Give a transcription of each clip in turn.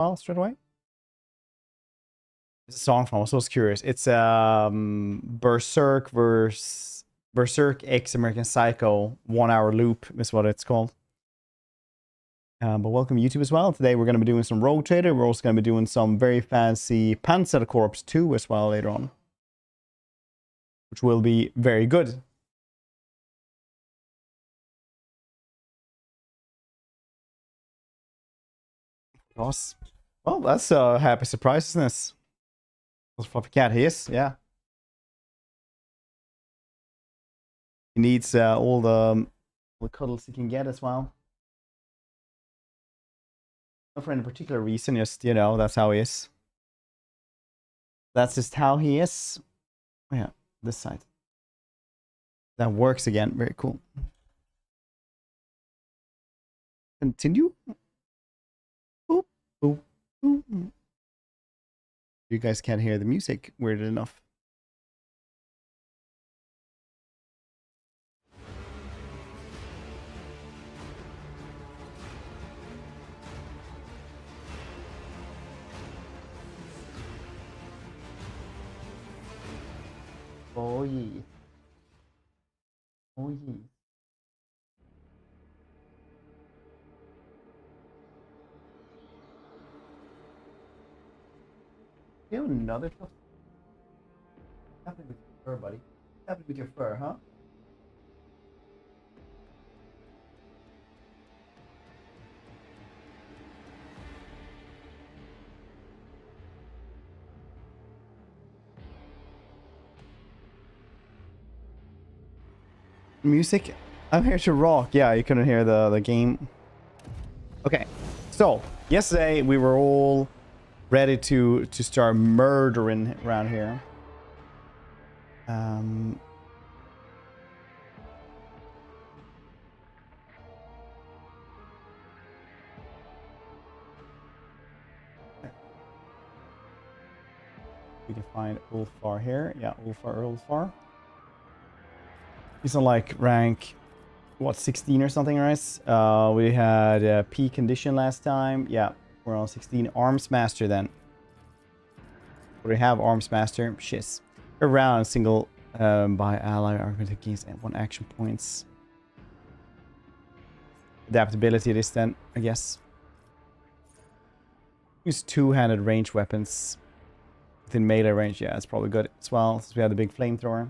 well straight away? It's a song from. I was so curious. It's Berserk versus Berserk X American Psycho 1 hour loop is what it's called. But welcome YouTube as well. Today we're going to be doing some Rogue Trader. We're also going to be doing some very fancy Panzer Corps 2 as well later on, which will be very good. Boss. Well, that's a happy surprise, isn't it? Those fluffy cat he is, yeah. He needs all the cuddles he can get as well. Not for any particular reason, just, you know, that's how he is. That's just how he is. Oh, yeah, this side. That works again, very cool. Continue. Boop, boop, boop. You guys can't hear the music, weird enough. Oh yeah. Oh yeah. You have another stuff? What's happening with your fur, buddy? What's happening with your fur, huh? Music? I'm here to rock. Yeah, you couldn't hear the game. Okay, so yesterday we were all ready to start murdering around here. We can find Ulfar here. Yeah, Ulfar. He's on like rank, what, 16 or something, right? We had P condition last time. Yeah, we're on 16. Arms Master then. What do we have? Arms Master. Shiz. Around single by ally argument against 1 action points. Adaptability it is then, I guess. Use two-handed range weapons within melee range. Yeah, it's probably good as well, since we have the big flamethrower.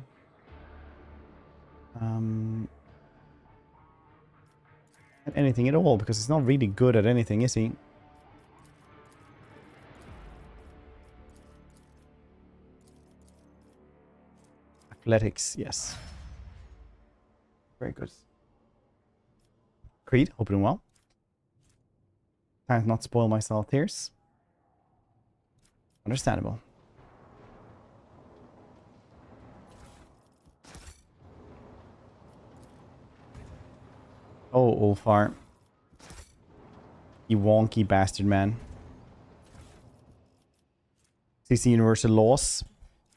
Anything at all, because he's not really good at anything, is he? Athletics, yes. Very good. Creed, hoping well. Trying to not spoil myself here. Understandable. Oh, Ulfar. You wonky bastard, man. CC Universal Laws.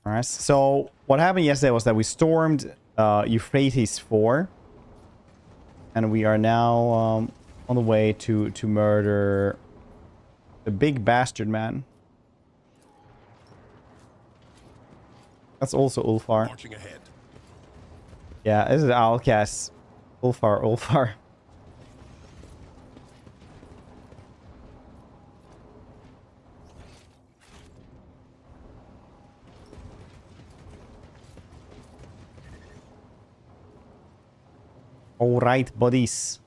Alright, so what happened yesterday was that we stormed Euphrates 4. And we are now on the way to murder the big bastard, man. That's also Ulfar. Marching ahead. Yeah, this is Owlcast. Ulfar. All right, buddies.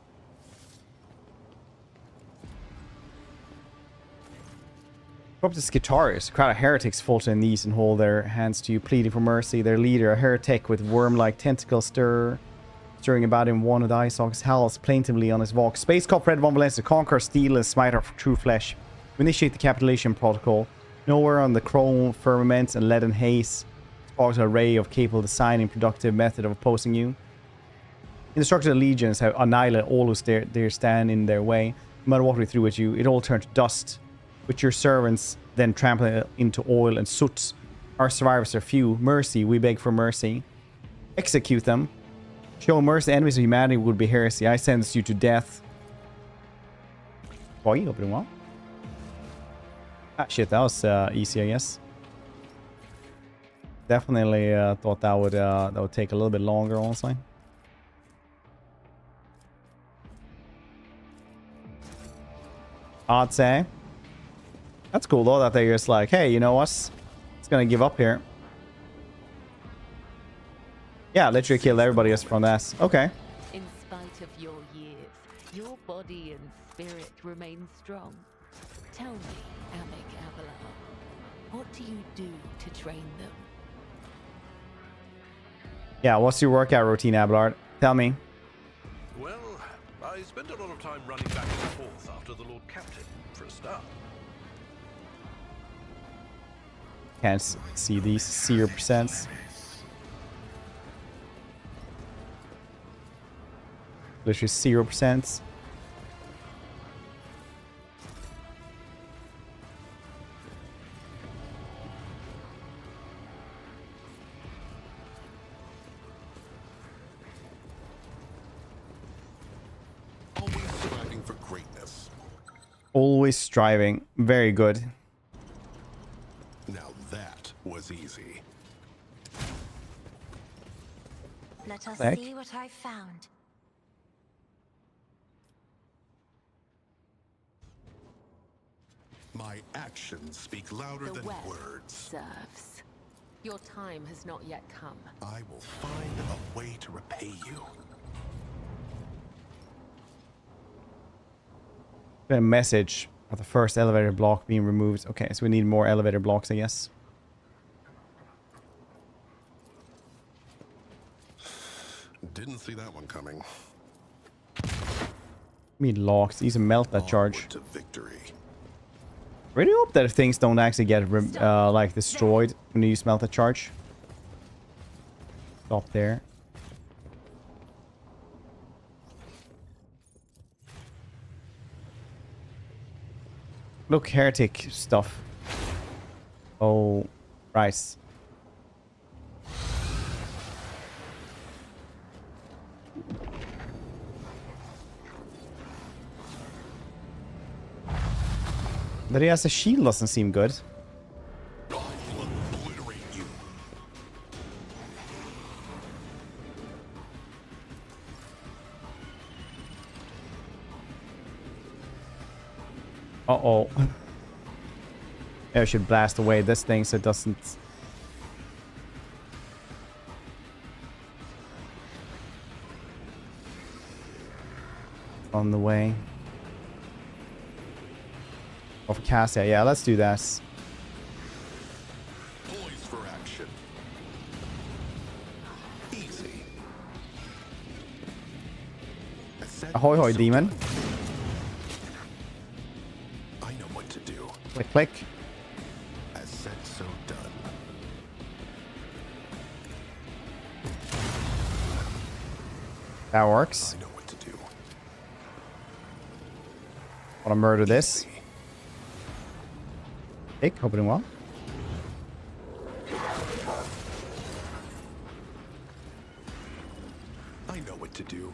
Up this guitarist. A crowd of heretics fall to their knees and hold their hands to you, pleading for mercy. Their leader, a heretic with worm-like tentacles, stirring about him, one of the ice hawks howls plaintively on his walk. Space Cop Red von Valancius, conquer, steal, and smite our true flesh. We initiate the capitulation protocol. Nowhere on the chrome firmament and leaden haze sparks an array of capable design and productive method of opposing you. Instructed legions have annihilated all who dare stand in their way. No matter what we threw at you, it all turned to dust, which your servants then trample into oil and soot. Our survivors are few. Mercy, we beg for mercy. Execute them. Show mercy, enemies of humanity would be heresy. I sentence you to death. Boy, opening well. Ah, shit, that was easy, I guess. Definitely thought that would take a little bit longer, honestly. I'd say. That's cool though that they're just like, hey, you know what? It's gonna give up here. Yeah, literally killed everybody just from that. Okay. In spite of your years, your body and spirit remain strong. Tell me, Amic Avalar, what do you do to train them? Yeah, what's your workout routine, Abelard? Tell me. Well, I spend a lot of time running back and forth after the Lord Captain, for a start. Can't see these 0%. Literally 0%. Always striving for greatness. Always striving. Very good. Now that was easy. Let us Back. see what I found. My actions speak louder The than web words. serves. Your time has not yet come. I will find a way to repay you. A message of the first elevator block being removed. Okay, so we need more elevator blocks, I guess. Didn't see that one coming. We need locks. These melt that charge. Onward to victory. Really hope that things don't actually get like destroyed when you smelt the charge. Stop there. Look, heretic stuff. Oh, rice. That he has a shield doesn't seem good. I will obliterate you. Uh-oh. I should blast away this thing so it doesn't... On the way. Of Cassia, yeah, let's do this. Poised for action. Easy. I said Ahoy, hoy, so demon. done. I know what to do. Click, click. I said so done. That works. I know what to do. Wanna murder this. Take, hope it doing well. I know what to do.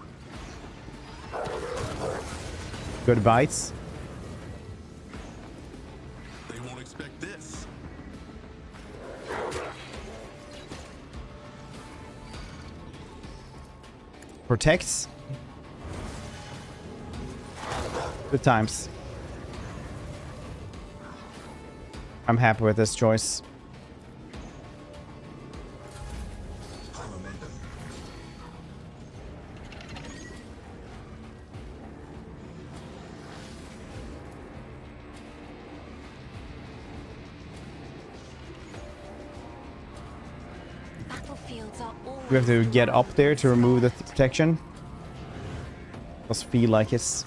Good bites. They won't expect this. Protects. Good times. I'm happy with this choice. Battlefields are always We have to get up there to remove the protection. Does feel like it's...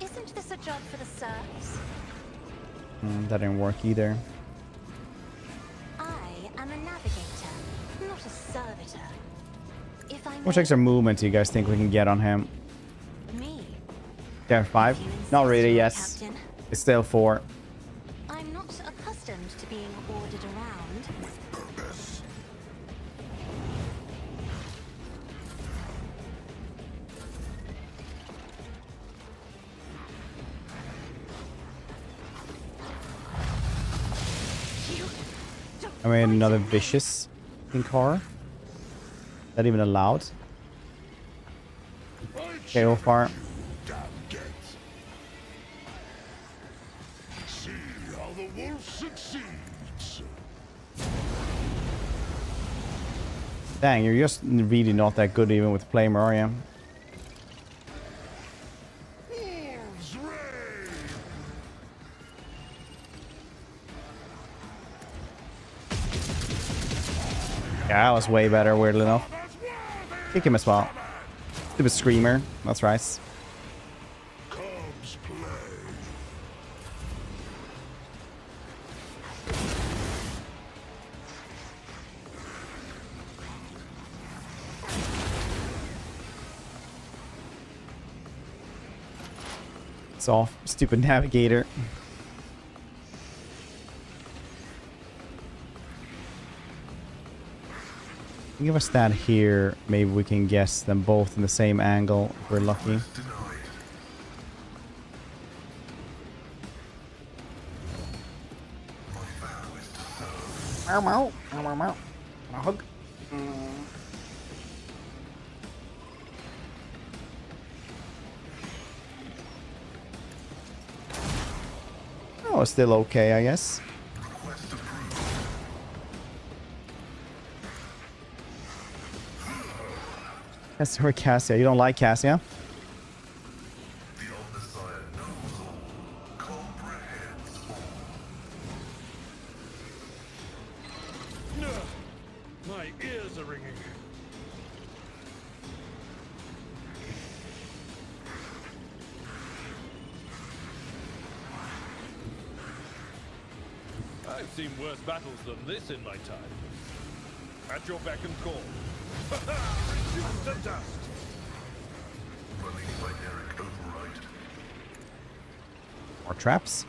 Isn't this a job for the serfs? that didn't work either. I am a navigator, not a servitor. If I How much extra movement do you guys think we can get on him? me, Yeah, 5? if you insist, Not really, Lord yes. Captain. It's still 4. I'm not accustomed to being ordered around. With purpose. I made another vicious in car. That even allowed? Okay, go far. Damn gets. See how the wolf succeeds. Dang, you're just really not that good even with Flamer, are you? Wolves reign. Yeah, that was way better, weirdly enough. Kick him as well. Stupid screamer. That's right. Cubs play. It's off. Stupid navigator. I think if I stand here, maybe we can guess them both in the same angle if we're lucky. Meow meow. Meow meow meow. A hug. Oh, still okay, I guess. That's her Cassia. You don't like Cassia? My ears are ringing. I've seen worse battles than this in my time. At your beck and call. Reduced to dust. More traps.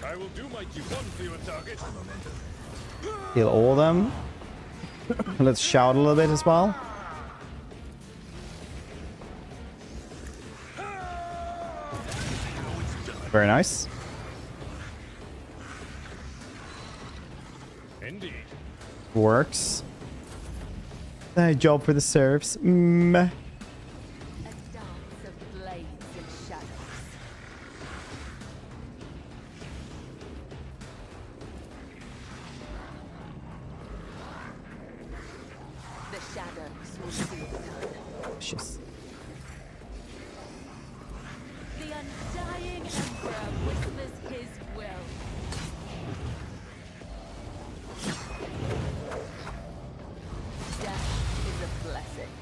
I will do my Q1 for your target. Kill all of them. Let's shout a little bit as well. Very nice. Indeed. Works. Nice job for the serfs. A dance of blades and shadows. The shadows will see it done. Shit. The undying emperor whispers his will. Death is a blessing.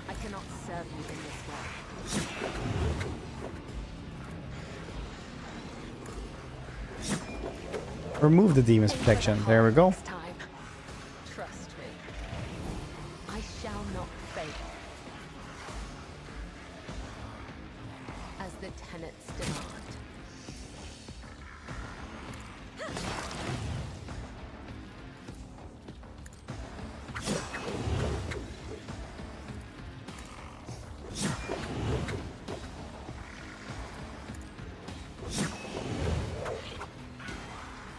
I cannot serve you in this way. Remove the demon's protection. There we go. Next time. Trust me. I shall not fail. As the tenets demand.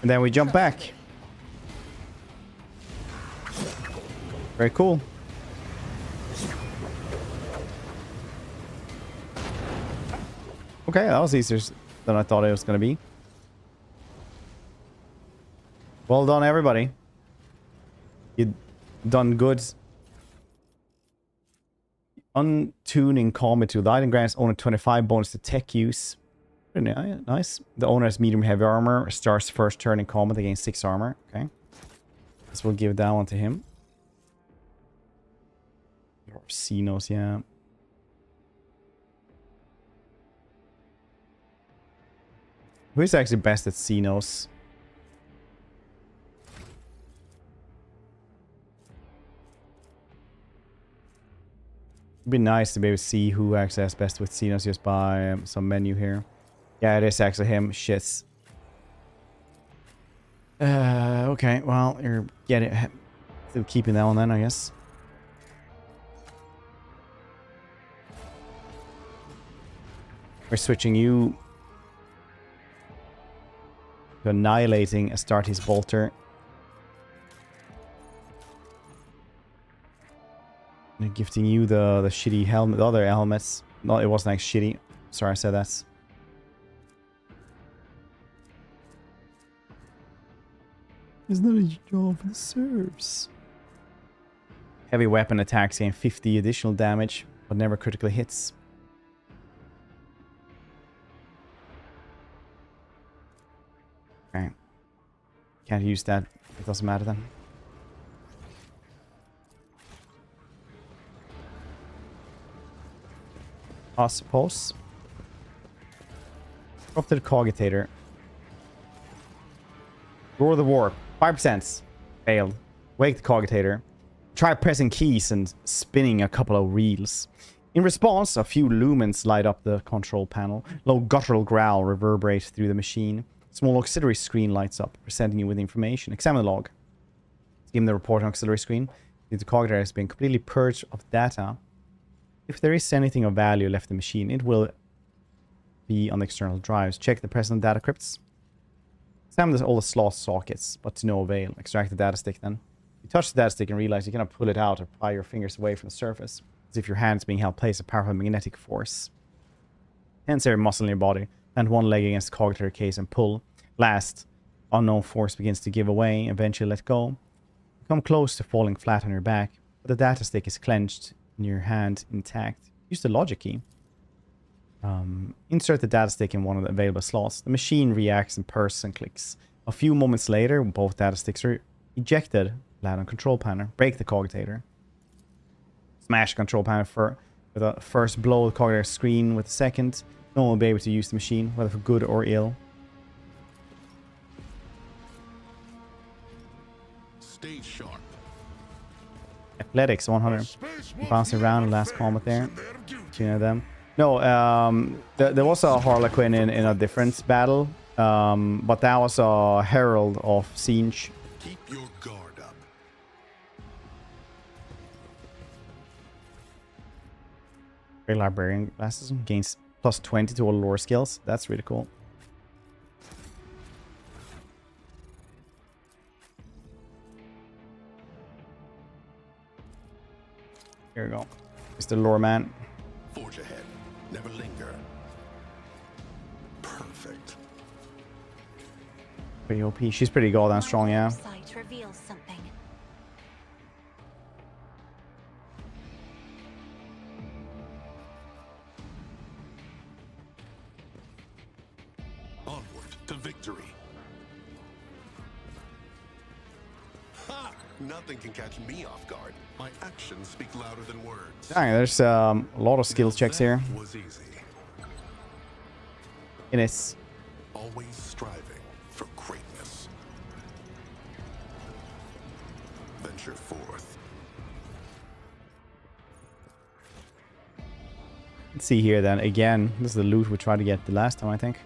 And then we jump back. Very cool. Okay, that was easier than I thought it was going to be. Well done, everybody. You done good. Untuning combat tool. The item grants owner 25 bonus to tech use. Pretty nice. The owner has medium heavy armor. Starts first turn in combat against 6 armor. Okay. Guess we'll give that one to him. Or Xenos, yeah. Who is actually best at Xenos? It'd be nice to be able to see who actually has best with Xenos just by some menu here. Yeah, it is actually him. Shit. Okay, well, you're getting... Still keeping that one then, I guess. We're switching you to annihilating Astartes Bolter. And gifting you the shitty helmet, the other helmets. No, it wasn't actually shitty. Sorry, I said that. It's not a job for the serfs. Heavy weapon attacks gain 50 additional damage, but never critically hits. Okay. Can't use that. It doesn't matter then. I suppose. Drop to the cogitator. Roar the warp. 5%. Failed. Wake the cogitator. Try pressing keys and spinning a couple of reels. In response, a few lumens light up the control panel. Low guttural growl reverberates through the machine. Small auxiliary screen lights up, presenting you with information. Examine the log. Given the report on auxiliary screen, the cogitator has been completely purged of data. If there is anything of value left in the machine, it will be on the external drives. Check the present data crypts. Examine all the slot sockets, but to no avail. Extract the data stick then. You touch the data stick and realize you cannot pull it out or pry your fingers away from the surface, as if your hand is being held place a powerful magnetic force. Tense every muscle in your body, and one leg against the cogitator case and pull. Last, unknown force begins to give away, eventually let go. You come close to falling flat on your back, but the data stick is clenched in your hand intact. Use the logic key. Insert the data stick in one of the available slots. The machine reacts and purrs and clicks. A few moments later, both data sticks are ejected. Flat on control panel. Break the cogitator. Smash control panel with a first blow the cogitator screen with a second. No one will be able to use the machine, whether for good or ill. Stay sharp. Athletics 100. Bouncing around in last combat there. Two of them. No, there was a Harlequin in a different battle, but that was a Herald of Siege. Keep your guard up. Great Librarian glasses gains plus 20 to all lore skills. That's really cool. Here we go. Mr. Lore Man. Forge ahead. Never linger. Perfect. Pretty OP. She's pretty goddamn strong, yeah. Sight reveals something. Onward to victory. Ha! Nothing can catch me off guard. My actions speak louder than words. Dang, there's a lot of skill checks here. Was easy. It is. Always striving for greatness. Venture forth. Let's see here then. Again, this is the loot we tried to get the last time, I think.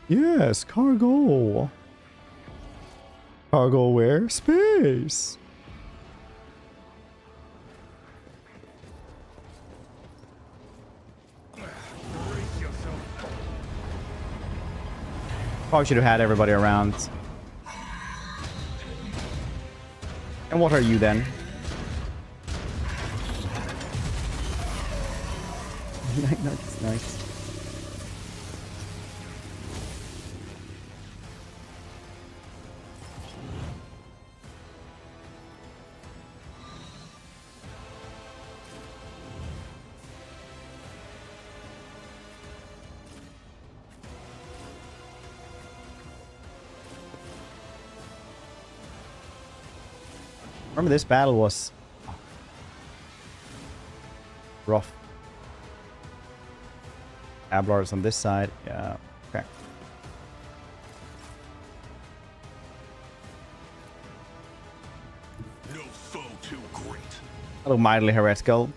Yes, cargo. Cargo where? Space. Probably should have had everybody around. And what are you then? That's nice. Remember, this battle was rough. Ablar's on this side. Yeah, okay. No foe too great. A little mildly heretical.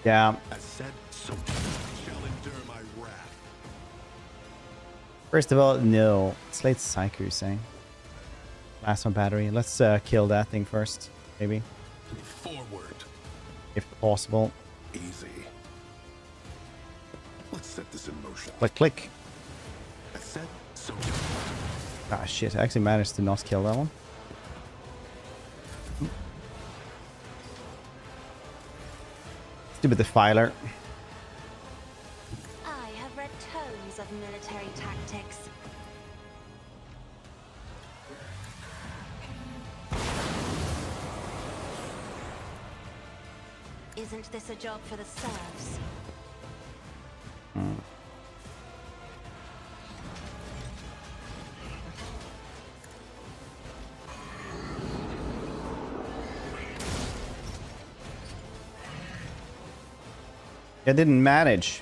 Yeah. As said, so shall endure my wrath. First of all, no. Slate Psycho, saying. Last one battery. Let's kill that thing first, maybe. Forward. If possible. Easy. Let's set this in motion. Click. I said so. Ah, shit. I actually managed to not kill that one. Stupid defiler. I have read tomes of military tactics. Isn't this a job for the serfs? I didn't manage.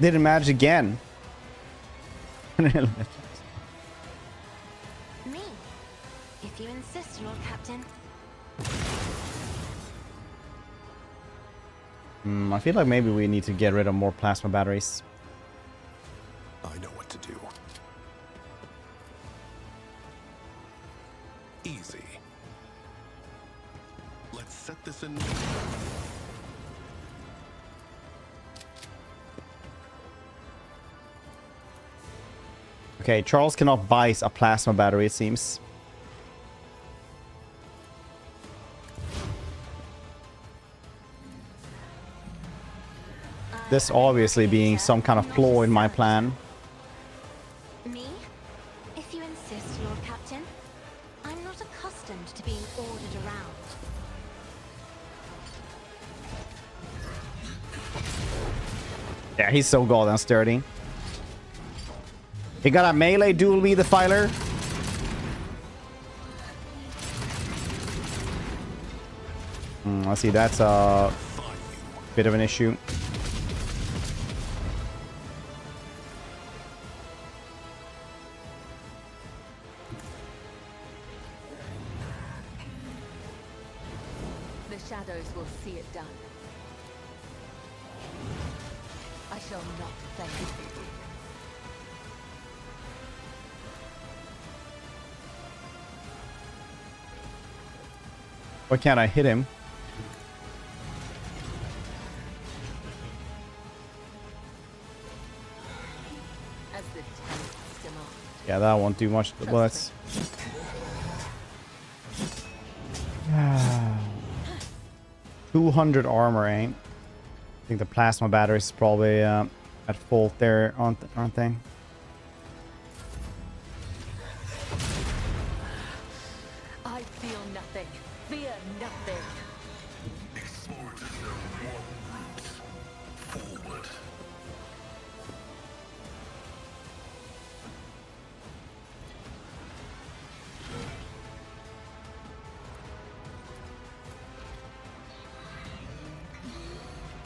Didn't manage again. Me. If you insist, Lord Captain. I feel like maybe we need to get rid of more plasma batteries. I know what to do. Easy. Let's set this in. Okay, Charles cannot buy a plasma battery, it seems. This obviously being some kind of flaw in my plan. Me? If you insist, Lord Captain. I'm not accustomed to being ordered around. Yeah, he's so goddamn sturdy. He got a melee dual with the filer. I see that's a bit of an issue. The shadows will see it done. I shall not thank you. Why can't I hit him? As the tempests demand. Yeah, that won't do much. Well, that's... 200 armor, eh? I think the plasma batteries is probably at fault there, aren't they? I feel nothing. Fear nothing. Explorers know one route. Forward.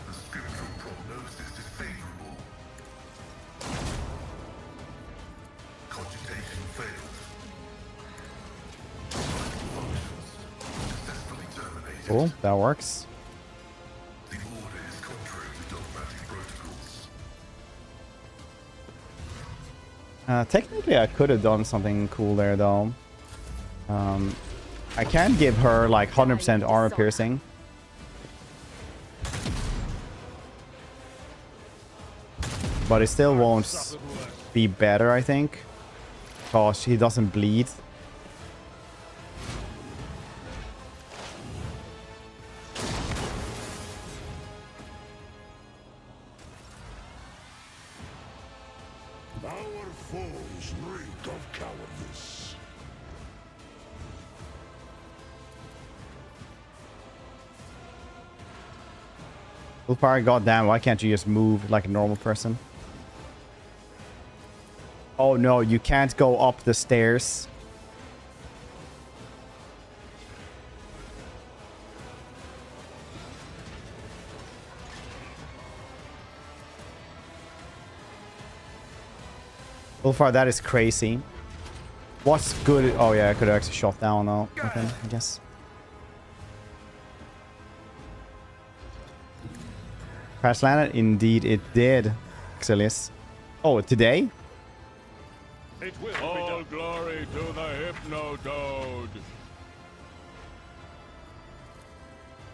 The scriptural prognosis is favorable. Cogitation failed. Successfully terminated. Cool, that works. The order is contrary to dogmatic protocols. Technically, I could have done something cool there, though. I can give her, like, 100% armor piercing. But it still won't be better, I think. Because he doesn't bleed. Our foes reek of cowardice. Willpower, goddamn, why can't you just move like a normal person? Oh no, you can't go up the stairs. Willpower, that is crazy. What's good? Oh yeah, I could have actually shot down though, I think, I guess. Crash landed? Indeed it did, Exilius. Oh, today? It will be All done. glory to the Hypno-Toad.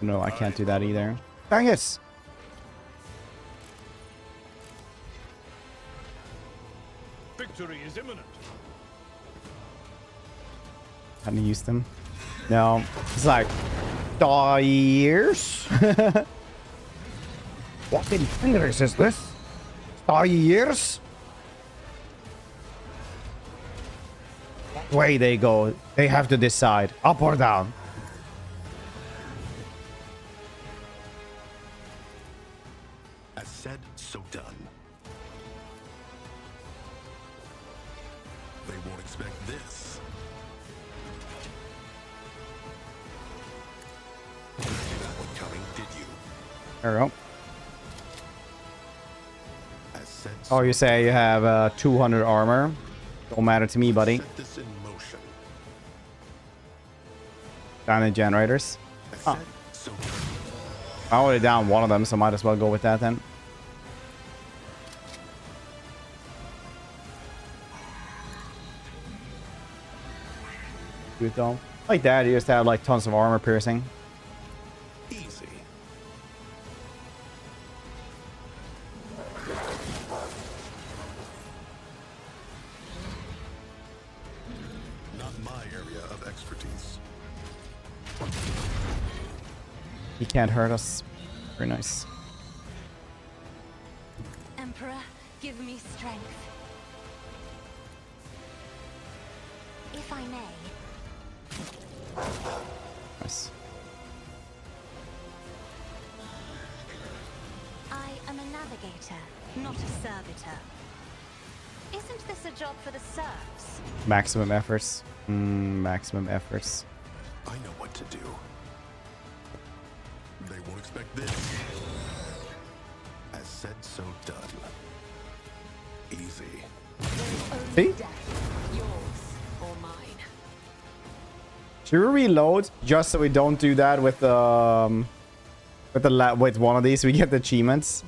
No, I can't do that either. Dang it! Victory is imminent. Hadn't used them. No, it's like years. What in fingers is this? Years? Way they go. They have to decide up or down. As said, so done. They won't expect this. Didn't see that one coming, did you? There we go. As said, Oh, so you say you have 200 armor? Don't matter to me, buddy. set this in motion. Down the generators. As Oh. said, so done. I already down one of them, so might as well go with that then. Good though. Like that, you just have like tons of armor piercing. Easy. Not my area of expertise. He can't hurt us. Very nice. Emperor, give me strength. If I may. Nice. I am a navigator, not a servitor. Isn't this a job for the serfs? Maximum efforts. Maximum efforts. I know what to do. They won't expect this. As said, so done. Easy. See? Death, yours or mine. Should we reload just so we don't do that with with one of these? We get the achievements.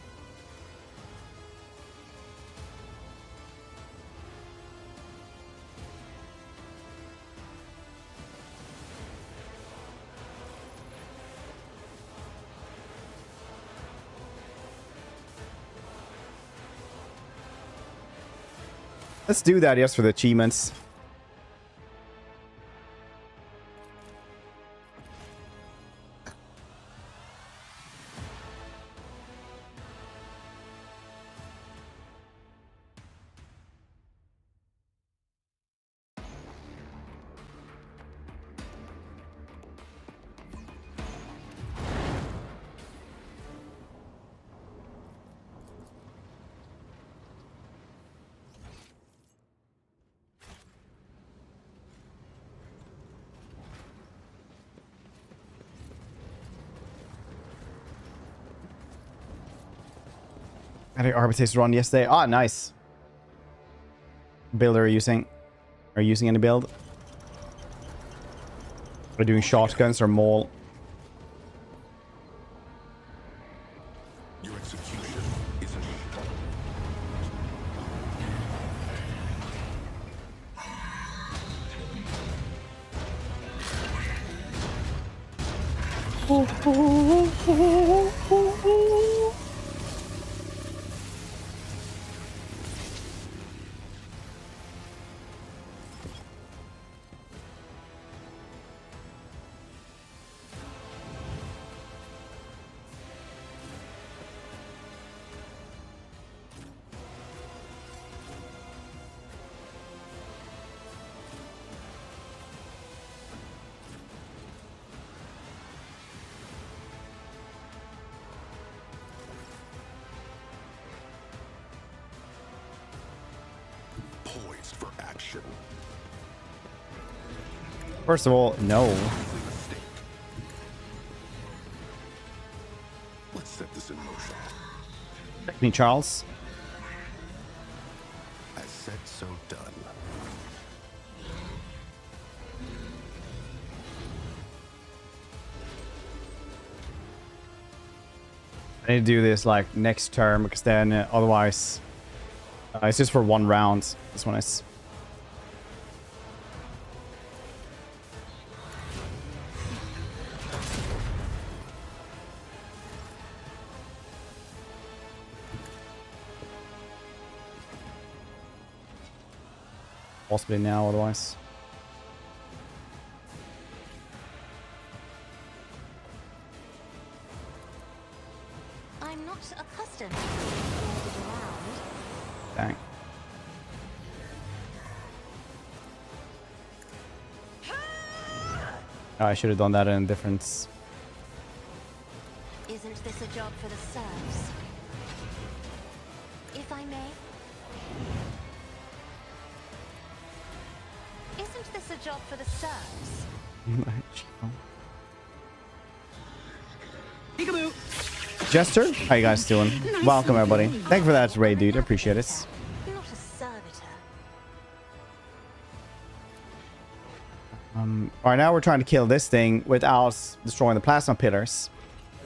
Let's do that just for the achievements. Adeptus Arbites run yesterday. Ah, nice. Build are you using? Are you using any build? Are you doing shotguns or maul? Your execution is a poised for action. First of all, no. Easy mistake. Let's set this in motion. Me, Charles. As said, so done. I need to do this like next term because then otherwise It's just for 1 round. This one is. Possibly now, otherwise. I'm not accustomed to being ordered around. Dang. Oh, I should have done that in a different. Isn't this a job for the serfs? If I may? Isn't this a job for the serfs? Jester, how you guys doing? Welcome everybody. Thank you for that raid, dude. I appreciate it. Not a servitor. Right now we're trying to kill this thing without destroying the plasma pillars.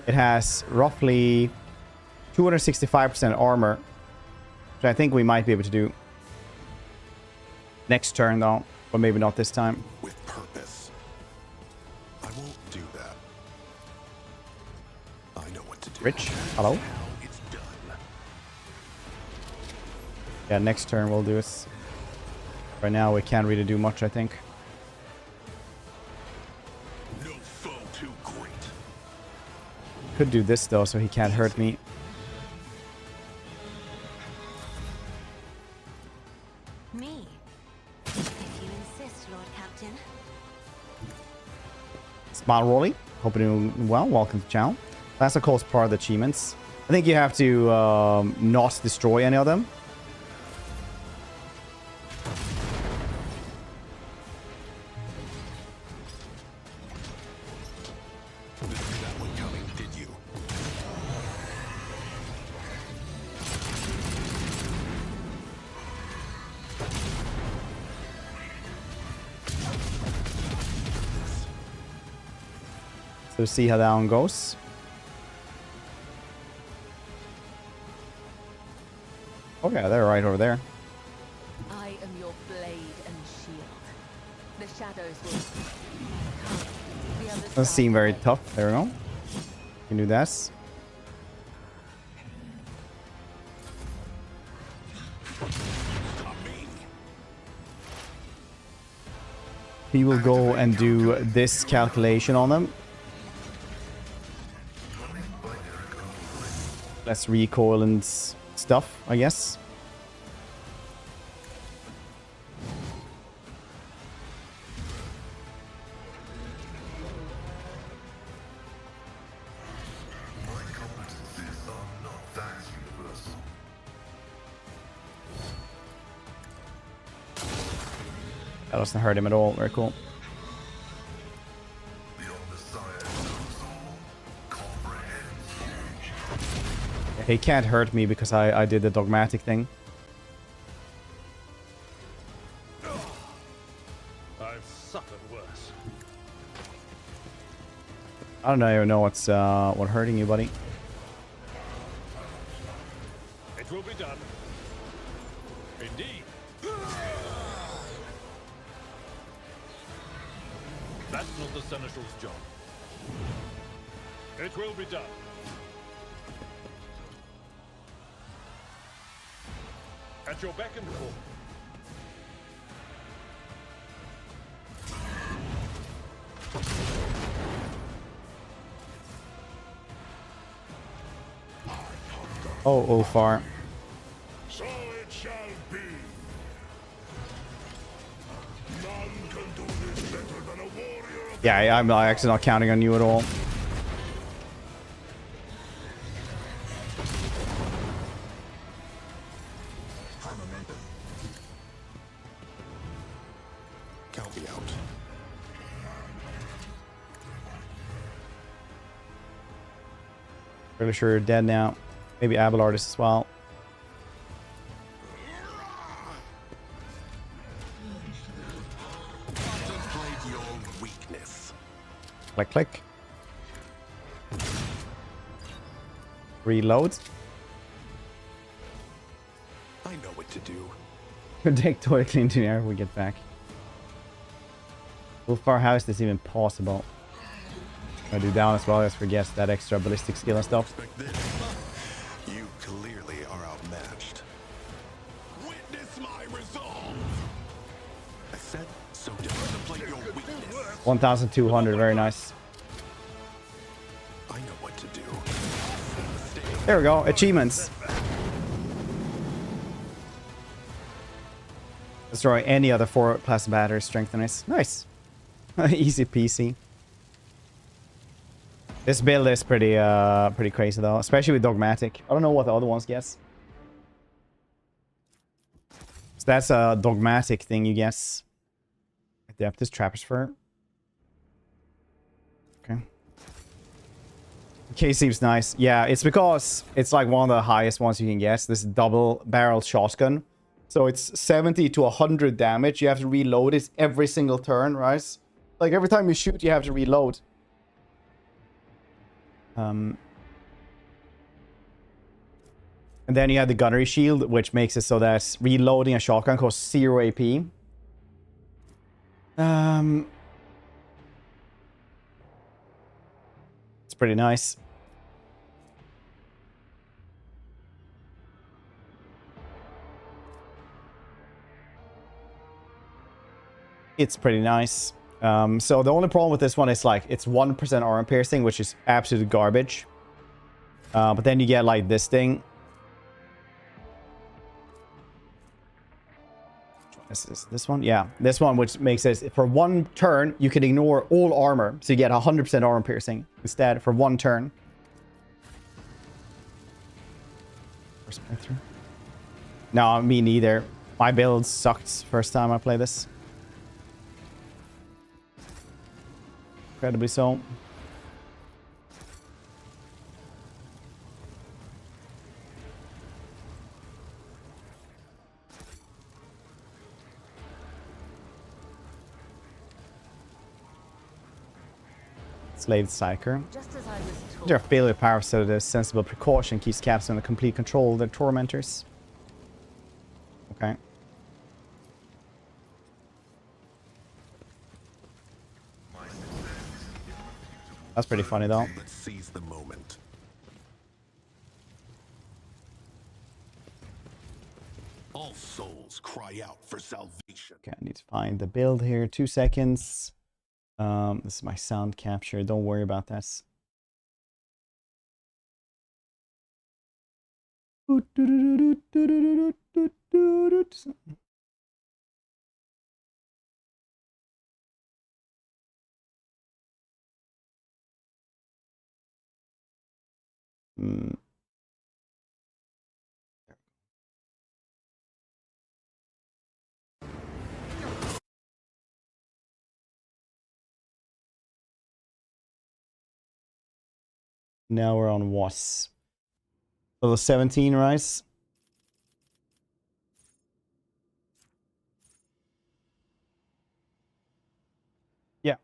It has roughly 265% armor, which I think we might be able to do next turn though, but maybe not this time. With purpose. I won't do that. I know what to do. Rich, hello. Now it's done. Yeah, next turn we'll do it. Right now we can't really do much, I think. No foe too great. Could do this though, so he can't hurt me. Me? If you insist, Lord Captain. Smile Rolly, hope you're doing well. Welcome to the channel. That's of course part of the achievements. I think you have to not destroy any of them. Didn't see that one coming, did you? So see how that one goes. Okay, they're right over there. I am your blade and shield. The shadows will come. The other Doesn't side seem very away. tough. There we go. Can do that. He will go and do this calculation on them. Less recoil and stuff, I guess. My competencies are not that universal. That doesn't hurt him at all. Very cool. The Omnissiah knows all, comprehends huge. He can't hurt me because I did the dogmatic thing. I've suffered worse. I don't even know what's hurting you, buddy. It will be done. Indeed. That's not the Seneschal's job. It will be done. At your beck and call. Oh, far. So it shall be. None can do this better than a warrior of Yeah, I'm actually not counting on you at all. Count me out. Pretty sure you're dead now. Maybe Abelard is as well. Contemplate your weakness. Click, click. Reload. I know what to do. Predict toilet engineer if we get back. How is this even possible? I do down as well as forget that extra ballistic skill and stuff. Expect this. You clearly are outmatched. Witness my resolve. I said so. Contemplate your weakness. 1,200, very nice. I know what to do. There we go, achievements. Destroy any other 4+ battery strengtheners. Nice. Easy peasy. This build is pretty crazy though, especially with dogmatic. I don't know what the other ones guess. So that's a dogmatic thing you guess. Adeptus Trapper's Fur. Okay. Okay, seems nice. Yeah, it's because it's like one of the highest ones you can guess. This double-barreled shotgun. So it's 70 to 100 damage. You have to reload it every single turn, right? Like every time you shoot, you have to reload. And then you have the gunnery shield, which makes it so that reloading a shotgun costs 0 AP. It's pretty nice. It's pretty nice. So the only problem with this one is like it's 1% armor piercing, which is absolute garbage. But then you get like this thing. This one? Yeah, this one, which makes it for one turn you can ignore all armor, so you get 100% armor piercing instead for one turn. No, me neither. My build sucked first time I played this. Incredibly so. Slave Psyker. Just as I was told. Their failure power so that sensible precaution keeps Caps under complete control of their tormentors. Okay. That's pretty funny though. Let's seize the moment. All souls cry out for salvation. Okay, I need to find the build here. 2 seconds. This is my sound capture. Don't worry about that. Now we're on WAS. Level 17, right? Yeah.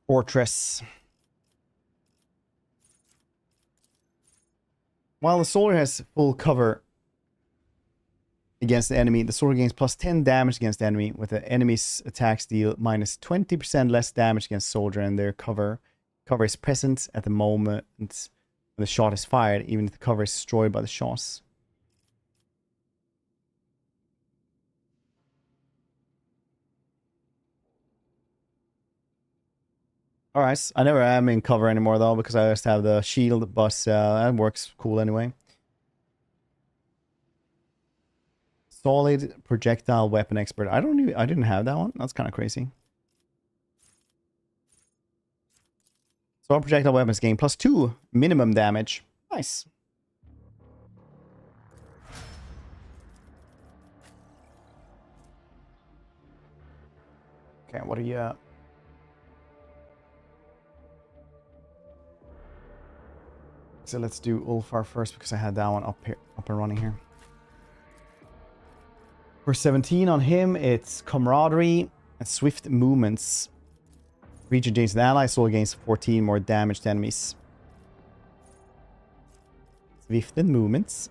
Fortress. While the soldier has full cover against the enemy, the soldier gains plus 10 damage against the enemy, with the enemy's attacks deal minus 20% less damage against soldier, and their cover is present at the moment when the shot is fired, even if the cover is destroyed by the shots. Alright, I never am in cover anymore though, because I just have the shield, but that works cool anyway. Solid projectile weapon expert. I didn't have that one. That's kind of crazy. Solid projectile weapons gain plus 2 minimum damage. Nice. Okay, what are you? So let's do Ulfar first because I had that one up and running here. For 17 on him, it's camaraderie and swift movements. Region gains an ally, soul gains 14 more damage to enemies. Swift movements.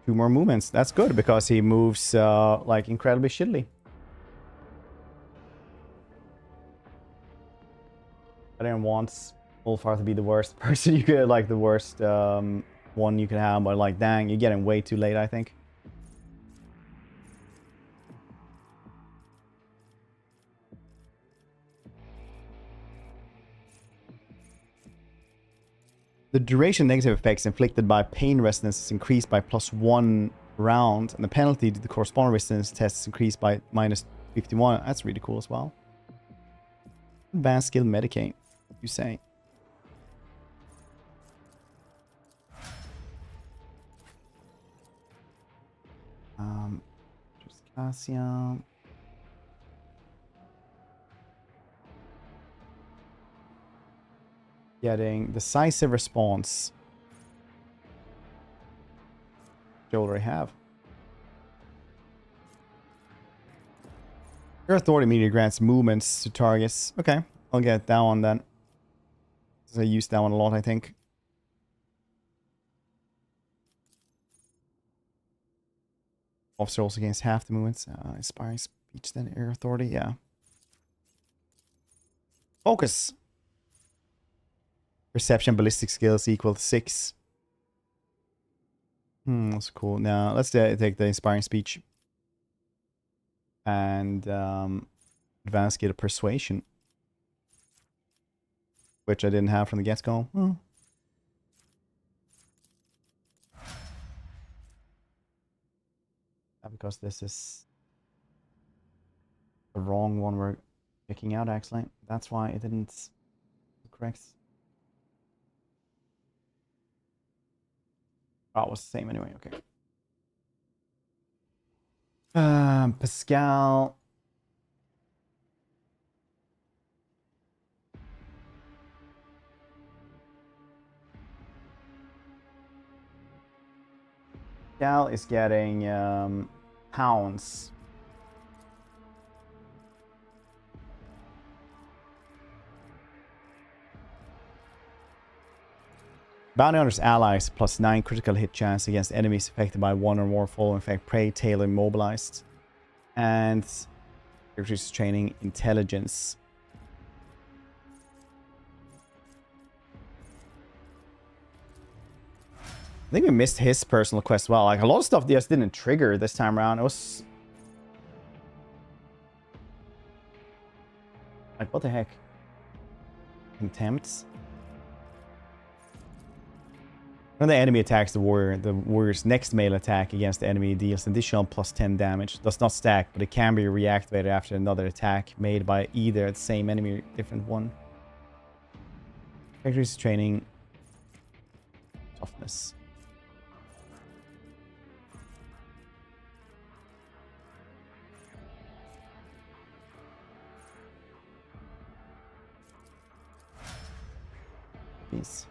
2 more movements. That's good because he moves like incredibly shittily. I didn't want Ulfar to be the worst person you could, like the worst one you could have, but like dang, you're getting way too late, I think. The duration negative effects inflicted by pain resistance is increased by +1 round, and the penalty to the corresponding resistance test is increased by -51. That's really cool as well. Advanced skill medicate, you say. Just Cassia. Getting decisive response. You already have. Your authority immediately grants movements to targets. Okay, I'll get that one then. I use that one a lot, I think. Officer also gains half the movements. Inspiring speech then. Air authority, yeah. Focus. Perception ballistic skills equal 6. That's cool. Now let's take the inspiring speech. And advanced skill of persuasion. Which I didn't have from the get-go. Because this is the wrong one we're picking out, actually. That's why it didn't correct. Oh, it was the same anyway, okay. Pascal. Pascal is getting pounds. Bounty Hunter's allies +9 critical hit chance against enemies affected by 1 or more fall effect prey tail immobilized. And increases training intelligence. I think we missed his personal quest as well. Like a lot of stuff just didn't trigger this time around. It was like, what the heck? Contempt. When the enemy attacks the warrior's next melee attack against the enemy deals an additional +10 damage. Does not stack, but it can be reactivated after another attack made by either the same enemy or different one. Increases training toughness. Peace.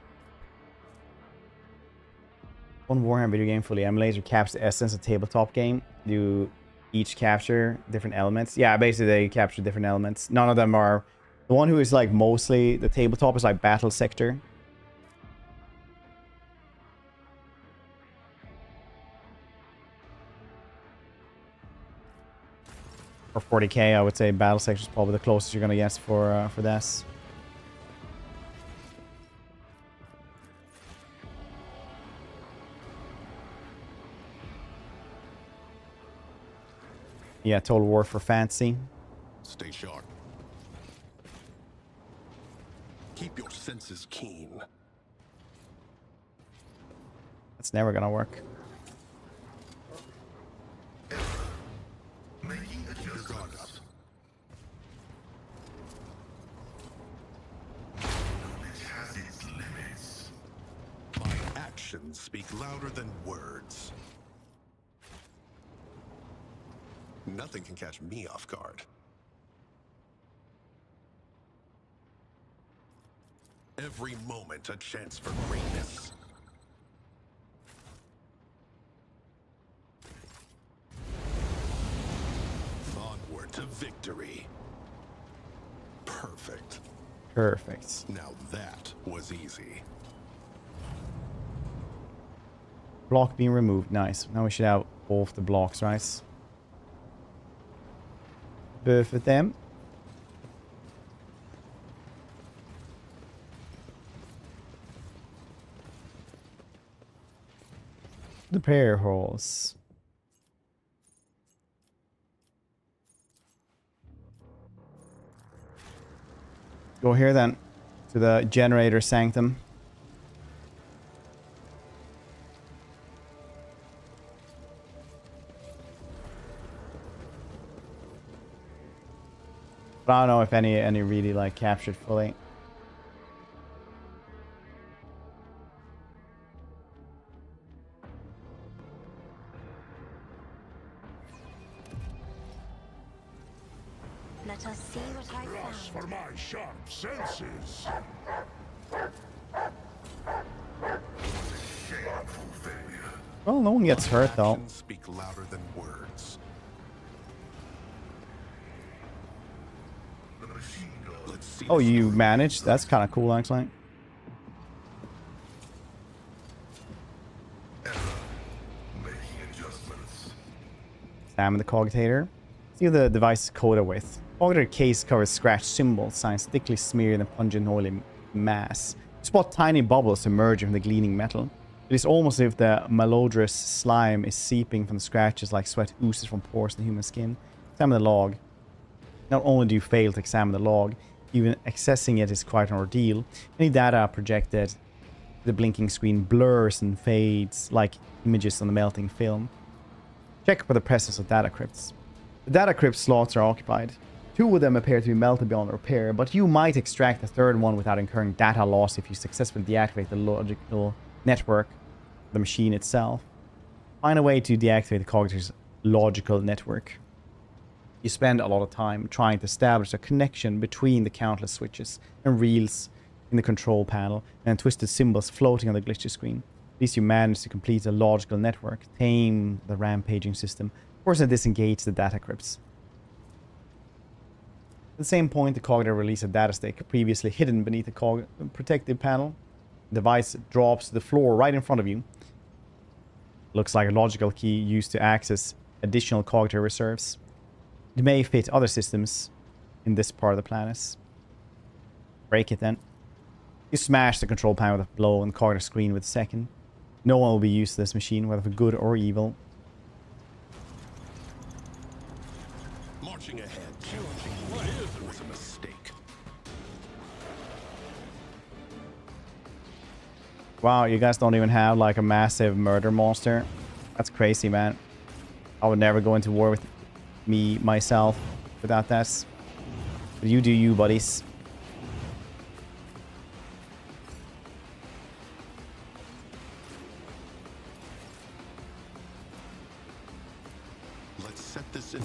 One Warhammer video game fully emulates or captures the essence of tabletop game. You each capture different elements. Yeah, basically they capture different elements. None of them are... The one who is like mostly the tabletop is like Battle Sector. For 40k, I would say Battle Sector is probably the closest you're gonna guess for this. Yeah, Total War for fancy. Stay sharp. Keep your senses keen. That's never gonna work. Making adjustments. Knowledge has its limits. My actions speak louder than words. Nothing can catch me off guard. Every moment a chance for greatness. Onward to victory. Perfect. Perfect. Now that was easy. Block being removed. Nice. Now we should have both the blocks, right? Both of them. The prayer halls. Go here then. To the generator sanctum. But I don't know if any really like captured fully. Let us see what I Alas found. for my sharp senses. Shameful failure. Well, no one gets hurt though. Actions speak louder than words. The machine gun. Let's see. Oh, this you through. managed? That's kind of cool, actually. Making adjustments. Examine the cogitator. See what the device is coated with. Cogitator case covers scratched symbols, signs thickly smeared in a pungent oily mass. You spot tiny bubbles emerging from the gleaming metal. It is almost as if the malodorous slime is seeping from the scratches like sweat oozes from pores in the human skin. Examine the log. Not only do you fail to examine the log, even accessing it is quite an ordeal. Any data projected, the blinking screen blurs and fades like images on the melting film. Check for the presence of data crypts. The data crypt slots are occupied. 2 of them appear to be melted beyond repair, but you might extract the 3rd one without incurring data loss if you successfully deactivate the logical network, the machine itself. Find a way to deactivate the cogitator's logical network. You spend a lot of time trying to establish a connection between the countless switches and reels in the control panel and twisted symbols floating on the glitchy screen. At least you manage to complete a logical network, tame the rampaging system, force and disengage the data crypts. At the same point, the cogitator releases a data stick previously hidden beneath the protective panel. The device drops to the floor right in front of you. Looks like a logical key used to access additional cogitator reserves. It may fit other systems in this part of the planet. Break it then. You smash the control panel with a blow and the cogitator screen with a second. No one will be used to this machine, whether for good or evil. Marching ahead. Challenging was a mistake. Wow, you guys don't even have like a massive murder monster. That's crazy, man. I would never go into war with myself without that. But you do you, buddies. Let's set this in.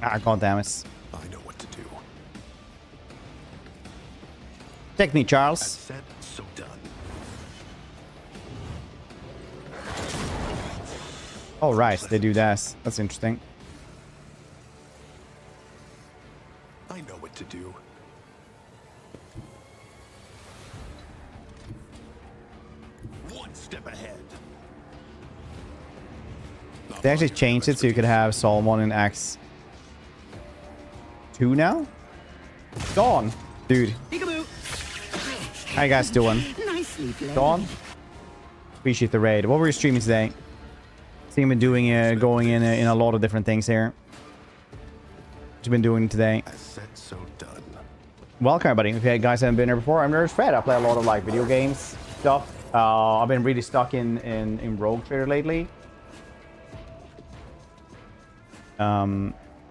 Ah, goddammit. I know what to do. Take me, As Charles. said, so done. Oh, right, they do that. That's interesting. I know what to do. One step ahead. They actually changed it so you could have Solomon in Acts 2 now? Dawn, dude. How you guys doing? Nicely played. Dawn? Appreciate the raid. What were you streaming today? See, you've been doing, going in a lot of different things here. What you been doing today? As said, so done. Welcome, everybody. If you guys haven't been here before, I'm Nerd Fred. I play a lot of like video games stuff. I've been really stuck in Rogue Trader lately.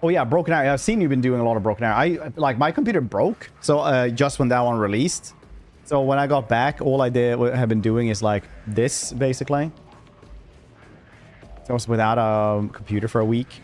Oh yeah, Broken Arrow. I've seen you've been doing a lot of Broken Arrow. Like my computer broke, so just when that one released. So when I got back, all I have been doing is like this basically. So I was without a computer for a week.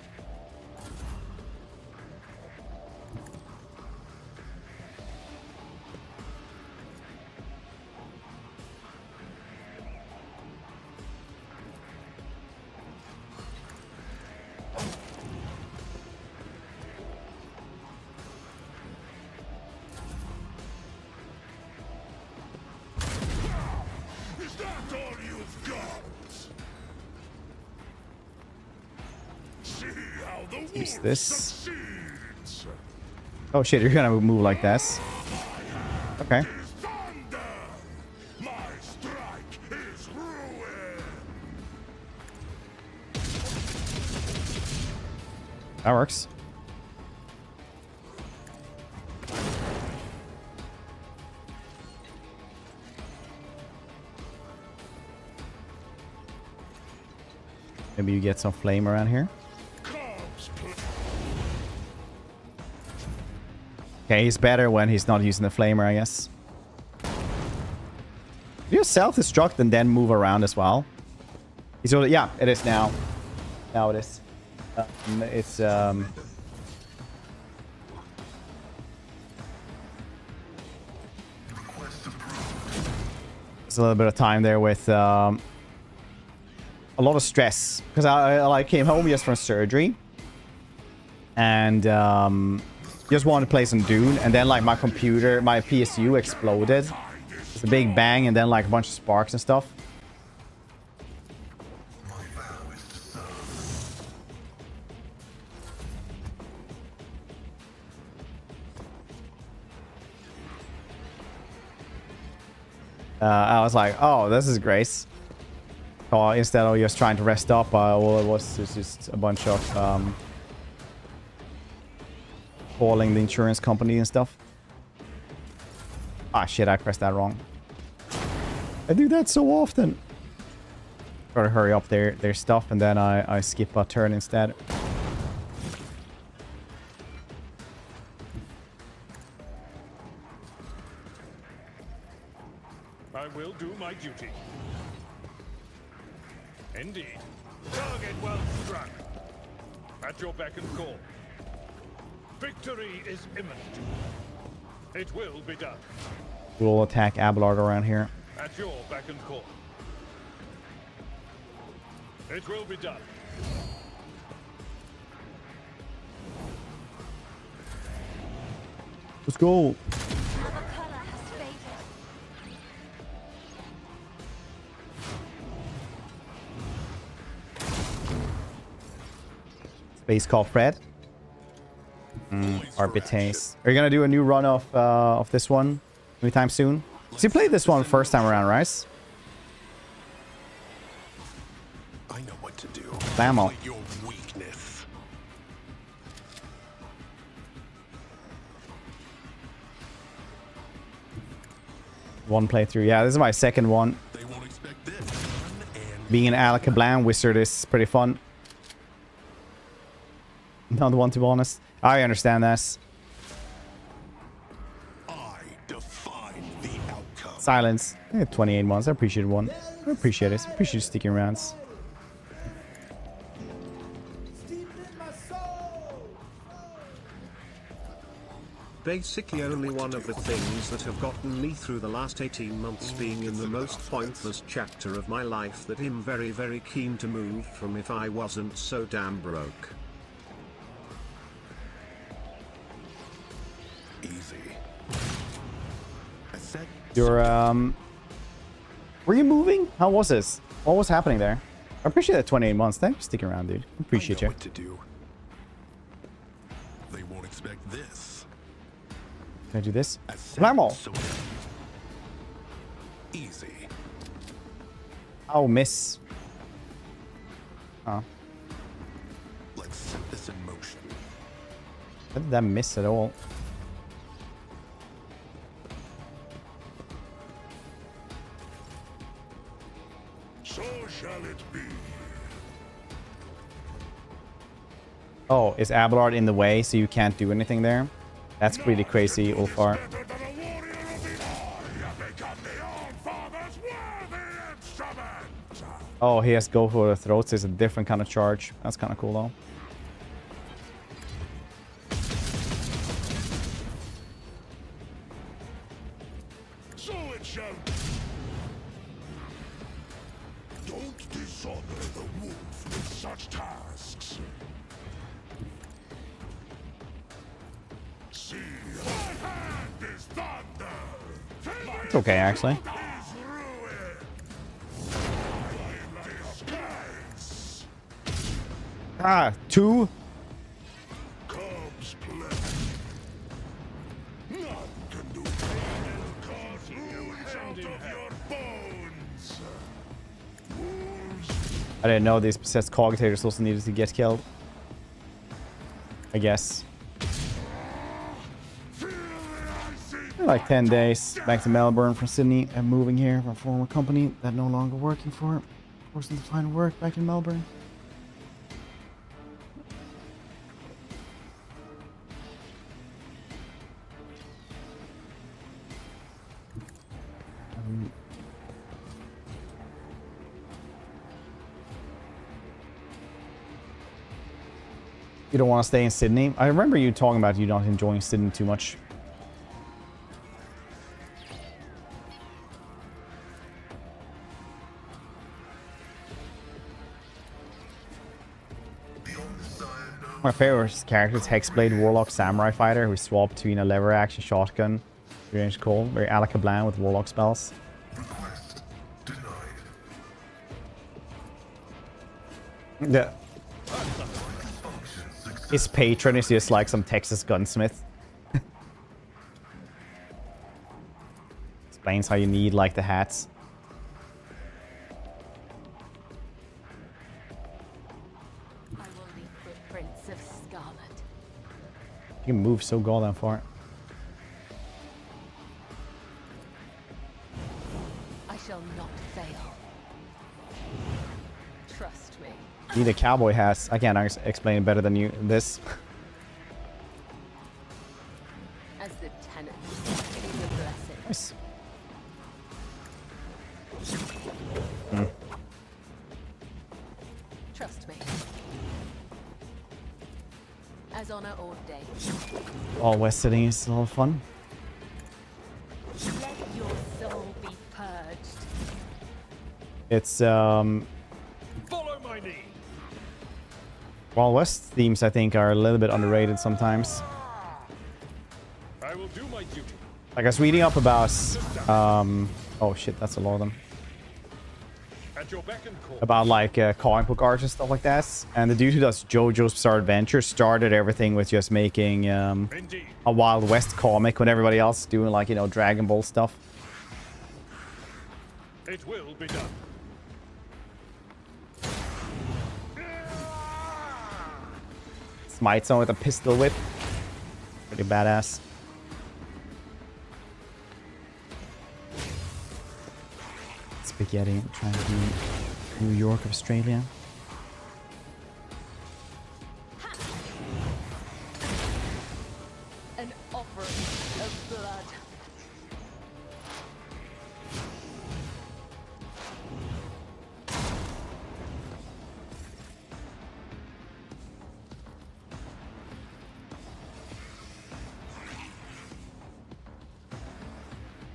Use this. Oh shit, you're gonna move like this. Okay. That works. Maybe you get some flame around here. Okay, he's better when he's not using the flamer, I guess. You self-destruct and then move around as well. He's already, yeah, it is now. Now it is. It's a little bit of time there with a lot of stress because I came home just from surgery and just wanted to play some Dune, and then like my computer, my PSU exploded. It's a big bang and then like a bunch of sparks and stuff. I was like, oh, this is grace. Instead of just trying to rest up, all it was just a bunch of calling the insurance company and stuff. Ah, shit, I pressed that wrong. I do that so often. Gotta hurry up their stuff, and then I skip a turn instead. I will do my duty. Indeed. Target well struck. At your beck and call. Victory is imminent. It will be done. We'll attack Abelard around here. At your beck and call. It will be done. Let's go. Our color has faded. Space call Fred. Arbites. Are you gonna do a new run of this one anytime soon? So you played this one first time around, right? I know what to do. Blammo. Fight your weakness. One playthrough. Yeah, this is my second one. They won't expect this. Being an Alakablan wizard is pretty fun. Not one, to be honest. I understand that. I define the outcome. Silence. 28 months. I appreciate one. I appreciate it. I appreciate you sticking around. Basically only one of the things that have gotten me through the last 18 months being in the most pointless chapter of my life that I'm very very keen to move from if I wasn't so damn broke. Easy. I said You're, were you moving? How was this? What was happening there? I appreciate that 28 months. Thanks for sticking around, dude. Appreciate I know you. what to do. They won't expect this. Can I do this? I said Blammo. so. Easy. Oh, miss. Oh. Let's set this in motion. How did that miss at all? So shall it be. Oh, is Abelard in the way so you can't do anything there? That's pretty crazy, Ulfar. Better than a warrior of the I have become the All-Father's worthy instrument. Oh, he has go for the throats. It's a different kind of charge. That's kind of cool, though. So it shall be. Don't dishonor the wolf with such tasks. See, my hand is thunder. It's okay, actually. Is ruin. Disgrace. Ah, two. Hand in hand. your bones. I didn't know these possessed cogitators also needed to get killed. I guess. Like 10 days back to Melbourne from Sydney. I'm moving here from a former company that no longer working for. Forcing to find work back in Melbourne. You don't want to stay in Sydney? I remember you talking about you not enjoying Sydney too much. My favorite character is Hexblade Warlock Samurai Fighter, who swapped between a lever action shotgun, range cold, very Alaka Bland with Warlock spells. Request denied. Yeah. His patron is just like some Texas gunsmith. Explains how you need like the hats. I will leave footprints of scarlet. You can move so goddamn far. I shall not fail. Trust me. Need a cowboy hat. I can't explain it better than you. This. As the tenant, it is a blessing. Nice. Trust me. As honor ordained. All West Sitting is a lot of fun. Let your soul be purged. It's Follow my lead. Wild West themes I think are a little bit underrated sometimes. I will do my duty. Like I was reading up about oh shit, that's a lot of them. At your beck and call. About like comic book art and stuff like that. And the dude who does JoJo's Bizarre Adventure started everything with just making Indeed. a Wild West comic when everybody else is doing like, you know, Dragon Ball stuff. It will be done. Smites on with a pistol whip. Pretty badass. Spaghetti, I'm trying to be New York of Australia. An offering of blood.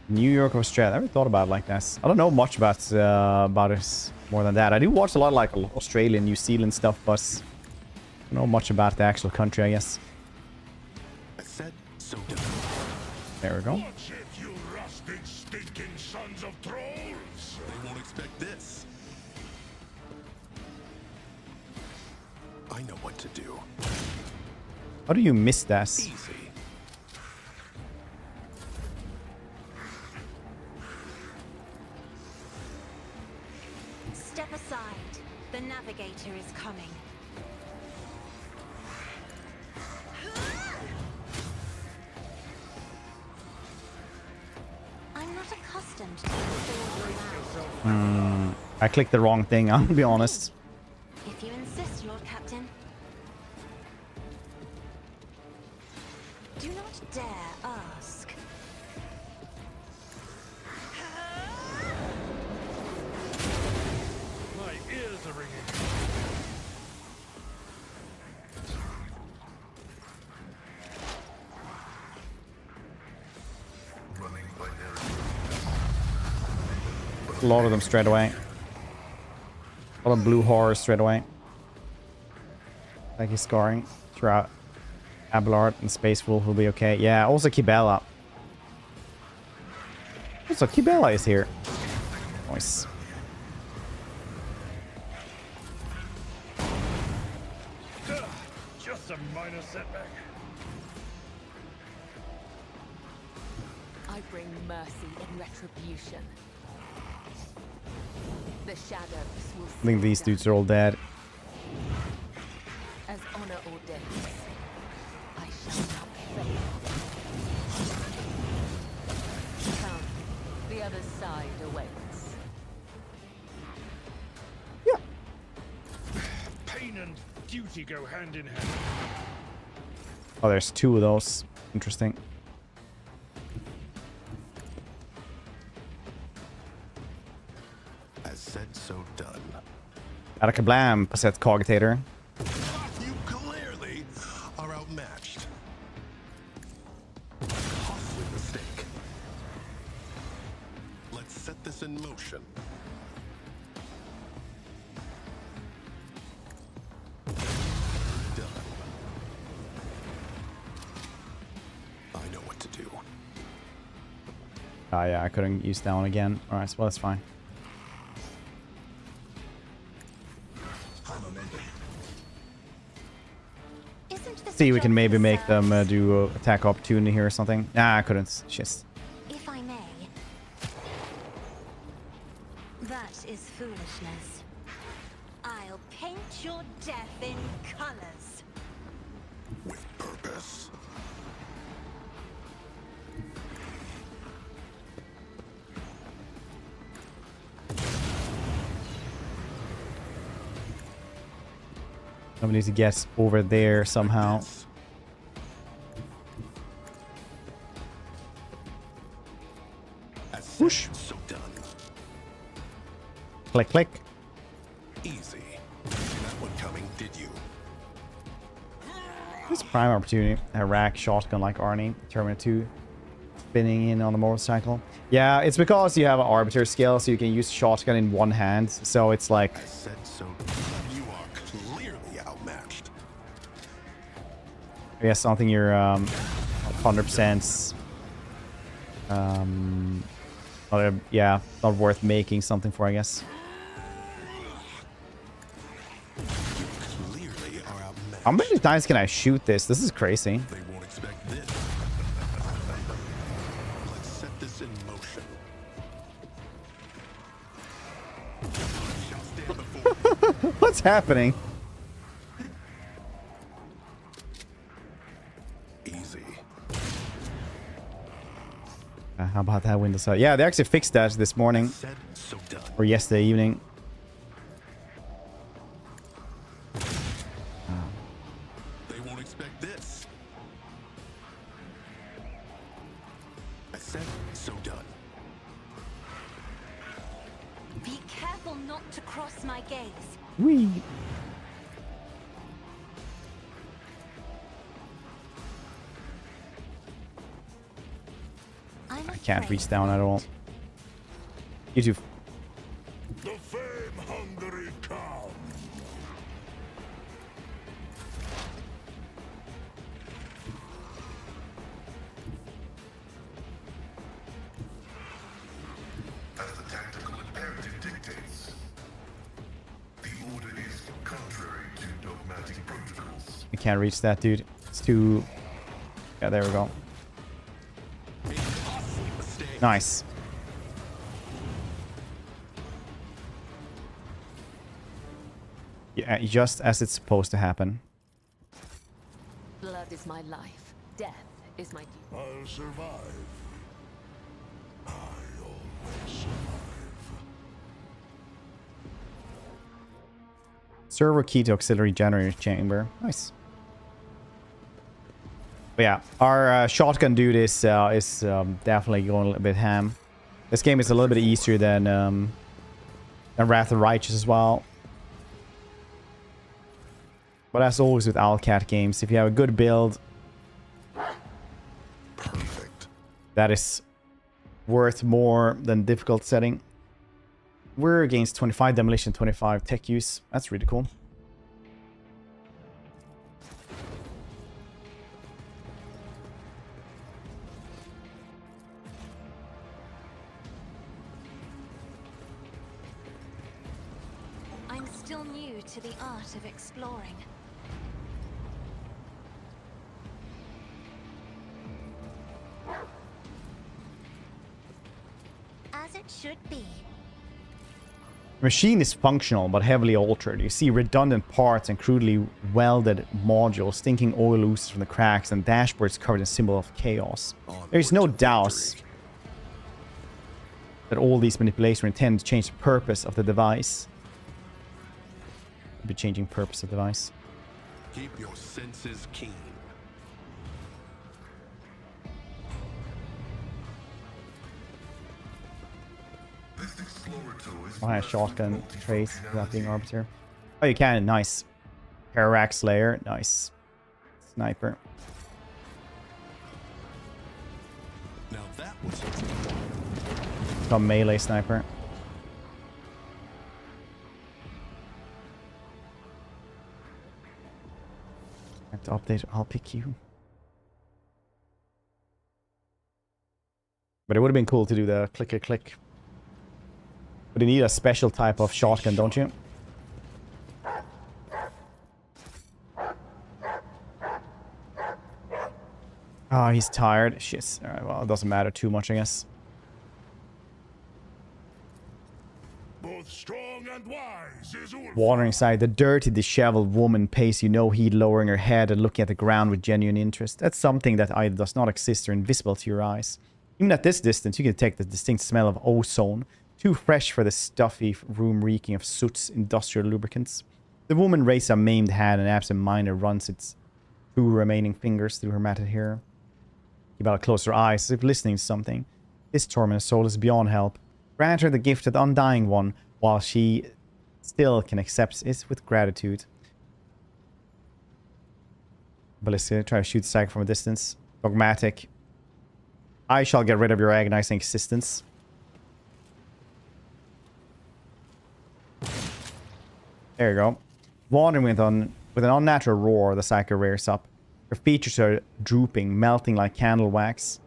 New York of Australia. I never thought about it like this. I don't know much about it more than that. I do watch a lot of like Australia, New Zealand stuff, but I don't know much about the actual country, I guess. I said so done. There we go. Watch it, you rusted, stinking sons of trolls! They won't expect this. I know what to do. How do you miss that? Easy. Step aside. The navigator is coming. I'm not accustomed to being ordered around. I clicked the wrong thing, I'll be honest. If you insist, Lord Captain. Do not dare ask. My ears are ringing. A lot of them straight away. A lot of blue horrors straight away. Like he's scoring throughout. Abelard and Space Wolf will be okay. Yeah, also Kibela. Also, Kibela is here. Nice. Just a minor setback. I bring mercy in retribution. The shadows will I think these dudes are all dead. as honor ordains. I shall not fail. Come, the other side awaits. Pain and duty go hand in hand. Oh, there's two of those. Interesting. As said, so done. Arakablam, Passet Cogitator. You clearly are outmatched. Costly mistake. Let's set this in motion. Done. I know what to do. Ah, yeah, I couldn't use that one again. Alright, well, that's fine. Isn't this See, a we can job maybe for make them serfs? do attack opportunity here or something. Nah, I couldn't. Just. If I may. That is foolishness. I'll paint your death in colors. With purpose. Somebody needs to get over there somehow. As said, Whoosh. so done. Click, click. Easy. That one coming, did you? This prime opportunity. A rack shotgun like Arnie. Terminator 2. Spinning in on a motorcycle. Yeah, it's because you have an arbiter skill, so you can use shotgun in one hand. So it's like... As said, so done. You are clearly outmatched. I guess something you're 100% yeah, not worth making something for, I guess. Clearly are outmatched. How many times can I shoot this? This is crazy. They won't expect this. Let's set this in motion. Shall stand before What's happening? easy. How about that window side? Yeah, they actually fixed that this morning Said, so done. or yesterday evening. They won't expect this. I said, so done. Be careful not to cross my gaze. Whee! I Can't reach down at all. You too. The fame-hungry come. As the tactical imperative dictates, the order is contrary to dogmatic protocols. I can't reach that, dude. It's too... Yeah, there we go. A costly mistake. Nice. Yeah, just as it's supposed to happen. Blood is my life. Death is my duty. I'll survive. I always survive. Server key to auxiliary generator chamber. Nice. But yeah, our shotgun dude is definitely going a little bit ham. This game is a little bit easier than Wrath of Righteous as well. But as always with Owlcat games, if you have a good build, Perfect. that is worth more than difficult setting. We're against 25 demolition, 25 tech use. That's really cool. I'm still new to the art of exploring. as it should be. The machine is functional but heavily altered. You see redundant parts and crudely welded modules, stinking oil oozes from the cracks, and dashboards covered in symbol of chaos. There is no doubt that all these manipulations are intended to change the purpose of the device. Be changing purpose of the device. Keep your senses keen. This explorator is Oh, I have shotgun trace without being arbiter. Oh, you can. Nice. Parallax Slayer. Nice. Sniper. Now that was It's got melee sniper. I have to update. I'll pick you. But it would have been cool to do the click. But you need a special type of shotgun, don't you? Oh, he's tired. Shit. Alright, well, it doesn't matter too much, I guess. Both strong and wise is Ulf. Wandering aside, the dirty, disheveled woman pays you no heed, lowering her head and looking at the ground with genuine interest. That's something that either does not exist or invisible to your eyes. Even at this distance, you can detect the distinct smell of ozone, too fresh for the stuffy room reeking of soot's industrial lubricants. The woman raises a maimed hand and absent-minded runs its two remaining fingers through her matted hair. Ibala closed her eyes as if listening to something. This tormented soul is beyond help. Grant her the gift of the undying one, while she still can accept it with gratitude. Ballista, try to shoot the psychic from a distance. Dogmatic. I shall get rid of your agonizing existence. There you go. Wandering with an unnatural roar, the psycho rears up. Her features are drooping, melting like candle wax.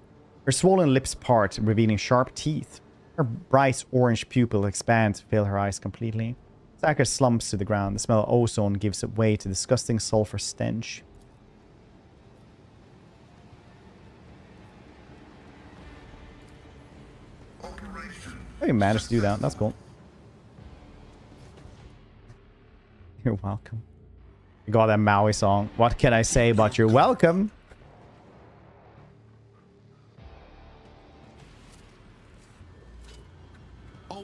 Her swollen lips part, revealing sharp teeth. Her bright orange pupils expand to fill her eyes completely. Psycho slumps to the ground. The smell of ozone gives way to disgusting sulfur stench. Oh, you managed to do that. That's cool. You're welcome. You got that Maui song. What can I say but you're welcome?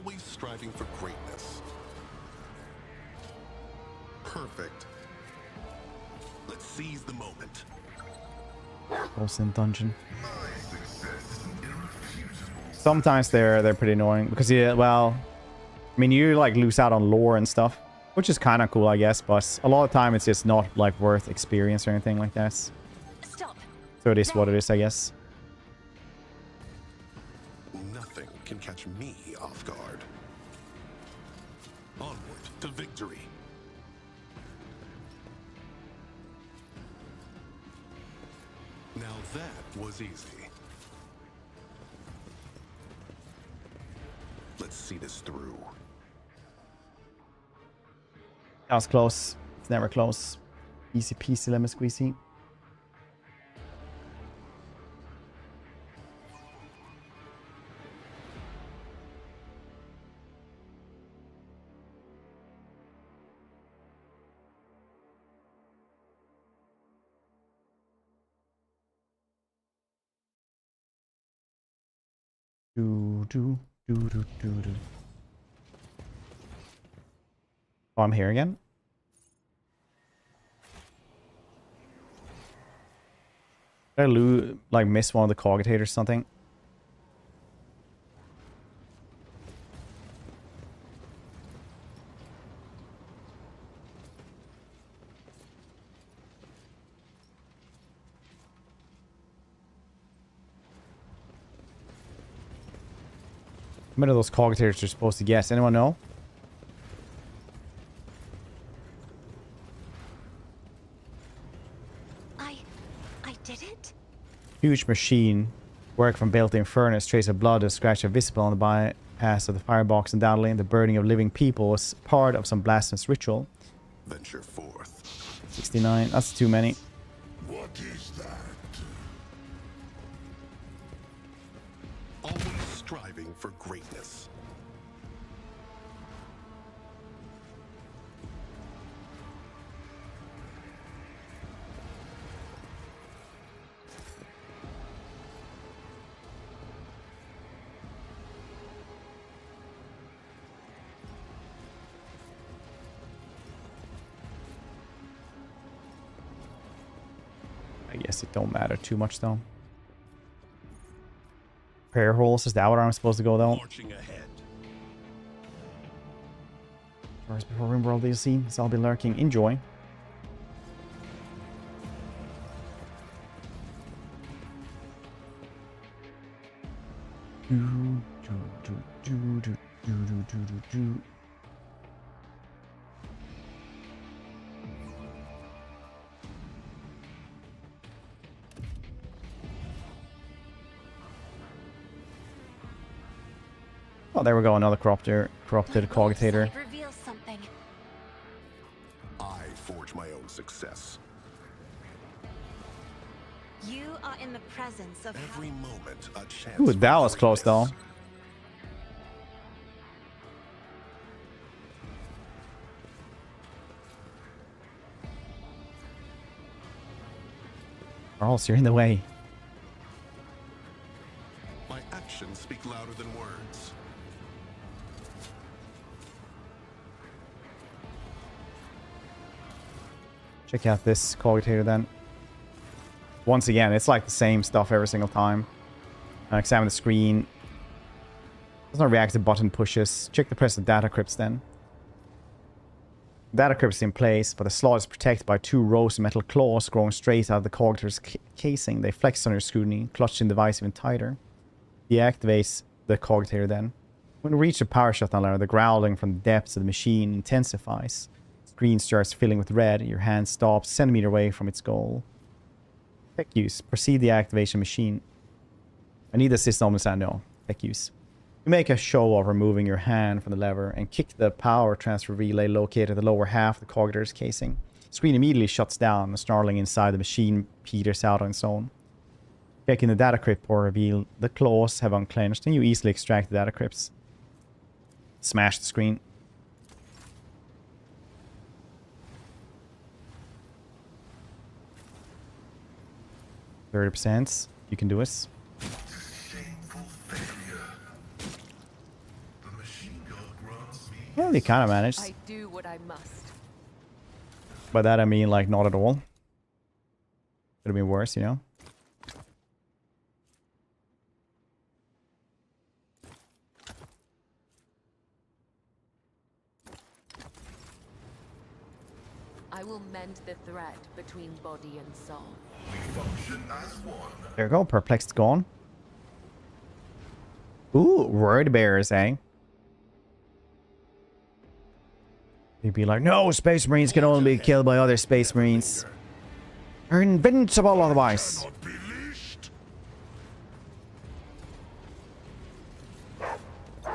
always striving for greatness. Perfect. Let's seize the moment. Also in dungeon. Sometimes they're pretty annoying because yeah, well, I mean you like lose out on lore and stuff, which is kind of cool, I guess. But a lot of time it's just not like worth experience or anything like that. Stop. So it is what it is, I guess. Nothing can catch me off guard. Onward to victory. Now that was easy. Let's see this through. That was close. It's never close. Easy peasy lemon squeezy. Do. Oh, I'm here again. Did I like miss one of the cogitators or something? How many of those cogitators are supposed to guess? Anyone know? I did it? Huge machine. Work from built-in furnace. Trace of blood. A scratch of visible on the bypass of the firebox. Undoubtedly, the burning of living people was part of some blasphemous ritual. Venture forth. 69. That's too many. What is that? Always striving for greatness. I guess it don't matter too much though. Prayer holes, is that where I'm supposed to go though? Marching ahead. First, before Rimworld DLC, so I'll be lurking. Enjoy. Oh, there we go, another corrupted cogitator. Reveal something. I forge my own success. You are in the presence of Every moment a chance. Ooh, that for was close though. greatness. Charles, you're in the way. My actions speak louder than words. Check out this cogitator then. Once again, it's like the same stuff every single time. Examine the screen. Does not react to button pushes. Check the present data crypts then. Data crypts in place, but the slot is protected by two rows of metal claws growing straight out of the cogitator's casing. They flex under scrutiny, clutch the device even tighter. Deactivates the cogitator then. When we reach the power shutdown level, the growling from the depths of the machine intensifies. Screen starts filling with red. Your hand stops centimeter away from its goal. Tech use. Proceed the activation machine. I need assist on this. No. Tech use. You make a show of removing your hand from the lever and kick the power transfer relay located at the lower half of the cogitator's casing. Screen immediately shuts down. The snarling inside the machine peters out on its own. Checking the data crypt will reveal the claws have unclenched and you easily extract the data crypts. Smash the screen. %. You can do it. Shameful failure. The machine god grants me. Well, you kind of managed. I do what I must. By that I mean, like, not at all. Could have been worse, you know? I will mend the thread between body and soul. We function as one. There you go. Perplexed gone. Ooh, word bearers, eh? You'd be like, no, Space Marines can only be killed by other Space Marines. They're invincible otherwise. Cannot be leashed.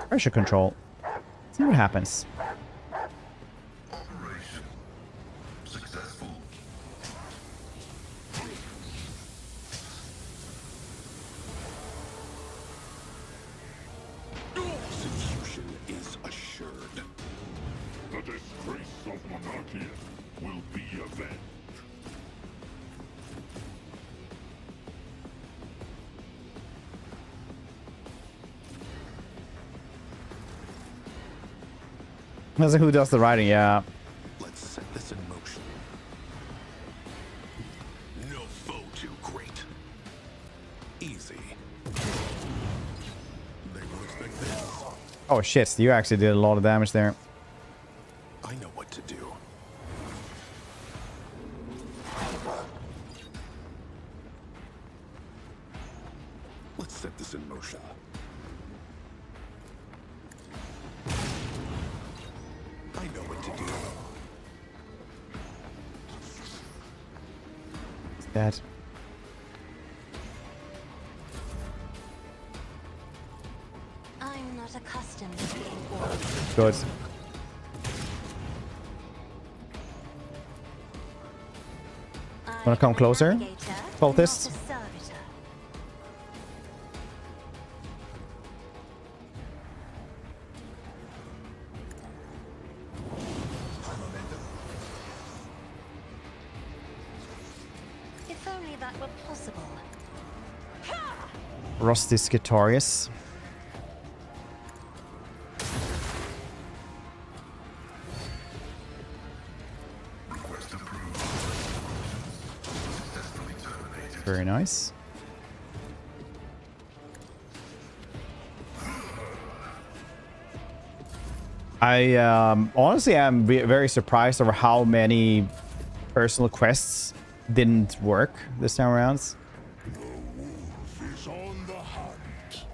Pressure control. See what happens. Operation successful. Execution is assured. The disgrace of monarchy will be avenged. That's who does the writing, yeah. Let's set this in motion. No foe too great. Easy. They won't expect this. Oh shit, you actually did a lot of damage there. I know what to do. Let's set this in motion. I know what to do. That. I'm not accustomed to being ordered. Good. Wanna come closer, cultist? that were possible. Rusty Skitarius. Request approved. Successfully terminated. Very nice. I honestly am very surprised over how many personal quests didn't work this time around. The wolf is on the hunt.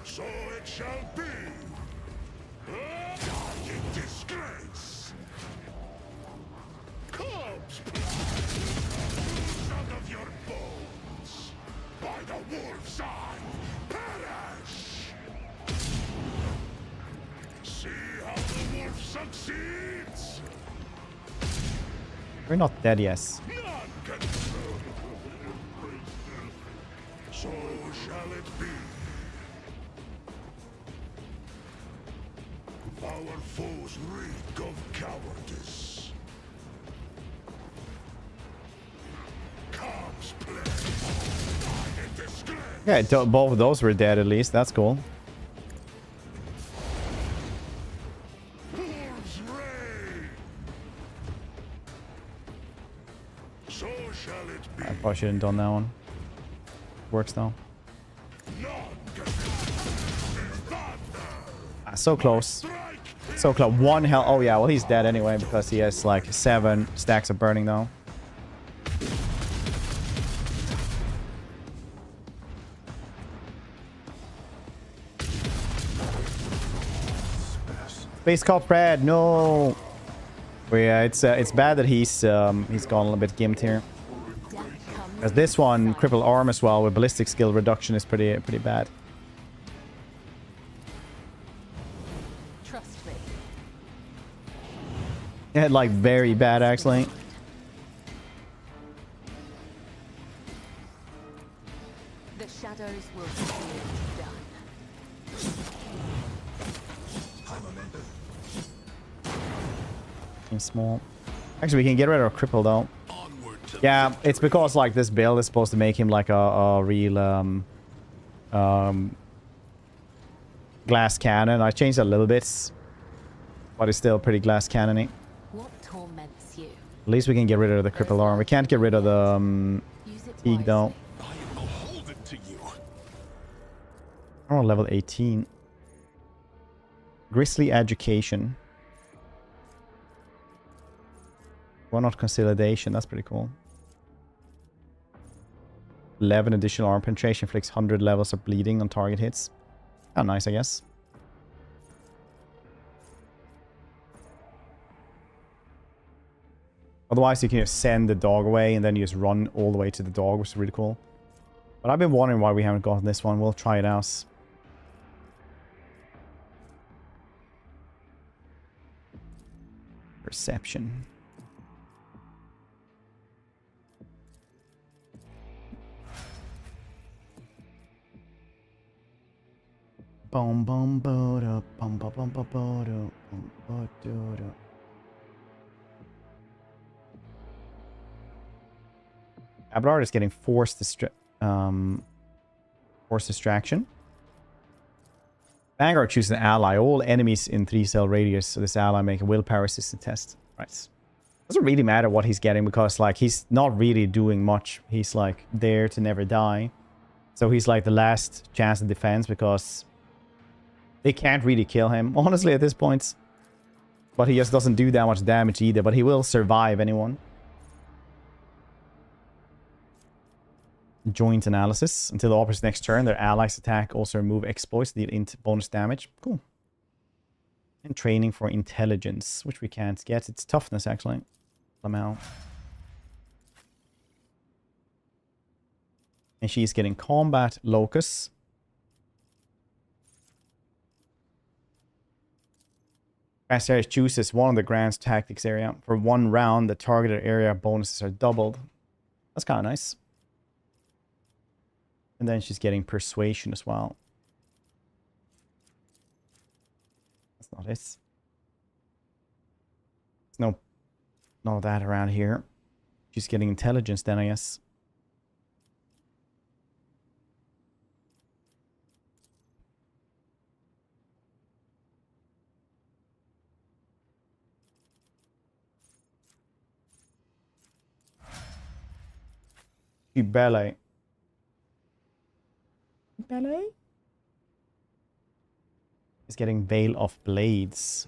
So it shall be. Die in disgrace. Corpse out of your bones. By the wolf's eye, perish. See how the wolf succeeds. We're not dead yet. None can. So shall it be. Our foes reek of cowardice. Comes play. Die in disgrace. Yeah, both of those were dead at least. That's cool. Wolves reign. So shall it be. I probably shouldn't have done that one. Works though. None can. Thunder. So close. Strike. So close. One health. Oh yeah, well he's dead anyway because he has like 7 stacks of burning though. Space Cop Brad, no. But yeah, it's bad that he's gone a little bit gimped here. Because this one, cripple arm as well with ballistic skill reduction is pretty bad. Trust me. Yeah, like very bad actually. The shadows will see it done. Small. Actually, we can get rid of cripple though. Yeah, it's because like this build is supposed to make him like a real glass cannon. I changed it a little bit, but it's still pretty glass cannony. What torments you? At least we can get rid of the cripple arm. We can't get rid of the Use it fatigue though. wisely. I am beholden to you. I'm on level 18. Grisly Education. Why not Consolidation? That's pretty cool. 11 additional arm penetration, inflicts 100 levels of bleeding on target hits. Oh, nice, I guess. Otherwise, you can just send the dog away and then you just run all the way to the dog, which is really cool. But I've been wondering why we haven't gotten this one. We'll try it out. Perception. Bum bum boda bum bum bum bum boda bum boda. Abelard is getting force distraction. Vanguard chooses an ally. All enemies in 3-cell radius. So this ally make a willpower assisted test. Right. Doesn't really matter what he's getting because like he's not really doing much. He's like there to never die. So he's like the last chance of defense because they can't really kill him, honestly, at this point. But he just doesn't do that much damage either. But he will survive anyone. Joint analysis. Until the opponent's next turn, their allies attack also remove exploits, deal bonus damage. Cool. And training for intelligence, which we can't get. It's toughness, actually. Somehow. And she's getting combat locus. Grass area chooses one of the Grand's tactics area. For 1 round, the targeted area bonuses are doubled. That's kind of nice. And then she's getting persuasion as well. That's not it. There's no None of that around here. She's getting intelligence then, I guess. Ballet. Ballet? Is getting Veil of Blades.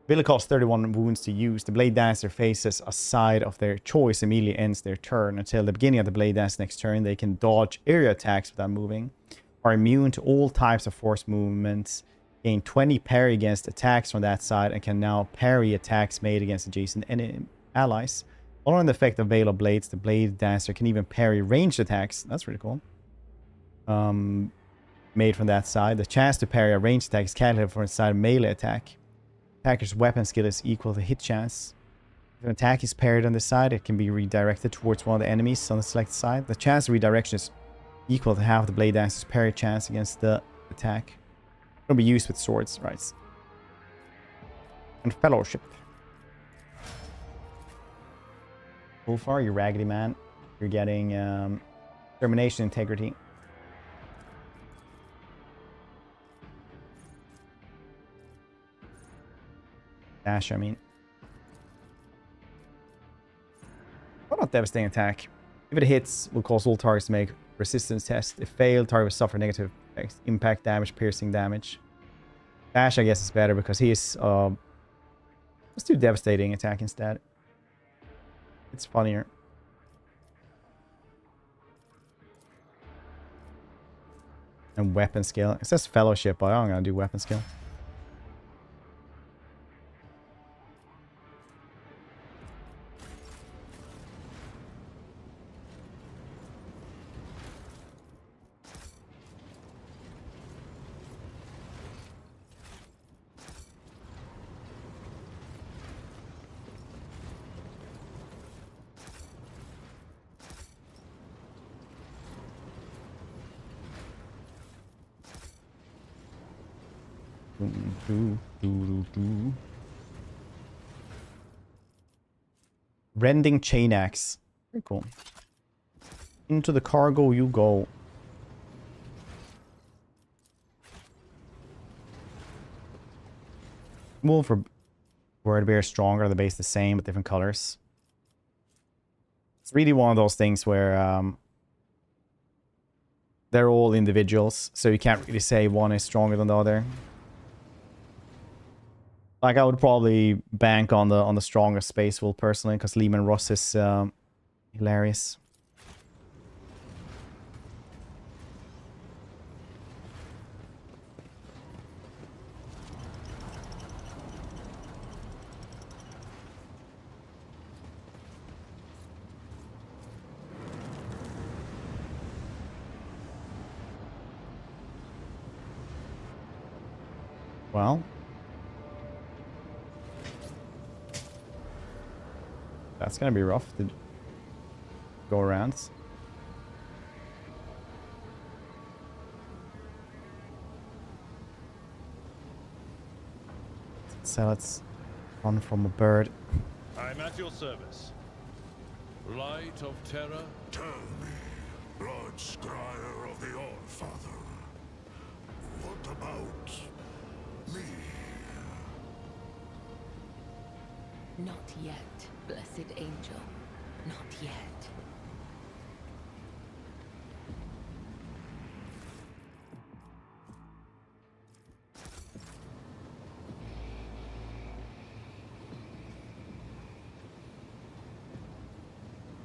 Will cost 31 wounds to use. The Blade Dancer faces a side of their choice immediately ends their turn. Until the beginning of the Blade Dance next turn, they can dodge area attacks without moving. Are immune to all types of force movements. Gain 20 parry against attacks from that side and can now parry attacks made against adjacent allies. Following the effect of Veil of Blades, the Blade Dancer can even parry ranged attacks. That's pretty cool. Made from that side. The chance to parry a ranged attack is calculated for a side melee attack. Attacker's weapon skill is equal to hit chance. If an attack is parried on this side, it can be redirected towards one of the enemies on the selected side. The chance of redirection is equal to half the Blade Dancer's parry chance against the attack. It'll be used with swords, right? And Fellowship. So far, you raggedy man. You're getting Termination Integrity. Dash, I mean. What about Devastating Attack? If it hits, will cause all targets to make resistance test. If failed, target will suffer negative impact damage, piercing damage. Dash, I guess, is better because he is... let's do Devastating Attack instead. It's funnier. And Weapon Skill. It says Fellowship, but I'm gonna do Weapon Skill. Rending Chain Axe. Very cool. Into the cargo you go. Move for Word Bear stronger, the base the same, but different colors. It's really one of those things where they're all individuals, so you can't really say one is stronger than the other. Like, I would probably bank on the strongest Space Wolf personally, because Lehman Russ is hilarious. Well, that's gonna be rough to go around. So let's run from a bird. I'm at your service. Light of terror. Tell me, Blood Scryer of the Allfather, what about me? Not yet, blessed angel. Not yet.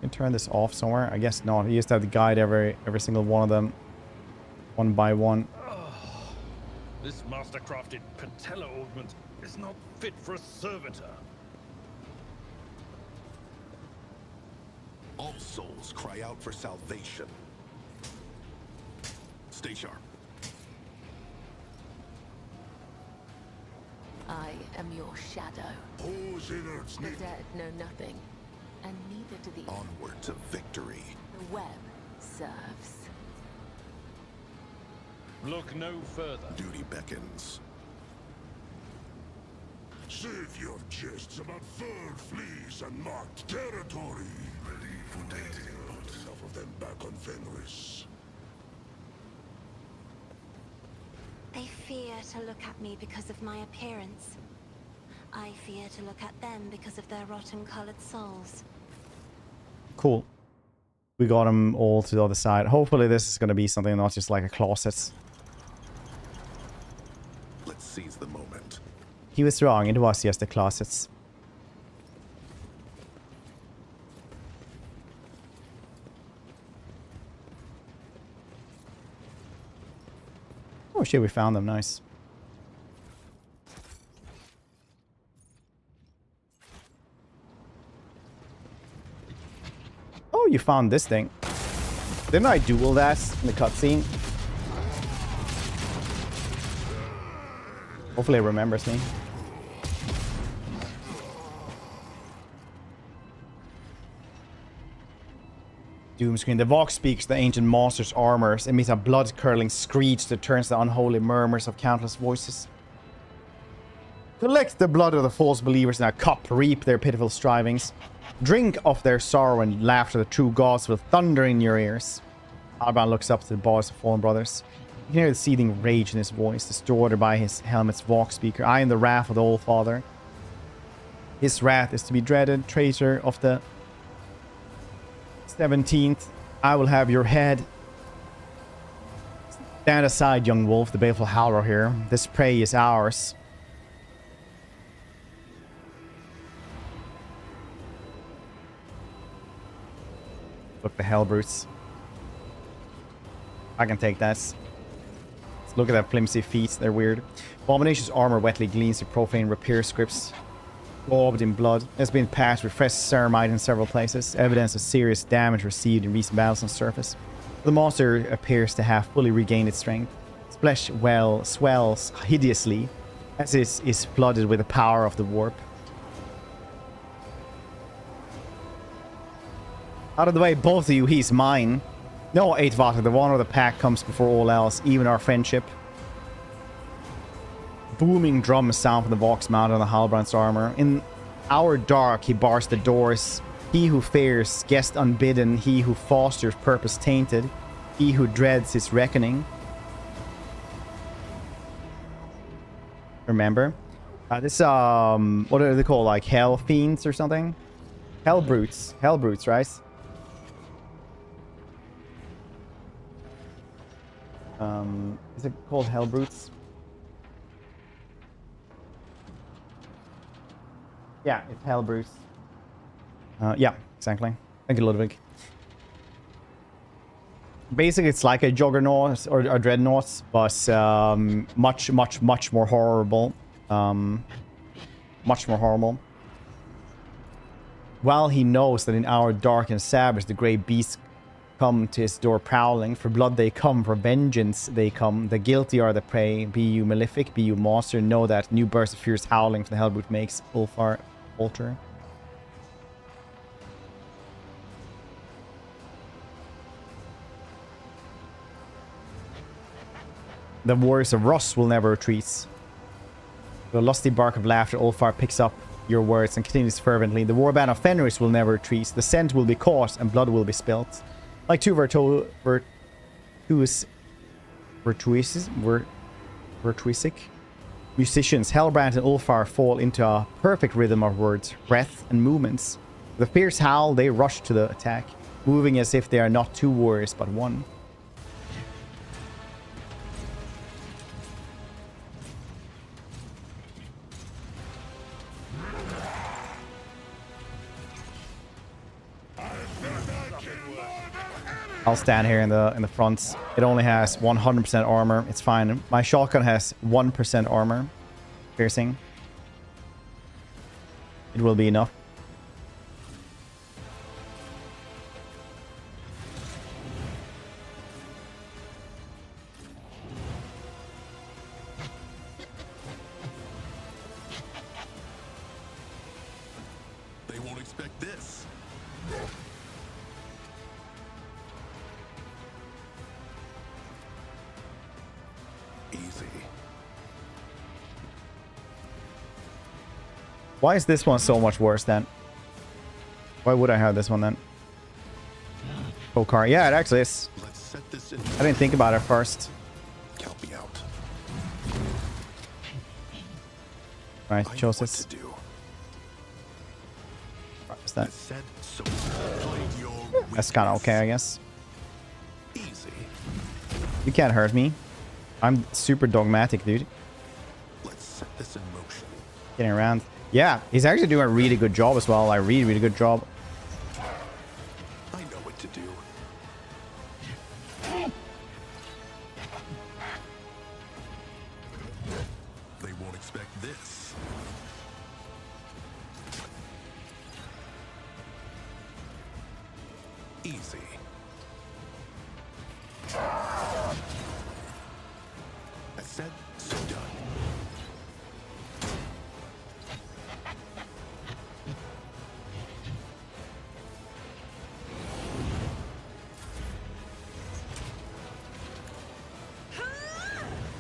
Can turn this off somewhere? I guess not. You used to have to guide every single one of them, one by one. This master-crafted patella augment is not fit for a servitor. All souls cry out for salvation. Stay sharp. I am your shadow. Whose innards The need dead know nothing, and neither do the Onward to victory. The web serves. Look no further. Duty beckons. Save your jests about furred fleas and marked territory. Ready for dating, but Enough of them back on Fenris. They fear to look at me because of my appearance. I fear to look at them because of their rotten-colored souls. Cool. We got them all to the other side. Hopefully this is going to be something not just like a closet. Let's seize the moment. He was wrong. It was just the closets. Oh shit, we found them. Nice. Oh, you found this thing. Didn't I duel that in the cutscene? Hopefully it remembers me. Doomscreen. The Vox speaks the ancient monster's armors, emits a blood-curdling screech that turns the unholy murmurs of countless voices. Collect the blood of the false believers in a cup, reap their pitiful strivings. Drink of their sorrow and laughter. The true gods will thunder in your ears. Alban looks up to the boys of fallen brothers. You can hear the seething rage in his voice, distorted by his helmet's Vox speaker. I am the wrath of the All Father. His wrath is to be dreaded, traitor of the 17th. I will have your head. Stand aside, young wolf, the baleful howler here. This prey is ours. Look, the hell brutes. I can take that. Let's look at that flimsy feet. They're weird. Abomination's armor wetly gleams the profane repair scripts. Daubed in blood. It has been patched with fresh ceramite in several places. Evidence of serious damage received in recent battles on the surface. The monster appears to have fully regained its strength. Its flesh swells hideously as it is flooded with the power of the warp. Out of the way, both of you, he's mine. No, 8-Vater, the honor of the pack comes before all else, even our friendship. Booming drums sound from the Vox mounted on the Halbrand's armor. In our dark, he bars the doors. He who fears, guest unbidden. He who fosters, purpose tainted. He who dreads his reckoning. Remember? This, what are they called? Like Hell Fiends or something? Hell Brutes. Hell Brutes, right? Is it called Hell Brutes? Yeah, it's Hell Brutes. Yeah, exactly. Thank you, Ludwig. Basically, it's like a Juggernaut or a Dreadnought, but much more horrible. Much more horrible. While he knows that in our dark and savage, the great beasts come to his door prowling. For blood they come, for vengeance they come. The guilty are the prey. Be you malefic, be you monster, know that new burst of fierce howling from the Hellbrute makes Ulfar alter. The warriors of Ross will never retreat. The lusty bark of laughter, Ulfar picks up your words and continues fervently. The warband of Fenris will never retreat. The scent will be caught and blood will be spilt. Like two virtuisic musicians, Hellbrand and Ulfar fall into a perfect rhythm of words, breath, and movements. With a fierce howl, they rush to the attack, moving as if they are not two warriors but one. I'll stand here in the front. It only has 100% armor. It's fine. My shotgun has 1% armor. Piercing. It will be enough. They won't expect this. Easy. Why is this one so much worse then? Why would I have this one then? Oh, car. Yeah, it actually is. Let's set this in. I didn't think about it first. Count me out. Right, I know chose what this. to do. What's that? Said so. Play your That's kind of okay, I guess. Easy. You can't hurt me. I'm super dogmatic, dude. Let's set this in motion. Getting around. Yeah, he's actually doing a really good job as well. Like, really good job. I know what to do. They won't expect this. Easy. I said, so done.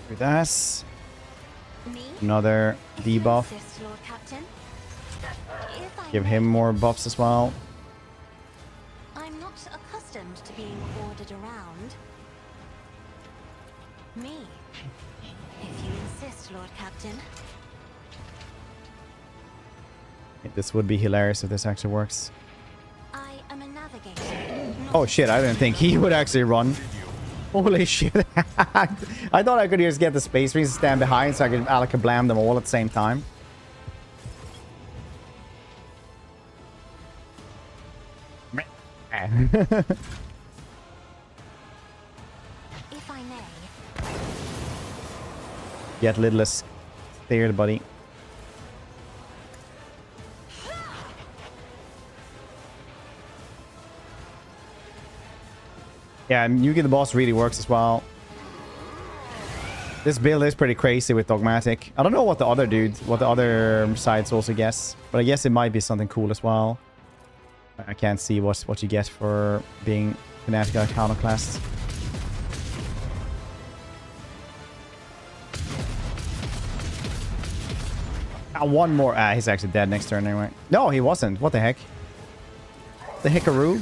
Do that. Me? Another debuff. Insist, Lord Captain. If I Give may, him more buffs as well. I'm not accustomed to being ordered around. Me? If you insist, Lord Captain. This would be hilarious if this actually works. I am a navigator. Oh shit, I didn't think he would actually run. Holy shit. I thought I could just get the space marines to stand behind so I could alakablam them all at the same time. If I may, Get littlest scared, buddy. Yeah, Yugi the boss really works as well. This build is pretty crazy with dogmatic. I don't know what the other sides also guess, but I guess it might be something cool as well. I can't see what you get for being fanatical iconoclast. One more. He's actually dead next turn anyway. No, he wasn't. What the heck? The hickaroo?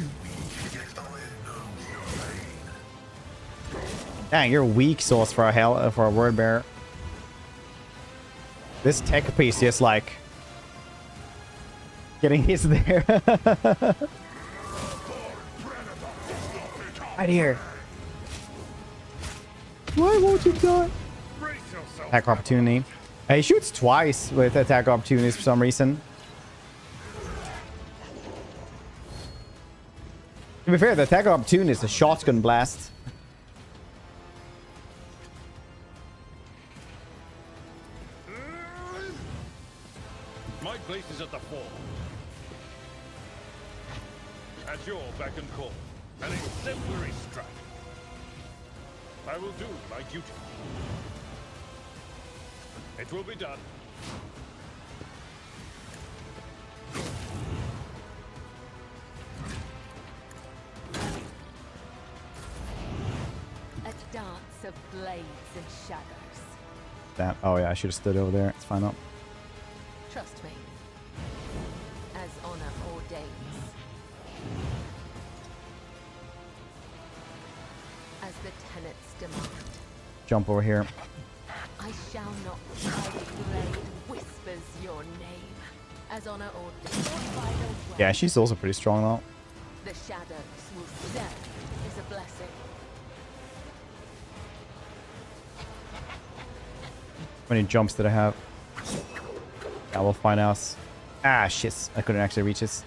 Dang, you're weak sauce for a word bearer. This tech piece is like getting his there. Right here. Why won't you die? Attack opportunity. He shoots twice with attack opportunities for some reason. To be fair, the attack opportunity is a shotgun blast. My place is at the fore. At your beck and call. An exemplary strike. I will do my duty. It will be done. A dance of blades and shadows. Damn. Oh yeah, I should have stood over there. It's fine up. Trust me. As honor ordains. As the tenets demand. Jump over here. I shall not. My blade whispers your name. As honor ordains. Yeah, she's also pretty strong though. The shadows will death is a blessing. How many jumps did I have? Yeah, we'll find out. Ah, shit. I couldn't actually reach this.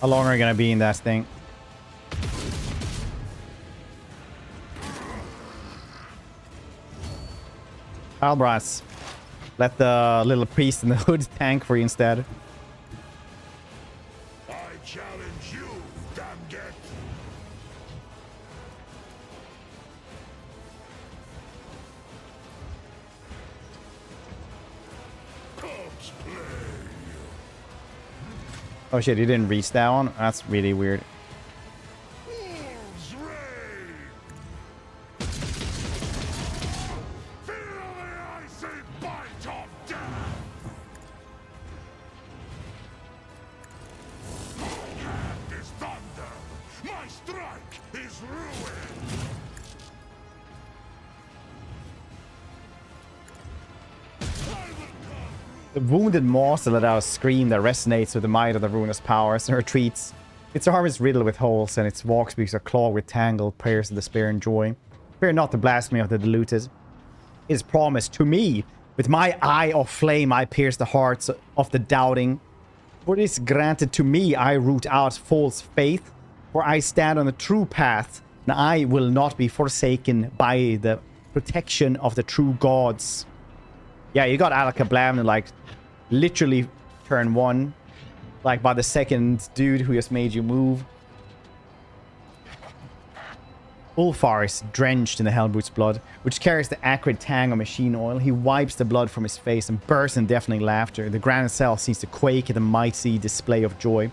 How long are you gonna be in that thing? Albrass. Let the little priest in the hood tank for you instead. I challenge you, damn get. Oh shit, he didn't reach that one? That's really weird. The wounded monster let out a scream that resonates with the might of the ruinous powers and retreats. Its arm is riddled with holes, and its walk speaks are clogged with tangled prayers of despair and joy. Fear not the blasphemy of the deluded. It is promised to me. With my eye of flame, I pierce the hearts of the doubting. For it is granted to me, I root out false faith. For I stand on the true path, and I will not be forsaken by the protection of the true gods. Yeah, you got Alakablam in like literally turn 1. Like by the second dude who just made you move. Ulfar is drenched in the Hellbroot's blood, which carries the acrid tang of machine oil. He wipes the blood from his face and bursts in deafening laughter. The ground itself seems to quake at the mighty display of joy.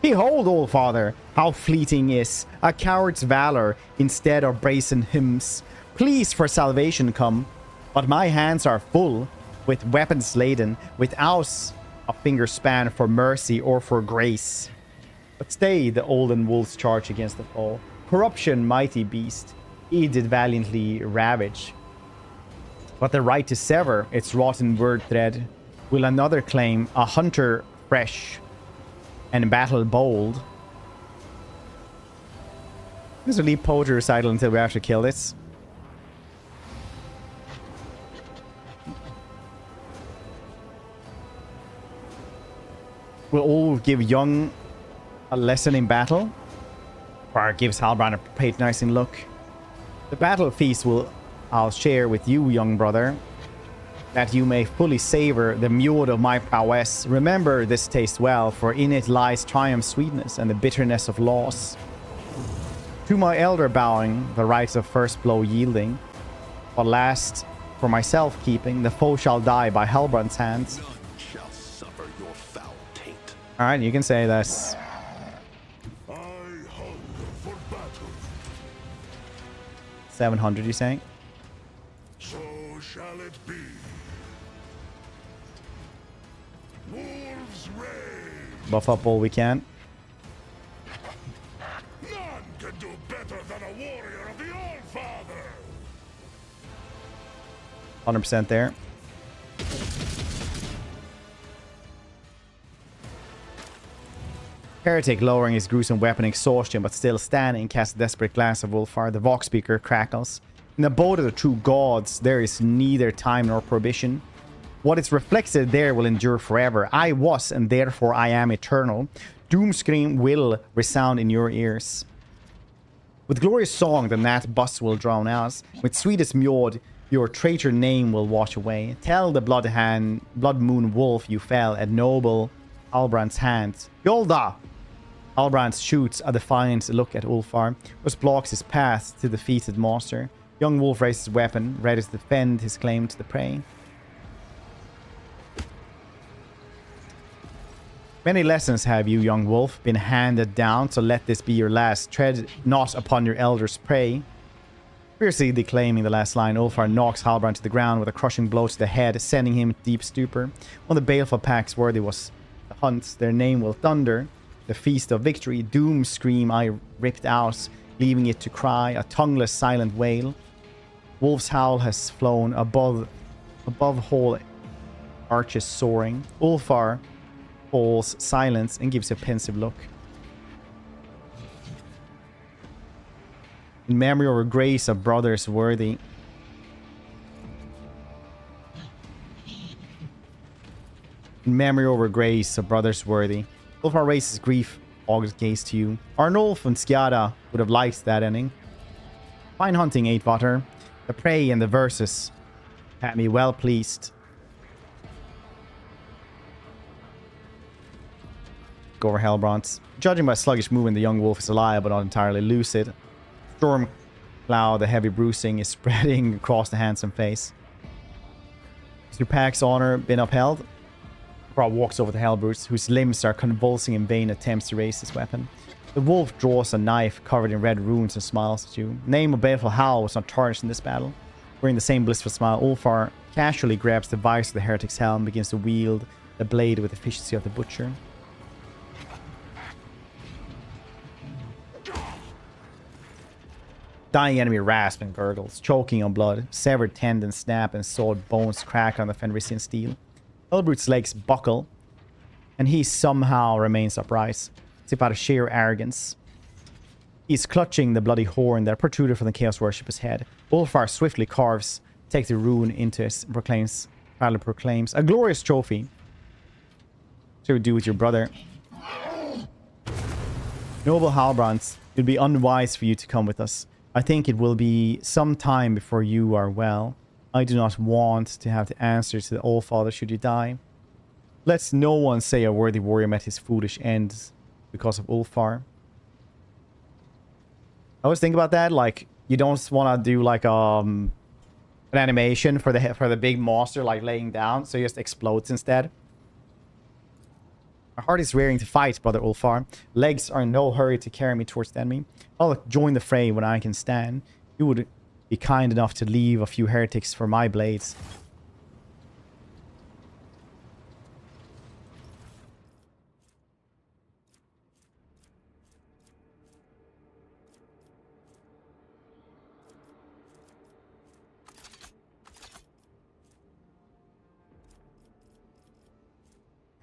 Behold, Allfather, how fleeting is a coward's valor instead of brazen hymns. Please for salvation come, but my hands are full, with weapons laden, without a finger span for mercy or for grace. But stay the olden wolves charge against the foe. Corruption, mighty beast, he did valiantly ravage. But the right to sever its rotten word thread will another claim, a hunter fresh and battle bold. This will leave poetry recital until we have to kill this. Will all give young a lesson in battle? Or gives Halbrand a patronizing look. The battle feast I'll share with you, young brother, that you may fully savor the mead of my prowess. Remember this taste well, for in it lies triumph's sweetness and the bitterness of loss. To my elder bowing, the rights of first blow yielding, but last for myself keeping, the foe shall die by Halbrand's hands. None shall suffer your foul taint. Alright, you can say this. I hunger for battle. 700, you saying? So shall it be. Wolves rage. Buff up all we can. None can do better than a warrior of the All-Father. 100% there. Heretic lowering his gruesome weapon exhaustion, but still standing, casts a desperate glance of Ulfar. The Vox speaker crackles. In the abode of the true gods, there is neither time nor prohibition. What is reflected there will endure forever. I was, and therefore I am eternal. Doom scream will resound in your ears. With glorious song, the gnat bust will drown out. With sweetest mead, your traitor name will wash away. Tell the blood moon wolf you fell at noble Halbrand's hand. Yolda! Halbrand shoots a defiant look at Ulfar, which blocks his path to the defeated monster. Young wolf raises his weapon, ready to defend his claim to the prey. Many lessons have you, young wolf, been handed down, so let this be your last. Tread not upon your elder's prey. Fiercely declaiming the last line, Ulfar knocks Halbrand to the ground with a crushing blow to the head, sending him into deep stupor. One of the baleful packs worthy was the hunt. Their name will thunder. The feast of victory. Doom scream I ripped out, leaving it to cry, a tongueless silent wail. Wolf's howl has flown above whole arches soaring. Ulfar falls silence and gives a pensive look. In memory of her grace of brothers worthy. In memory of her grace of brothers worthy. Ulfar raises grief, august gaze to you. Arnulf and Skiada would have liked that ending. Fine hunting, Eightwater. The prey and the verses had me well pleased. Go over Hellbrant. Judging by sluggish movement, the young wolf is alive but not entirely lucid. Storm cloud, the heavy bruising is spreading across the handsome face. Has your pack's honor been upheld? Brad walks over to Hellbrute, whose limbs are convulsing in vain attempts to raise his weapon. The wolf draws a knife covered in red runes and smiles at you. Name of baleful howl was not tarnished in this battle. Wearing the same blissful smile, Ulfar casually grabs the vice of the heretic's helm and begins to wield the blade with the efficiency of the butcher. Dying enemy rasps and gurgles, choking on blood. Severed tendons snap and sawed bones crack on the Fenrisian steel. Elbrute's legs buckle, and he somehow remains upright. It's about a sheer arrogance. He's clutching the bloody horn that protruded from the Chaos Worshipper's head. Ulfar swiftly carves, takes the rune into it, and proudly proclaims, a glorious trophy. What should we do with your brother? Noble Halbrands, it would be unwise for you to come with us. I think it will be some time before you are well. I do not want to have the answer to the Allfather should you die. Let no one say a worthy warrior met his foolish end because of Ulfar. I always think about that, like, you don't want to do like an animation for the big monster like laying down, so he just explodes instead. My heart is raring to fight, brother Ulfar. Legs are in no hurry to carry me towards the enemy. I'll join the fray when I can stand. You would be kind enough to leave a few heretics for my blades.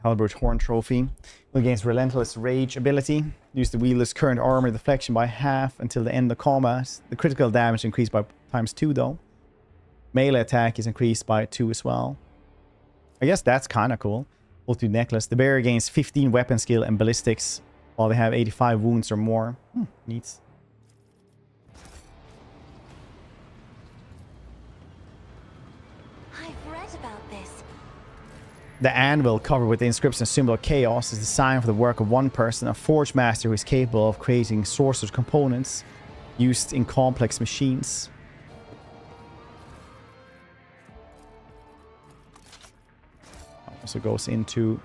Halberd Horn Trophy. Against Relentless Rage ability. Use the wielder's current armor deflection by half until the end of combat. The critical damage increased by ×2 though. Melee attack is increased by 2 as well. I guess that's kind of cool. Multitude Necklace. The bearer gains 15 weapon skill and ballistics while they have 85 wounds or more. Neat. The anvil covered with the inscription symbol of chaos is designed for the work of one person, a forge master who is capable of creating sorcerer's components used in complex machines. Also goes into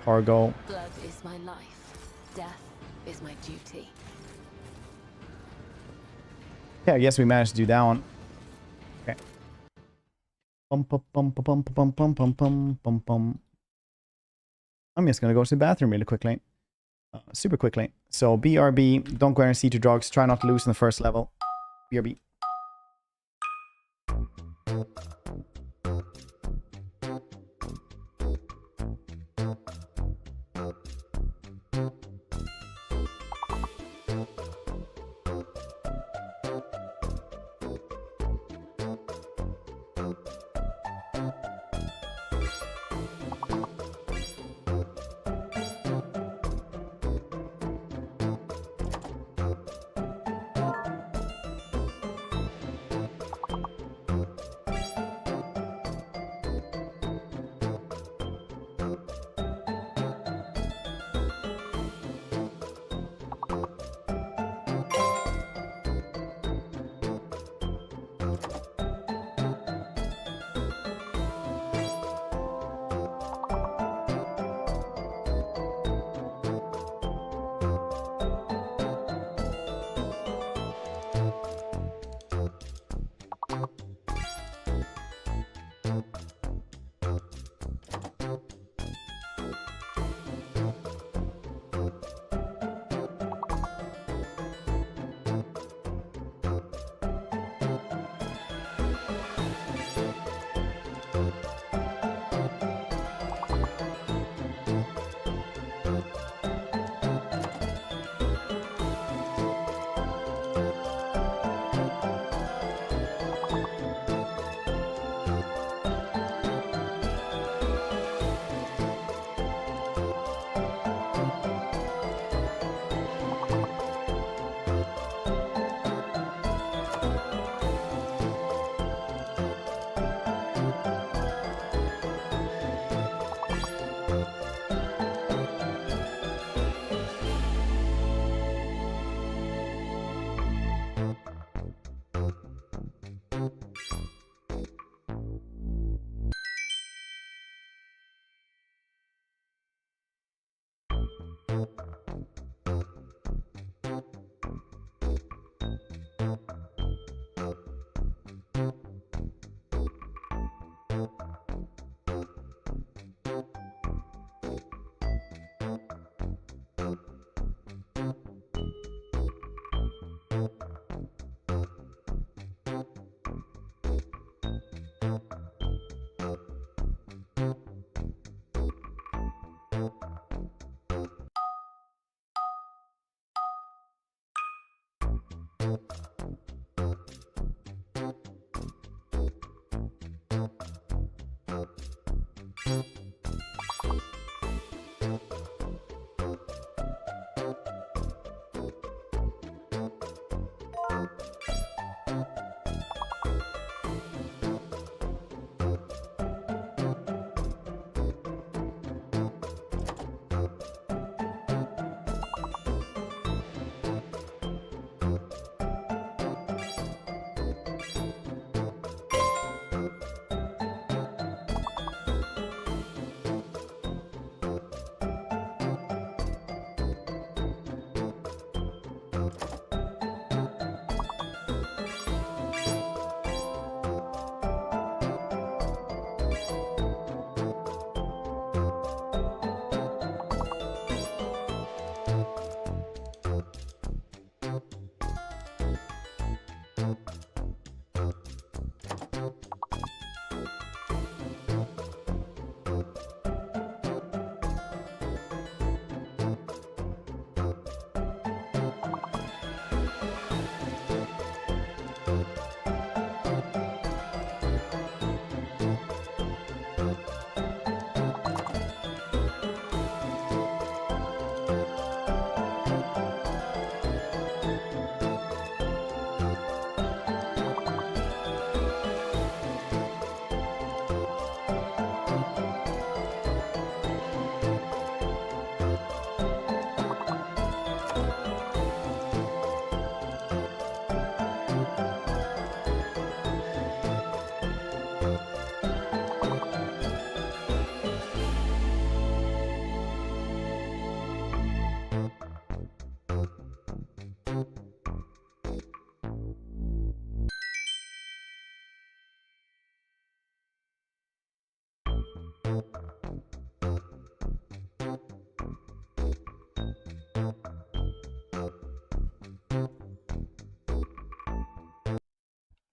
cargo. Blood is my life. Death is my duty. Yeah, I guess we managed to do that one. Okay. I'm just gonna go to the bathroom really quickly. Super quickly. So BRB, don't go and see to drugs. Try not to lose in the first level. BRB.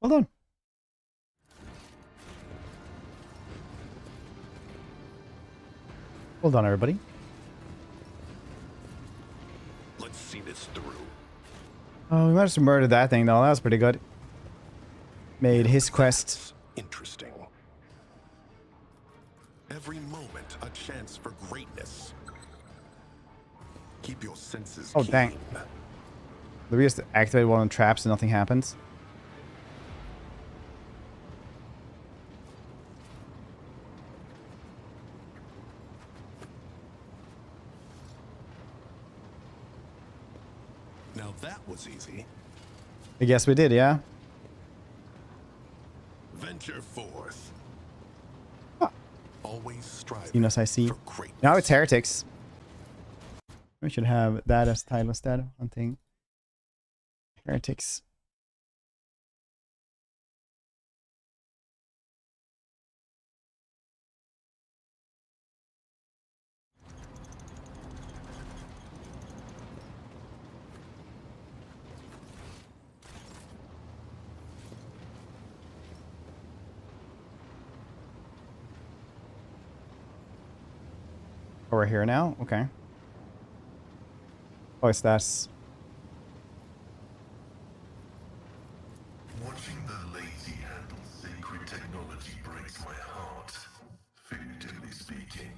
Well done. Well done, everybody. Let's see this through. Oh, we managed to murder that thing, though. That was pretty good. Made his quest. Interesting. Every moment a chance for greatness. Keep your senses Oh, keen. dang. Did we just activate one of the traps and nothing happens? Now that was easy. I guess we did, yeah? Venture forth. Ah. Always strive Xenos, I see. for greatness. Now it's heretics. We should have that as title instead. One thing. Heretics. Oh, we're here now? Okay. Oh, it's that. Watching the lazy handle sacred technology breaks my heart, figuratively speaking.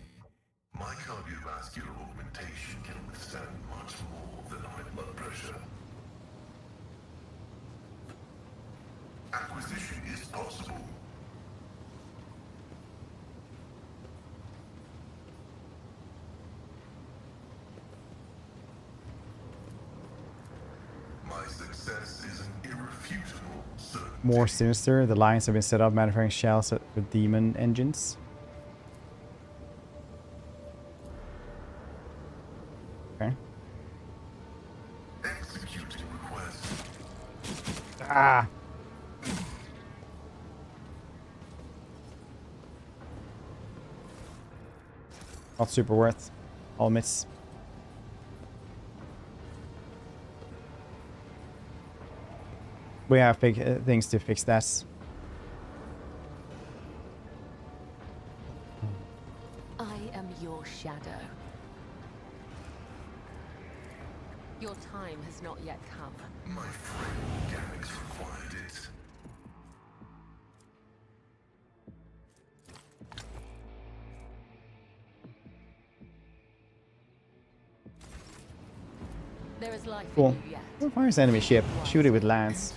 My cardiovascular augmentation can withstand much more than high blood pressure. Acquisition is possible. My success is an irrefutable certainty. More sinister. The lines have been set up manufacturing shells with demon engines. Okay. Executing request. Ah! Not super worth. All miss. We have big things to fix that. I am your shadow. Your time has not yet come. My frail mechanics required it. There is life Cool. in you yet. Who fires enemy ship? Shoot it with lance.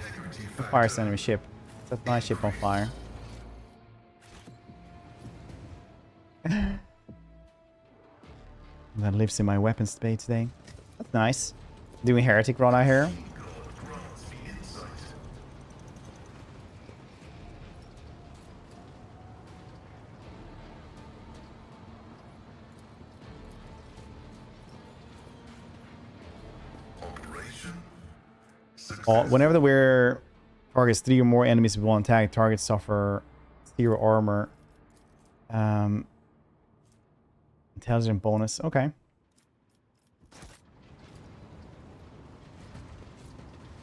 Who fires enemy ship? Set my ship on fire. That lives in my weapons bay today. That's nice. Doing heretic run out here. God grants me insight. Operation. Oh, whenever the wearer targets 3 or more enemies with one attack, targets suffer 0 armor. Intelligent bonus. Okay.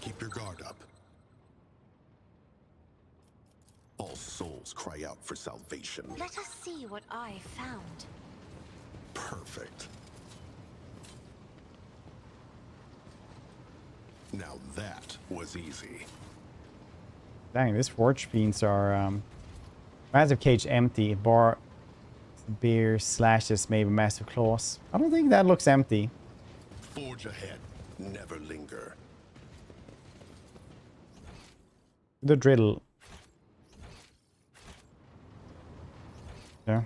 Keep your guard up. All souls cry out for salvation. Let us see what I found. Perfect. Now that was easy. Dang, these forge fiends are massive cage empty. Bar beer slashes, maybe massive claws. I don't think that looks empty. Forge ahead. Never linger. The drill. Yeah.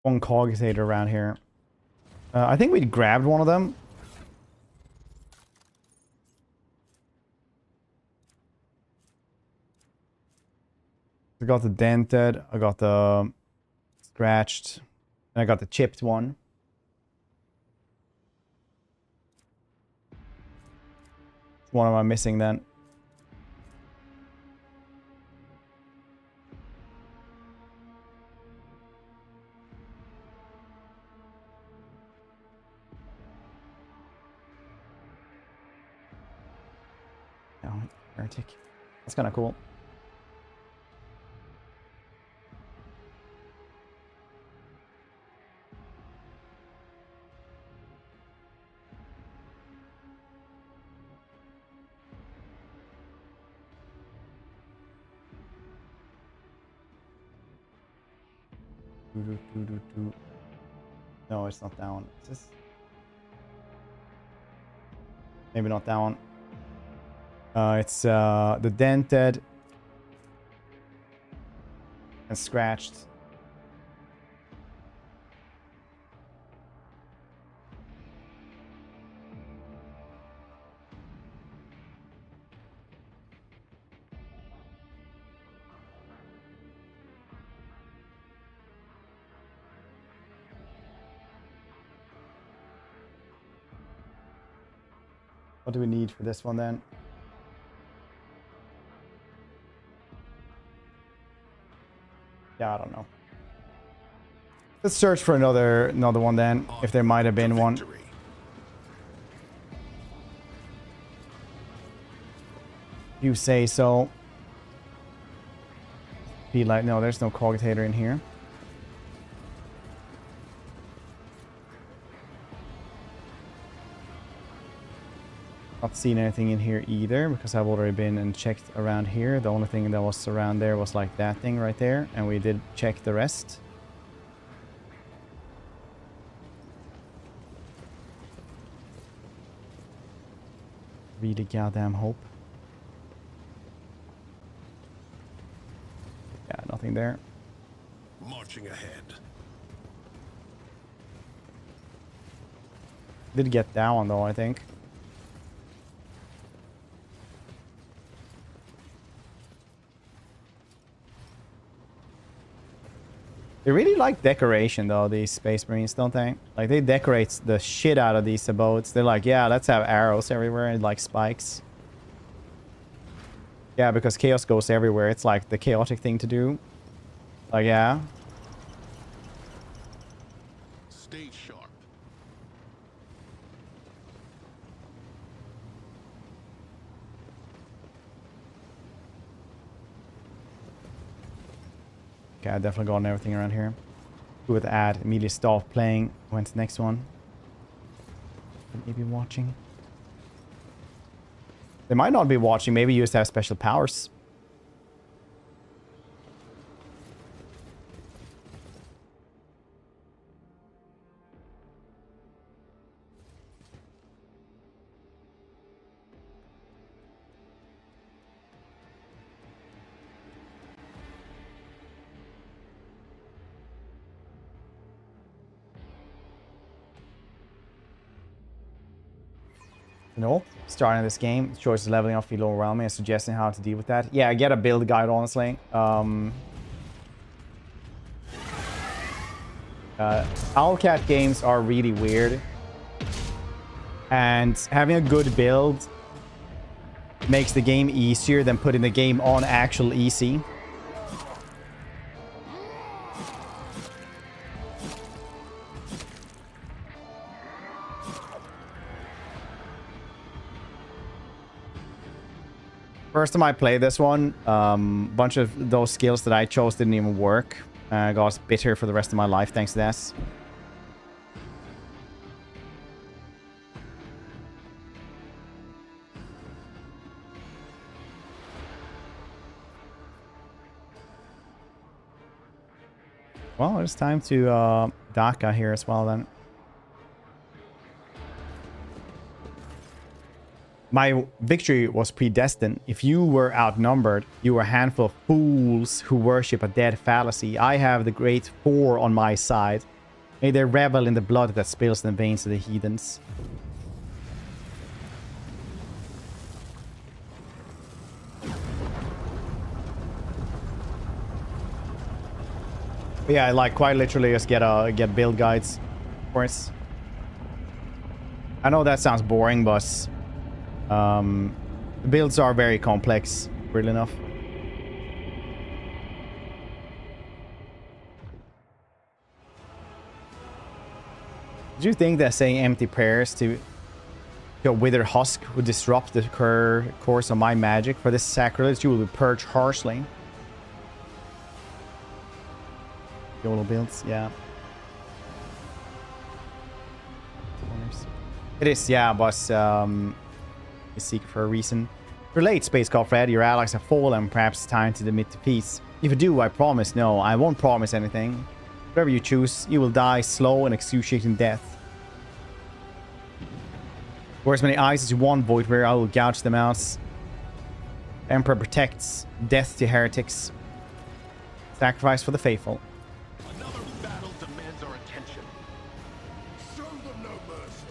One cogitator around here. I think we grabbed one of them. I got the dented, I got the scratched, and I got the chipped one. Which one am I missing then? No, heretic. That's kind of cool. No, it's not that one. Is this? Maybe not that one. It's the dented and scratched. What do we need for this one then? Yeah, I don't know. Let's search for another one then, if there might have been one. You say so. Be like, no, there's no cogitator in here. Not seen anything in here either, because I've already been and checked around here. The only thing that was around there was like that thing right there, and we did check the rest. Really goddamn hope. Yeah, nothing there. Marching ahead. Did get that one though, I think. They really like decoration though, these Space Marines, don't they? Like, they decorate the shit out of these abodes. They're like, yeah, let's have arrows everywhere and like spikes. Yeah, because chaos goes everywhere. It's like the chaotic thing to do. Like, yeah. Stay sharp. Okay, I definitely got everything around here. Do with add, immediately stop playing. Went to the next one. Maybe watching. They might not be watching. Maybe you just have special powers. No, starting this game, choices leveling up feel overwhelming and suggesting how to deal with that. Yeah, get a build guide, honestly. Owlcat games are really weird, and having a good build makes the game easier than putting the game on actual easy. First time I played this one, bunch of those skills that I chose didn't even work. I got bitter for the rest of my life thanks to this. Well, it's time to DACA here as well then. My victory was predestined. If you were outnumbered, you were a handful of fools who worship a dead fallacy. I have the great four on my side. May they revel in the blood that spills in the veins of the heathens. But yeah, I like quite literally just get build guides, of course. I know that sounds boring, but the builds are very complex, weirdly enough. Do you think that saying empty prayers to a withered husk would disrupt the course of my magic? For this sacrilege, you will be purged harshly. YOLO builds, yeah. It is, yeah, boss. Is seek for a reason. Relate, Space Godfred. Your allies have fallen. Perhaps time to admit to peace. If you do, I promise. No, I won't promise anything. Whatever you choose, you will die slow and excruciating death. For as many eyes as you want, Voidware, I will gouge them out. Emperor protects. Death to heretics. Sacrifice for the faithful. Another battle demands our attention. Show them no mercy.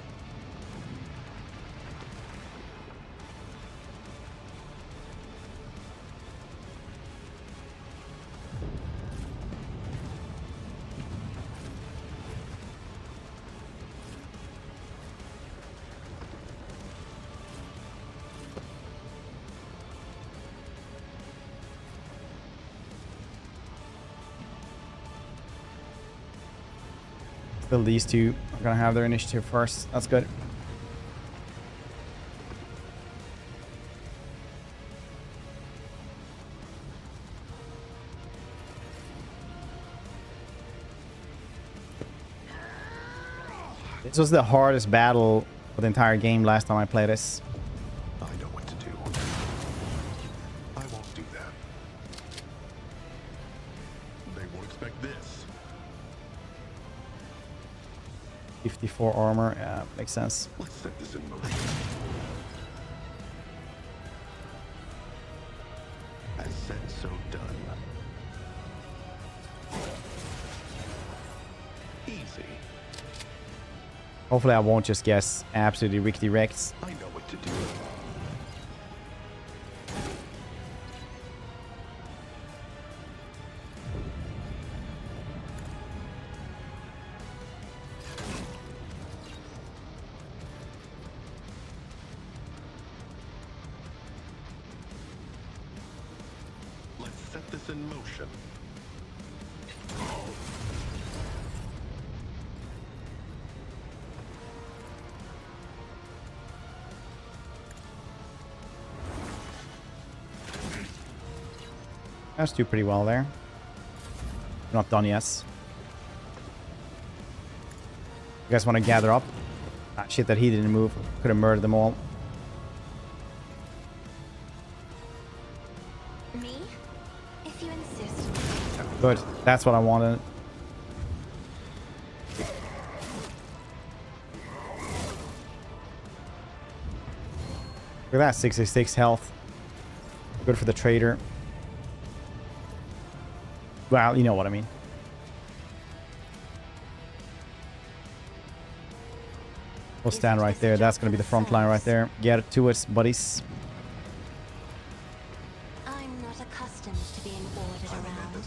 Still, these two are gonna have their initiative first. That's good. This was the hardest battle of the entire game last time I played this. I know what to do. I won't do that. They won't expect this. 54 armor, yeah, makes sense. Let's set this in motion. As said, so done. Easy. Hopefully I won't just guess absolutely rickety wrecked. I know what to do. Let's set this in motion. That's do pretty well there. Not done yet. You guys want to gather up? Ah, shit that he didn't move. Could have murdered them all. Me? If you insist. Good. That's what I wanted. Look at that, 66 health. Good for the trader. Well, you know what I mean. We'll stand right there. That's going to be the front line right there. Get it to us, buddies. I'm not accustomed to being ordered around.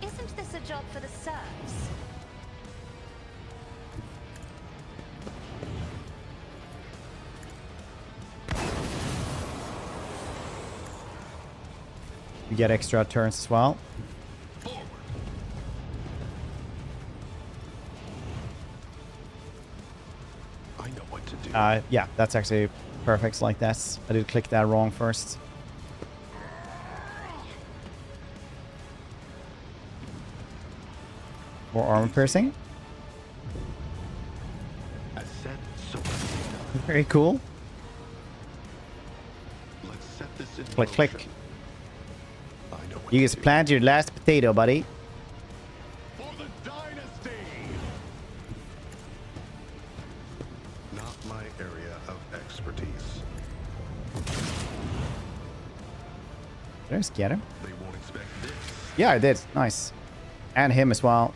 Isn't this a job for the serfs? You get extra turns as well. I know what to do. Yeah, that's actually perfect like that. I did click that wrong first. More armor piercing. I said so. Very cool. Let's set this in Click, motion. click. I know what You to just do. planted your last potato, buddy. For the dynasty! Not my area of expertise. Did I just get him? They won't expect this. Yeah, I did. Nice. And him as well.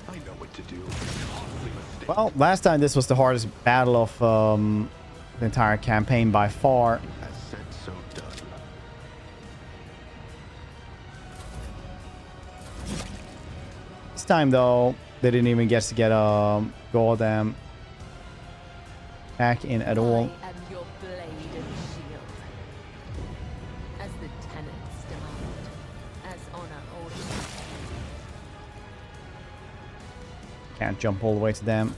I know what to do. Costly mistake. Well, last time this was the hardest battle of the entire campaign by far. As said, so done. This time, though, they didn't even get to get goddamn back in at all. I am your blade and shield. As the tenants demand, as honor orders. Can't jump all the way to them.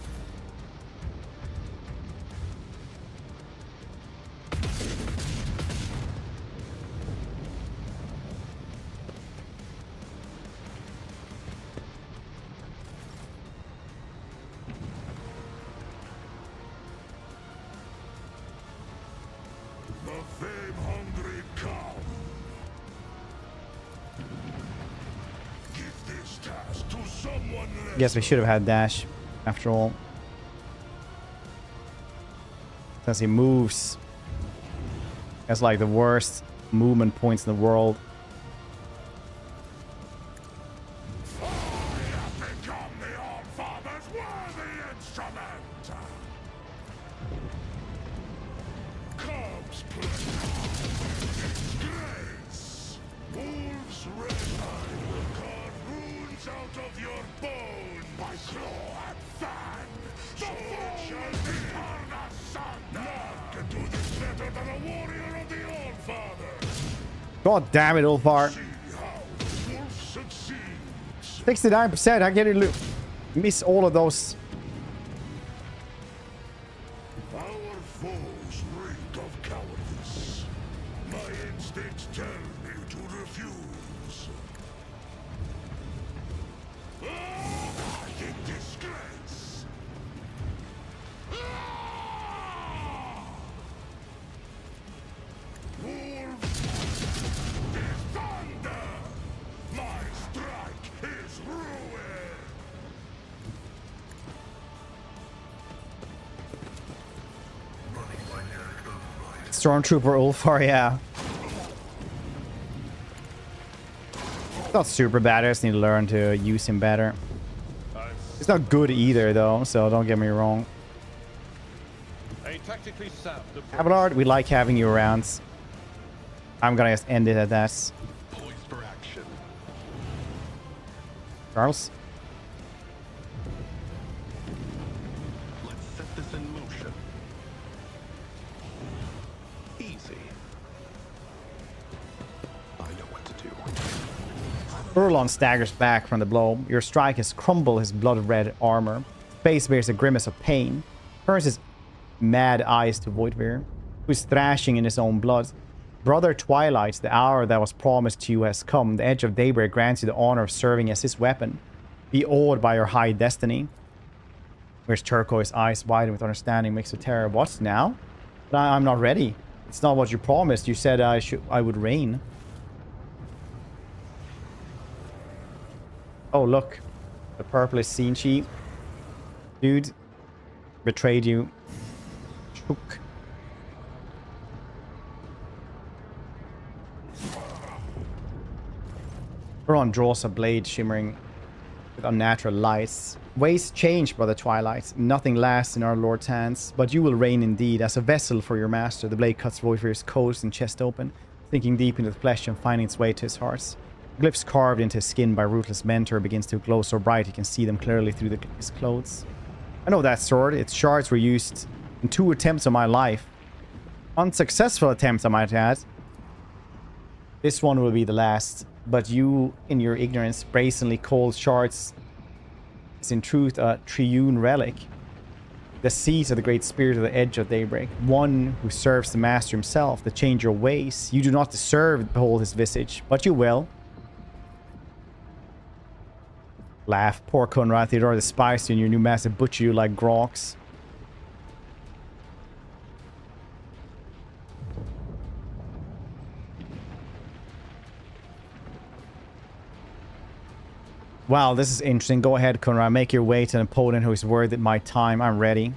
The fame-hungry come. Give this task to someone less. Guess we should have had dash after all. Because he moves. That's like the worst movement points in the world. I have become the All-Father's worthy instrument. Cubs disgrace. Wolves red-eyed will carve runes out of your bone by claw and fan. The foe shall be torn asunder. None can do this better than a warrior of the All-Father. God damn it, Ulfar. See how wolf succeeds. 69%. How can you miss all of those? Our foes reek of cowardice. My instincts tell me to refuse. Ah, in disgrace. Ah! Wolves, is thunder. My strike is ruin. Running binary override. Stormtrooper Ulfar, yeah. Not super bad. I just need to learn to use him better. It's not good either, though, so don't get me wrong. A tactically sound approach. Abelard, we like having you around. I'm gonna just end it at that. Poised for action. Charles? Let's set this in motion. Easy. I know what to do. Urlon staggers back from the blow. Your strike has crumbled his blood-red armor. His face bears a grimace of pain. Turns his mad eyes to Voidveer, who is thrashing in his own blood. Brother Twilight, the hour that was promised to you has come. The Edge of Daybreak grants you the honor of serving as his weapon. Be awed by your high destiny. Where's turquoise eyes widen with understanding, mixed with terror. What now? But I'm not ready. It's not what you promised. You said I would reign. Oh, look. The purplish scene sheet. Dude. Betrayed you. Chook. Huron draws a blade shimmering with unnatural lights. Ways change, Brother Twilight. Nothing lasts in our Lord's hands, but you will reign indeed as a vessel for your master. The blade cuts Voidveer's coast and chest open, sinking deep into the flesh and finding its way to his heart. Glyphs carved into his skin by ruthless mentor begins to glow so bright you can see them clearly through his clothes. I know that sword. Its shards were used in 2 attempts on my life. Unsuccessful attempts, I might add. This one will be the last, but you, in your ignorance, brazenly called shards is in truth a triune relic. The seat of the great spirit of the edge of daybreak. One who serves the master himself to change your ways. You do not deserve to behold his visage, but you will. Laugh. Poor Conrad. Theodore despised you and your new master butcher you like grogs. Wow, this is interesting. Go ahead, Conrad. Make your way to an opponent who is worthy of my time. I'm ready.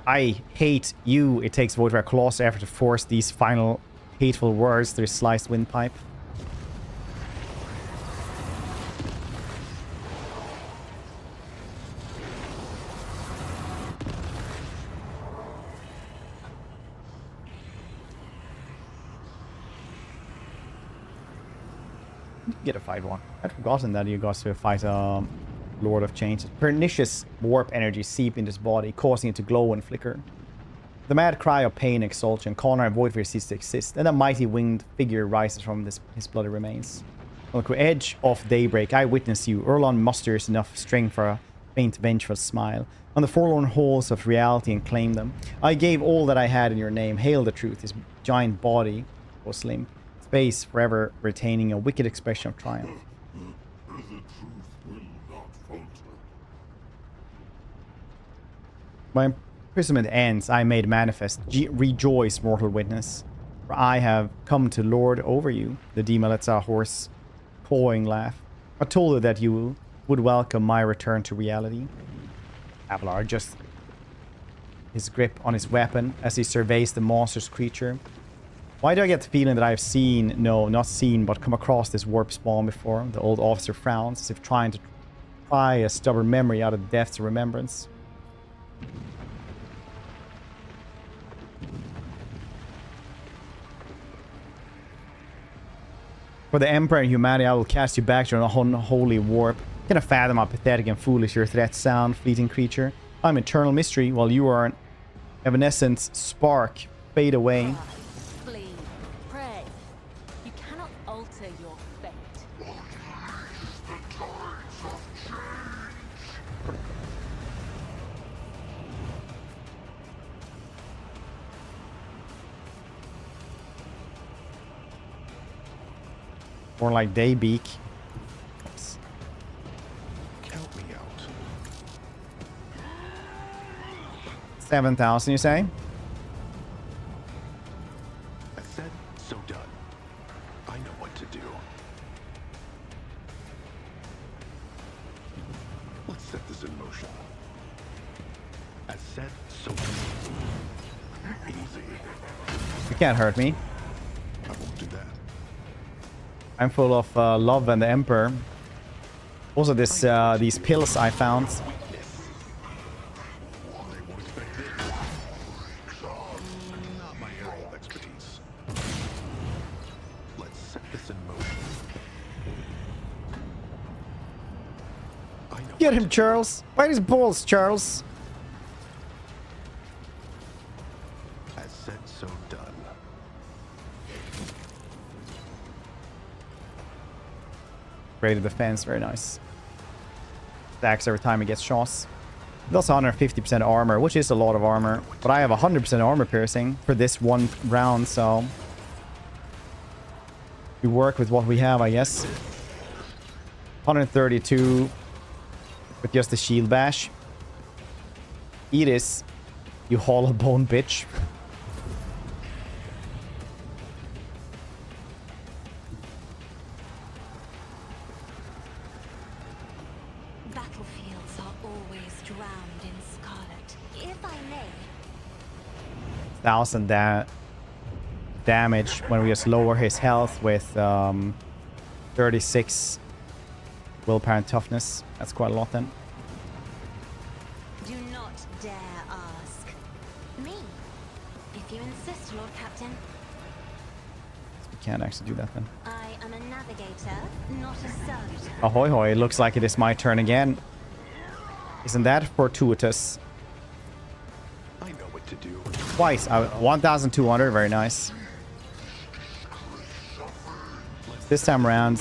I hate you. It takes vote for a colossal effort to force these final hateful words through a sliced windpipe. Get a fight one. I'd forgotten that you got to fight Lord of Change. Pernicious warp energy seep into his body, causing it to glow and flicker. The mad cry of pain and exhaustion, Conrad void for cease to exist, and a mighty winged figure rises from his bloody remains. On the edge of daybreak, I witness you. Erlon musters enough strength for a faint, vengeful smile. On the forlorn halls of reality and claim them. I gave all that I had in your name. Hail the truth. His giant body was limp. Face forever retaining a wicked expression of triumph. The truth will not falter. My imprisonment ends. I made manifest. Rejoice, mortal witness. For I have come to lord over you. The demon lets out a hoarse, cawing laugh. I told her that you would welcome my return to reality. Abelard just his grip on his weapon as he surveys the monstrous creature. Why do I get the feeling that I've seen, no, not seen, but come across this warp spawn before? The old officer frowns, as if trying to pry a stubborn memory out of the depths of remembrance. For the Emperor and humanity, I will cast you back to an unholy warp. Can I fathom how pathetic and foolish your threats sound, fleeting creature? I'm eternal mystery, while you are an evanescent spark. Fade away. More like Daybeak. Oops. Count me out. 7,000, you say? I said, so done. I know what to do. Let's set this in motion. As said, so done. Easy. You can't hurt me. I won't do that. I'm full of love and the Emperor. Also, these pills I found. Not my area of expertise. Let's set this in motion. I know. Get him, Charles. Bite his balls, Charles. As said, so done. Greater defense, very nice. Stacks every time he gets shots. He does 150% armor, which is a lot of armor. But I have 100% armor piercing for this one round, so... we work with what we have, I guess. 132 with just the shield bash. Eat this, you hollow bone bitch. Battlefields are always drowned in scarlet. If I may. 1,000 damage when we just lower his health with 36 willpower and toughness. That's quite a lot then. Do not dare ask. Me. If you insist, Lord Captain. We can't actually do that then. I am a navigator, not a servitor. Ahoy hoy, it looks like it is my turn again. Isn't that fortuitous? I know what to do. Twice. 1,200, very nice. This time around.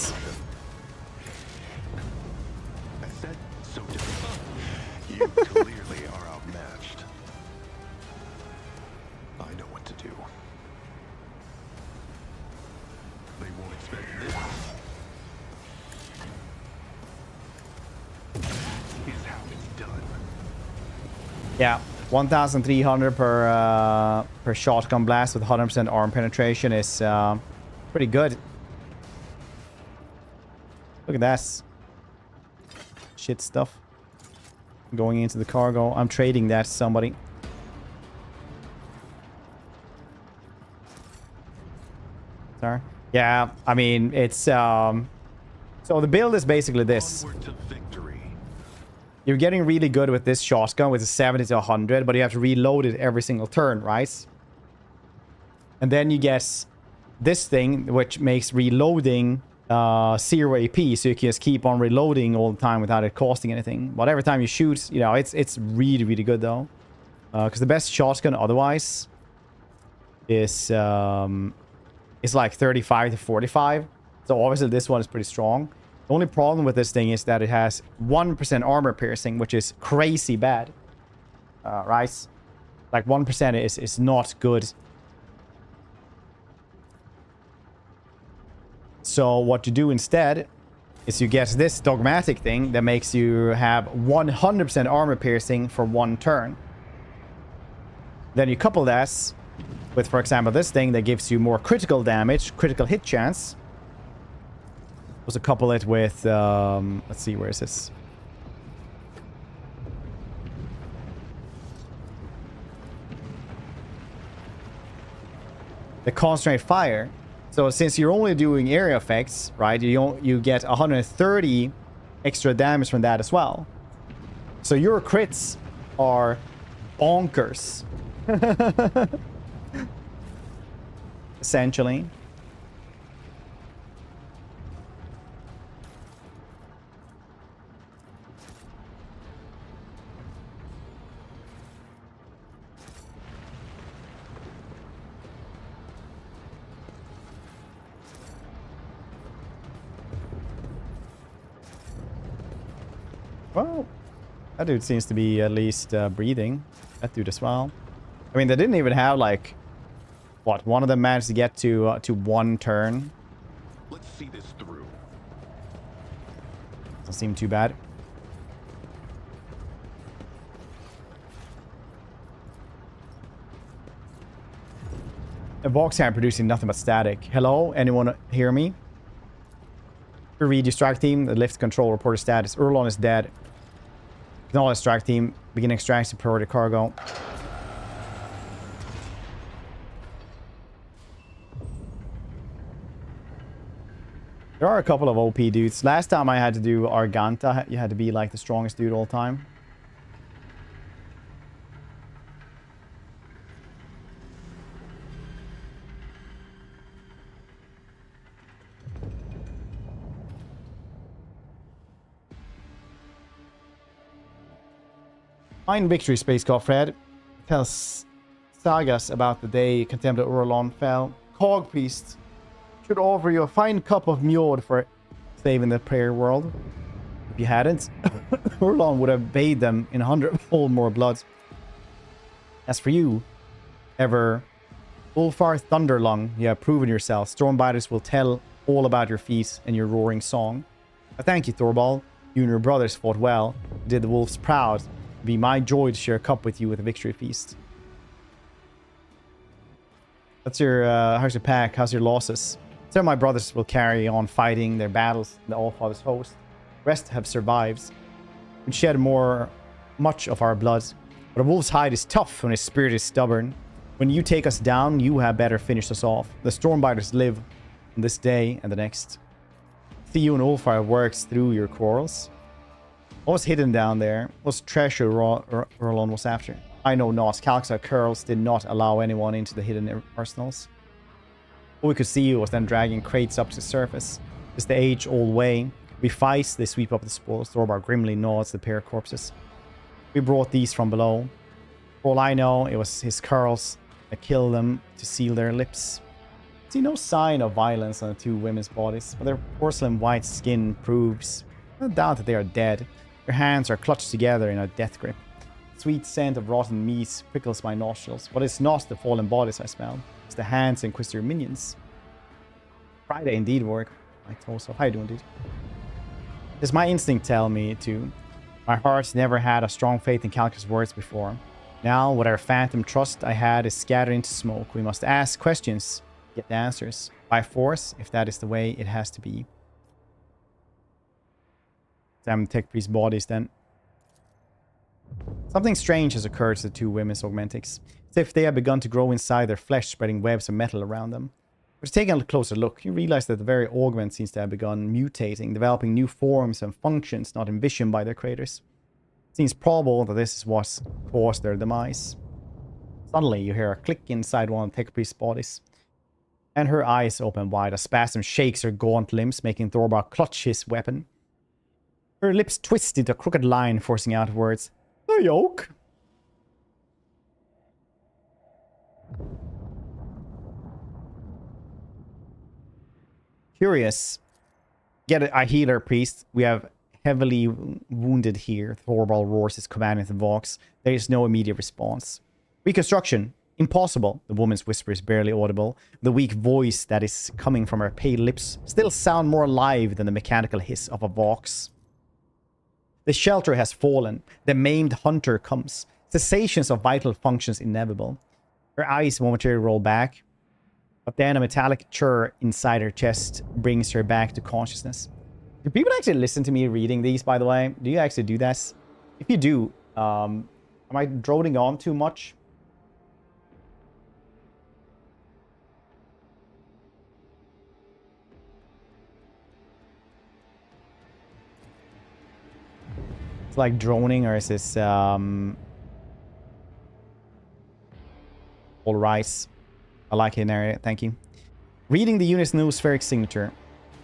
I said, so done. You clearly are outmatched. I know what to do. They won't expect this. Is how it's done. Yeah, 1,300 per shotgun blast with 100% arm penetration is pretty good. Look at that. Shit stuff. Going into the cargo. I'm trading that to somebody. Sorry. Yeah, I mean, it's... So the build is basically this. Onward to victory. You're getting really good with this shotgun with a 70 to 100, but you have to reload it every single turn, right? And then you get this thing, which makes reloading 0 AP, so you can just keep on reloading all the time without it costing anything. But every time you shoot, you know, it's really, really good, though. Because the best shotgun otherwise is like 35 to 45. So obviously this one is pretty strong. The only problem with this thing is that it has 1% armor piercing, which is crazy bad. Right? Like 1% is not good. So what you do instead is you get this dogmatic thing that makes you have 100% armor piercing for 1 turn. Then you couple that with, for example, this thing that gives you more critical damage, critical hit chance. Also couple it with, let's see, where is this? The concentrate fire. So since you're only doing area effects, right, you get 130 extra damage from that as well. So your crits are bonkers. Essentially. Well, that dude seems to be at least breathing. That dude as well. I mean, they didn't even have, like, what? One of them managed to get to 1 turn. Let's see this through. Doesn't seem too bad. A box hand producing nothing but static. Hello? Anyone hear me? Read your strike team. The lift control reporter status. Urlon is dead. Acknowledge strike team. Begin extraction priority cargo. There are a couple of OP dudes. Last time I had to do Arganta, you had to be like the strongest dude all the time. Fine victory, Space God Fred. Tells sagas about the day Contemptor Urlon fell. Cog Priest should offer you a fine cup of Mjord for saving the prayer world. If you hadn't, Urlon would have bathed them in 100-fold more blood. As for you, ever Ulfar Thunderlung, you have proven yourself. Stormbiters will tell all about your feats and your roaring song. I thank you, Thorball. You and your brothers fought well. You did the wolves proud. It'd be my joy to share a cup with you with a victory feast. That's your, how's your pack? How's your losses? Some of my brothers will carry on fighting their battles in the Allfather's host. Rest have survived. We shed much of our blood. But a wolf's hide is tough when his spirit is stubborn. When you take us down, you had better finish us off. The Stormbiters live on this day and the next. See you and Ulfar works through your quarrels. What was hidden down there? What was treasure Urlon was after? I know not. Calxa curls did not allow anyone into the hidden arsenals. All we could see was them dragging crates up to the surface. It's the age-old way. We fight, they sweep up the spoils. Thorbar grimly nods the pair of corpses. We brought these from below. For all I know, it was his curls that killed them to seal their lips. See no sign of violence on the 2 women's bodies, but their porcelain white skin proves, no doubt, that they are dead. Her hands are clutched together in a death grip. The sweet scent of rotten meat prickles my nostrils. What is not the fallen bodies I smell? It's the hands and Inquisitor minions. Friday indeed work. I told so. How you doing, dude? Does my instinct tell me to? My heart's never had a strong faith in Calcus' words before. Now, whatever phantom trust I had is scattered into smoke. We must ask questions, get the answers. By force, if that is the way it has to be. Examine Tech Priest bodies then. Something strange has occurred to the two women's augmentics. As if they have begun to grow inside their flesh, spreading webs of metal around them. But taking a closer look, you realize that the very augment seems to have begun mutating, developing new forms and functions not envisioned by their creators. It seems probable that this is what caused their demise. Suddenly, you hear a click inside one of Tech Priest's bodies. And her eyes open wide. A spasm shakes her gaunt limbs, making Thorbar clutch his weapon. Her lips twist into a crooked line, forcing out words. The yoke? Curious. Get a healer, priest. We have heavily wounded here. Thorvald roars his command into Vox. There is no immediate response. Reconstruction. Impossible. The woman's whisper is barely audible. The weak voice that is coming from her pale lips still sound more alive than the mechanical hiss of a Vox. The shelter has fallen. The maimed hunter comes. Cessations of vital functions inevitable. Her eyes momentarily roll back. But then a metallic churr inside her chest brings her back to consciousness. Do people actually listen to me reading these, by the way? Do you actually do this? If you do, am I droning on too much? It's like droning, or is this all right? I like it, narrator. Thank you. Reading the unit's new spheric signature.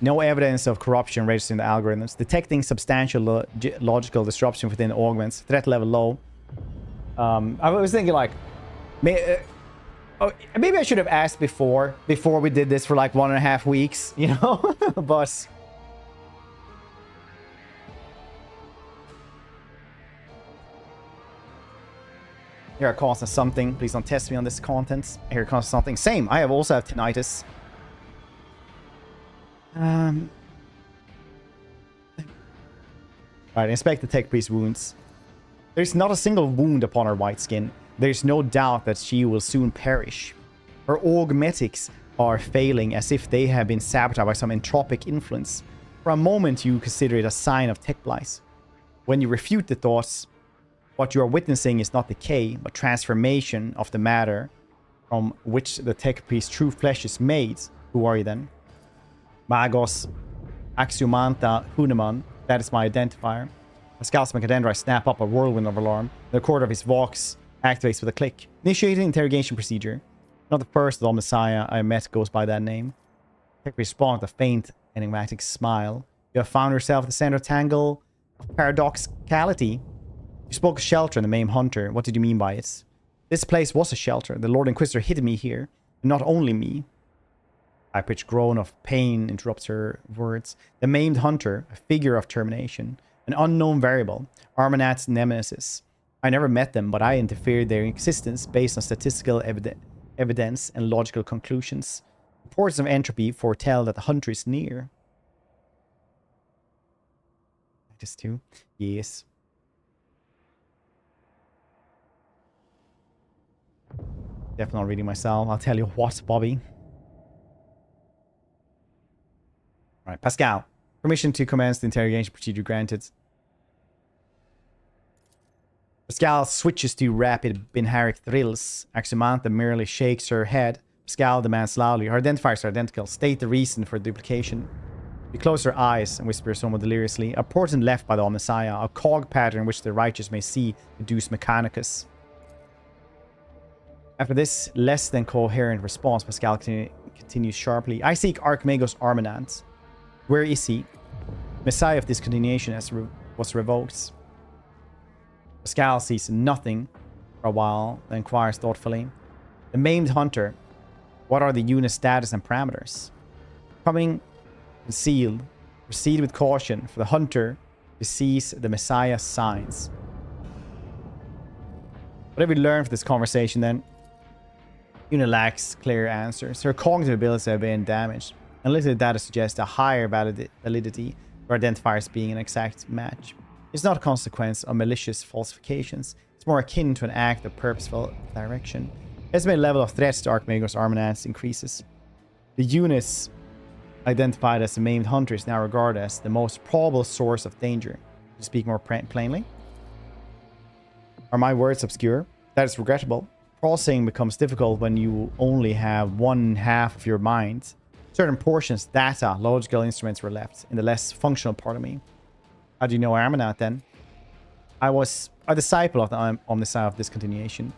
No evidence of corruption registered in the algorithms. Detecting substantial logical disruption within augments. Threat level low. I was thinking like... maybe I should have asked before we did this for like 1.5 weeks, you know? But... here it costs something. Please don't test me on this content. Here it costs something. Same. I also have tinnitus. Right, inspect the Tech Priest wounds. There's not a single wound upon her white skin. There's no doubt that she will soon perish. Her augmetics are failing as if they have been sabotaged by some entropic influence. For a moment, you consider it a sign of tech blight. When you refute the thoughts, what you are witnessing is not decay, but transformation of the matter from which the Tech Priest's true flesh is made. Who are you then? Magos Axiomanta Huneman. That is my identifier. Pascal's Macadendra snap up a whirlwind of alarm. The recorder of his Vox activates with a click. Initiating interrogation procedure. Not the first of the Messiah I met goes by that name. Tech Priest responds with a faint, enigmatic smile. You have found yourself in the center of tangle of paradoxicality. You spoke of shelter and the maimed hunter. What did you mean by it? This place was a shelter. The Lord Inquisitor hid me here. And not only me. A high-pitched groan of pain interrupts her words. The maimed hunter, a figure of termination. An unknown variable. Armanat's nemesis. I never met them, but I interfered their existence based on statistical evidence and logical conclusions. Reports of entropy foretell that the hunter is near. Just two? Yes. Definitely not reading myself. I'll tell you what, Bobby. Alright, Pascal. Permission to commence the interrogation procedure granted. Pascal switches to rapid binaric thrills. Axiomantha merely shakes her head. Pascal demands loudly. Her identifiers are identical. State the reason for duplication. She closes her eyes and whispers somewhat deliriously. A portent left by the Messiah. A cog pattern which the righteous may see. Deus Mechanicus. After this less than coherent response, Pascal continues sharply. I seek Archmagos Armanant. Where is he? Messiah of discontinuation was revoked. Pascal sees nothing for a while, then inquires thoughtfully. The maimed hunter. What are the unit's status and parameters? Coming concealed. Proceed with caution, for the hunter to seize the Messiah's signs. What have we learned from this conversation then? Una lacks clear answers. Her cognitive abilities have been damaged. And little data suggests a higher validity for identifiers being an exact match. It's not a consequence of malicious falsifications. It's more akin to an act of purposeful direction. Estimated level of threats to Archmagos Armanats increases. The units identified as the maimed hunter is now regarded as the most probable source of danger. To speak more plainly, are my words obscure? That is regrettable. Processing becomes difficult when you only have one half of your mind. Certain portions, data, logical instruments were left in the less functional part of me. How do you know Armanat then? I was a disciple of the Omnissiah of Discontinuation.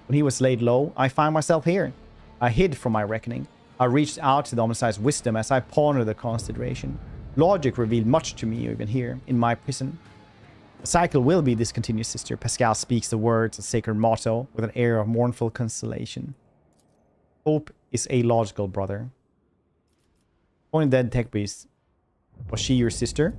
When he was laid low, I found myself here. I hid from my reckoning. I reached out to the Omnissiah's wisdom as I pondered the consideration. Logic revealed much to me even here, in my prison. The cycle will be discontinued, sister. Pascal speaks the words, a sacred motto, with an air of mournful consolation. Hope is illogical, brother. Only dead tech priest. Was she your sister?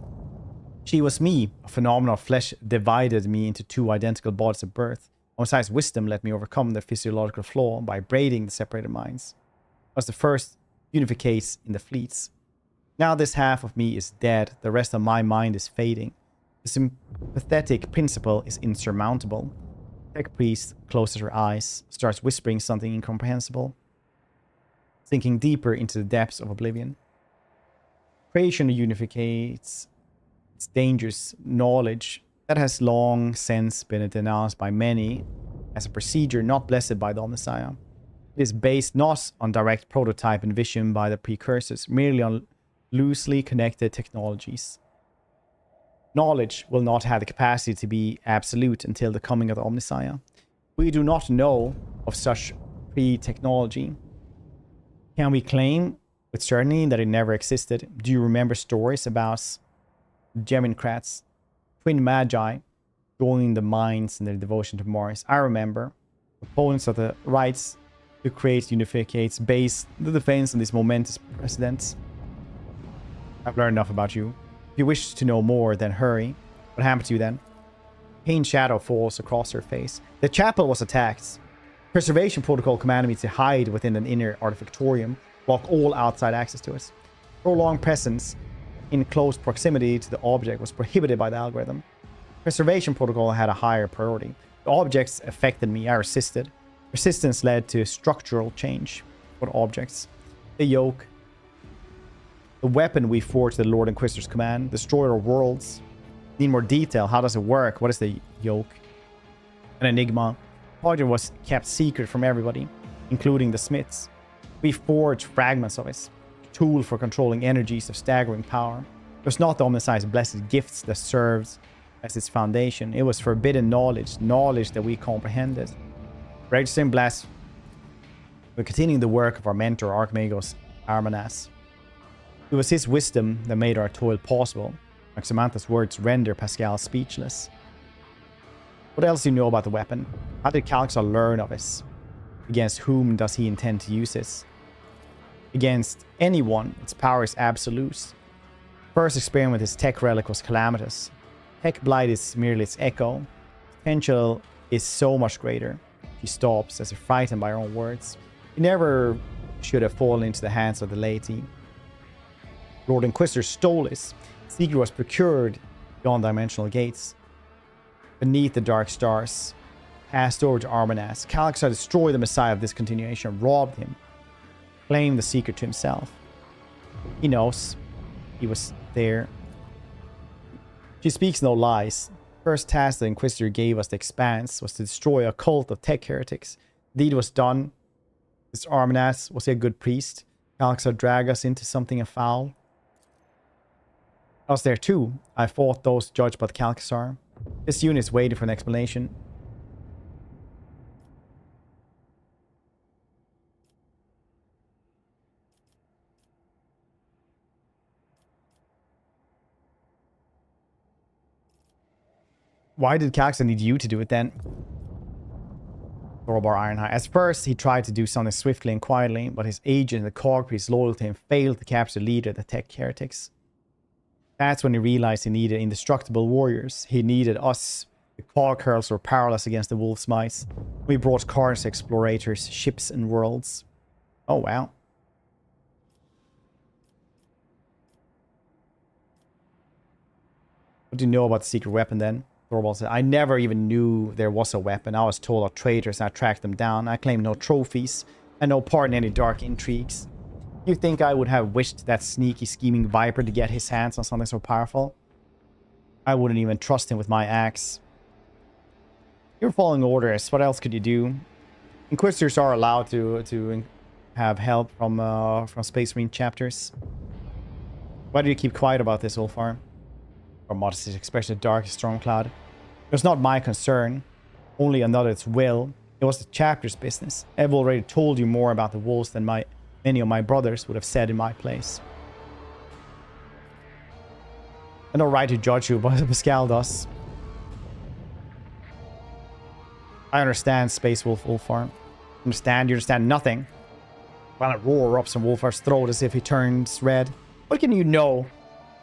She was me. A phenomenon of flesh divided me into two identical bodies at birth. Omnissiah's wisdom let me overcome the physiological flaw by braiding the separated minds. I was the first unificates in the fleets. Now this half of me is dead. The rest of my mind is fading. The sympathetic principle is insurmountable. Tech priest closes her eyes, starts whispering something incomprehensible, sinking deeper into the depths of oblivion. Creation unificates its dangerous knowledge that has long since been denounced by many as a procedure not blessed by the Omnissiah. It is based not on direct prototype envisioned by the precursors, merely on loosely connected technologies. Knowledge will not have the capacity to be absolute until the coming of the Omnissiah. We do not know of such pre-technology. Can we claim with certainty that it never existed? Do you remember stories about Gemincrats, twin magi, joining the minds in their devotion to Mars? I remember. Opponents of the rights to create unificates base the defense on this momentous precedent. I've learned enough about you. If you wish to know more, then hurry. What happened to you then? Pain shadow falls across her face. The chapel was attacked. Preservation protocol commanded me to hide within an inner artifactorium, block all outside access to it. Prolonged presence in close proximity to the object was prohibited by the algorithm. Preservation protocol had a higher priority. The objects affected me. I resisted. Resistance led to structural change. What objects? The yoke. The weapon we forged at the Lord Inquisitor's command. Destroyer of worlds. Need more detail. How does it work? What is the yoke? An enigma. The project was kept secret from everybody, including the smiths. We forged fragments of it. A tool for controlling energies of staggering power. It was not the Omnissiah's blessed gifts that served as its foundation. It was forbidden knowledge. Knowledge that we comprehended. Registering blast. We're continuing the work of our mentor, Archmagos Armanats. It was his wisdom that made our toil possible. Like Samantha's words render Pascal speechless. What else do you know about the weapon? How did Calxar learn of it? Against whom does he intend to use it? Against anyone, its power is absolute. First experiment with his tech relic was calamitous. Tech blight is merely its echo. Potential is so much greater. She stops as if frightened by her own words. He never should have fallen into the hands of the laity. Lord Inquisitor stole it. Secret was procured beyond dimensional gates. Beneath the dark stars. Passed over to Armanats. Calxar destroyed the Messiah of Discontinuation, robbed him. Claimed the secret to himself. He knows. He was there. She speaks no lies. First task the Inquisitor gave us the Expanse was to destroy a cult of tech heretics. The deed was done. This Armanats, was he a good priest? Calxar dragged us into something foul. I was there too. I fought those judged by Calxar. This unit is waiting for an explanation. Why did Calxar need you to do it then? Thorbar Ironhide. At first, he tried to do something swiftly and quietly, but his agent, the Cog Priest loyal to him, failed to capture the leader of the tech heretics. That's when he realized he needed indestructible warriors. He needed us. The cog curls were powerless against the wolf's mice. We brought Koronus explorators, ships, and worlds. Oh, wow. What do you know about the secret weapon then? Thorvald said, I never even knew there was a weapon. I was told of traitors and I tracked them down. I claim no trophies and no part in any dark intrigues. You think I would have wished that sneaky, scheming viper to get his hands on something so powerful? I wouldn't even trust him with my axe. You're following orders. What else could you do? Inquisitors are allowed to have help from Space Marine chapters. Why do you keep quiet about this, Ulfar? Or modesty expression, dark storm cloud. It was not my concern, only another's will. It was the chapter's business. I've already told you more about the wolves than many of my brothers would have said in my place. I have no right to judge you, but Pascal does. I understand, Space Wolf Ulfar. Understand? You understand nothing. While I roar up some Ulfar's throat as if he turns red. What can you know?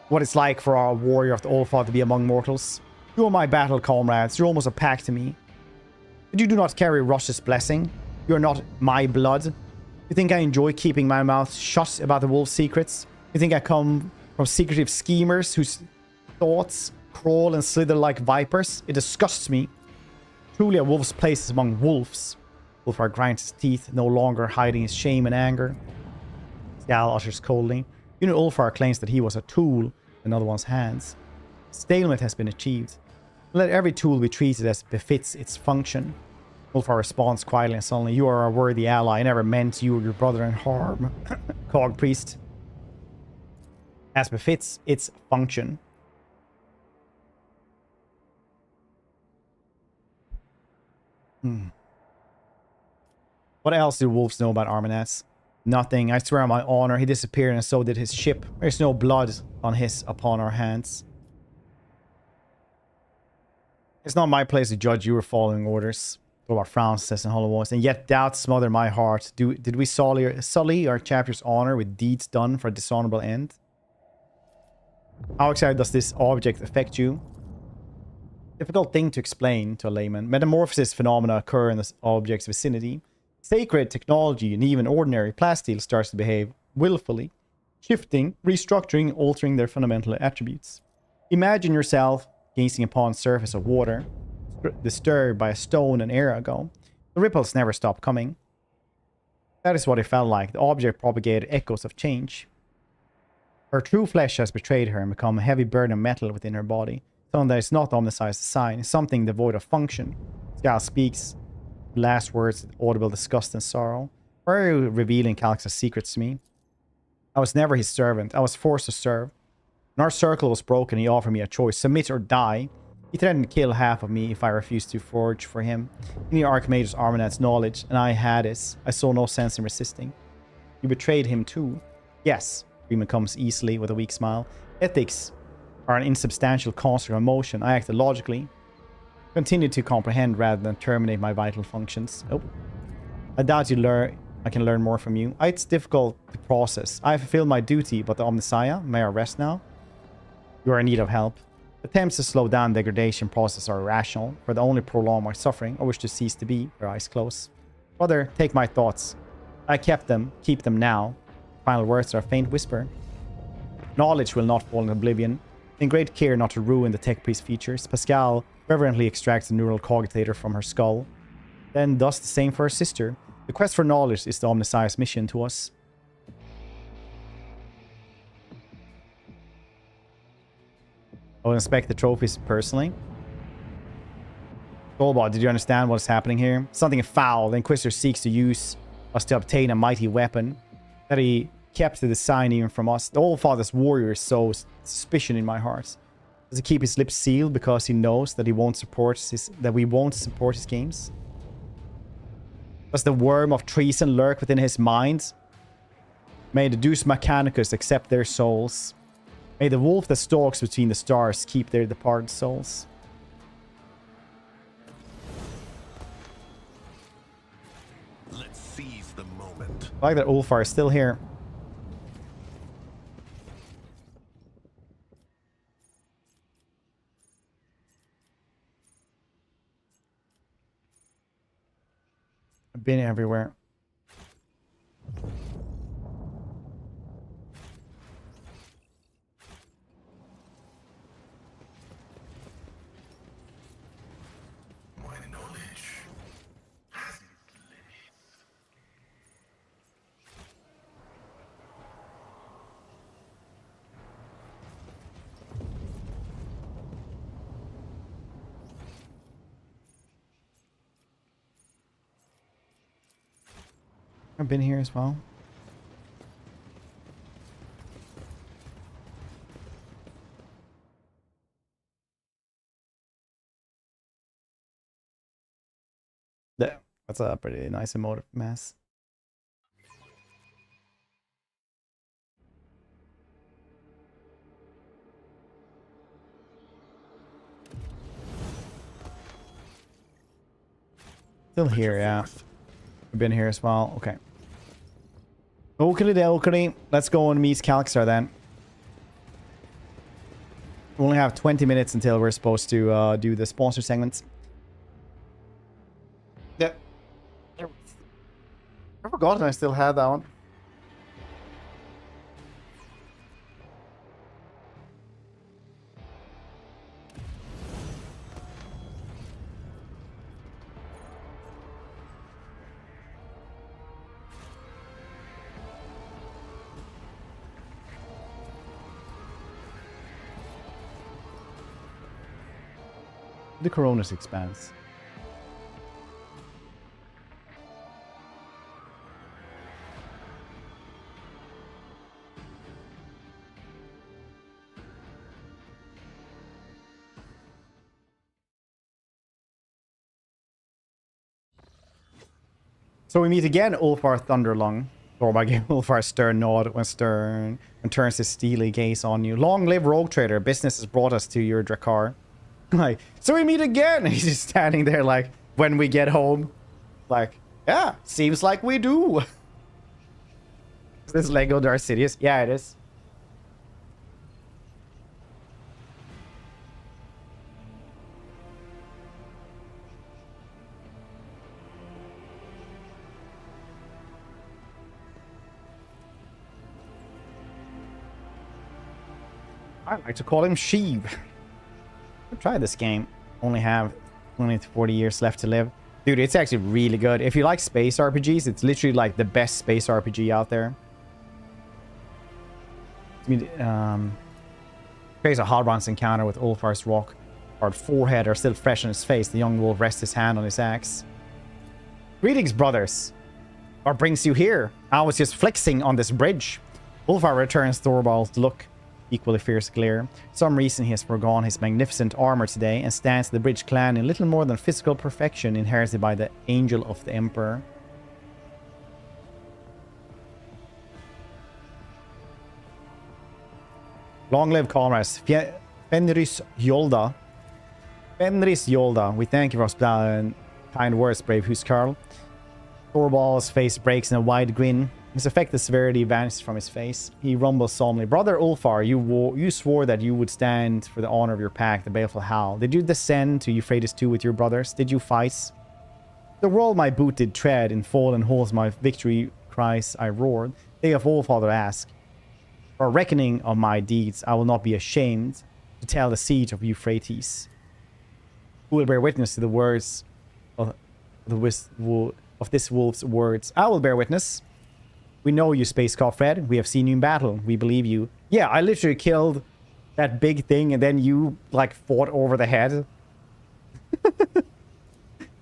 What it's like for our warrior of the Ulfar to be among mortals. You are my battle comrades. You're almost a pack to me. But you do not carry Rush's blessing. You are not my blood. You think I enjoy keeping my mouth shut about the wolf's secrets? You think I come from secretive schemers whose thoughts crawl and slither like vipers? It disgusts me. Truly a wolf's place is among wolves. Ulfar grinds his teeth, no longer hiding his shame and anger. Skal utters coldly. You know, Ulfar claims that he was a tool in another one's hands. Stalemate has been achieved. Let every tool be treated as befits its function. Ulfar responds quietly and sullenly. You are a worthy ally. I never meant you or your brother in harm. Cog priest. As befits its function. What else do wolves know about Armanaz? Nothing. I swear on my honor, he disappeared and so did his ship. There's no blood upon our hands. It's not my place to judge you for following orders. Thorvald frowns, says in hollow voice, and yet doubts smother my heart. Did we sully our chapter's honor with deeds done for a dishonorable end? How exactly does this object affect you? Difficult thing to explain to a layman. Metamorphosis phenomena occur in this object's vicinity. Sacred technology and even ordinary plasteel starts to behave willfully, shifting, restructuring, altering their fundamental attributes. Imagine yourself gazing upon the surface of water, disturbed by a stone an era ago. The ripples never stop coming. That is what it felt like. The object propagated echoes of change. Her true flesh has betrayed her and become a heavy burden of metal within her body. Something that is not omnicized design, something devoid of function. Skal speaks. Last words, audible disgust and sorrow. Why are you revealing Calix's secrets to me? I was never his servant. I was forced to serve. When our circle was broken, he offered me a choice. Submit or die. He threatened to kill half of me if I refused to forge for him. He knew Archimedes' Armanaz's knowledge, and I had his. I saw no sense in resisting. You betrayed him too. Yes, Freeman comes easily with a weak smile. Ethics are an insubstantial construct of emotion. I acted logically. Continue to comprehend rather than terminate my vital functions. Oh. I doubt I can learn more from you. It's difficult to process. I have fulfilled my duty, but the Omnissiah, may I rest now? You are in need of help. Attempts to slow down the degradation process are irrational, for they only prolong my suffering, or wish to cease to be, her eyes close. Brother, take my thoughts. I kept them, keep them now. Final words are a faint whisper. Knowledge will not fall in oblivion. In great care not to ruin the tech priest features, Pascal reverently extracts the neural cogitator from her skull, then does the same for her sister. The quest for knowledge is the Omnissiah's mission to us. I will inspect the trophies personally. Golbot, did you understand what is happening here? Something foul. The Inquisitor seeks to use us to obtain a mighty weapon that he kept to design even from us. The All-Father's warrior sows suspicion in my heart. Does he keep his lips sealed because he knows that we won't support his games? Does the worm of treason lurk within his mind? May the Deus Mechanicus accept their souls. May the wolf that stalks between the stars keep their departed souls. Let's seize the moment. I like that Ulfar is still here. Been everywhere. My knowledge has its limits. I've been here as well. Yeah, that's a pretty nice emotive mass. Still here, yeah. I've been here as well. Okay. Oakley Delkley. Let's go and meet Calxar then. We only have 20 minutes until we're supposed to do the sponsor segments. Yeah. I forgot I still had that one. The Koronus Expanse. So we meet again Ulfar Thunderlung. Thorby gave Ulfar a stern nod when turns his steely gaze on you. Long live Rogue Trader. Business has brought us to your Drakkar. Like, so we meet again. He's just standing there like, when we get home. Like, yeah, seems like we do. Is this Lego Darth Sidious? Yeah, it is. I like to call him Sheev. I'll try this game. Only have 20 to 40 years left to live. Dude, it's actually really good. If you like space RPGs, it's literally like the best space RPG out there. Creates a Halbrand's encounter with Ulfar's rock. Hard forehead are still fresh on his face. The young wolf rests his hand on his axe. Greetings, brothers. What brings you here? I was just flexing on this bridge. Ulfar returns Thorvald's look. Equally fierce glare. For some reason he has forgone his magnificent armor today and stands the bridge clan in little more than physical perfection inherited by the Angel of the Emperor. Long live comrades. Fenris Yolda. Fenris Yolda. We thank you for hospitality and kind words, brave Huskarl. Thorvald's face breaks in a wide grin. His affected severity vanishes from his face. He rumbles solemnly. Brother Ulfar, you swore that you would stand for the honor of your pack, the baleful Howl. Did you descend to Euphrates II with your brothers? Did you fight? The world my boot did tread in fallen halls my victory cries I roared. They of Allfather ask. For a reckoning of my deeds, I will not be ashamed to tell the siege of Euphrates. Who will bear witness to the words of this wolf's words? I will bear witness. We know you, Space Cop Fred. We have seen you in battle. We believe you. Yeah, I literally killed that big thing and then you, like, fought over the head.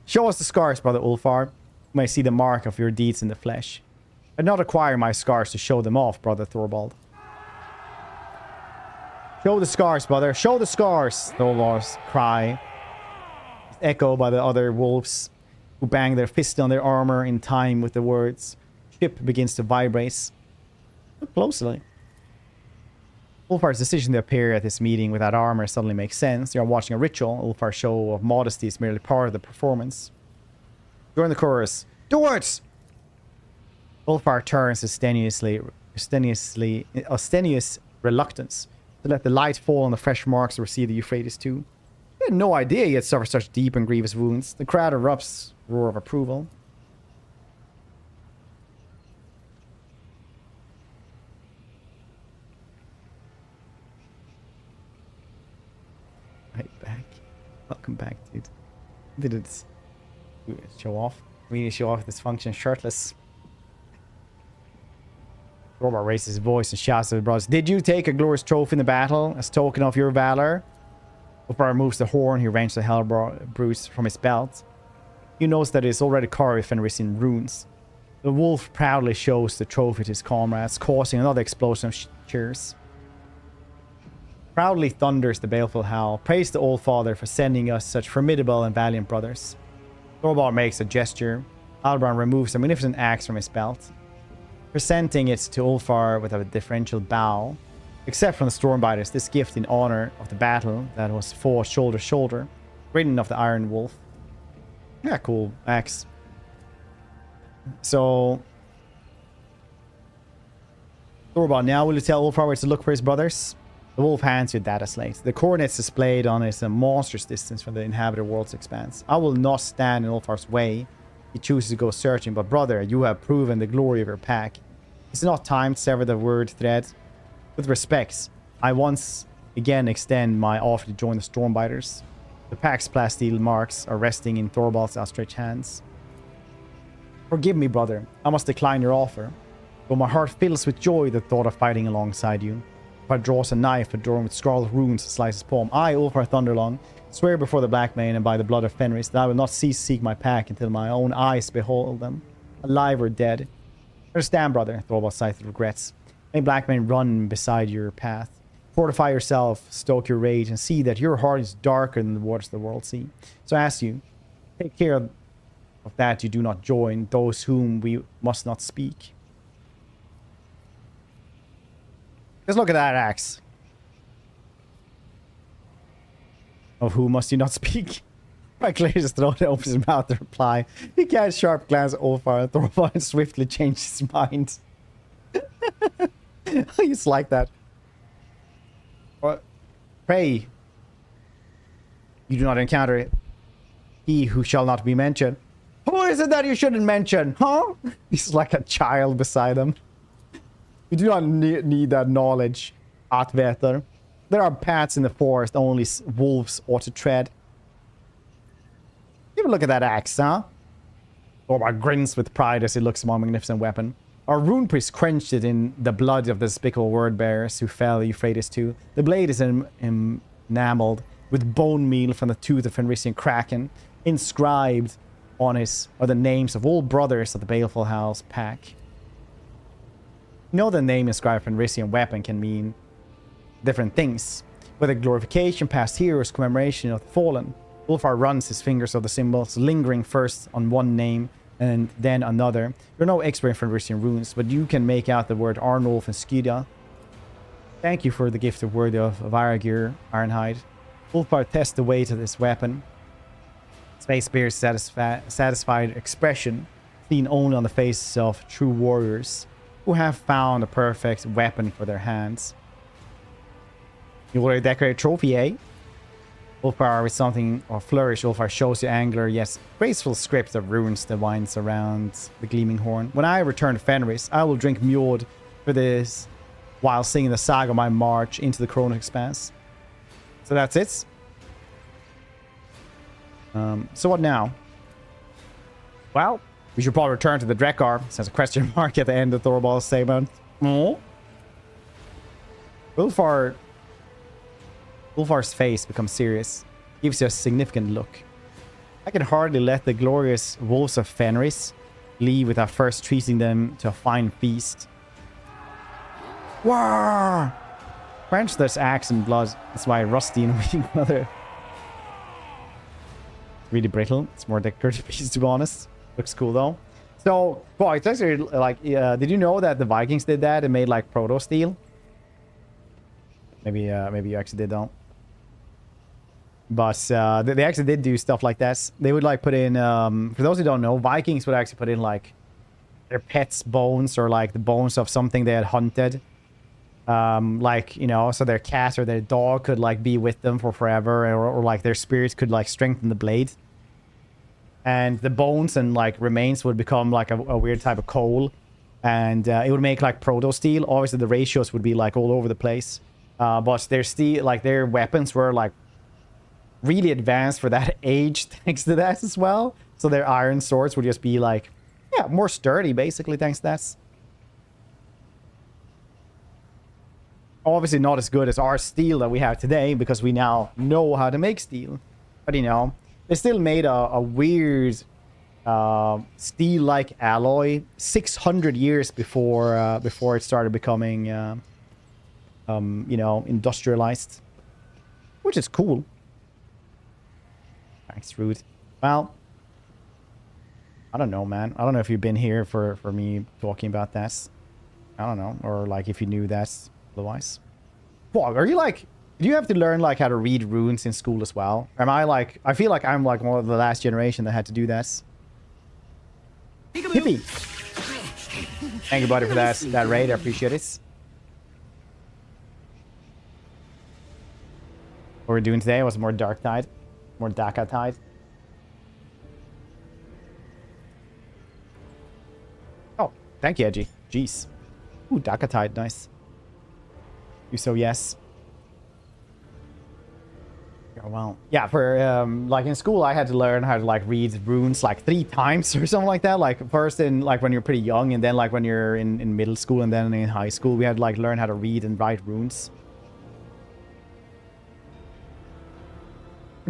Show us the scars, Brother Ulfar. You may see the mark of your deeds in the flesh. I did not acquire my scars to show them off, Brother Thorvald. Show the scars, brother. Show the scars, Thorvald's cry. Echoed by the other wolves who bang their fists on their armor in time with the words. Ship begins to vibrate. Look closely. Ulfar's decision to appear at this meeting without armor suddenly makes sense. You are watching a ritual. Ulfar's show of modesty is merely part of the performance. During the chorus, do it! Ulfar turns ostensious reluctance to let the light fall on the fresh marks receive the Euphrates II. He had no idea he had suffered such deep and grievous wounds. The crowd erupts, roar of approval. back. Welcome back, dude. Did it show off? Really show off this function shirtless. Thorbar raises his voice and shouts at his brothers. Did you take a glorious trophy in the battle as token of your valor? Thorbar removes the horn. He wrenched the Hellbruce from his belt. You notice that it is already carved with Fenrisian runes. The wolf proudly shows the trophy to his comrades, causing another explosion of cheers. Proudly thunders the baleful howl. Praise the Old Father for sending us such formidable and valiant brothers. Thorbar makes a gesture. Albrand removes a magnificent axe from his belt, presenting it to Ulfar with a deferential bow. Except from the Stormbiters, this gift in honor of the battle that was fought shoulder to shoulder, ridden of the Iron Wolf. Yeah, cool axe. So, Thorbar, now will you tell Ulfar where to look for his brothers? The wolf hands you a data slate. The coordinates displayed on it is a monstrous distance from the inhabited world's expanse. I will not stand in Ulfar's way. He chooses to go searching, but brother, you have proven the glory of your pack. It's not time to sever the word thread. With respects, I once again extend my offer to join the Stormbiters. The pack's plasteel marks are resting in Thorvald's outstretched hands. Forgive me, brother. I must decline your offer. Though my heart fills with joy the thought of fighting alongside you. Ulfar draws a knife adorned with scarlet runes and slices palm. I, Ulfar Thunderlong, swear before the Black Mane and by the blood of Fenris that I will not cease to seek my pack until my own eyes behold them, alive or dead. Understand, brother, Thorvald sighed with regrets. May Black Mane run beside your path. Fortify yourself, stoke your rage, and see that your heart is darker than the waters of the world sea. So I ask you, take care of that you do not join those whom we must not speak. Just look at that axe. Of who must you not speak? I clears his throat and opens his mouth to reply. He casts a sharp glance at Ulfar and Thorvald and swiftly changes his mind. I just like that. Pray you do not encounter he who shall not be mentioned. Who is it that you shouldn't mention? Huh? He's like a child beside him. You do not need that knowledge, Atveter. There are paths in the forest only wolves ought to tread. Give a look at that axe, huh? Thorbar grins with pride as he looks at my magnificent weapon. Our rune priest quenched it in the blood of the despicable word-bearers who fell Euphrates to. The blade is enameled with bone meal from the tooth of Fenrisian Kraken. Inscribed on it are the names of all brothers of the Baleful House pack. You know the name inscribed Fenrisian weapon can mean different things. Whether glorification, past heroes, commemoration of the fallen. Ulfar runs his fingers of the symbols, lingering first on one name and then another. You're no expert in Fenrisian runes, but you can make out the word Arnulf and Skyda. Thank you for the gift of word of Varagir, Ironhide. Ulfar tests the weight of this weapon. Space Bear's satisfied expression, seen only on the faces of true warriors who have found a perfect weapon for their hands. You already decorate a trophy, eh? Ulfar with something or flourish. Ulfar shows the angler, yes, graceful script of runes that winds around the gleaming horn. When I return to Fenris, I will drink Mjord for this while singing the saga of my march into the Koronus Expanse. So that's it. So what now? Well, we should probably return to the Drekar. Says a question mark at the end of Thorvald's statement. Oh. Ulfar's face becomes serious. Gives you a significant look. I can hardly let the glorious wolves of Fenris leave without first treating them to a fine feast. Wow! French, there's axe and blood. That's why rusty and weak mother. Really brittle. It's more decorative piece, to be honest. Looks cool though. So, boy, it's actually like, did you know that the Vikings did that? They made like proto steel. Maybe you actually did, don't. But they actually did do stuff like that. They would like put in, for those who don't know, Vikings would actually put in like their pets' bones or like the bones of something they had hunted. Like, you know, so their cat or their dog could like be with them for forever, or like their spirits could like strengthen the blade. And the bones and like remains would become like a weird type of coal. And it would make like proto steel. Obviously the ratios would be like all over the place. But their steel, like their weapons were like really advanced for that age thanks to that as well. So their iron swords would just be like, yeah, more sturdy basically thanks to that. Obviously not as good as our steel that we have today because we now know how to make steel. But you know, they still made a weird steel-like alloy 600 years before before it started becoming you know, industrialized, which is cool. Thanks, Rude. Well, I don't know, man. I don't know if you've been here for me talking about that. I don't know, or like if you knew that otherwise. Fuck, are you like, do you have to learn like how to read runes in school as well? Am I like, I feel like I'm like one of the last generation that had to do that. Hippie. Thank you, buddy, for that raid. I appreciate it. What we're doing today was more Dark Tide, more Daka Tide. Oh, thank you, Edgy. Jeez. Ooh, Daka Tide, nice. You so yes. Oh, well, yeah, for like in school I had to learn how to like read runes like 3 times or something like that. Like first in like when you're pretty young, and then like when you're in middle school, and then in high school we had to like learn how to read and write runes.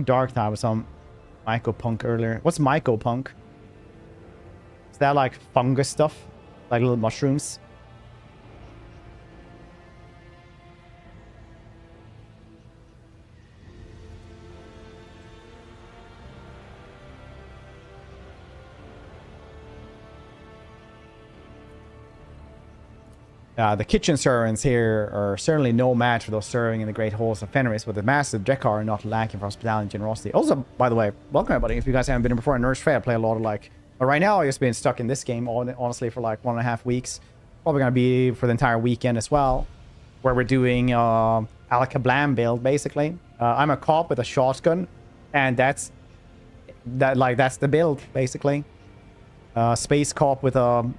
Dark Tide was some mycopunk earlier. What's mycopunk? Is that like fungus stuff? Like little mushrooms? The kitchen servants here are certainly no match for those serving in the great halls of Fenris, but the massive Drekar are not lacking for hospitality and generosity. Also, by the way, welcome everybody. If you guys haven't been here before, in Nurse Fair, I play a lot of like... But right now, I've just been stuck in this game, honestly, for like 1.5 weeks. Probably going to be for the entire weekend as well, where we're doing Al-Kablam build, basically. I'm a cop with a shotgun, and that's the build, basically. Space cop with a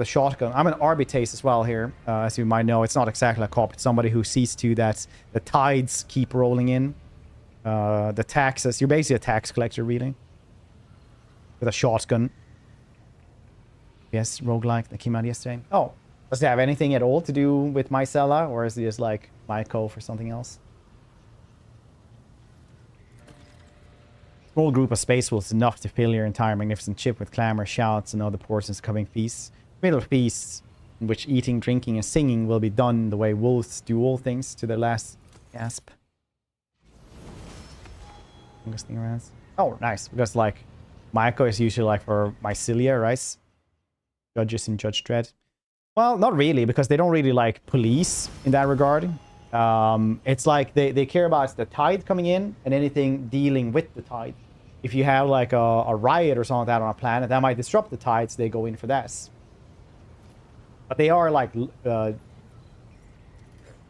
shotgun. I'm an Arbites as well here. As you might know, it's not exactly a cop. It's somebody who sees to that the tides keep rolling in. The taxes. You're basically a tax collector, really. With a shotgun. Yes, roguelike that came out yesterday. Oh, does it have anything at all to do with Mycella? Or is it just like Myco for something else? Small group of space wolves enough to fill your entire magnificent ship with clamor, shouts, and other portions of coming feasts. Middle feasts in which eating, drinking, and singing will be done the way wolves do all things to their last gasp. Oh, nice. Because like Myco is usually like for Mycelia, right? Judges in Judge Dredd. Well, not really, because they don't really like police in that regard. It's like they care about the tide coming in and anything dealing with the tide. If you have like a riot or something like that on a planet, that might disrupt the tides, they go in for that. But they are like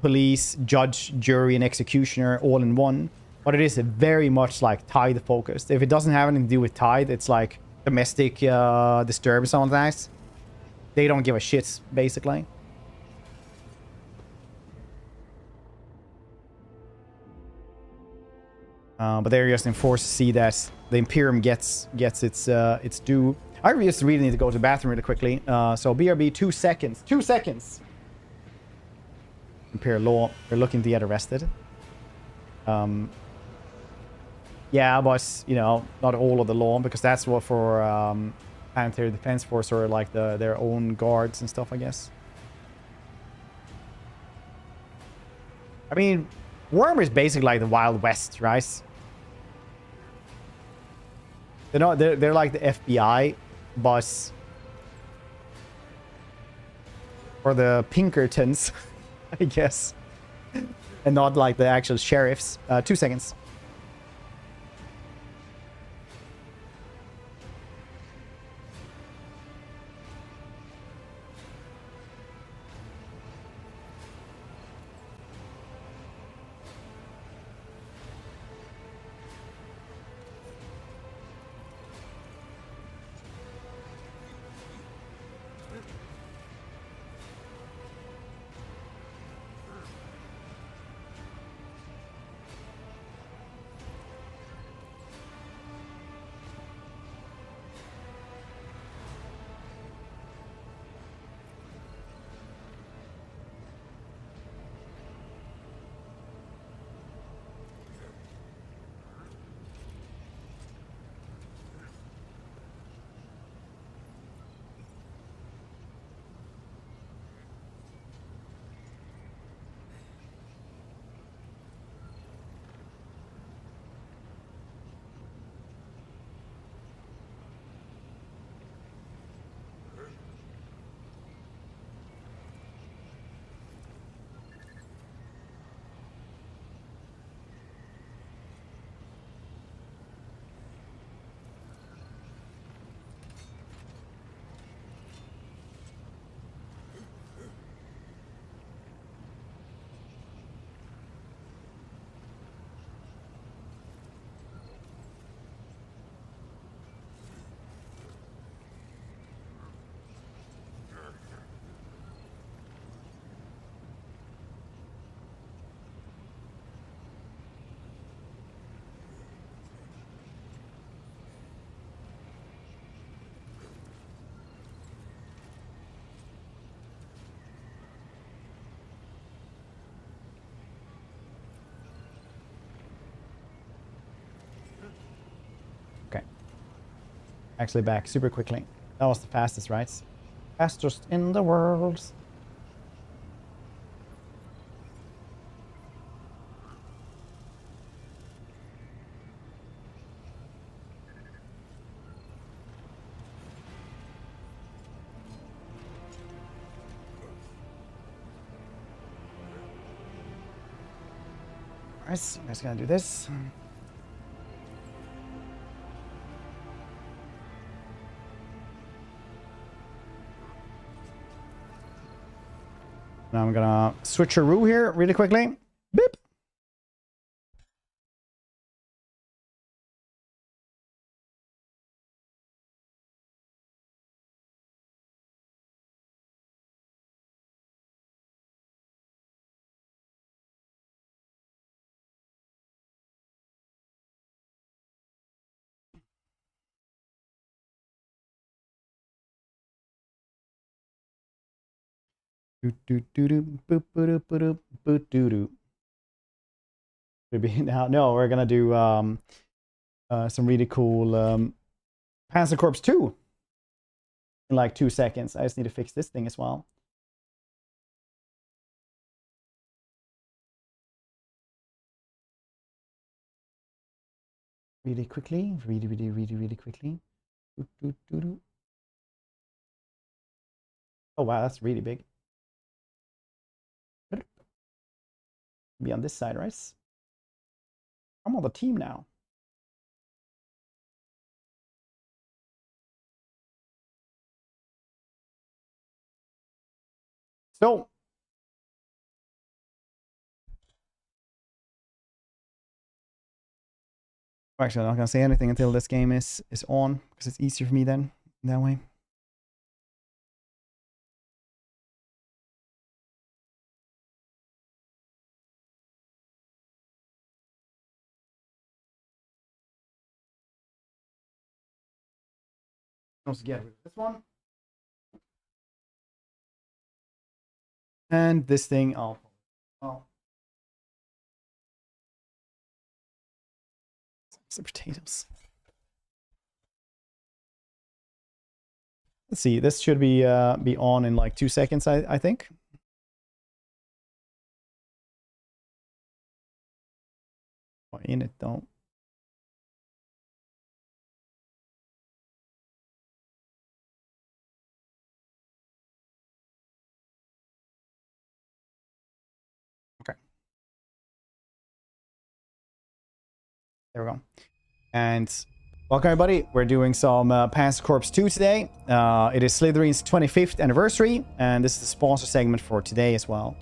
police, judge, jury, and executioner all in one. But it is very much like tide focused. If it doesn't have anything to do with tide, it's like domestic disturbance on that. They don't give a shit, basically. But they're just enforced to see that the Imperium gets its due. I just really need to go to the bathroom really quickly. So BRB, 2 seconds. 2 seconds. Imperial Law. They're looking to get arrested. Yeah, but, you know, not all of the law, because that's what for Planetary Defense Force or like their own guards and stuff, I guess. I mean, Warhammer is basically like the Wild West, right? They're like the FBI, but for the Pinkertons, I guess, and not like the actual sheriffs. 2 seconds. actually back super quickly. That was the fastest, right? Fastest in the world. Alright, I'm just gonna do this. Now I'm gonna switcheroo here really quickly. Beep. Now, no, we're gonna do some really cool Panzer Corps 2 in like 2 seconds. I just need to fix this thing as well. Really quickly, really quickly. Oh wow, that's really big. Be on this side, right? I'm on the team now. So actually, I'm not gonna say anything until this game is on, because it's easier for me then that way. Let's get rid of this one. And this thing, oh. Some potatoes. Let's see, this should be on in like 2 seconds, I think. Oh, in it though. There we go. And welcome everybody. We're doing some Panzer Corps 2 today. It is Slytherin's 25th anniversary, and this is the sponsor segment for today as well.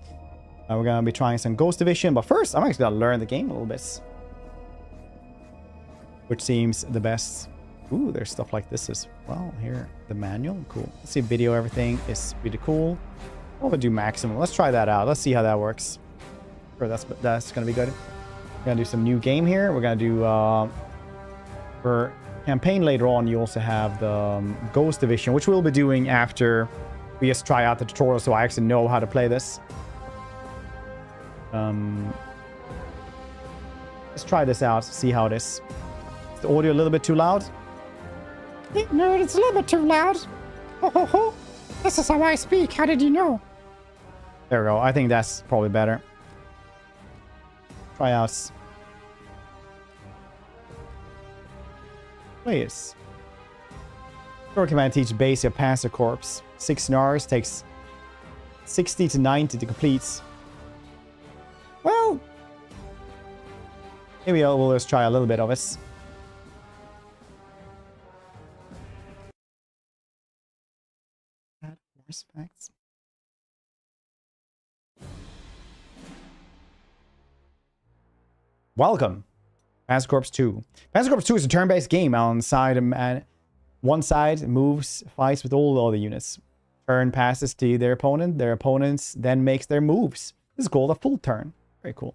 We're going to be trying some Ghost Division, but first I'm actually going to learn the game a little bit, which seems the best. Ooh, there's stuff like this as well here. The manual, cool. Let's see, video, everything is really cool. We'll do maximum. Let's try that out. Let's see how that works. Sure, that's going to be good. We're gonna do some new game here. We're gonna do for campaign later on. You also have the Ghost Division, which we'll be doing after we just try out the tutorial, so I actually know how to play this. Let's try this out, see how it is. Is the audio a little bit too loud? No, it's a little bit too loud. Ho ho ho! This is how I speak. How did you know? There we go. I think that's probably better. Tryouts. Please. Short command teach basic Panzer Corps. 6 snars, takes 60 to 90 to complete. Well, maybe we'll just try a little bit of it. Add more specs. Welcome, Panzer Corps 2. Panzer Corps 2 is a turn-based game. On one side moves, fights with all the other units. Turn passes to their opponent. Their opponents then makes their moves. This is called a full turn. Very cool.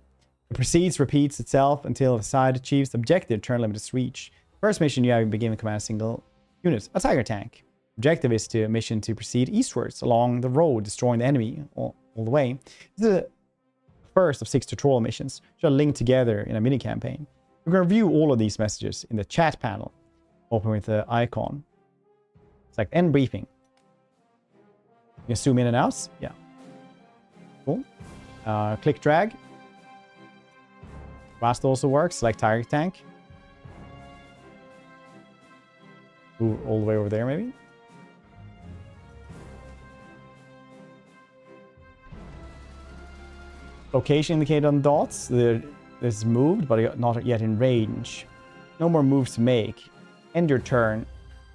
It proceeds, repeats itself until the side achieves the objective. Turn limit is reached. First mission, you have been given command a single unit, a tiger tank. Objective is to mission to proceed eastwards along the road, destroying the enemy all the way. This is the first of 6 tutorial missions, which are linked together in a mini campaign. We're going to review all of these messages in the chat panel. Open with the icon. It's like end briefing. You can zoom in and out. Yeah. Cool. Click drag. Fast also works. Select target tank. Move all the way over there, maybe. Location indicated on dots. This is moved, but not yet in range. No more moves to make. End your turn.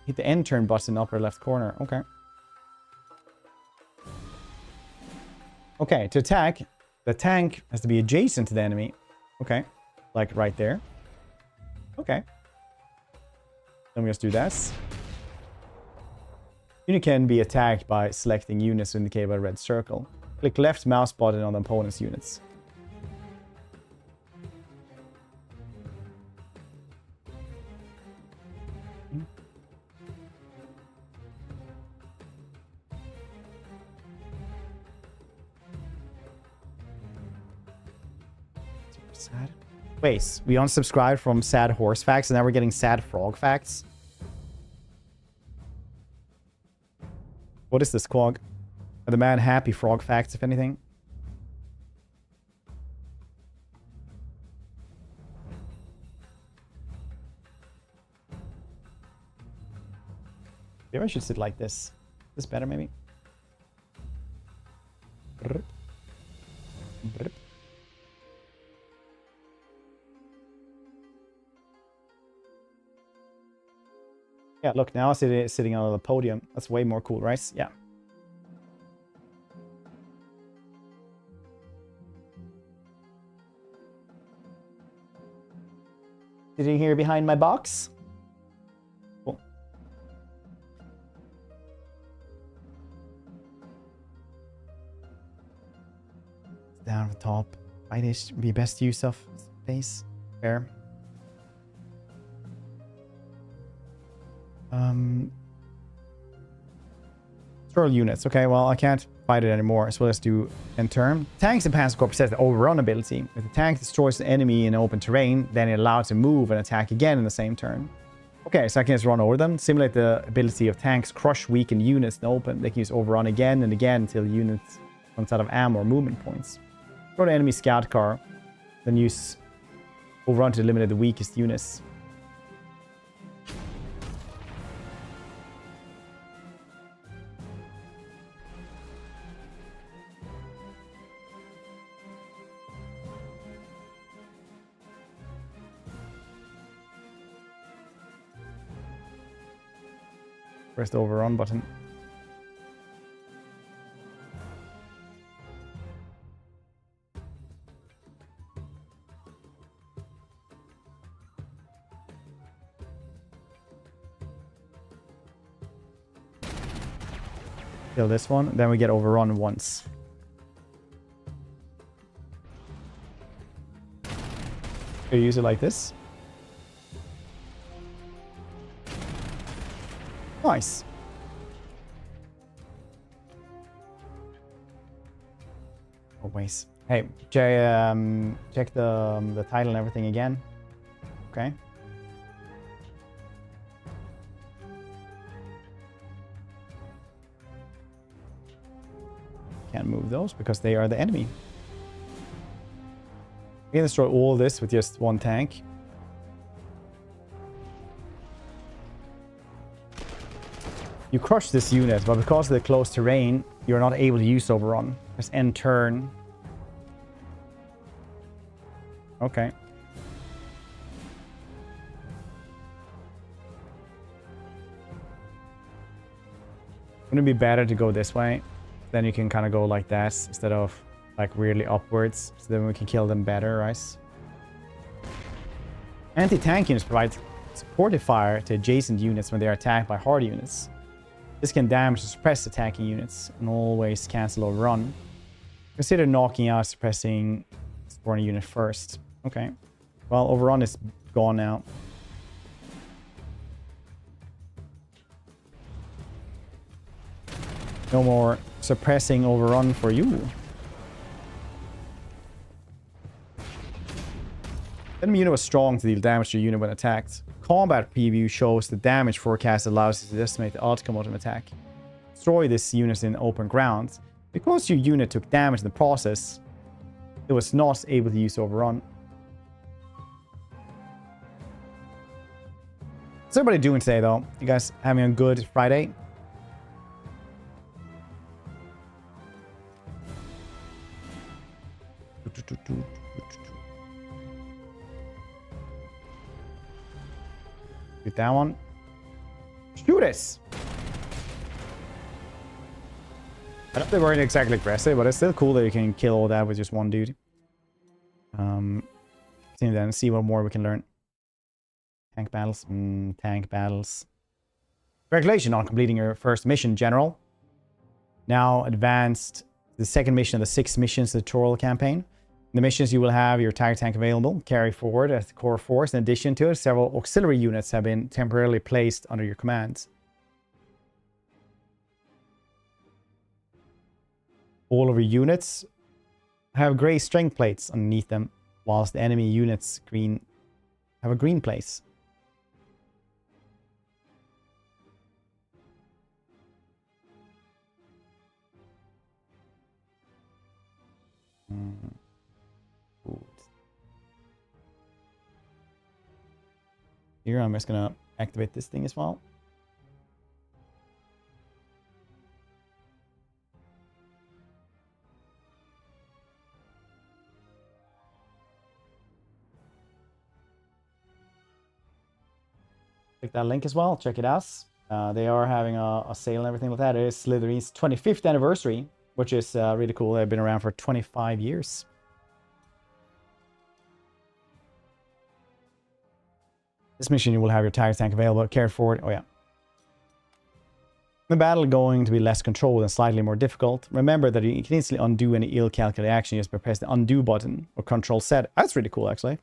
Hit the end turn button upper left corner. Okay. Okay, to attack, the tank has to be adjacent to the enemy. Okay. Like right there. Okay. Then we just do this. Unit can be attacked by selecting units indicated by a red circle. Click left mouse button on the opponent's units. Super sad. Wait, we unsubscribed from sad horse facts and now we're getting sad frog facts? What is this, Quag? Are the man happy frog facts, if anything? Maybe I should sit like this. This better, maybe? Brr. Brr. Yeah, look, now I'm sitting on the podium. That's way more cool, right? Yeah. Sitting here behind my box. Cool. Down at the top. Right-ish be best use of space. Fair. Throw units. Okay, well, I can't fight it anymore, so let's do end turn. Tanks in Panzer Corps possess the overrun ability. If the tank destroys the enemy in open terrain, then it's allowed to move and attack again in the same turn. Okay, so I can just run over them. Simulate the ability of tanks crush weakened units in the open. They can use overrun again and again until the unit runs out of ammo or movement points. Throw the enemy scout car, then use overrun to eliminate the weakest units. Press the overrun button. Kill this one, then we get overrun once. So use it like this. Nice. Always. Hey, check the title and everything again. Okay. Can't move those because they are the enemy. We can destroy all this with just one tank. You crush this unit, but because of the close terrain, you're not able to use overrun. Press end turn. Okay. Wouldn't it be better to go this way? Then you can kind of go like that instead of like weirdly upwards. So then we can kill them better, right? Anti-tank units provide supportive fire to adjacent units when they are attacked by hard units. This can damage or suppress attacking units and always cancel overrun. Consider knocking out suppressing supporting unit first. Okay. Well, overrun is gone now. No more suppressing overrun for you. Enemy unit was strong to deal damage to your unit when attacked. Combat preview shows the damage forecast allows you to estimate the outcome of an attack. Destroy this unit in open ground. Because your unit took damage in the process, it was not able to use overrun. What's everybody doing today, though? You guys having a good Friday? Get that one. Shoot us! I know they weren't exactly aggressive, but it's still cool that you can kill all that with just one dude. See what more we can learn. Tank battles. Tank battles. Congratulations on completing your first mission, General. Now advanced to the second mission of the 6 missions tutorial campaign. In the missions, you will have your tiger tank available, carry forward as the core force. In addition to it, several auxiliary units have been temporarily placed under your command. All of your units have gray strength plates underneath them, whilst the enemy units have a green place. Good. Here, I'm just gonna activate this thing as well. Click that link as well. Check it out. They are having a sale and everything like that. It is Slytherin's 25th anniversary, which is really cool. They've been around for 25 years. This mission, you will have your tiger tank available, carried forward. Oh, yeah. The battle going to be less controlled and slightly more difficult. Remember that you can easily undo any ill-calculated action just by pressing the undo button or control Z. That's really cool, actually.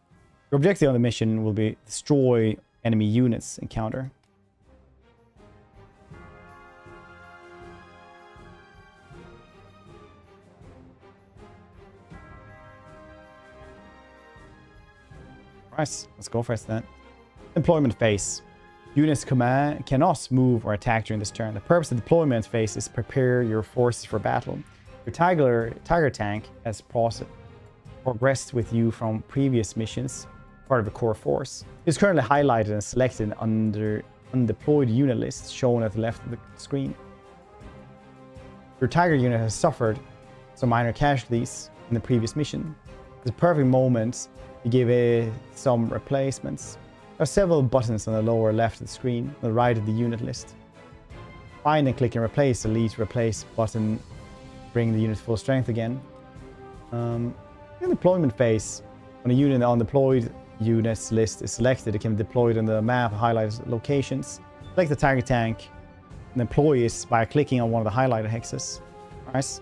Your objective on the mission will be destroy enemy units encounter. Nice. Let's go for it then. Deployment phase. Units cannot move or attack during this turn. The purpose of the deployment phase is to prepare your forces for battle. Your tiger tank has progressed with you from previous missions, part of the core force. It is currently highlighted and selected under undeployed unit list shown at the left of the screen. Your tiger unit has suffered some minor casualties in the previous mission. It's a perfect moment to give it some replacements. There are several buttons on the lower left of the screen, on the right of the unit list. Find and click and replace the lead replace button, bring the unit to full strength again. In the deployment phase, when a unit on deployed units list is selected, it can be deployed on the map, highlighted locations. Select the tiger tank and deploy it by clicking on one of the highlighted hexes. Nice.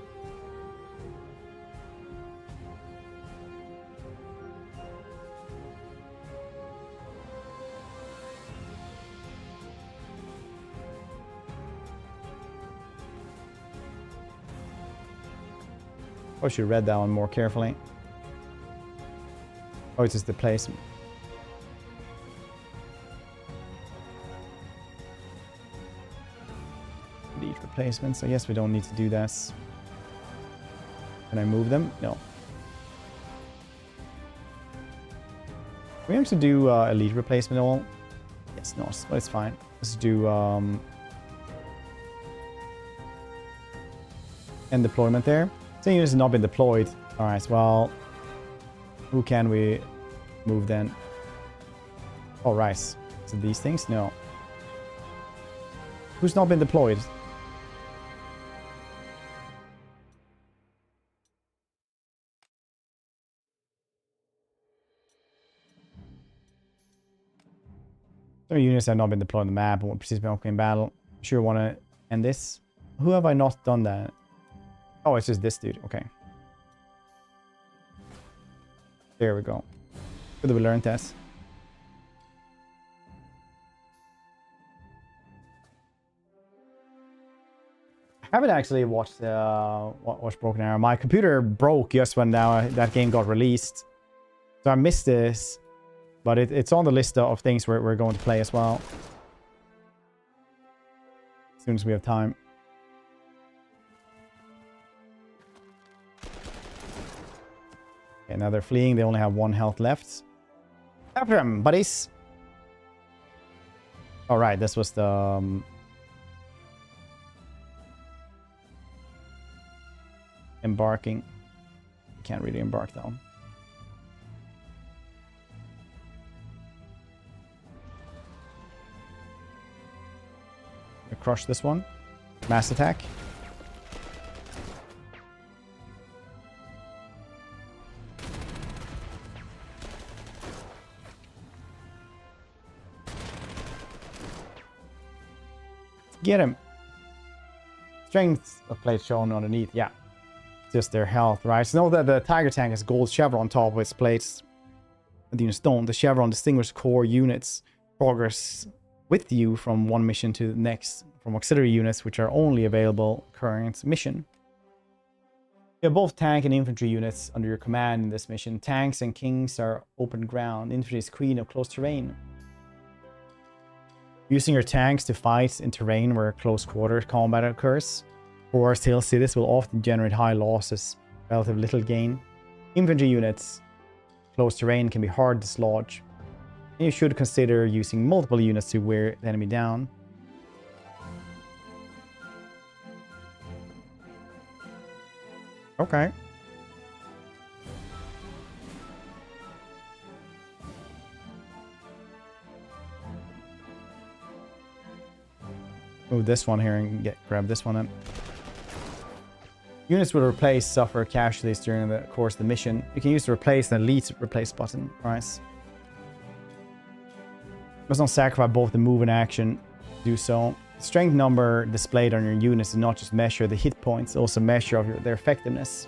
I should have read that one more carefully. Oh, it's just the placement. Delete replacements. I guess we don't need to do that. Can I move them? No. We have to do elite replacement all. Yes, no, but it's fine. Let's do end deployment there. So units have not been deployed. Alright, well, who can we move then? Oh, right. So these things? No. Who's not been deployed? Some units have not been deployed on the map and won't participate in battle. Sure want to end this. Who have I not done that? Oh, it's just this dude. Okay. There we go. Good that we learned that. I haven't actually watched Broken Arrow. My computer broke just when that game got released. So I missed this. But it's on the list of things we're going to play as well. As soon as we have time. Okay, now they're fleeing. They only have 1 health left. After them, buddies. Alright, this was the... embarking. You can't really embark though. Crush this one. Mass attack. Get him. Strength of plate shown underneath. Yeah. Just their health, right? So know that the Tiger tank has gold chevron on top of its plates. The stone. The chevron distinguishes core units progress with you from one mission to the next, from auxiliary units which are only available current mission. You have both tank and infantry units under your command in this mission. Tanks and kings are open ground. Infantry is queen of close terrain. Using your tanks to fight in terrain where close quarter combat occurs. Forest hill cities will often generate high losses, relative little gain. Infantry units, close terrain can be hard to dislodge. And you should consider using multiple units to wear the enemy down. Okay. Move this one here and grab this one then. Units will replace suffer casualties during the course of the mission. You can use the replace and elite replace button. Nice. Must not sacrifice both the move and action to do so. Strength number displayed on your units does not just measure the hit points, also measure of their effectiveness.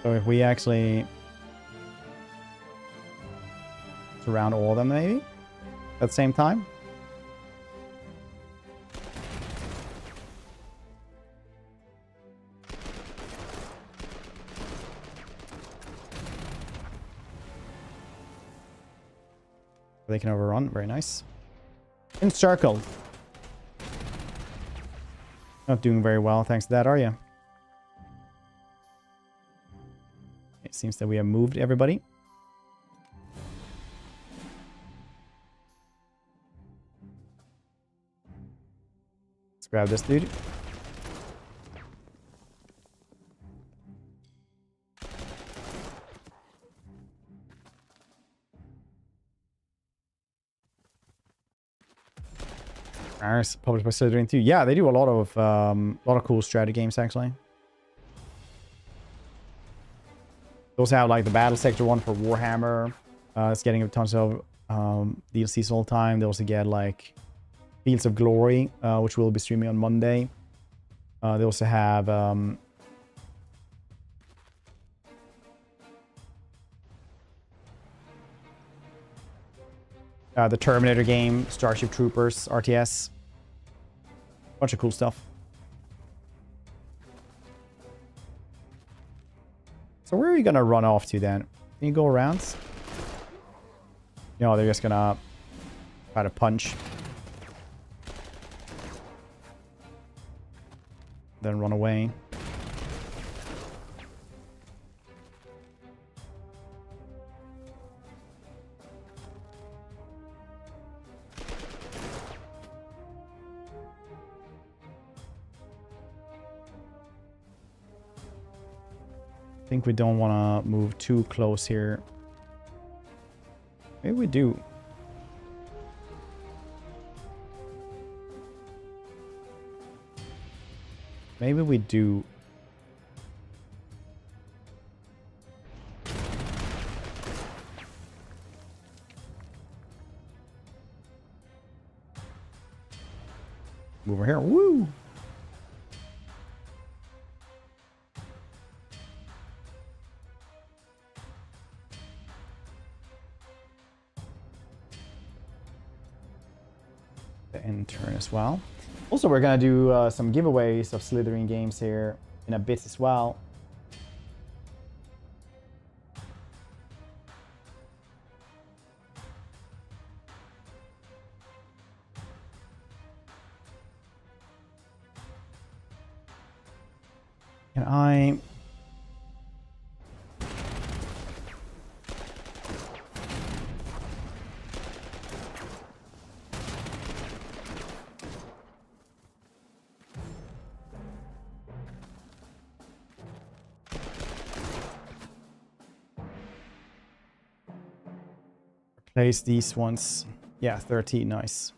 So if we actually surround all of them maybe at the same time. They can overrun. Very nice. Encircled. Not doing very well thanks to that, are you? It seems that we have moved everybody. Let's grab this dude. Immerse, published by Slytherin too. Yeah, they do a lot of cool strategy games actually. They also have like the battle sector one for Warhammer. It's getting a tons of DLCs all the time. They also get like Fields of Glory, which we'll be streaming on Monday. They also have the Terminator game, Starship Troopers, RTS. Bunch of cool stuff. So where are you gonna run off to then? Can you go around? No, they're just gonna try to punch. Then run away. I think we don't want to move too close here. Maybe we do. Maybe we do. Move over here. Woo! Enter. as well. Also, we're gonna do some giveaways of Slytherin games here in a bit as well. Can I... Place these ones. Yeah, 13, nice.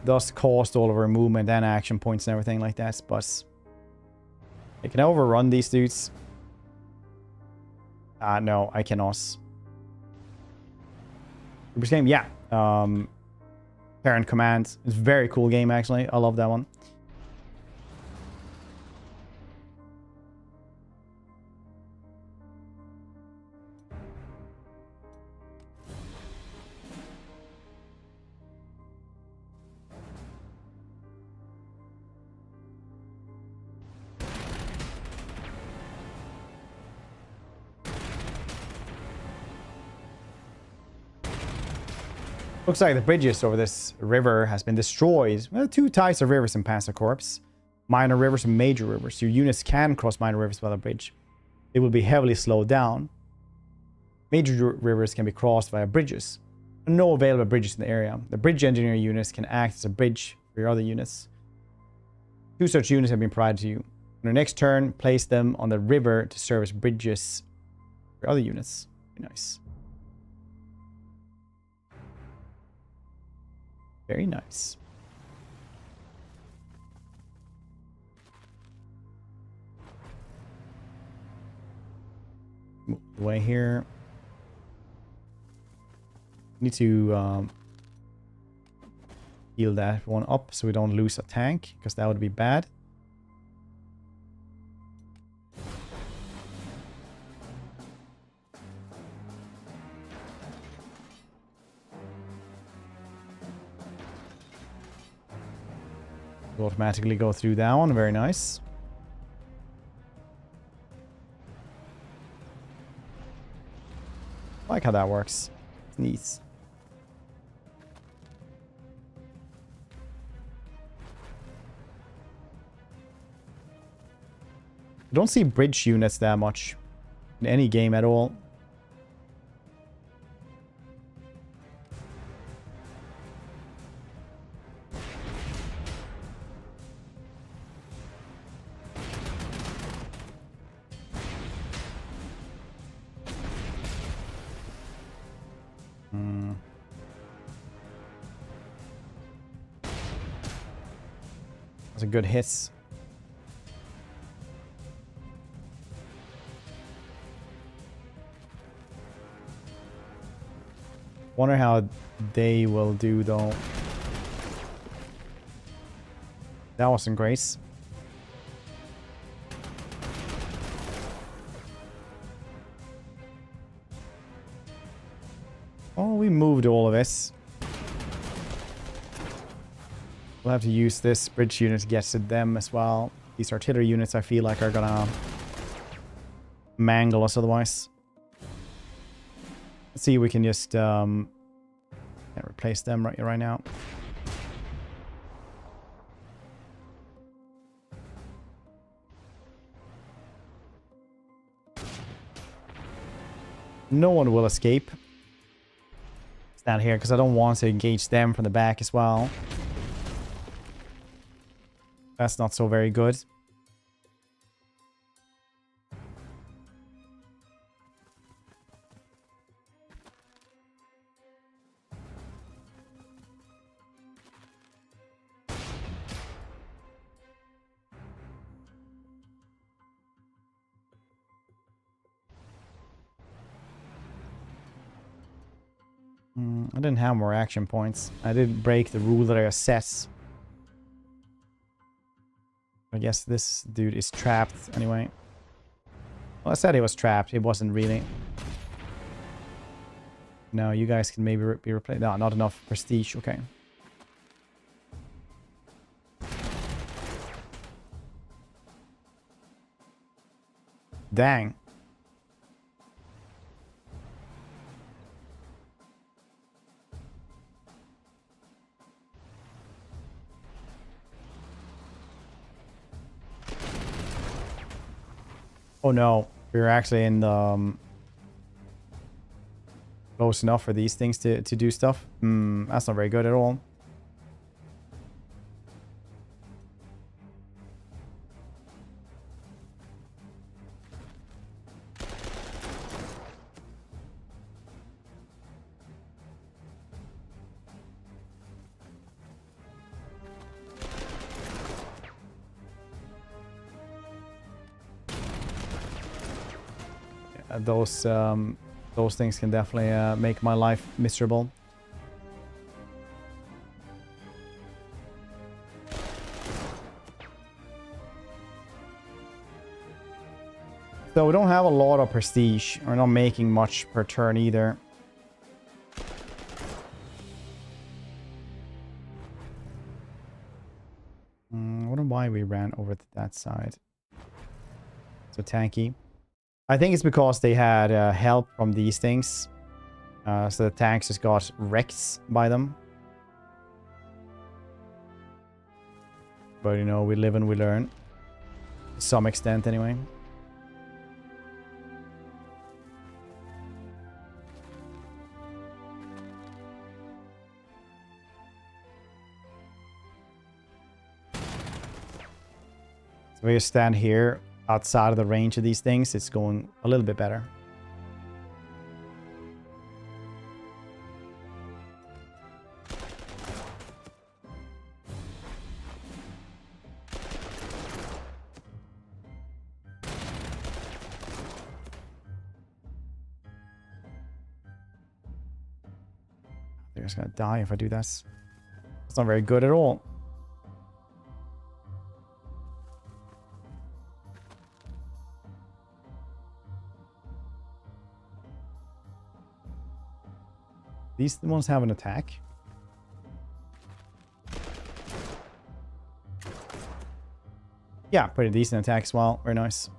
Thus cost all of our movement and action points and everything like that, but... Can I overrun these dudes? No, I cannot. Which game? Yeah. Parent Command. It's a very cool game, actually. I love that one. Looks like the bridges over this river has been destroyed. Well, 2 types of rivers in Panzer Corps. Minor rivers and major rivers. Your units can cross minor rivers by the bridge. It will be heavily slowed down. Major rivers can be crossed via bridges. No available bridges in the area. The bridge engineer units can act as a bridge for your other units. 2 such units have been provided to you. On your next turn, place them on the river to serve as bridges for other units. Very nice. Very nice. Move away here. Need to heal that one up so we don't lose a tank, because that would be bad. Automatically go through that one. Very nice. I like how that works. It's neat. I don't see bridge units that much in any game at all. That's a good hit. Wonder how they will do though. That wasn't great. Oh, we moved all of this. We'll have to use this bridge unit to get to them as well. These artillery units I feel like are gonna mangle us otherwise. Let's see if we can just can't replace them right now. No one will escape. Stand here because I don't want to engage them from the back as well. That's not so very good. I didn't have more action points. I did break the rule that I set. I guess this dude is trapped anyway. Well, I said he was trapped. He wasn't really. No, you guys can maybe be replaced. No, not enough prestige. Okay. Dang. Oh no, we're actually in the close enough for these things to do stuff. That's not very good at all. Those things can definitely make my life miserable. So we don't have a lot of prestige. We're not making much per turn either. I wonder why we ran over to that side. So tanky. I think it's because they had help from these things. So the tanks just got wrecked by them. But you know, we live and we learn. To some extent anyway. So we just stand here outside of the range of these things. It's going a little bit better. They're just gonna die if I do this. It's not very good at all. These ones have an attack. Yeah, pretty decent attack as well. Very nice.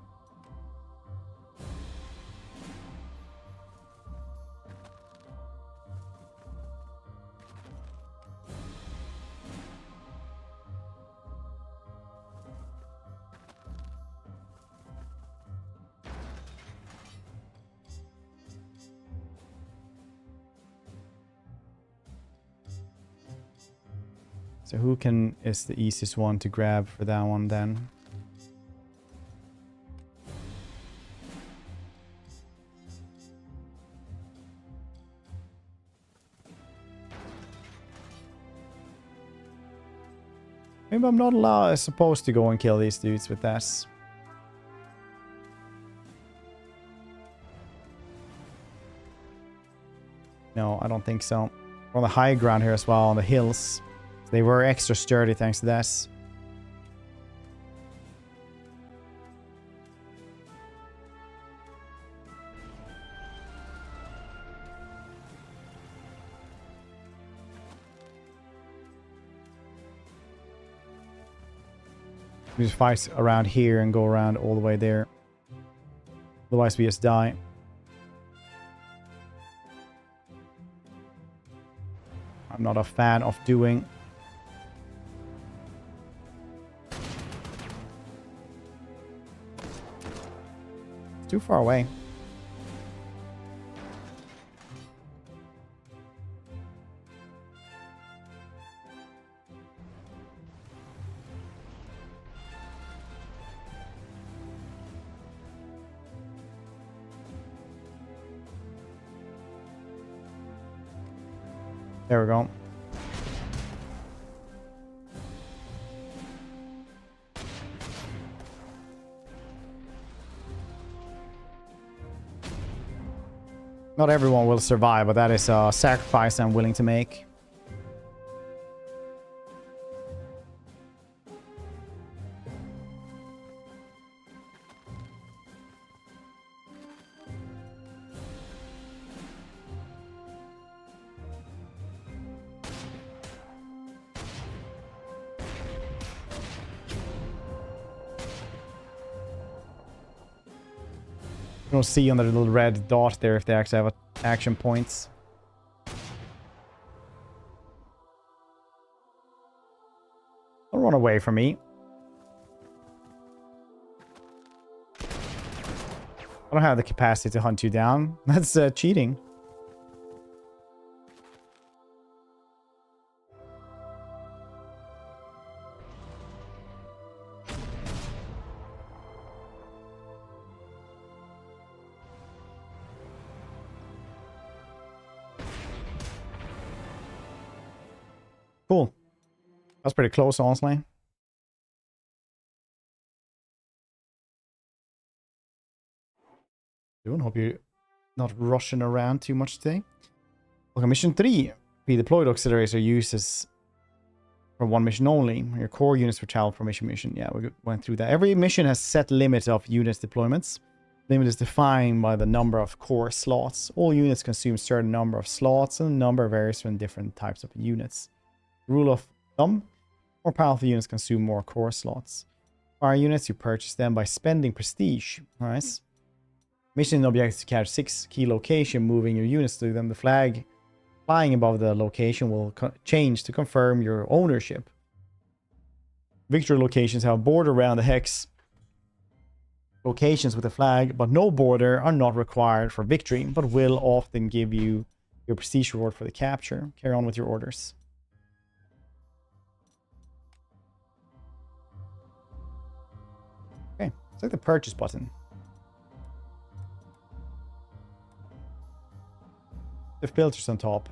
So who is the easiest one to grab for that one then? Maybe I'm not supposed to go and kill these dudes with that. No, I don't think so. We're on the high ground here as well, on the hills. They were extra sturdy thanks to that. We just fight around here and go around all the way there. Otherwise we just die. I'm not a fan of doing. Too far away. There we go. Not everyone will survive, but that is a sacrifice I'm willing to make. You don't see on the little red dot there if they actually have action points. Don't run away from me. I don't have the capacity to hunt you down. That's cheating. Cool. That's pretty close, honestly. Hope you're not rushing around too much today. Okay, mission 3. Be deployed auxiliaries are used as for one mission only. Your core units were traveled from mission. Yeah, we went through that. Every mission has set limit of units deployments. Limit is defined by the number of core slots. All units consume a certain number of slots, and the number varies from different types of units. Rule of thumb: more powerful units consume more core slots. Fire units, you purchase them by spending prestige. Nice. Mission objectives to catch 6 key locations, moving your units to them. The flag flying above the location will change to confirm your ownership. Victory locations have a border around the hex. Locations with a flag but no border are not required for victory, but will often give you your prestige reward for the capture. Carry on with your orders. Okay, it's like the purchase button. The filters on top.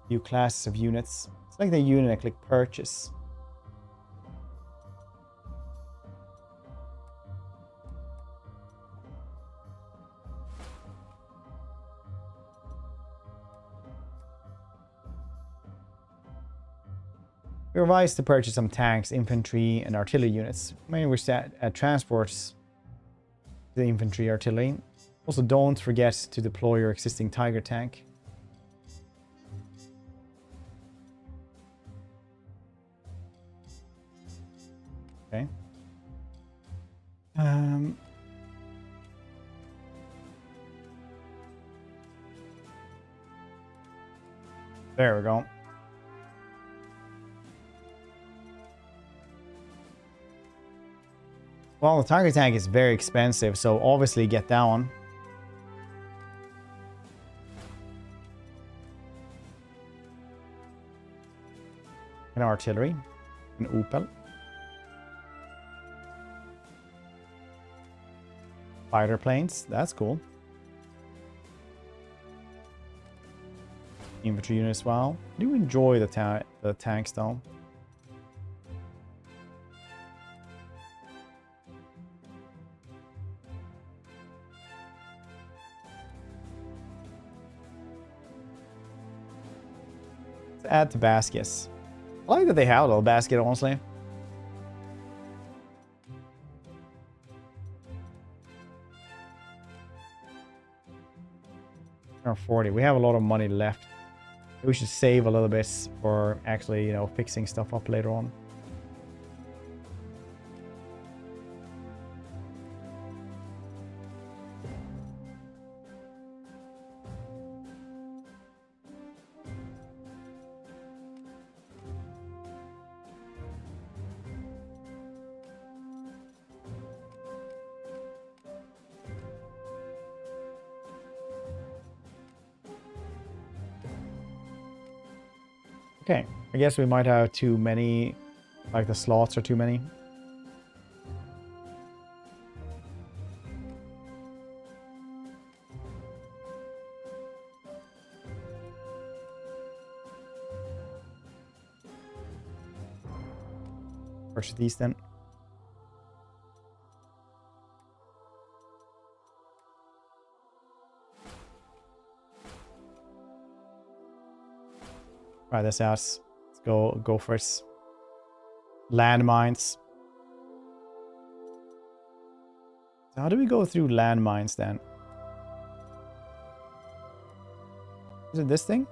New classes of units. It's like the unit I click purchase. We revised to purchase some tanks, infantry, and artillery units. Mainly which transports the infantry, artillery. Also, don't forget to deploy your existing Tiger tank. Okay. There we go. Well, the Tiger tank is very expensive, so obviously get that one. An artillery. An Opel. Fighter planes. That's cool. Infantry unit as well. I do enjoy the tanks though. Let's add to baskets. I like that they have a little basket, honestly. Or 40. We have a lot of money left. We should save a little bit for actually, you know, fixing stuff up later on. Okay, I guess we might have too many, like the slots are too many. Purchase these then. Try this out. Let's go for it. Landmines. So how do we go through landmines then? Is it this thing?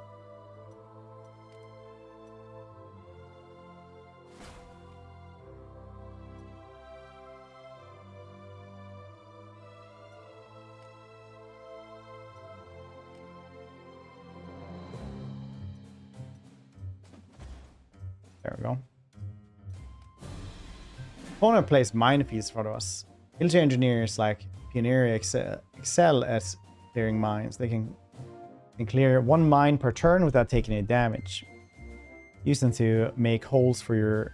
There we go. Opponent placed minefields for us. Military engineers like Pioneer excel at clearing mines. They can clear 1 mine per turn without taking any damage. Use them to make holes for your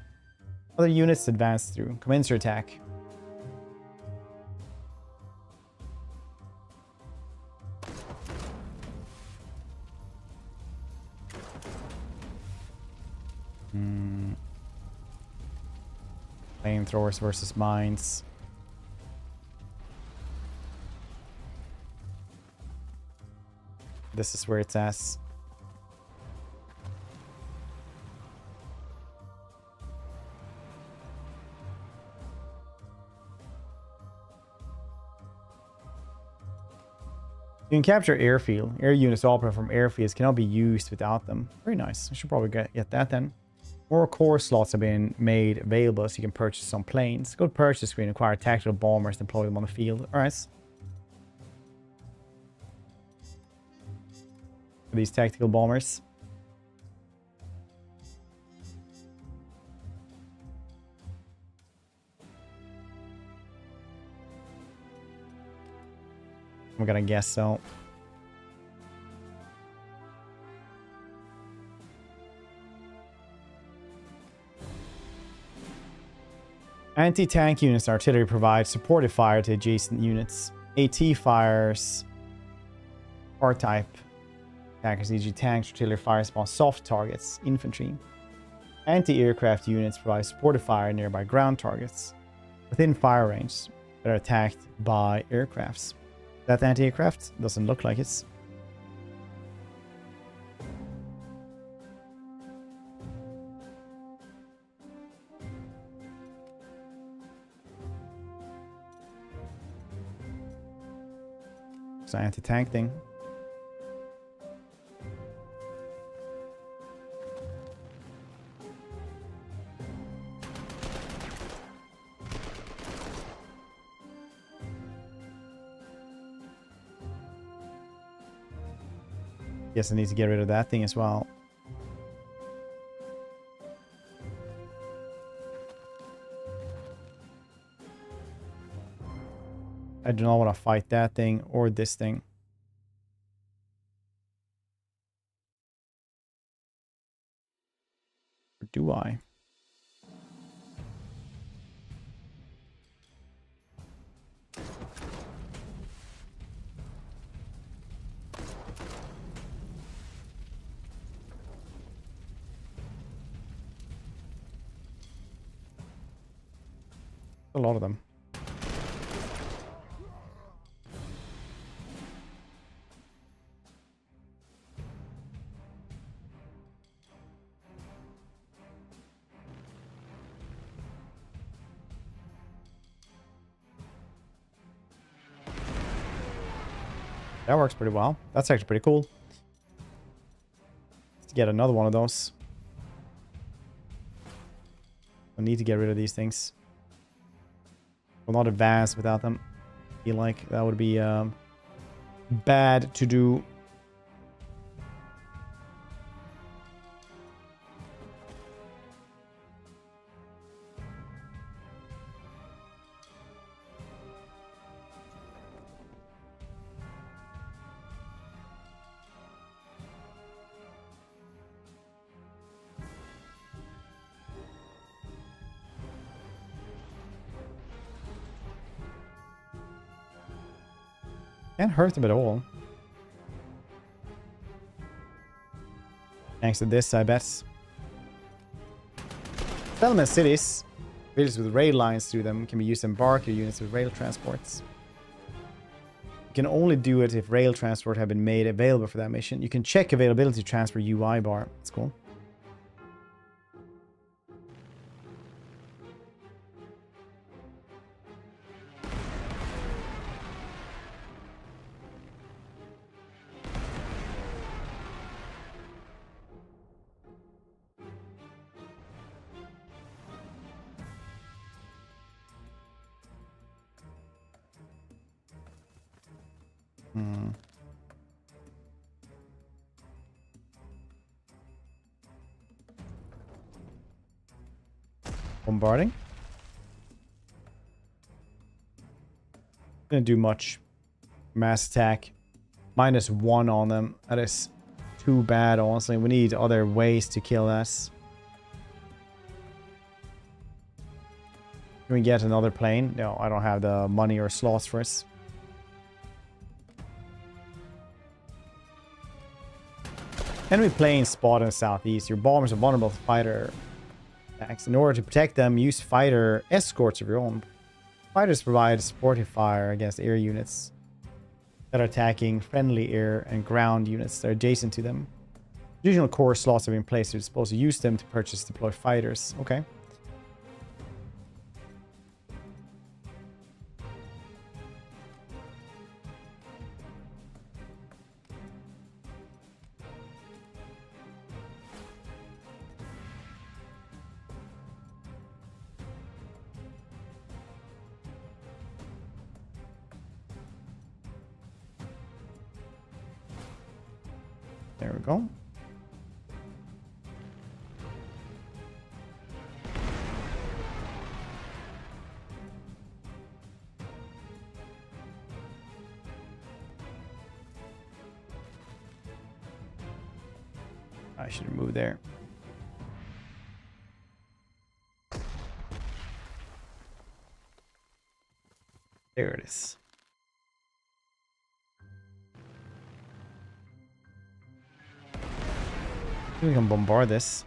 other units to advance through. Commence your attack. Flamethrowers versus mines. This is where it's at. You can capture airfield. Air units operating from airfields cannot be used without them. Very nice. I should probably get that then. More core slots have been made available so you can purchase some planes. Go to purchase screen, acquire tactical bombers, deploy them on the field. Alright. These tactical bombers. I'm gonna guess so. Anti-tank units and artillery provide supportive fire to adjacent units. AT fires R-type attackers, e.g. tanks, artillery fires upon soft targets, infantry. Anti-aircraft units provide supportive fire nearby ground targets within fire range that are attacked by aircrafts. That anti-aircraft doesn't look like it's. It's an anti-tank thing. Guess I need to get rid of that thing as well. I do not want to fight that thing or this thing. Or do I? A lot of them. That works pretty well. That's actually pretty cool. Let's get another one of those. I need to get rid of these things. Will not advance without them. I feel like that would be bad to do. Can't hurt them at all. Thanks to this, I bet. Settlement cities. Villages with rail lines through them can be used to embark your units with rail transports. You can only do it if rail transport have been made available for that mission. You can check availability transfer UI bar. That's cool. Bombarding. Didn't do much. Mass attack. -1 on them. That is too bad, honestly. We need other ways to kill us. Can we get another plane? No, I don't have the money or slots for us. Enemy planes spot in the southeast. Your bombers are vulnerable to fighter attacks. In order to protect them, use fighter escorts of your own. Fighters provide supportive fire against air units that are attacking friendly air and ground units that are adjacent to them. Additional core slots have been placed. You're supposed to use them to purchase deploy fighters. Okay. There we go. I should have moved there. There it is. We can bombard this.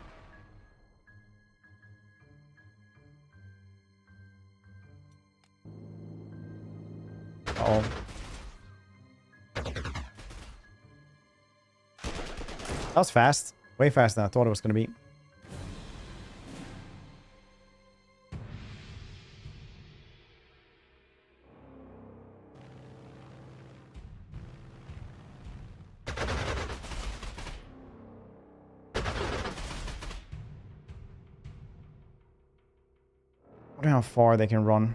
Oh. That was fast. Way faster than I thought it was going to be. I wonder how far they can run.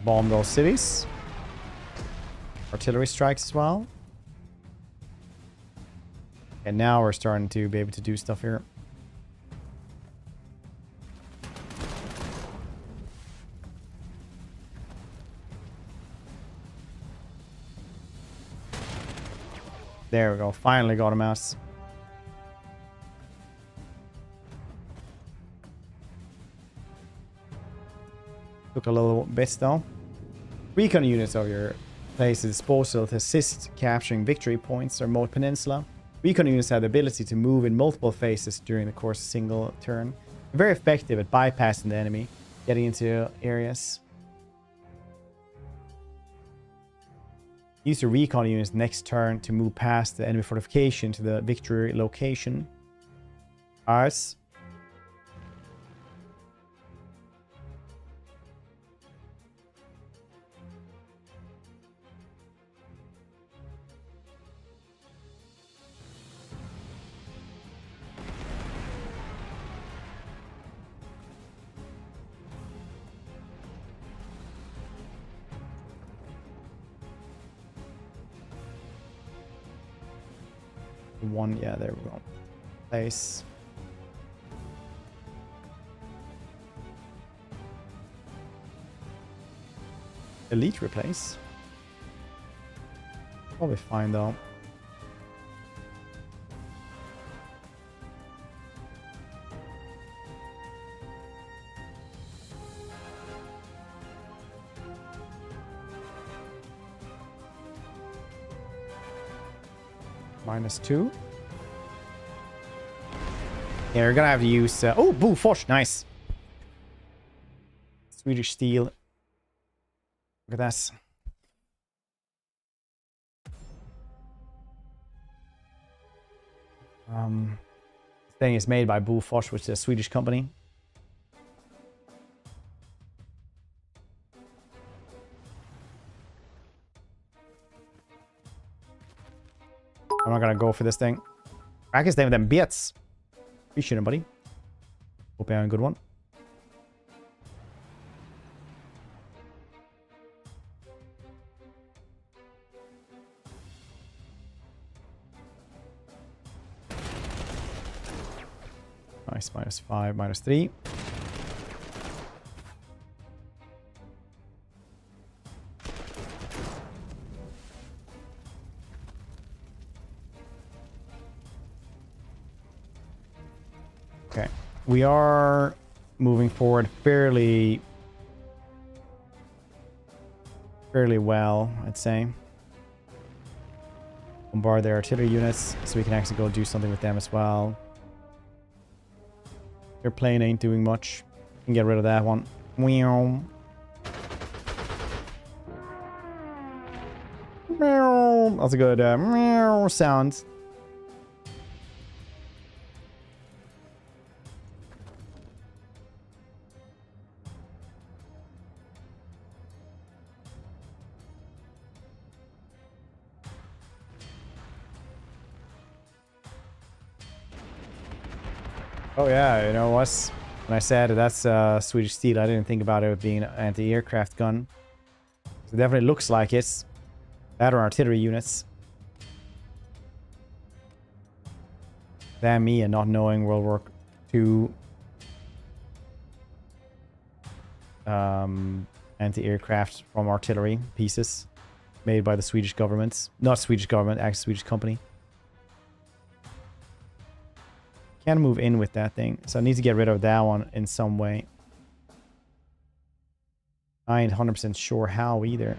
Bomb those cities. Artillery strikes as well. And now we're starting to be able to do stuff here. There we go. Finally got him out. Took a little bit though. Recon units of your place at disposal to assist capturing victory points or remote peninsula. Recon units have the ability to move in multiple phases during the course of a single turn. They're very effective at bypassing the enemy, getting into areas. Use your recon units next turn to move past the enemy fortification to the victory location. Ours. One, yeah, there we go. Place. Elite replace. Probably fine though. -2. Yeah, we're gonna have to use... oh, Bofors, nice. Swedish steel. Look at that. This thing is made by Bofors, which is a Swedish company. I'm not gonna go for this thing. Practice them with them bits. Appreciate it, buddy. Hope you're having a good one. -6, -5, -3. Okay, we are moving forward fairly well, I'd say. Bombard their artillery units so we can actually go do something with them as well. Their plane ain't doing much. Can get rid of that one. Meow. Meow. That's a good meow sound. Oh yeah, you know what? When I said that's Swedish steel, I didn't think about it being an anti-aircraft gun. It definitely looks like it. That or artillery units. Damn me and not knowing World War II anti-aircraft from artillery pieces made by the Swedish government. Not Swedish government, actually Swedish company. Can't move in with that thing, so I need to get rid of that one in some way. I ain't 100% sure how either.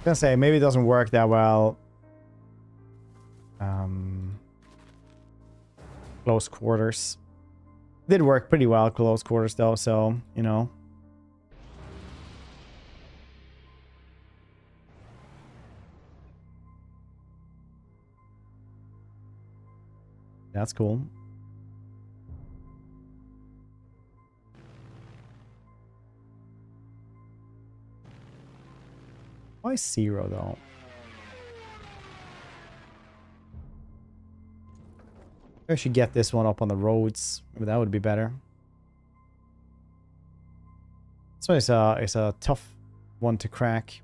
Gonna say maybe it doesn't work that well. Close quarters did work pretty well, close quarters though, so you know. That's cool. Why 0 though? I should get this one up on the roads. Maybe that would be better. So it's a tough one to crack.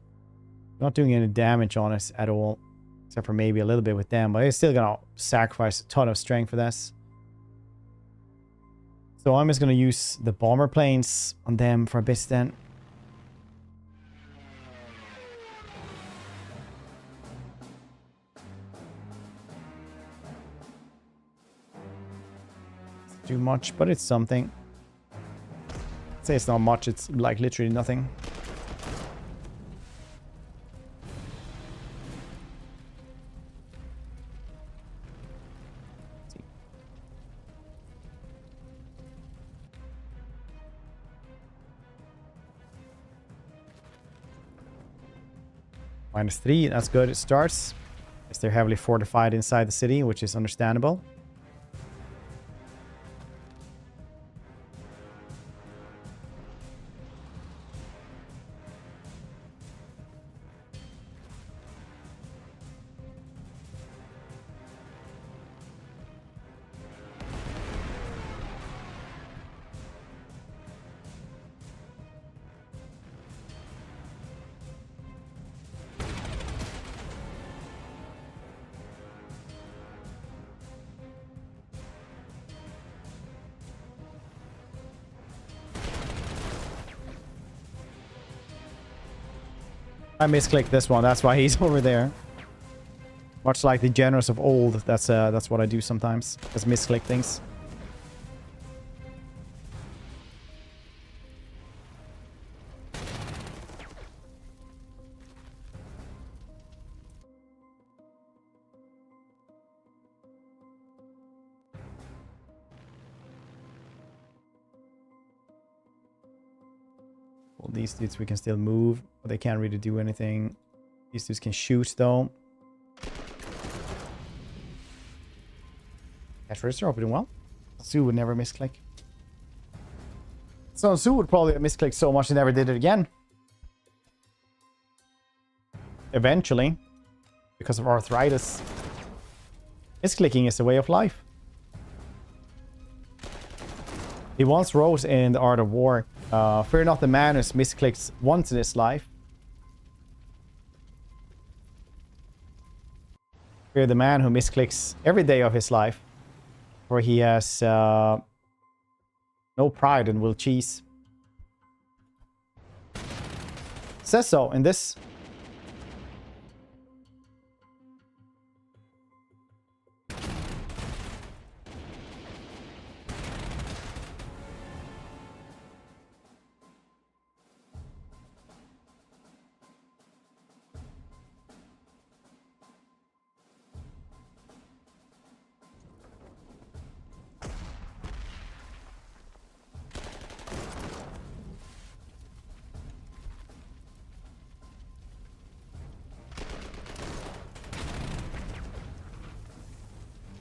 Not doing any damage on us at all, except for maybe a little bit with them. But it's still gonna sacrifice a ton of strength for this. So I'm just gonna use the bomber planes on them for a bit then. Do much, but it's something. I'd say it's not much, it's like literally nothing. -3, that's good. It starts. Yes, they're heavily fortified inside the city, which is understandable. I misclicked this one, that's why he's over there. Much like the generals of old, that's what I do sometimes. Just misclick things. These dudes we can still move, but they can't really do anything. These dudes can shoot though. Cash register opening well. Sue would never misclick. So Sue would probably have misclicked so much he never did it again. Eventually, because of arthritis. Misclicking is a way of life. He once wrote in The Art of War, fear not the man who misclicks once in his life. Fear the man who misclicks every day of his life. For he has no pride and will cheese. Says so in this.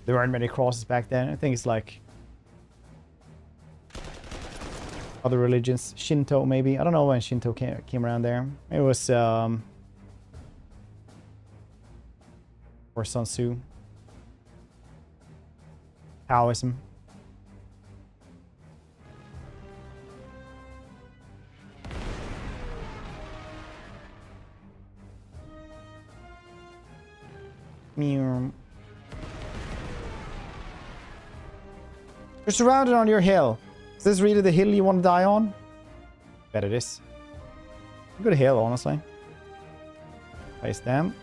There aren't many crosses back then. I think it's like other religions. Shinto, maybe. I don't know when Shinto came around there. It was or Sun Tzu. Taoism. Meow. You're surrounded on your hill. Is this really the hill you want to die on? Bet it is. A good hill, honestly. Place them.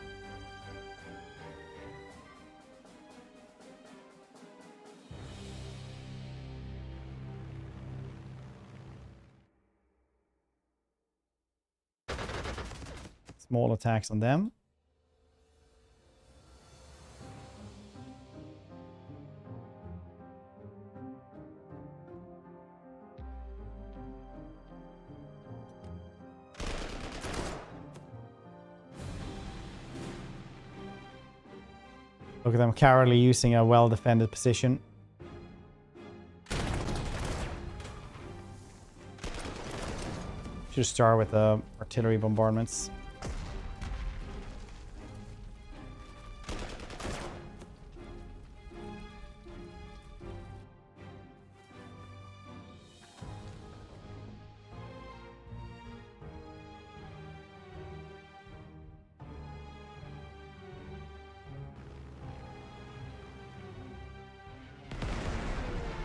Small attacks on them. Look at them cowardly using a well-defended position. Should start with the artillery bombardments.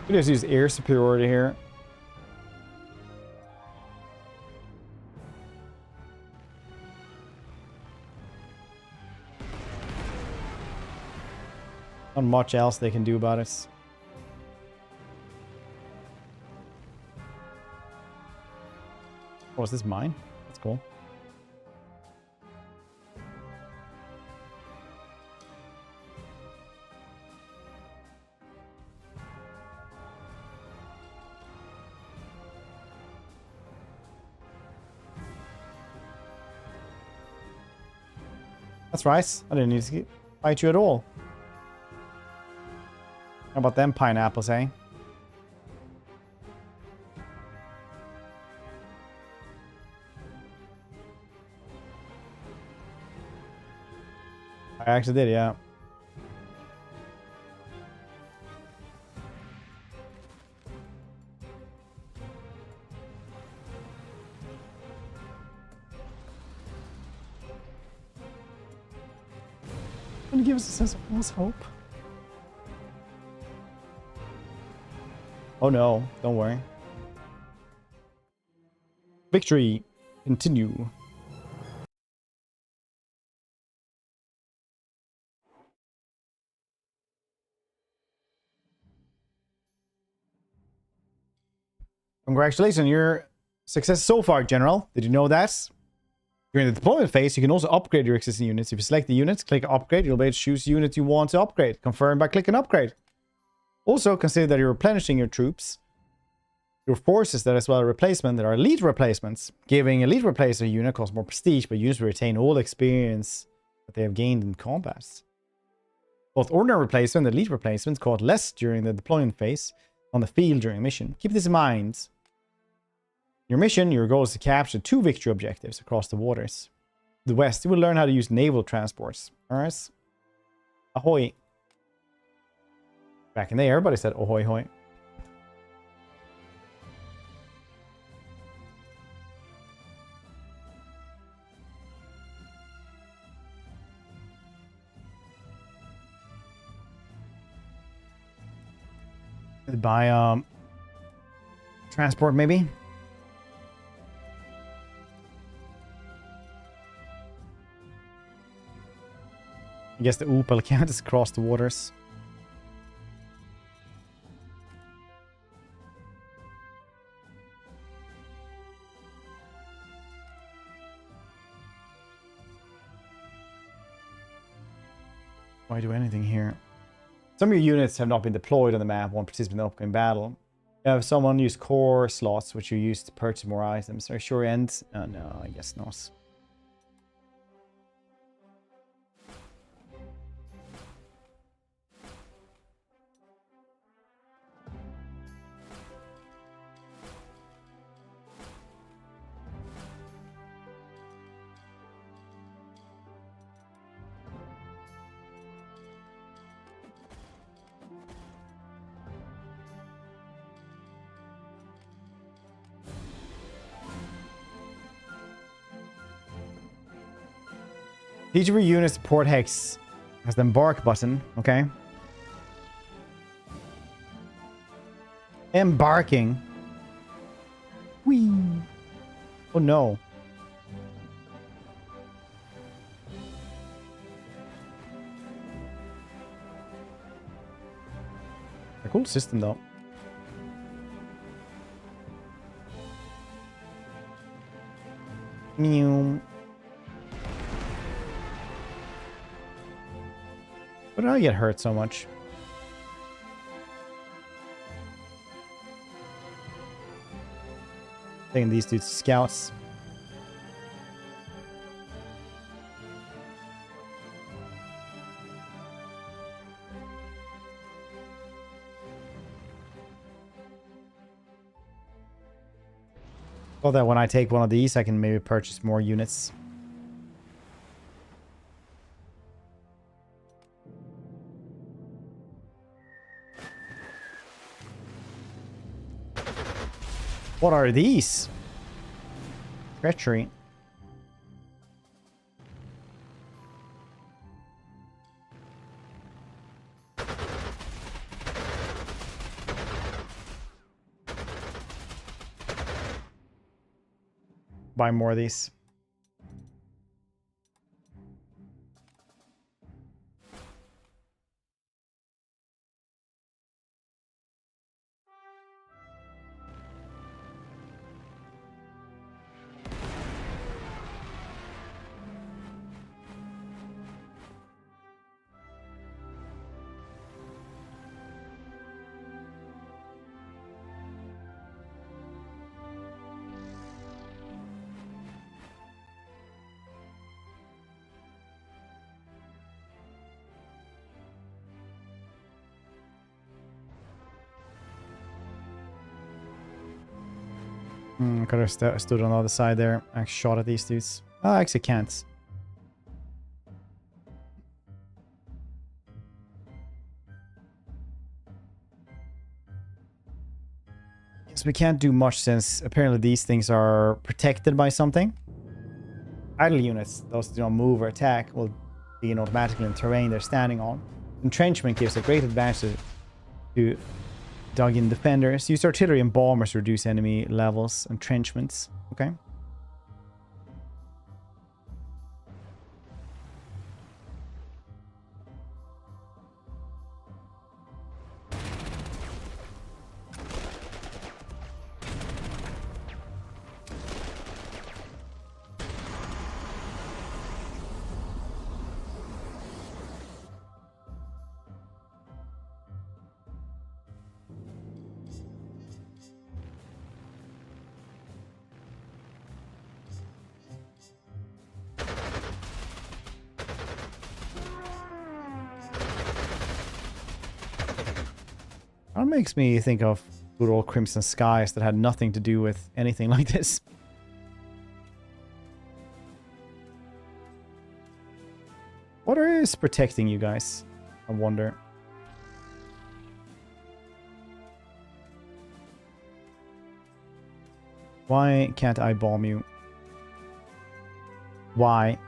We just use air superiority here. Not much else they can do about it. Oh, is this mine? That's cool. That's right. I didn't need to fight you at all. How about them pineapples, eh? I actually did, yeah. And give us a sense of false hope. Oh no, don't worry. Victory, continue. Congratulations on your success so far, General. Did you know that? During the deployment phase, you can also upgrade your existing units. If you select the units, click upgrade, you'll be able to choose the unit you want to upgrade. Confirm by clicking upgrade. Also, consider that you're replenishing your troops. Your forces that as well are replacement that are elite replacements. Giving elite replacer unit costs more prestige, but units will retain all experience that they have gained in combat. Both ordinary replacement and elite replacements cost less during the deployment phase on the field during a mission. Keep this in mind. Your mission, your goal is to capture 2 victory objectives across the waters. The west, you will learn how to use naval transports. Alright? Ahoy. Back in the day, everybody said ahoy hoy. Buy transport maybe. I guess the Opal can't just cross the waters. Why do anything here? Some of your units have not been deployed on the map, won't participate in the upcoming battle. You have someone use core slots, which you use to purchase more items. Are you sure end? No, I guess not. Each of your units support hex has the embark button, okay? Embarking. Whee. Oh no. A cool system though. Meow. Why did I get hurt so much? Taking these dudes scouts. Well, that when I take one of these, I can maybe purchase more units. What are these? Treachery. Buy more of these. I could have stood on the other side there. I shot at these dudes. Oh, I actually can't. Guess we can't do much since apparently these things are protected by something. Idle units, those that do not move or attack, will be automatically in terrain they're standing on. Entrenchment gives a great advantage to dug-in defenders. Use artillery and bombers to reduce enemy levels. Entrenchments. Okay. That makes me think of good old Crimson Skies that had nothing to do with anything like this. What is protecting you guys? I wonder. Why can't I bomb you? Why?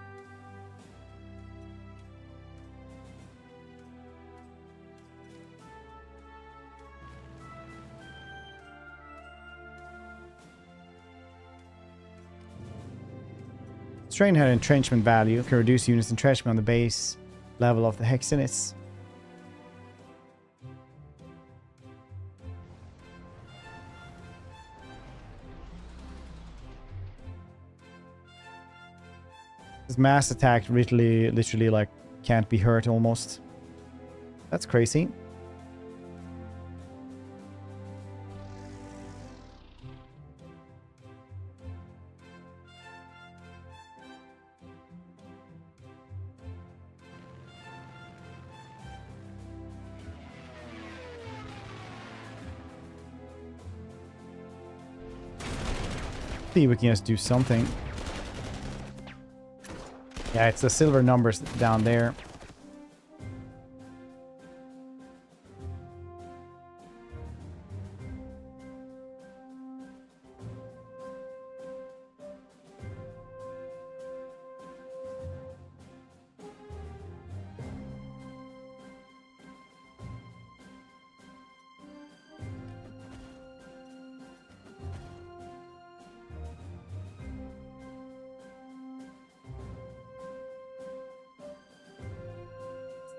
Strain had entrenchment value. Can reduce units' entrenchment on the base level of the hex units. This mass attack literally like can't be hurt almost. That's crazy. See if we can just do something. Yeah, it's the silver numbers down there.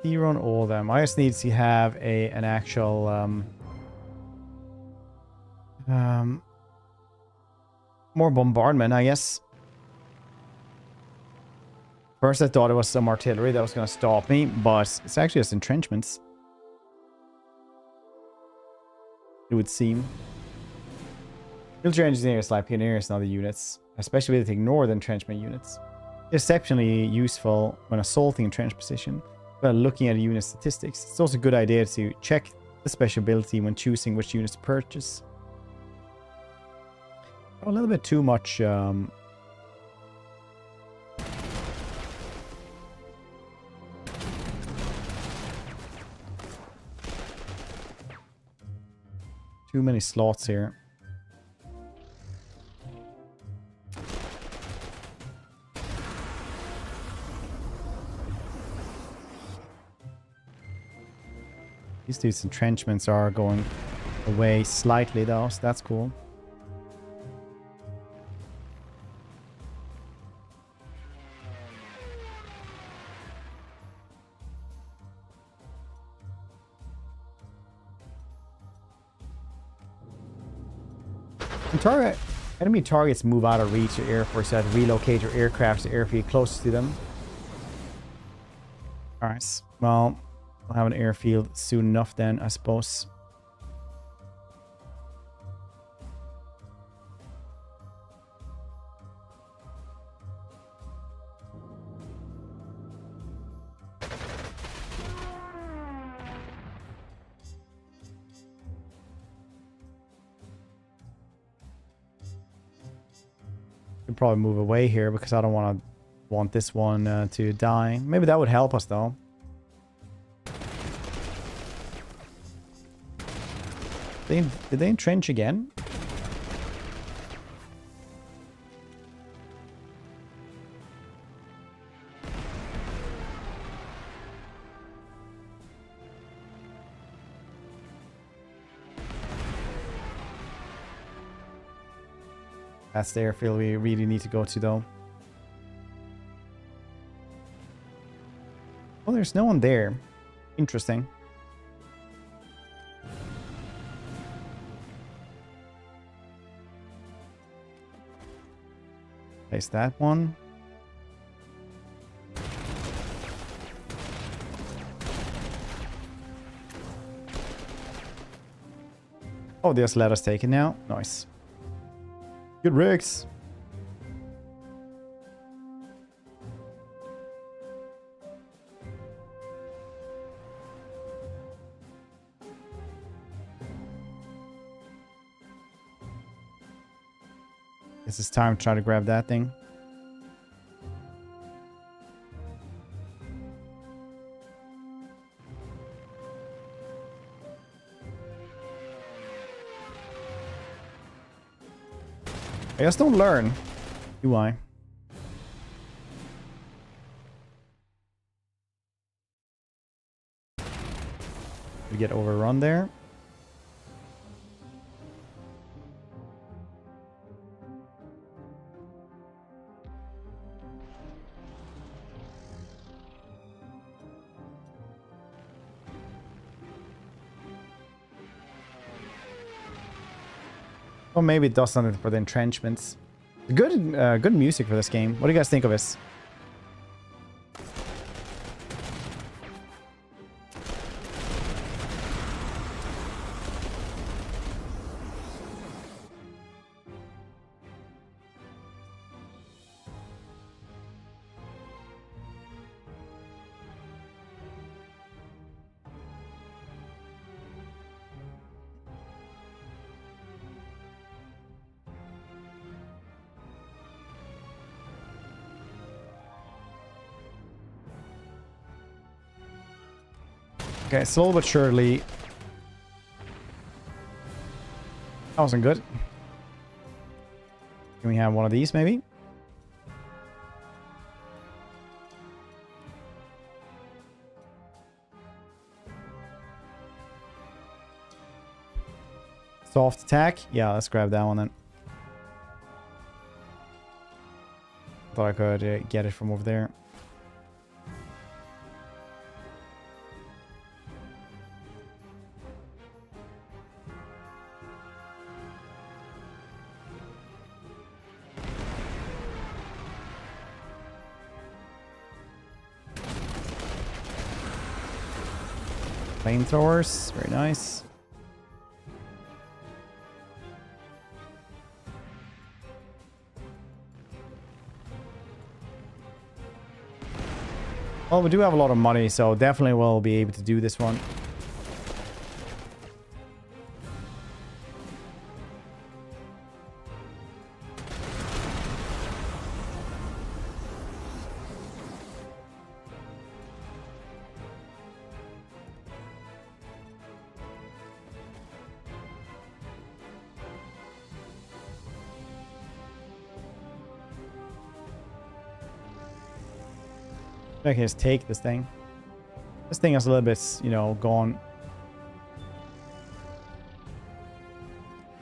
Zero on all of them. I just need to have an actual more bombardment, I guess. First I thought it was some artillery that was going to stop me, but it's actually just entrenchments. It would seem. Military engineers like pioneers in other units, especially if they ignore the entrenchment units. Exceptionally useful when assaulting a trench position. But looking at unit statistics, it's also a good idea to check the special ability when choosing which units to purchase. A little bit too much too many slots here. These dudes' entrenchments are going away slightly though, so that's cool. Enemy targets move out of reach of Air Force, so relocate your aircraft to airfield closest to them. Alright, well, we'll have an airfield soon enough then, I suppose. Could probably move away here because I don't want this one to die. Maybe that would help us though. Did they entrench again? That's the airfield we really need to go to though. Oh, there's no one there. Interesting. Place that one. Oh, they just let us take it now. Nice. Good rigs. Guess it's time to try to grab that thing. I just don't learn, do I? We get overrun there. Or maybe it does something for the entrenchments. Good, good music for this game. What do you guys think of this? Okay, slow but surely. That wasn't good. Can we have one of these, maybe? Soft attack? Yeah, let's grab that one then. Thought I could get it from over there. Flamethrowers, very nice. Well, we do have a lot of money, so definitely we'll be able to do this one. I can just take this thing. This thing is a little bit, you know, gone.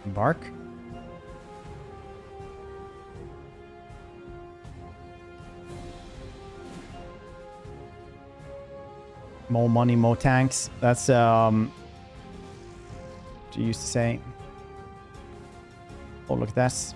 Embark. More money, more tanks. That's what you used to say. Oh, look at that.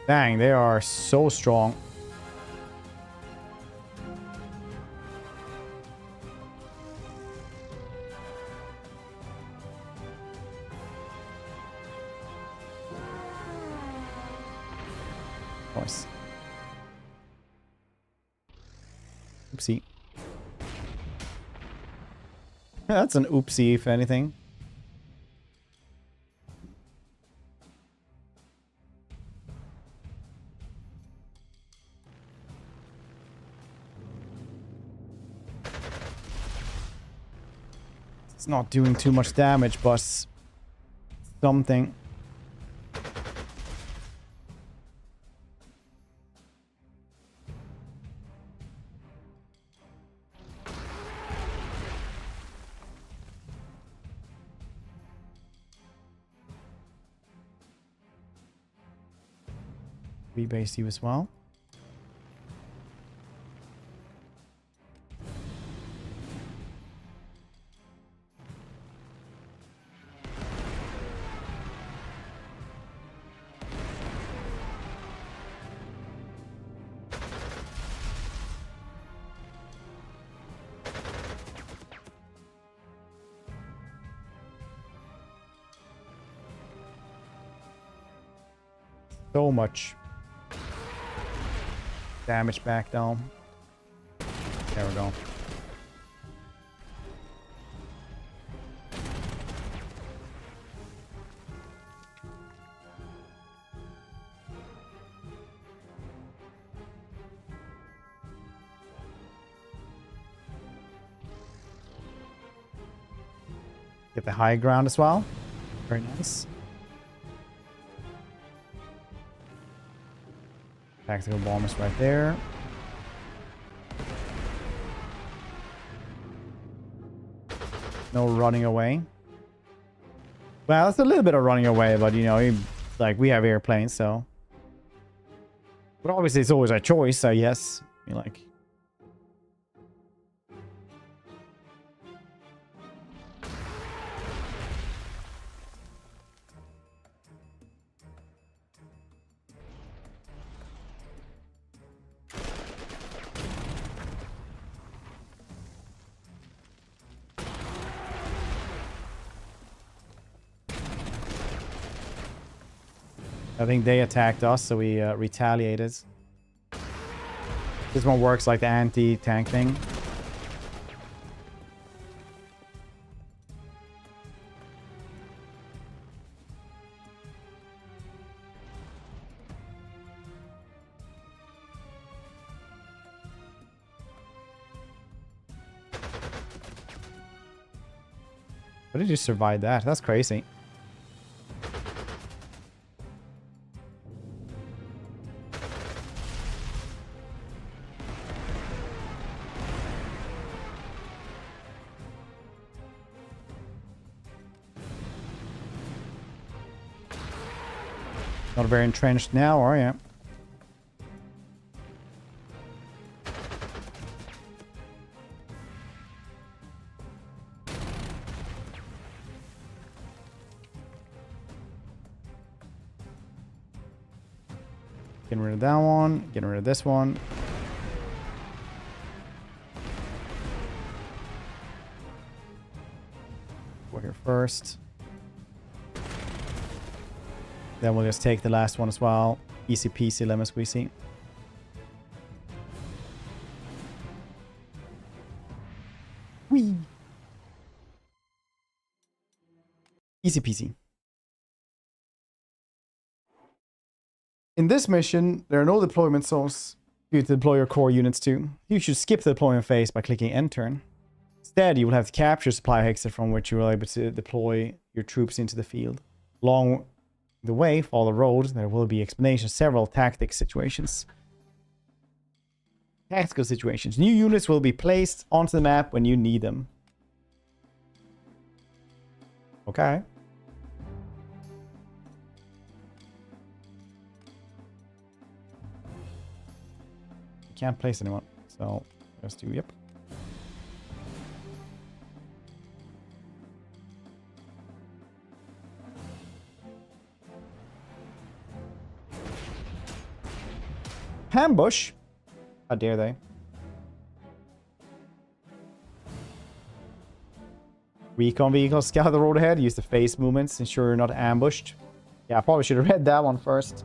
Dang, they are so strong. Nice. Oopsie. That's an oopsie, if anything. It's not doing too much damage, but something. Rebase you as well. So much damage back down. There we go. Get the high ground as well. Very nice. Tactical bombers right there. No running away. Well, it's a little bit of running away, but you know, like we have airplanes, so. But obviously, it's always a choice. So yes, you like. I think they attacked us, so we retaliated. This one works like the anti-tank thing. How did you survive that? That's crazy. Not very entrenched now, are you? Getting rid of that one. Getting rid of this one. Go here first. Then we'll just take the last one as well. Easy peasy, lemon squeezy. Whee! Easy peasy. In this mission, there are no deployment zones for you to deploy your core units to. You should skip the deployment phase by clicking end turn. Instead, you will have to capture supply hexer from which you will be able to deploy your troops into the field. Along the way, follow the road, there will be explanations, several tactical situations. Tactical situations. New units will be placed onto the map when you need them. Okay. You can't place anyone, so let's do, yep. Ambush? How dare they? Recon vehicles scout the road ahead. Use the phase movements. Ensure you're not ambushed. Yeah, I probably should have read that one first.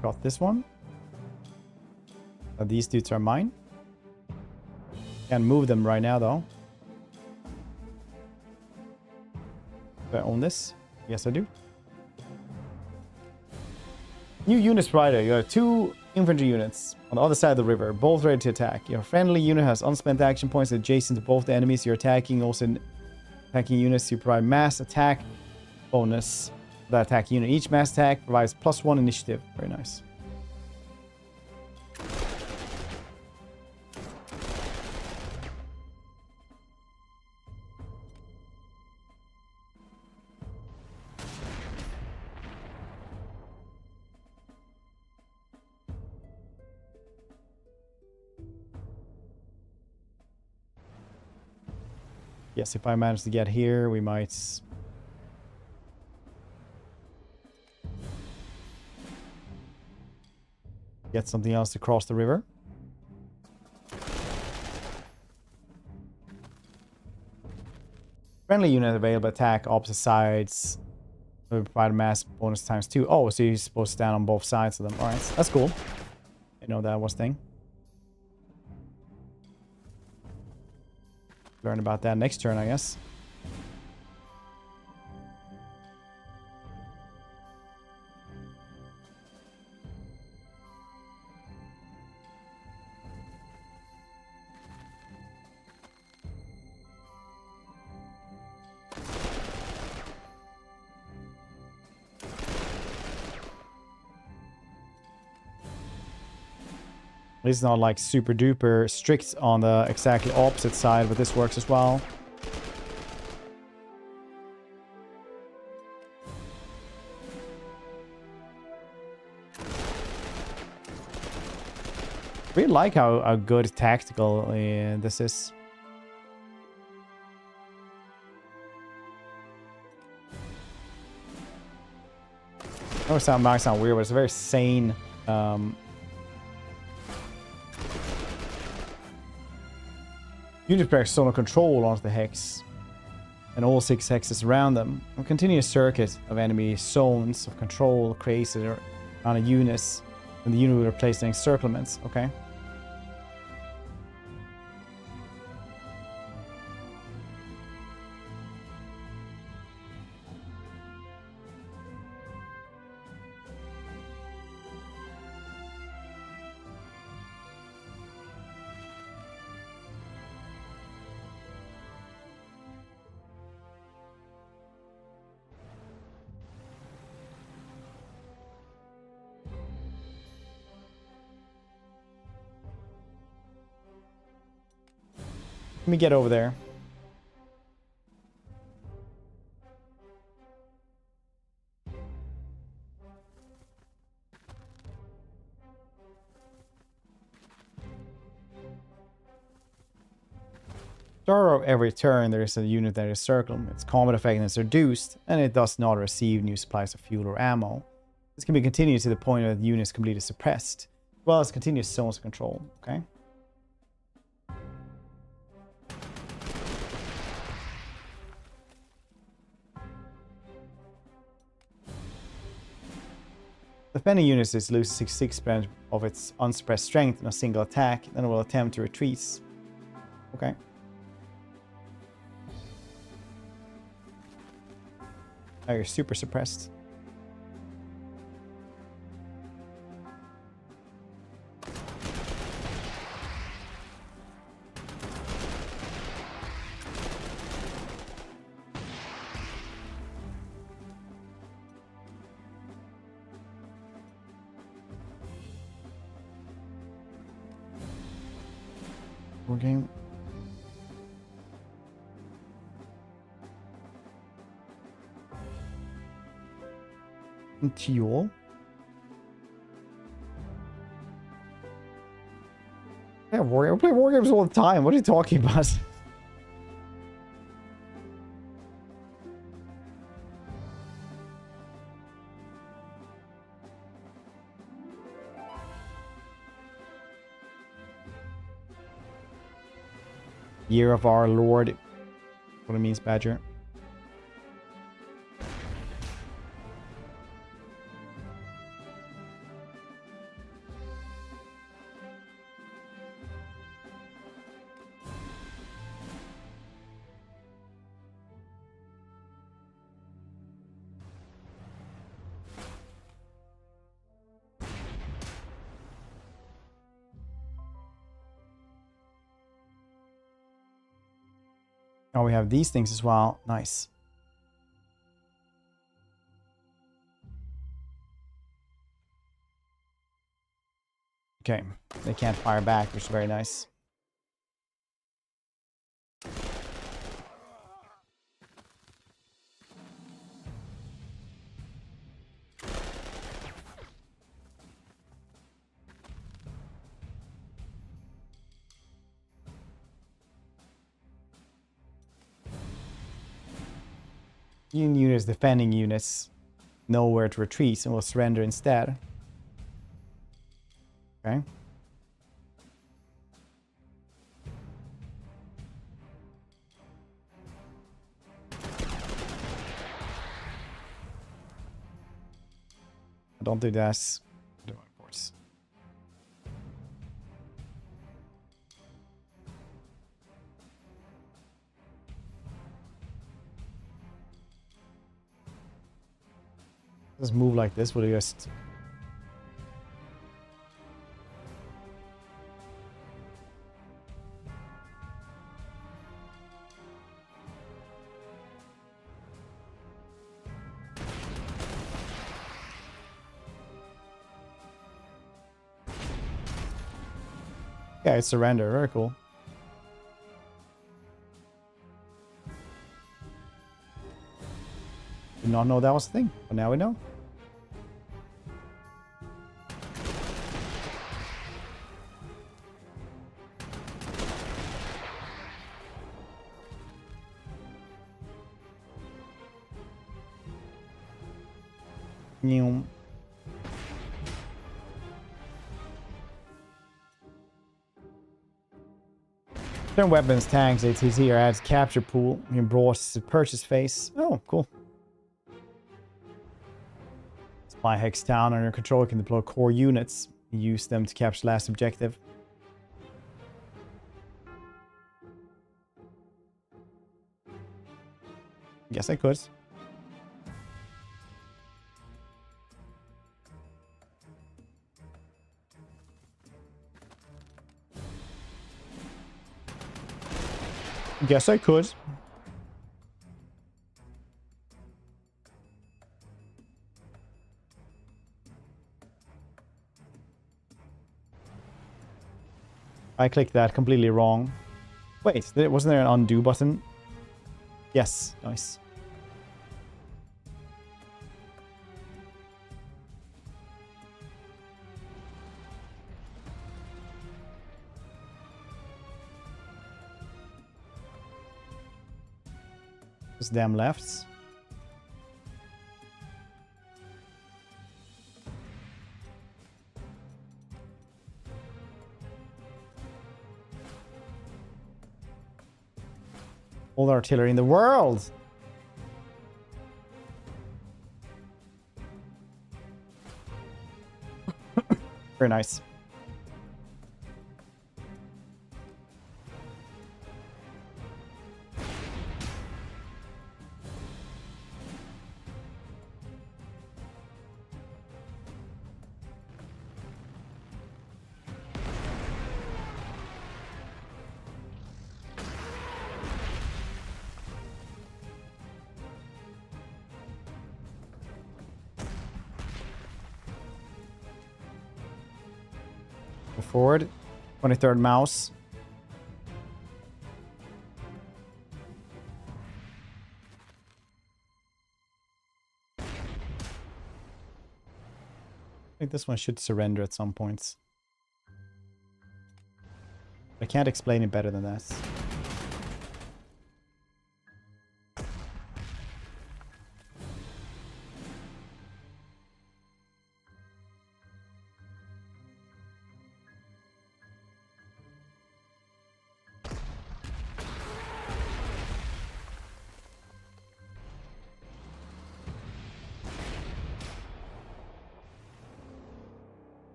Got this one. These dudes are mine. Can't move them right now though. Do I own this? Yes, I do. New units rider. You have 2 infantry units on the other side of the river, both ready to attack. Your friendly unit has unspent action points adjacent to both the enemies you're attacking. Also, attacking units, you provide mass attack bonus The attack unit. Each mass attack provides +1 initiative. Very nice. Yes, if I manage to get here, we might... get something else to cross the river. Friendly unit available attack opposite sides. Will provide a mass bonus ×2. Oh, so you're supposed to stand on both sides of them. Alright, that's cool. I know that was a thing. Learn about that next turn, I guess. It's not like super duper strict on the exactly opposite side, but this works as well. I really like how good tactical this is. I know it might sound weird, but it's a very sane unit breaks zonal control onto the hex and all 6 hexes around them. A continuous circuit of enemy zones of control created on a unit, and the unit will replace the encirclements. Okay. Let me get over there. Start of every turn, there is a unit that is circled. Its combat effectiveness is reduced, and it does not receive new supplies of fuel or ammo. This can be continued to the point where the unit is completely suppressed, as well as continuous zones of control. Okay. If any unit loses 66% of its unsuppressed strength in a single attack, then it will attempt to retreat. Okay. Now you're super suppressed. Game. Fuel. Yeah, we play war games all the time. What are you talking about? Year of our Lord. What it means, Badger. Oh, we have these things as well. Nice. Okay, they can't fire back, which is very nice. Union units defending units know where to retreat and will surrender instead. Okay. Don't do that. Do of course. Just move like this. Will just. Yeah, it's surrender. Very cool. Did not know that was a thing, but now we know. New. Certain weapons, tanks, ATC, or adds capture pool. You can browse the purchase phase. Oh, cool. Spy hex town under control. You can deploy core units. Use them to capture last objective. Guess I could. Guess I could. I clicked that completely wrong. Wait, wasn't there an undo button? Yes, nice. Just damn lefts. All the artillery in the world. Very nice. Forward, 23rd mouse. I think this one should surrender at some points. I can't explain it better than that.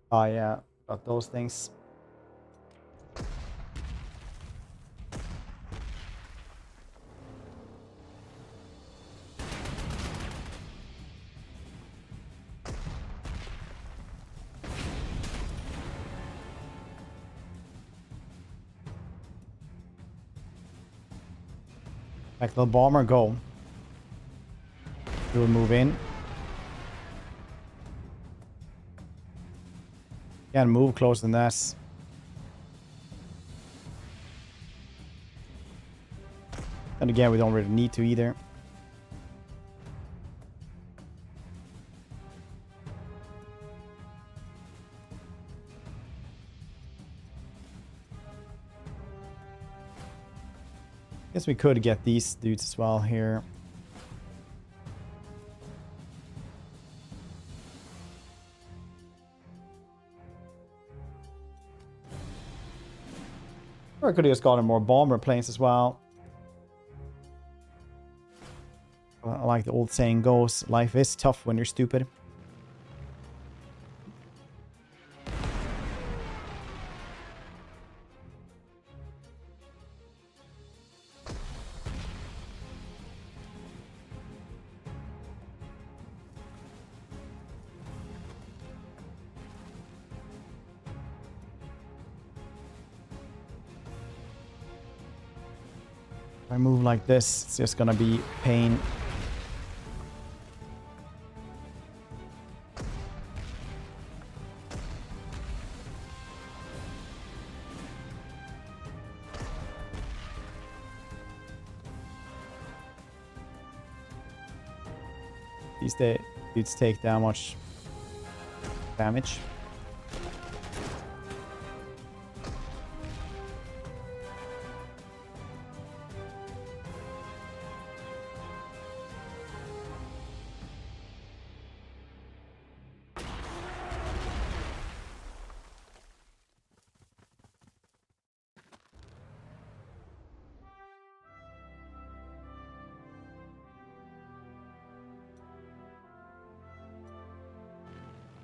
Oh yeah, got those things. Tactical bomber, go. We'll move in. Can't move closer than that. And again, we don't really need to either. Guess we could get these dudes as well here. Or I could have just gotten more bomber planes as well. Like the old saying goes, life is tough when you're stupid. If I move like this, it's just gonna be pain. These dudes take that much damage.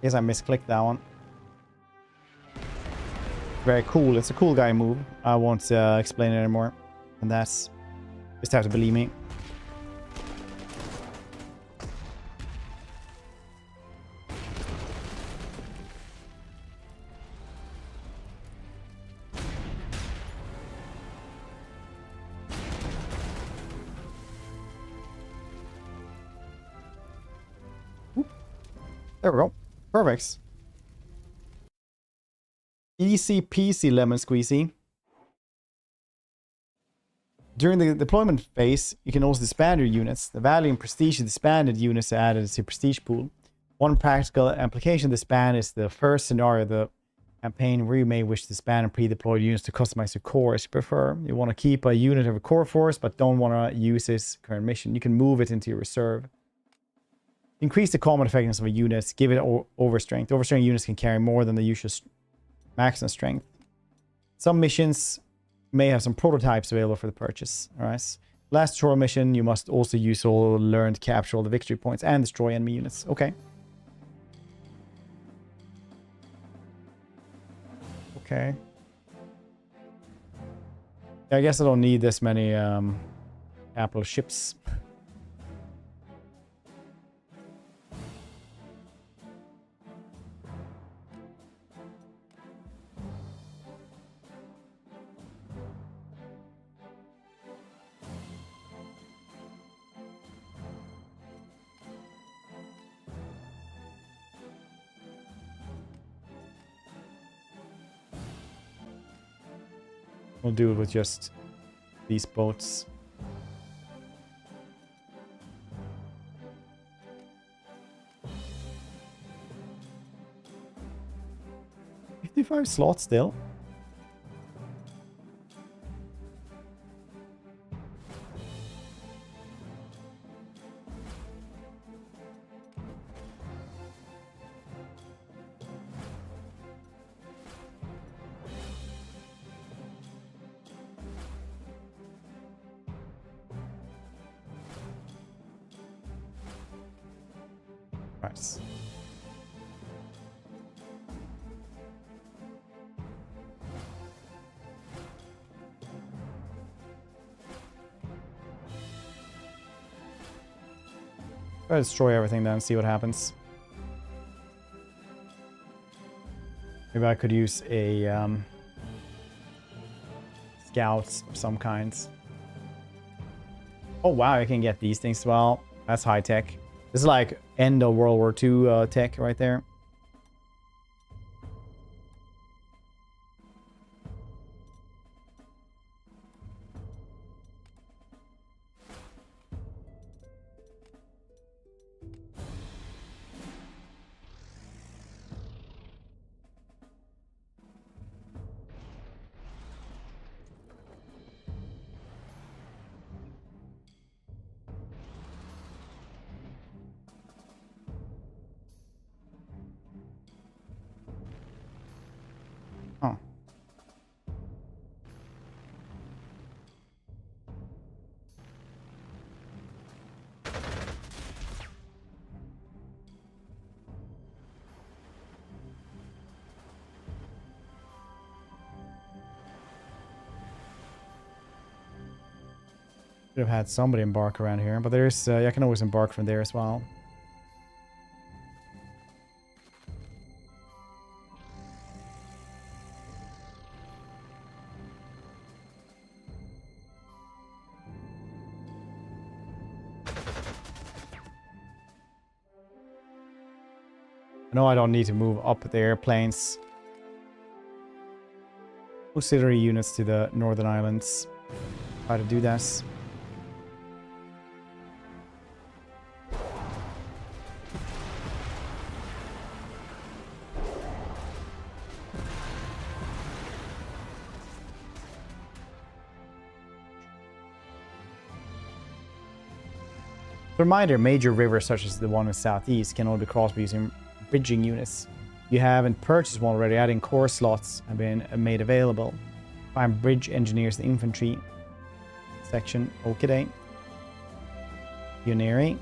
Guess I misclicked that one. Very cool. It's a cool guy move. I won't explain it anymore. And that's... Just have to believe me. Oop. There we go. Perfect. Easy peasy lemon squeezy. During the deployment phase, you can also disband your units. The value and prestige of disbanded units are added to your prestige pool. One practical application of disband is the first scenario of the campaign where you may wish to disband and pre-deploy units to customize your core as you prefer. You want to keep a unit of a core force, but don't want to use its current mission. You can move it into your reserve. Increase the combat effectiveness of a unit. Give it overstrength. Overstrength units can carry more than the usual maximum strength. Some missions may have some prototypes available for the purchase. Alright. Last tutorial mission, you must also use all learned to capture all the victory points and destroy enemy units. Okay. Okay. I guess I don't need this many capital ships. We'll do it with just these boats. $55 slots still. Nice. Try to destroy everything then, see what happens. Maybe I could use a scouts of some kinds. Oh wow, I can get these things as well. That's high tech. This is like end of World War II tech right there. Oh. Should have had somebody embark around here, but there's I can always embark from there as well. No, I don't need to move up the airplanes. Auxiliary units to the northern islands. Try to do this. Reminder, major rivers such as the one in the southeast can only be crossed by using bridging units. You haven't purchased one already, adding core slots have been made available. Find bridge engineers and infantry section. Okay. Pioneri.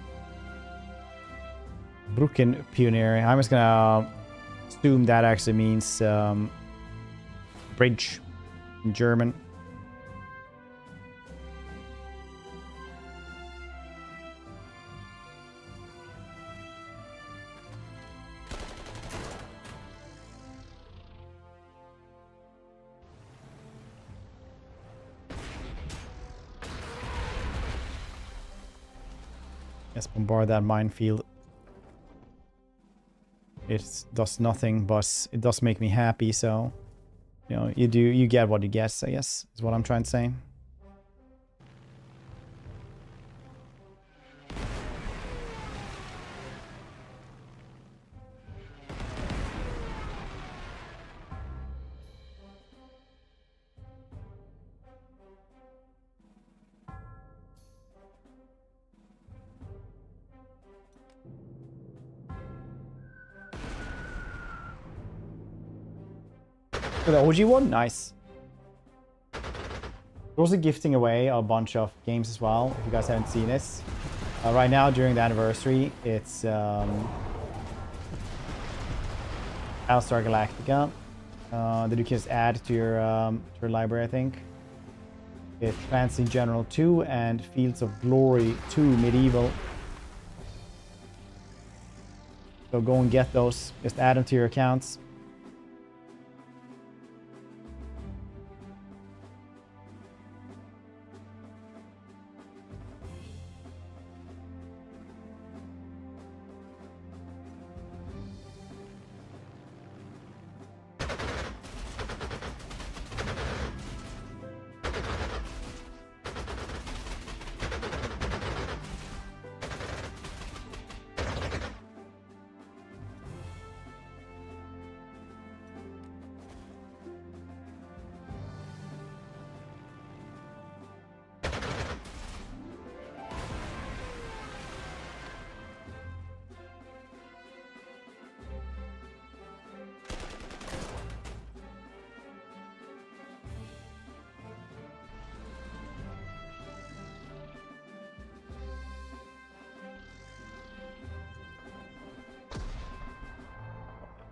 Brücken Pioneri. I'm just gonna assume that actually means bridge in German. Let's bombard that minefield. It does nothing, but it does make me happy, so you know, you get what you get, I guess, is what I'm trying to say. The OG one? Nice. We're also gifting away a bunch of games as well, if you guys haven't seen this. Right now, during the anniversary, it's Battlestar Galactica that you can just add to your library, I think. It's Fantasy General 2 and Fields of Glory 2 Medieval. So go and get those. Just add them to your accounts.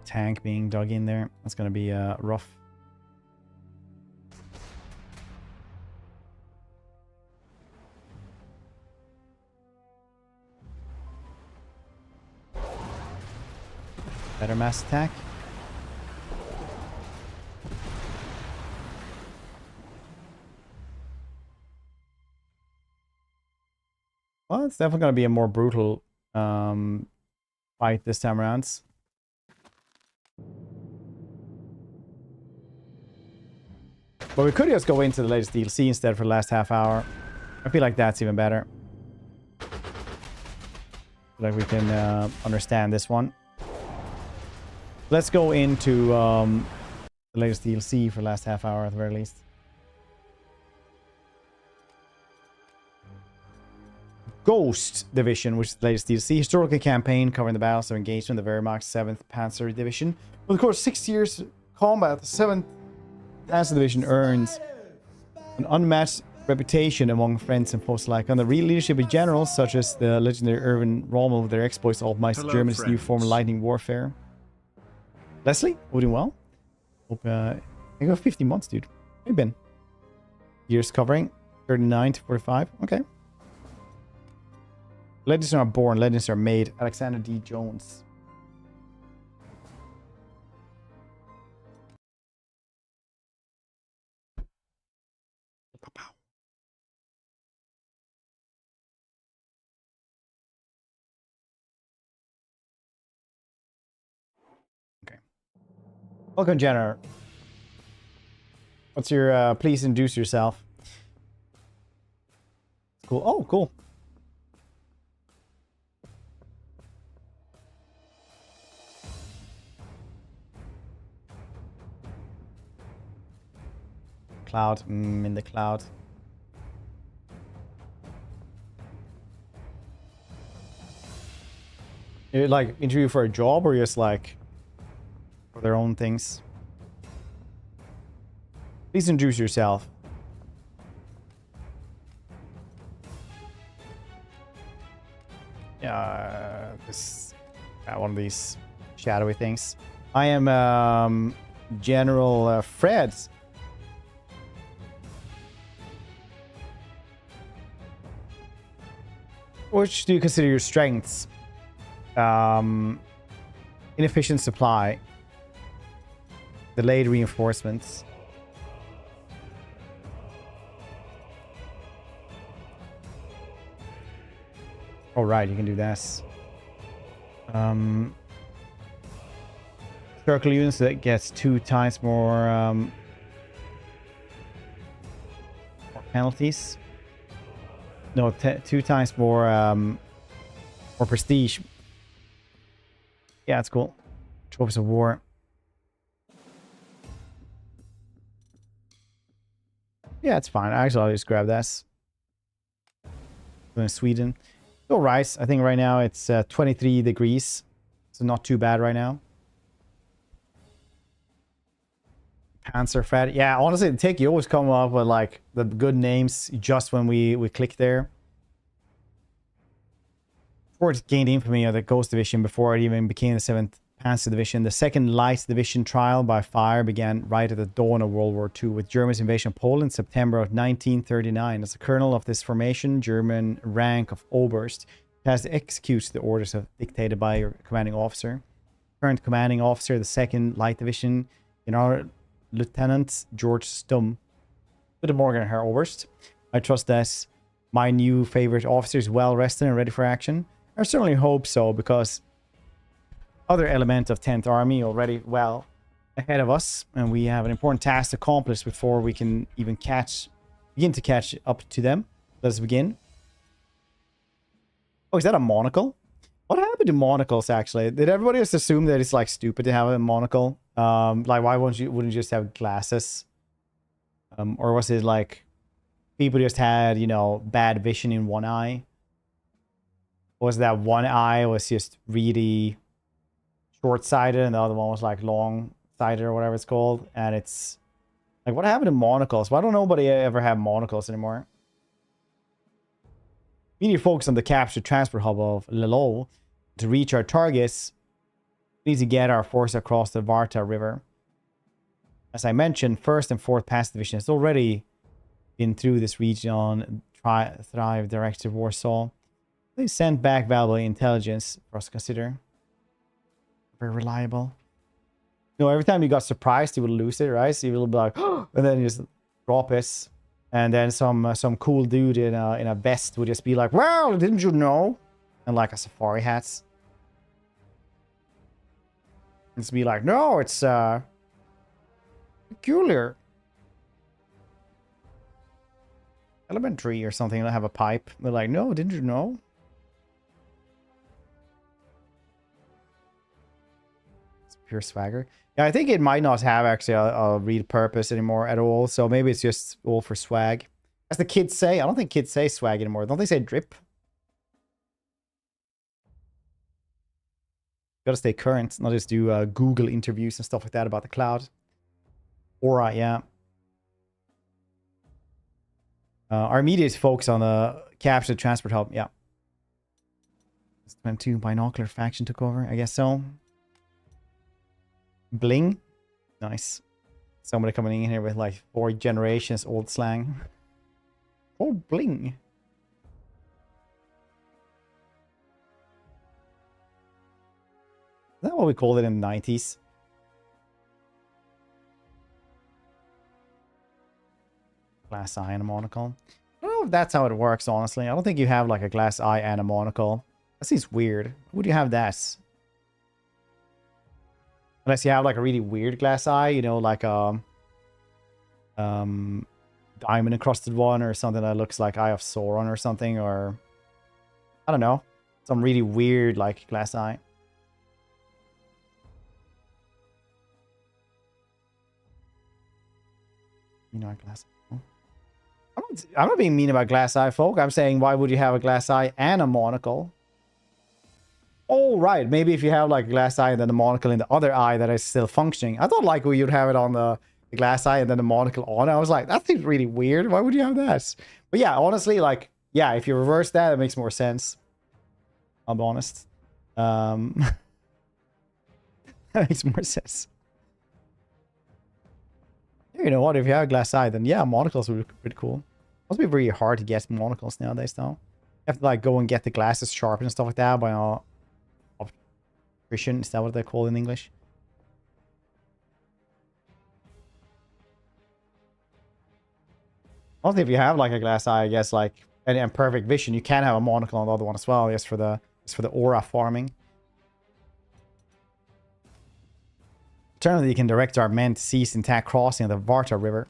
Tank being dug in there. That's going to be rough. Better mass attack. it's definitely going to be a more brutal fight this time around. But we could just go into the latest DLC instead for the last half hour. I feel like that's even better. Like we can understand this one. Let's go into the latest DLC for the last half hour at the very least. Ghost Division, which is the latest DLC. Historical campaign covering the battles of engagement, the Wehrmacht's 7th Panzer Division. With of course 6 years combat, the 7th Panzer Division earns an unmatched reputation among friends and foes alike. Under real leadership of generals such as the legendary Erwin Rommel with their exploits optimized Germany's new form of lightning warfare. Leslie, we're doing well. Hope I got 50 months, dude. How you been? Years covering 39 to 45. Okay. Legends are not born, legends are made. Alexander D. Jones. Okay. Welcome, Jenner. What's your, please introduce yourself. Cool. Oh, cool. Cloud. In the cloud. You like interview for a job or just like for their own things? Please introduce yourself. This one of these shadowy things. I am General Fred. Which do you consider your strengths? Inefficient supply. Delayed reinforcements. Oh, right, you can do this. Circle units that gets 2 times more penalties. No, 2 times more prestige. Yeah, that's cool. Trophies of War. Yeah, it's fine. Actually, I'll just grab this. In Sweden. All right. I think right now it's 23 degrees. So not too bad right now. Panzer Fred. Yeah, honestly, the tick, you always come up with like the good names just when we click there. Before it gained infamy of the Ghost Division, before it even became the 7th Panzer Division, the 2nd Light Division trial by fire began right at the dawn of World War II with Germany's invasion of Poland in September of 1939. As a colonel of this formation, German rank of Oberst, has to execute the orders dictated by your commanding officer. Current commanding officer of the 2nd Light Division, Lieutenant George Stum. Good morning, Herr Oberst. I trust that my new favorite officer is well rested and ready for action. I certainly hope so, because other element of 10th Army already well ahead of us, and we have an important task to accomplish before we can even begin to catch up to them. Let's begin. Oh, is that a monocle? What happened to monocles, actually? Did everybody just assume that it's like stupid to have a monocle? Like, why wouldn't you just have glasses? Or was it like people just had, you know, bad vision in one eye? Or was that one eye was just really short-sighted and the other one was like long-sighted or whatever it's called? And it's like, what happened to monocles? Why don't nobody ever have monocles anymore? We need to focus on the captured transport hub of Lelo. To reach our targets, we need to get our force across the Varta River. As I mentioned, 1st and 4th Panzer Division has already been through this region, Thrive directed Warsaw. They sent back valuable intelligence for us to consider. Very reliable. You know, every time you got surprised, you would lose it, right? So you will be like, oh, and then you just drop it. And then some cool dude in a vest would just be like, well, didn't you know? And like a safari hat. Just be like, no, it's peculiar. Elementary or something. They'll have a pipe. They're like, no, didn't you know? It's pure swagger. Yeah, I think it might not have actually a real purpose anymore at all. So maybe it's just all for swag. As the kids say, I don't think kids say swag anymore. Don't they say drip? Gotta stay current, not just do Google interviews and stuff like that about the cloud. Aura, yeah. Our immediate focus on the capture the transport hub, yeah. 22 binocular faction took over, I guess so. Bling. Nice. Somebody coming in here with like 4 generations old slang. Oh, bling. Is that what we called it in the 90s? Glass eye and a monocle. I don't know if that's how it works, honestly. I don't think you have like a glass eye and a monocle. That seems weird. Would you have that? Unless you have like a really weird glass eye, you know, like a diamond encrusted one or something that looks like Eye of Sauron or something, or I don't know, some really weird like glass eye. You know, glass. I'm not being mean about glass eye, folk. I'm saying, why would you have a glass eye and a monocle? Oh, right. Maybe if you have like a glass eye and then the monocle in the other eye that is still functioning. I thought like you'd have it on the glass eye and then the monocle on. I was like, that seems really weird. Why would you have that? But yeah, honestly, like, yeah, if you reverse that, it makes more sense. I'll be honest. That makes more sense. You know what? If you have a glass eye, then yeah, monocles would be pretty cool. Must be very hard to get monocles nowadays, though. You have to like go and get the glasses sharpened and stuff like that by a optician. Is that what they're called in English? Also, if you have like a glass eye, I guess like and perfect vision, you can have a monocle on the other one as well, just for the aura farming. Alternatively, you can direct our men to seize intact crossing of the Varta River.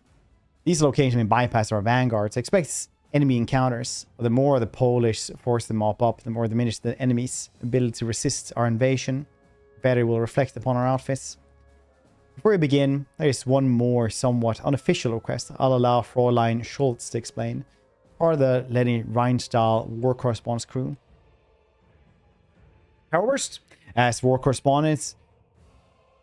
These locations may bypass our vanguards. Expect enemy encounters. The more the Polish force to mop up, the more diminished the enemy's ability to resist our invasion. The better it will reflect upon our outfits. Before we begin, there is one more somewhat unofficial request. I'll allow Fräulein Schultz to explain. Part of the Lenny Reinstahl War Correspondence crew. First, as War Correspondents,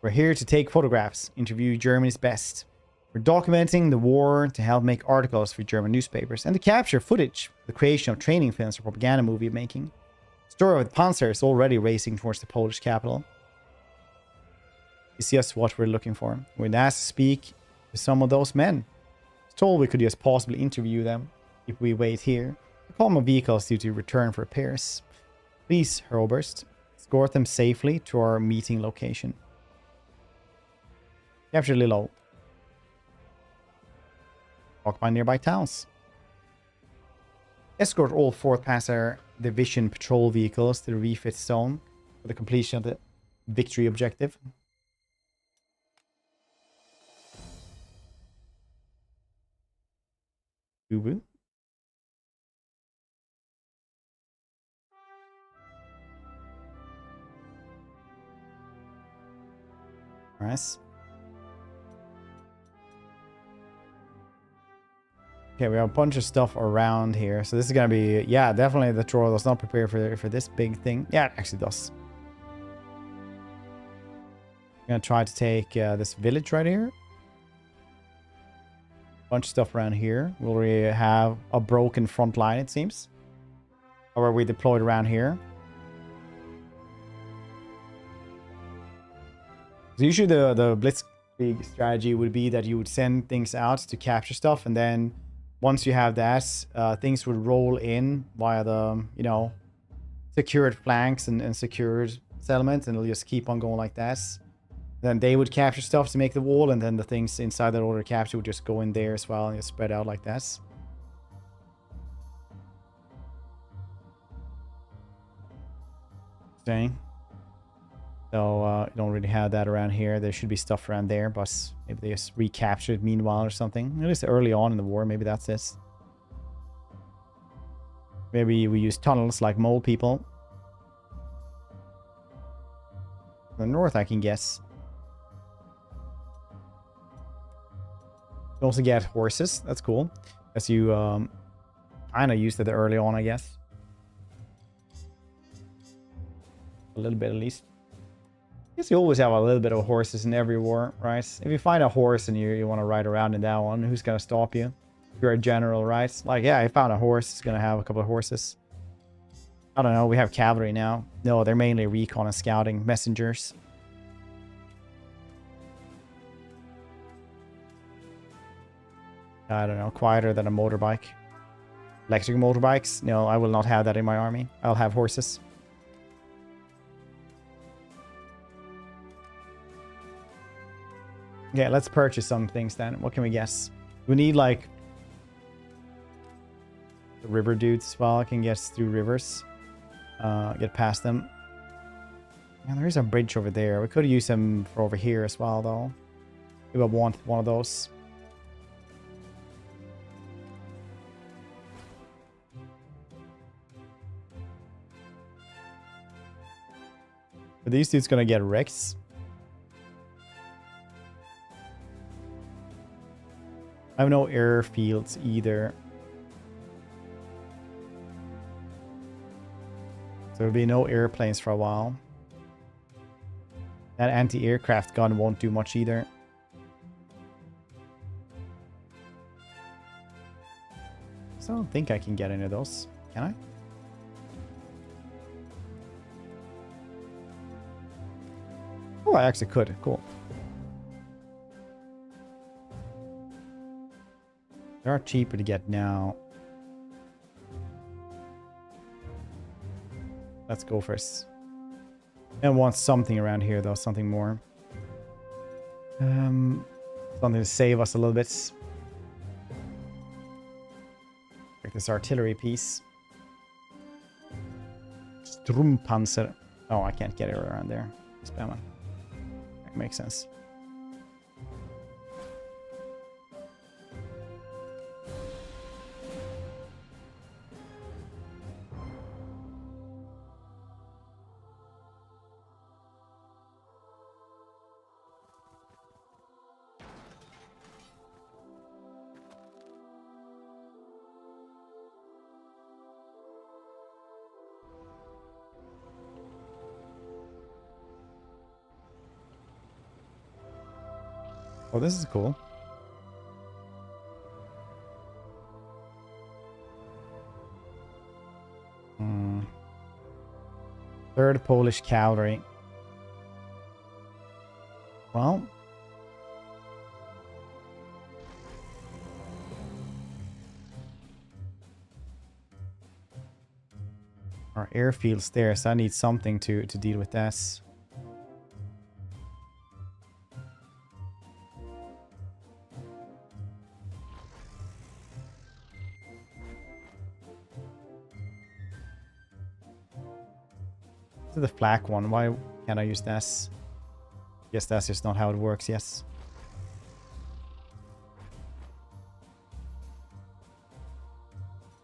we're here to take photographs, interview Germany's best. We're documenting the war to help make articles for German newspapers and to capture footage for the creation of training films for propaganda movie making. The story of the Panzer is already racing towards the Polish capital. You see us what we're looking for. We're asked to speak to some of those men. I was told we could just possibly interview them if we wait here. The column of vehicles due to return for repairs. Please, Herr Oberst, escort them safely to our meeting location. Capture Lilo. Walk by nearby towns. Escort all 4th Panzer Division patrol vehicles to the refit zone for the completion of the victory objective. Boo-boo. Nice. Okay, we have a bunch of stuff around here. So this is going to be... Yeah, definitely the Troll does not prepare for this big thing. Yeah, it actually does. I'm going to try to take this village right here. Bunch of stuff around here. We have a broken front line, it seems. Or we deployed around here. So usually the Blitzkrieg strategy would be that you would send things out to capture stuff, and then once you have that, things would roll in via the, you know, secured flanks and secured settlements, and it'll just keep on going like that. Then they would capture stuff to make the wall, and then the things inside that order capture would just go in there as well and just spread out like that. Dang. So you don't really have that around here. There should be stuff around there, but maybe they just recaptured it meanwhile or something. At least early on in the war, maybe that's this. Maybe we use tunnels like mole people. The north, I can guess. You also get horses. That's cool. As you kind of used it early on, I guess. A little bit at least. I guess you always have a little bit of horses in every war, right? If you find a horse and you want to ride around in that one, who's going to stop you? If you're a general, right? Like, yeah, I found a horse. It's going to have a couple of horses. I don't know. We have cavalry now. No, they're mainly recon and scouting messengers. I don't know. Quieter than a motorbike. Electric motorbikes? No, I will not have that in my army. I'll have horses. Yeah, let's purchase some things then. What can we guess? We need like the river dudes as well. I can get through rivers. Get past them. And there is a bridge over there. We could use them for over here as well though. We will want one of those. Are these dudes gonna get wrecked? I have no airfields either. So there'll be no airplanes for a while. That anti-aircraft gun won't do much either. So I don't think I can get any of those. Can I? Oh, I actually could. Cool. They are cheaper to get now. Let's go first. I want something around here though, something more. Something to save us a little bit. Like this artillery piece. Strumpanzer. Oh, I can't get it around there. Spam it. That makes sense. Oh, this is cool. Third Polish cavalry. Well. Our airfield's there, so I need something to deal with this. The flak one. Why can't I use this? Guess that's just not how it works. Yes.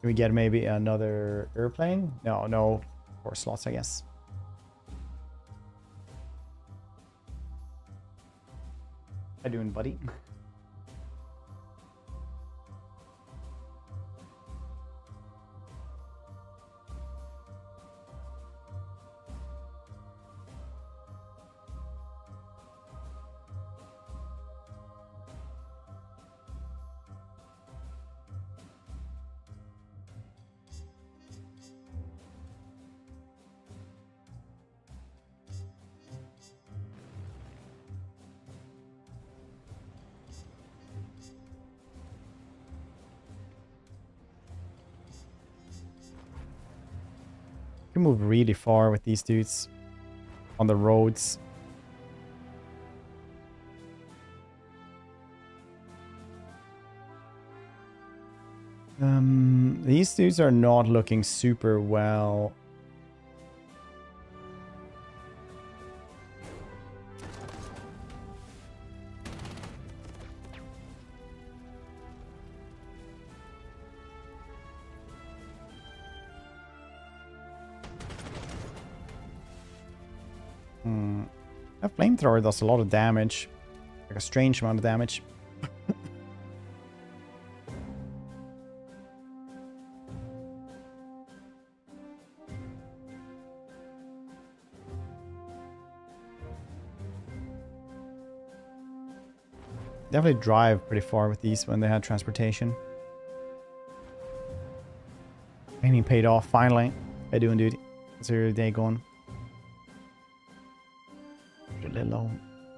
Can we get maybe another airplane? No, no 4 slots, I guess. How you doing, buddy? Can move really far with these dudes on the roads. These dudes are not looking super well. That flamethrower does a lot of damage. Like a strange amount of damage. Definitely drive pretty far with these when they had transportation. Training paid off finally. How you doing, dude? How's your day going? A little low.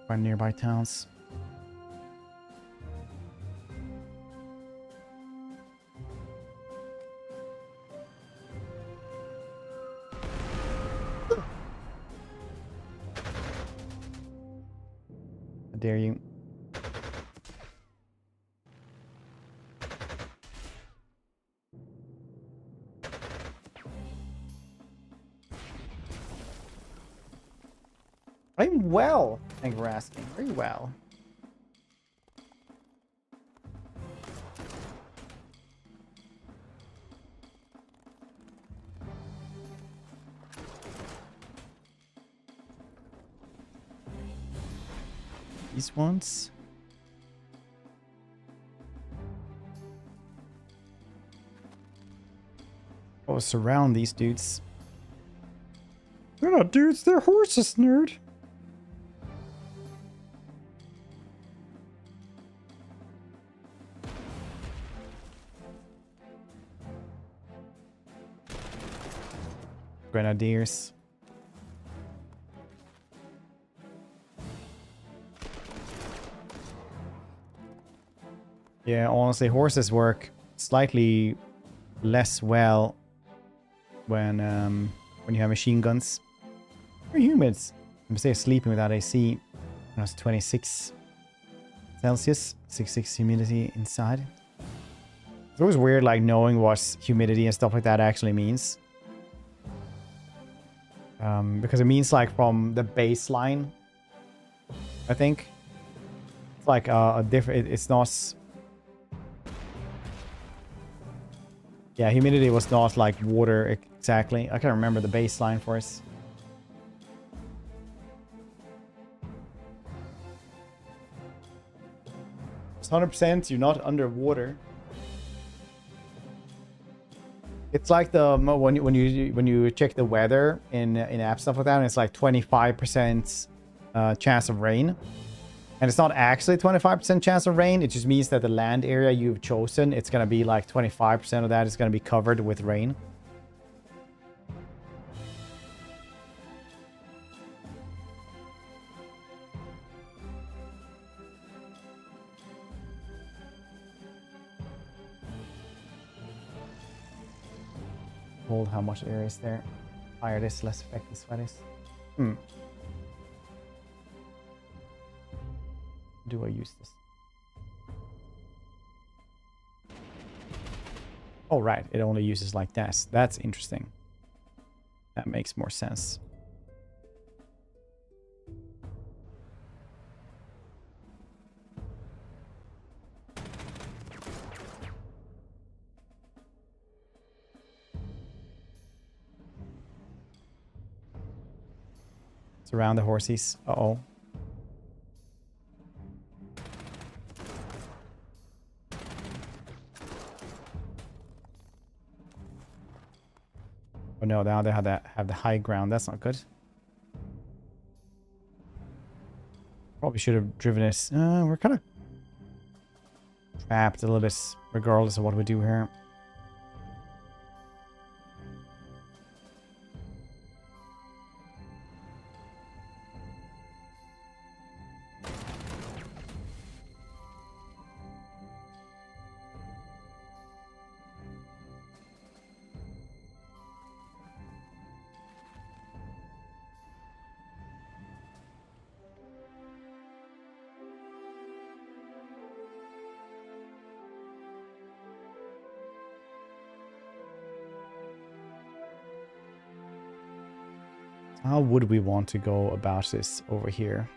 By nearby towns. How dare you? I'm well. Thank you for asking. Very well. These ones. Oh, surround these dudes. They're not dudes, they're horses, nerd. Grenadiers. Yeah, honestly, horses work slightly less well when you have machine guns. Or humans. I'm say sleeping without AC. That's 26 Celsius, 66 humidity inside. It's always weird, like knowing what humidity and stuff like that actually means. Because it means like from the baseline, I think. It's like a different, it's not... Yeah, humidity was not like water exactly. I can't remember the baseline for us. It's 100%, you're not underwater. It's like the when you check the weather in app stuff like that, and it's like 25% chance of rain, and it's not actually 25% chance of rain. It just means that the land area you've chosen, it's gonna be like 25% of that is gonna be covered with rain. Hold how much area is there. Higher this, less effective sweat is. Do I use this? Oh, right. It only uses like that. That's interesting. That makes more sense. Surround the horses. Uh-oh. Oh no, now they have the high ground. That's not good. Probably should have driven this. We're kind of trapped a little bit regardless of what we do here. How would we want to go about this over here?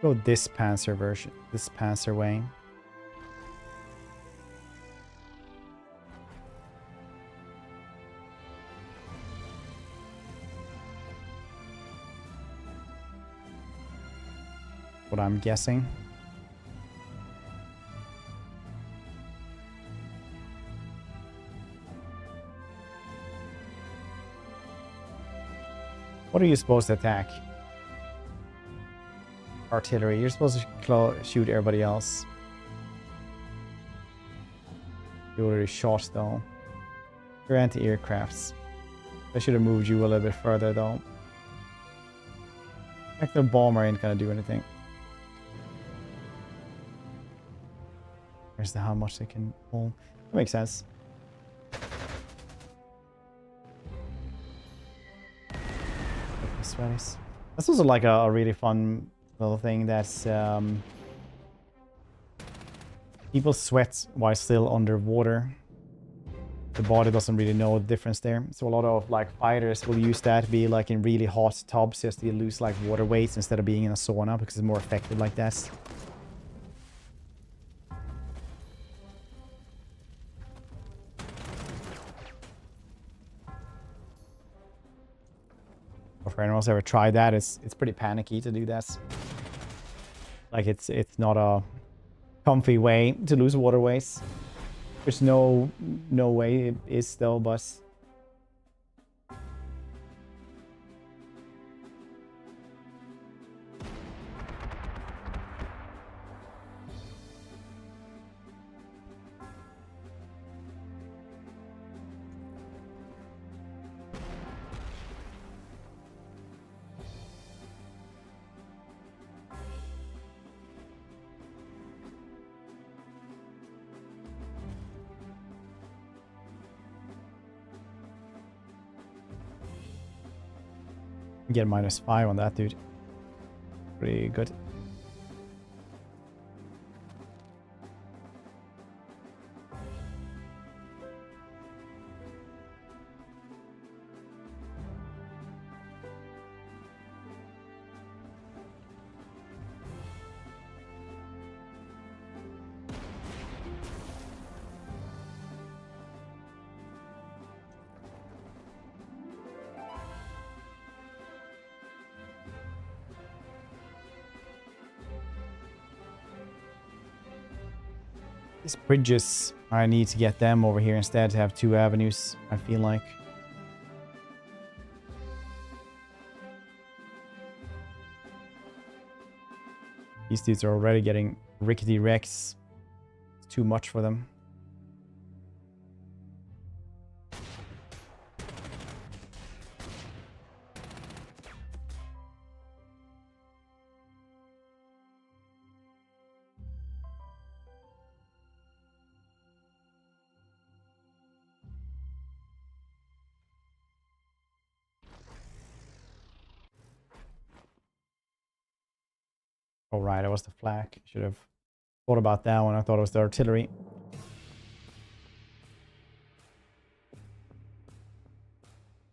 Go this Panzer version, this Panzer way. What I'm guessing. What are you supposed to attack? Artillery. You're supposed to shoot everybody else. You already shot though. You're anti-aircrafts. I should have moved you a little bit further though. Like the bomber ain't gonna do anything. Where's the how much they can pull? That makes sense. This was like a really fun little thing that's people sweat while still underwater. The body doesn't really know the difference there. So a lot of like fighters will use that to be like in really hot tubs just to lose like water weights instead of being in a sauna because it's more effective like that. For anyone else ever tried that, it's pretty panicky to do that. Like it's not a comfy way to lose water weights. There's no way it is though, but get -5 on that dude. Pretty good. These bridges, I need to get them over here instead to have 2 avenues, I feel like. These dudes are already getting rickety wrecks. It's too much for them. Oh, right, that was the flak. Should have thought about that one. I thought it was the artillery.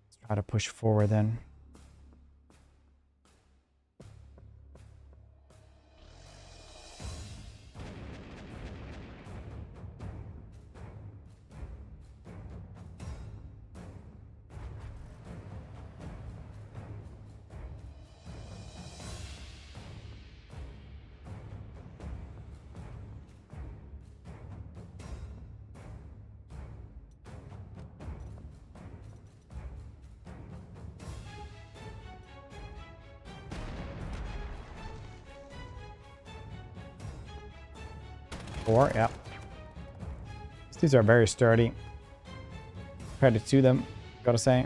Let's try to push forward then. Yeah. These are very sturdy. Credit to them, gotta say.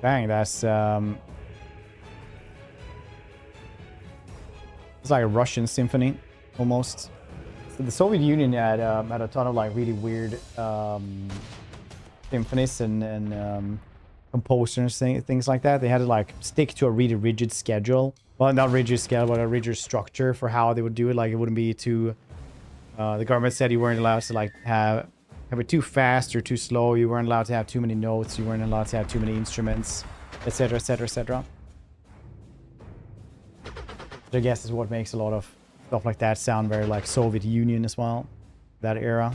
Dang, that's it's like a Russian symphony, almost. So the Soviet Union had a ton of like really weird symphonies and composers, things like that. They had to like stick to a really rigid schedule. Well, not rigid schedule, but a rigid structure for how they would do it. Like it wouldn't be too. The government said you weren't allowed to like have Have it too fast or too slow. You weren't allowed to have too many notes. You weren't allowed to have too many instruments, etc., etc., etc. I guess is what makes a lot of stuff like that sound very like Soviet Union as well, that era.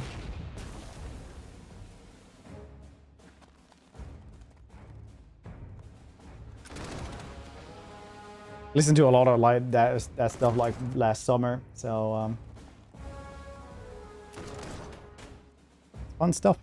Listen to a lot of like that stuff like last summer, so fun stuff.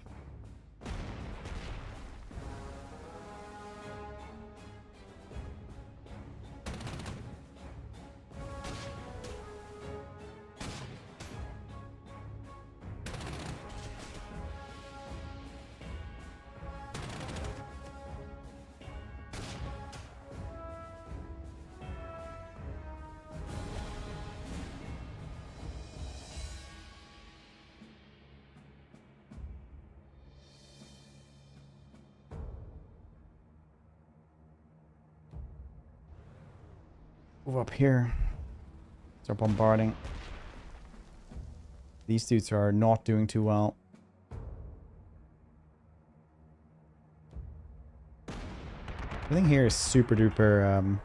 Move up here. Start bombarding. These dudes are not doing too well. Everything here is super duper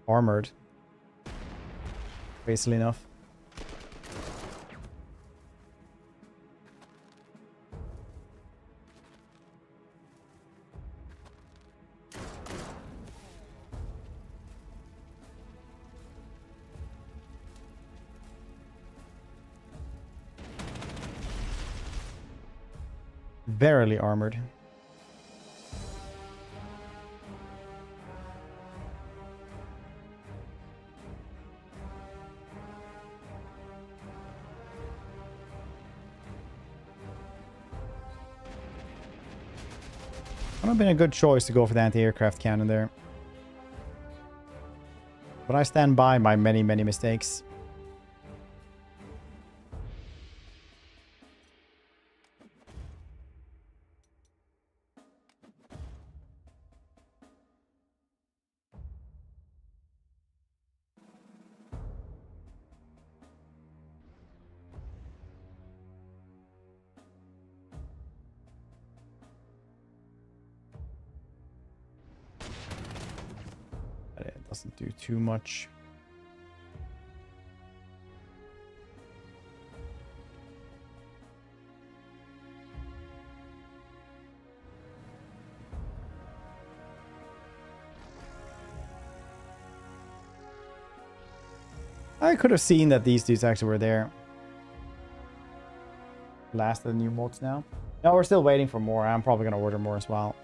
armored. Basically enough. Barely armored. Would have been a good choice to go for the anti-aircraft cannon there. But I stand by my many mistakes. Doesn't do too much. I could have seen that these dudes actually were there. Last of the new mods now. No, we're still waiting for more. I'm probably going to order more as well.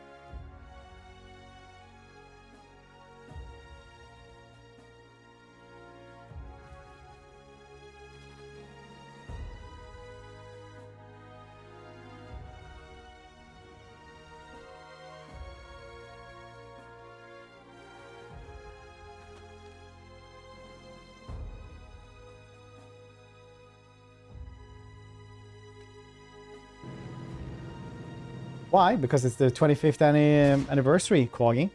Why? Because it's the 25th anniversary, Quaggy.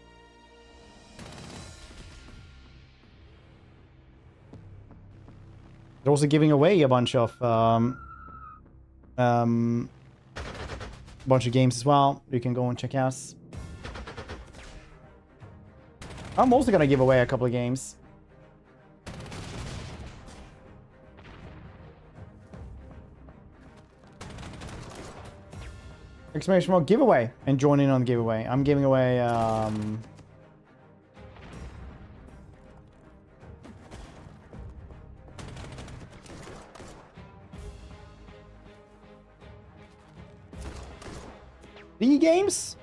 They're also giving away a bunch of games as well. You can go and check out. I'm also gonna give away a couple of games. Exclamation mark giveaway and join in on the giveaway. I'm giving away the games.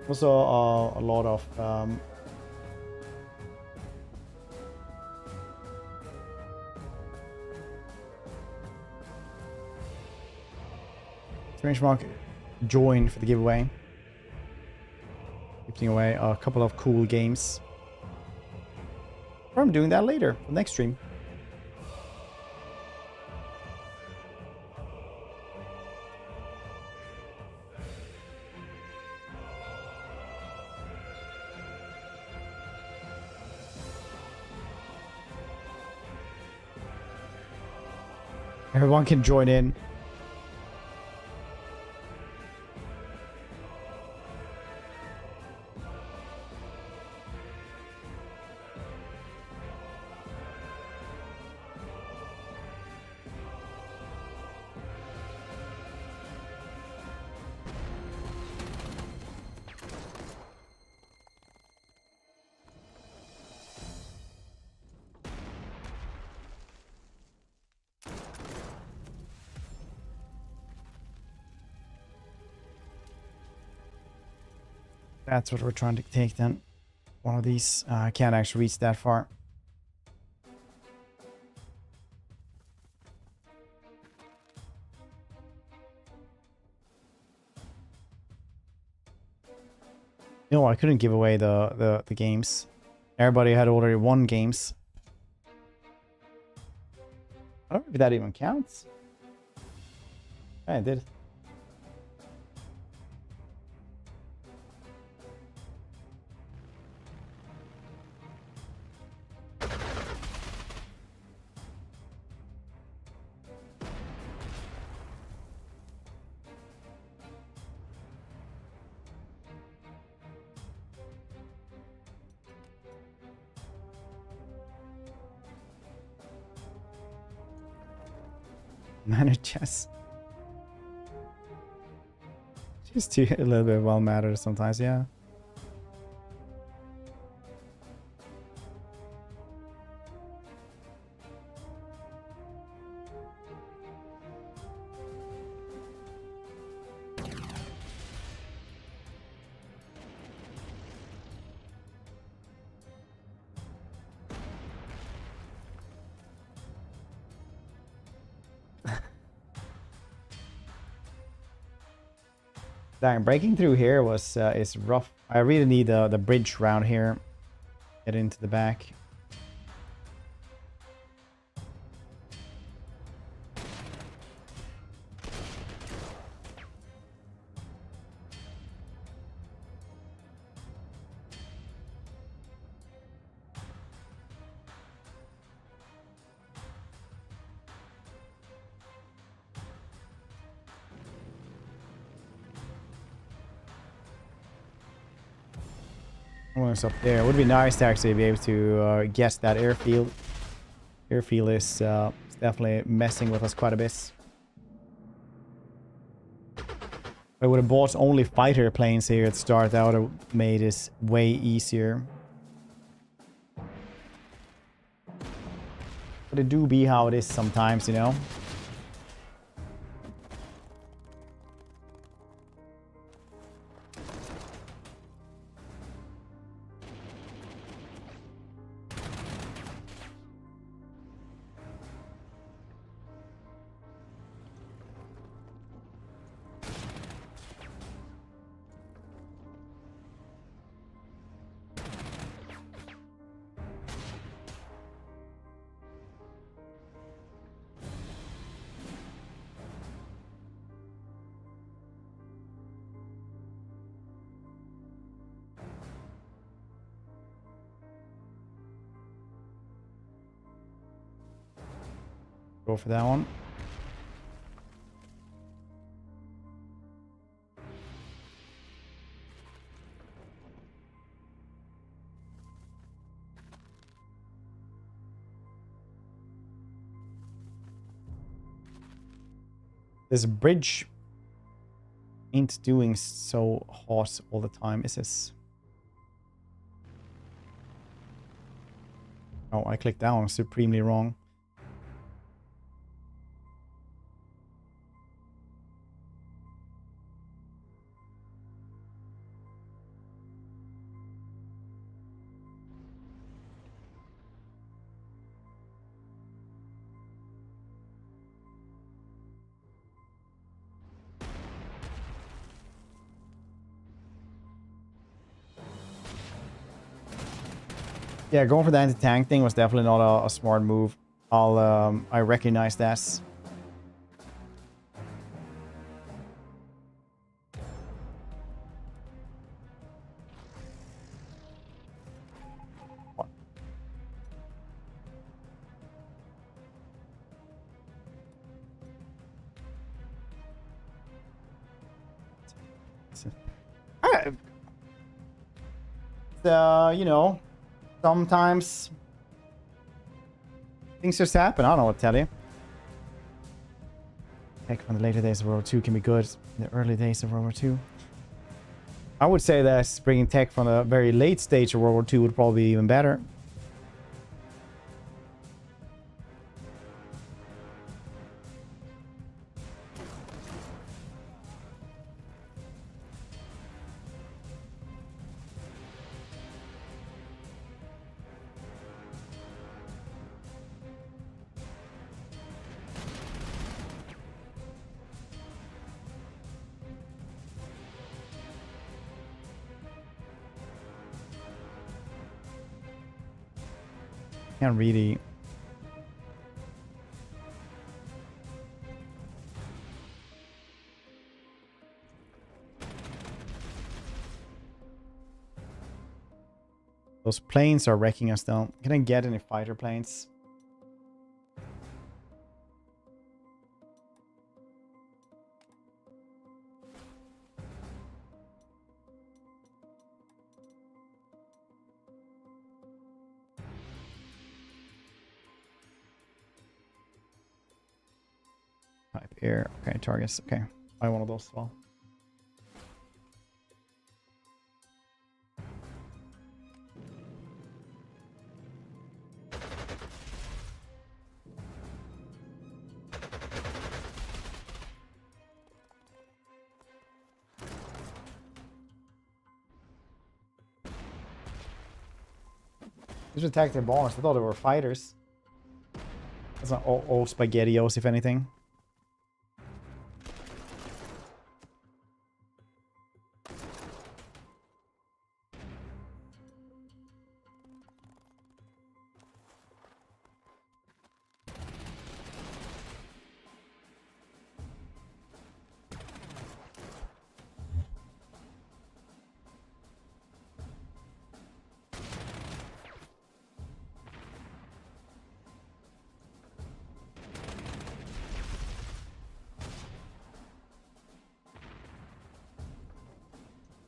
Also, a lot of exclamation mark join for the giveaway. Giving away a couple of cool games. Or I'm doing that later, the next stream. Everyone can join in. That's what we're trying to take then. One of these. I can't actually reach that far. No, I couldn't give away the games. Everybody had already won games. I don't know if that even counts. Yeah, it did. Manage chess. Just a little bit well mattered sometimes, yeah. Dang, breaking through here was is rough. I really need the bridge round here. Get into the back. Almost up there. It would be nice to actually be able to guess that airfield. Airfield is definitely messing with us quite a bit. I would have bought only fighter planes here at start. That would have made this way easier. But it do be how it is sometimes, you know. Go for that one. This bridge ain't doing so hot all the time, is this? Oh, I clicked that one supremely wrong. Yeah, going for the anti-tank thing was definitely not a smart move. I recognize that. You know, sometimes things just happen. I don't know what to tell you. Tech from the later days of World War II can be good in the early days of World War II. I would say that bringing tech from the very late stage of World War II would probably be even better. Can't really. Those planes are wrecking us though. Can I get any fighter planes? Type air. Okay, targets. Okay. Buy one of those as well. These are tactical bombers. I thought they were fighters. That's not all spaghettios, if anything.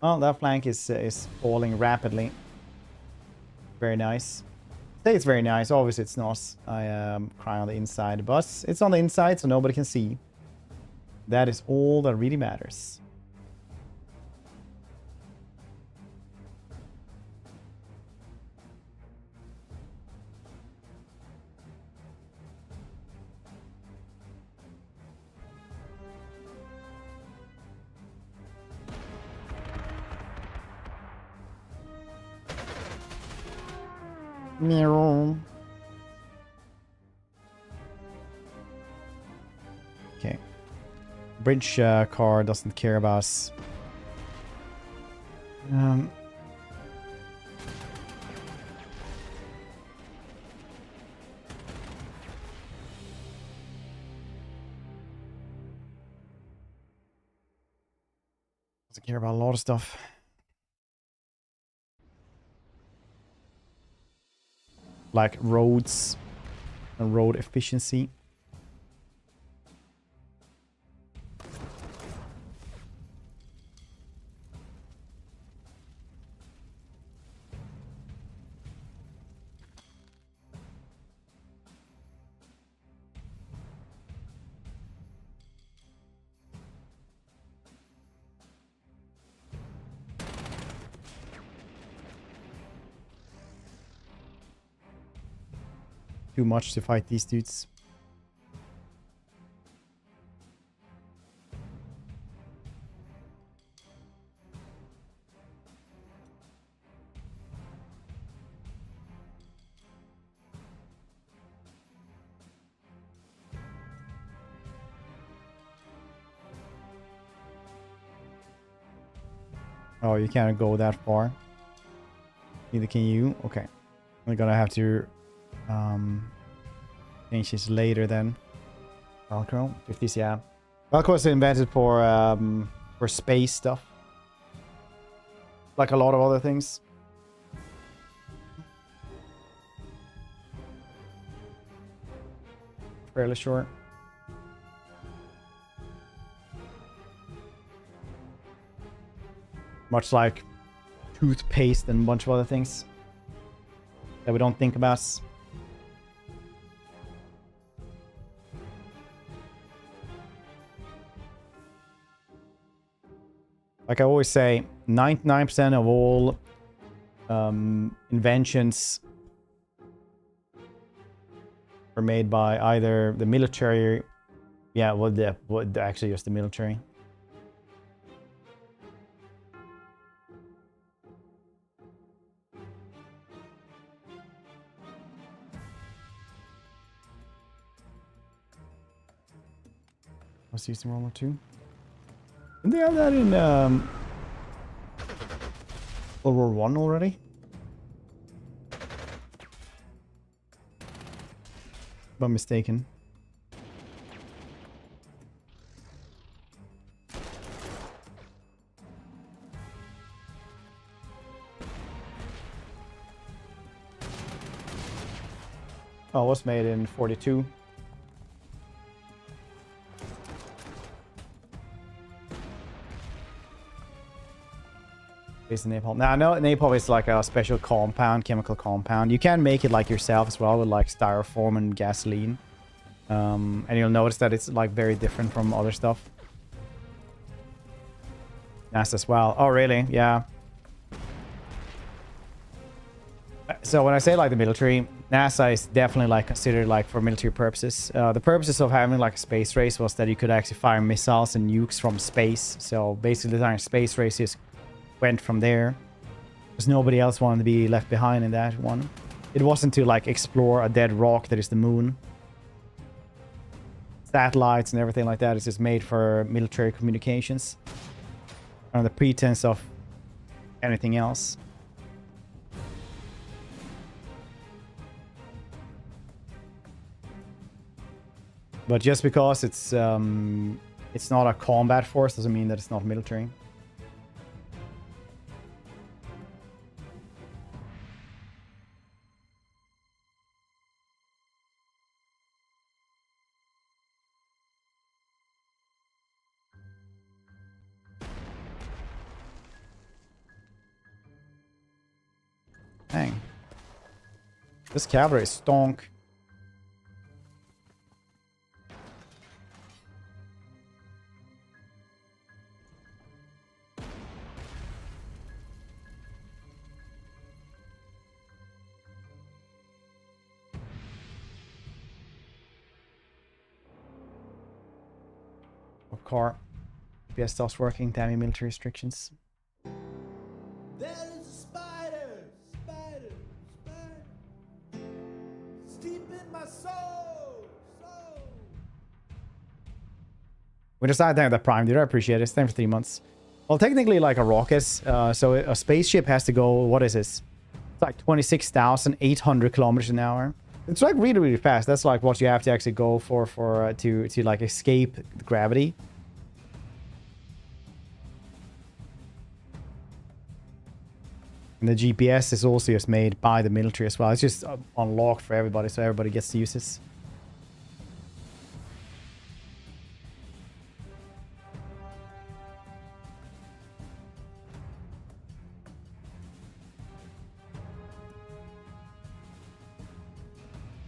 Oh, that flank is falling rapidly. Very nice. I say it's very nice. Obviously, it's not. I am crying on the inside, but it's on the inside, so nobody can see. That is all that really matters. Meow. Okay. Bridge car doesn't care about us. Doesn't care about a lot of stuff. Like roads and road efficiency. Too much to fight these dudes. Oh, you can't go that far. Neither can you. Okay. We're gonna have to change this later then. Velcro, 50s, yeah. Velcro is invented for space stuff. Like a lot of other things. Fairly short. Much like toothpaste and a bunch of other things that we don't think about. Like I always say, 99% of all inventions are made by either the military, yeah, actually just the military. Let's use the World War II. Didn't they have that in World War One already? If I'm mistaken. Oh, it was made in 42. Based in napalm. Now, no, napalm is like a special compound, chemical compound. You can make it like yourself as well with like styrofoam and gasoline. And you'll notice that it's like very different from other stuff. NASA as well. Oh, really? Yeah. So when I say like the military, NASA is definitely like considered like for military purposes. The purposes of having like a space race was that you could actually fire missiles and nukes from space. So basically the entire space races went from there because nobody else wanted to be left behind in that one. It wasn't to like explore a dead rock that is the moon. Satellites and everything like that is just made for military communications under the pretense of anything else. But just because it's not a combat force doesn't mean that it's not military. Dang. This cavalry is stonk. Car. GPS stops working. Damn military restrictions. There is a spider, spider, spider, steep in my soul. We decided to have that prime, dude. I appreciate it. It's time for 3 months. Well, technically, like a rocket. So a spaceship has to go. What is this? It's like 26,800 kilometers an hour. It's like really, really fast. That's like what you have to actually go for to like escape gravity. And the GPS is also just made by the military as well. It's just unlocked for everybody, so everybody gets to use this.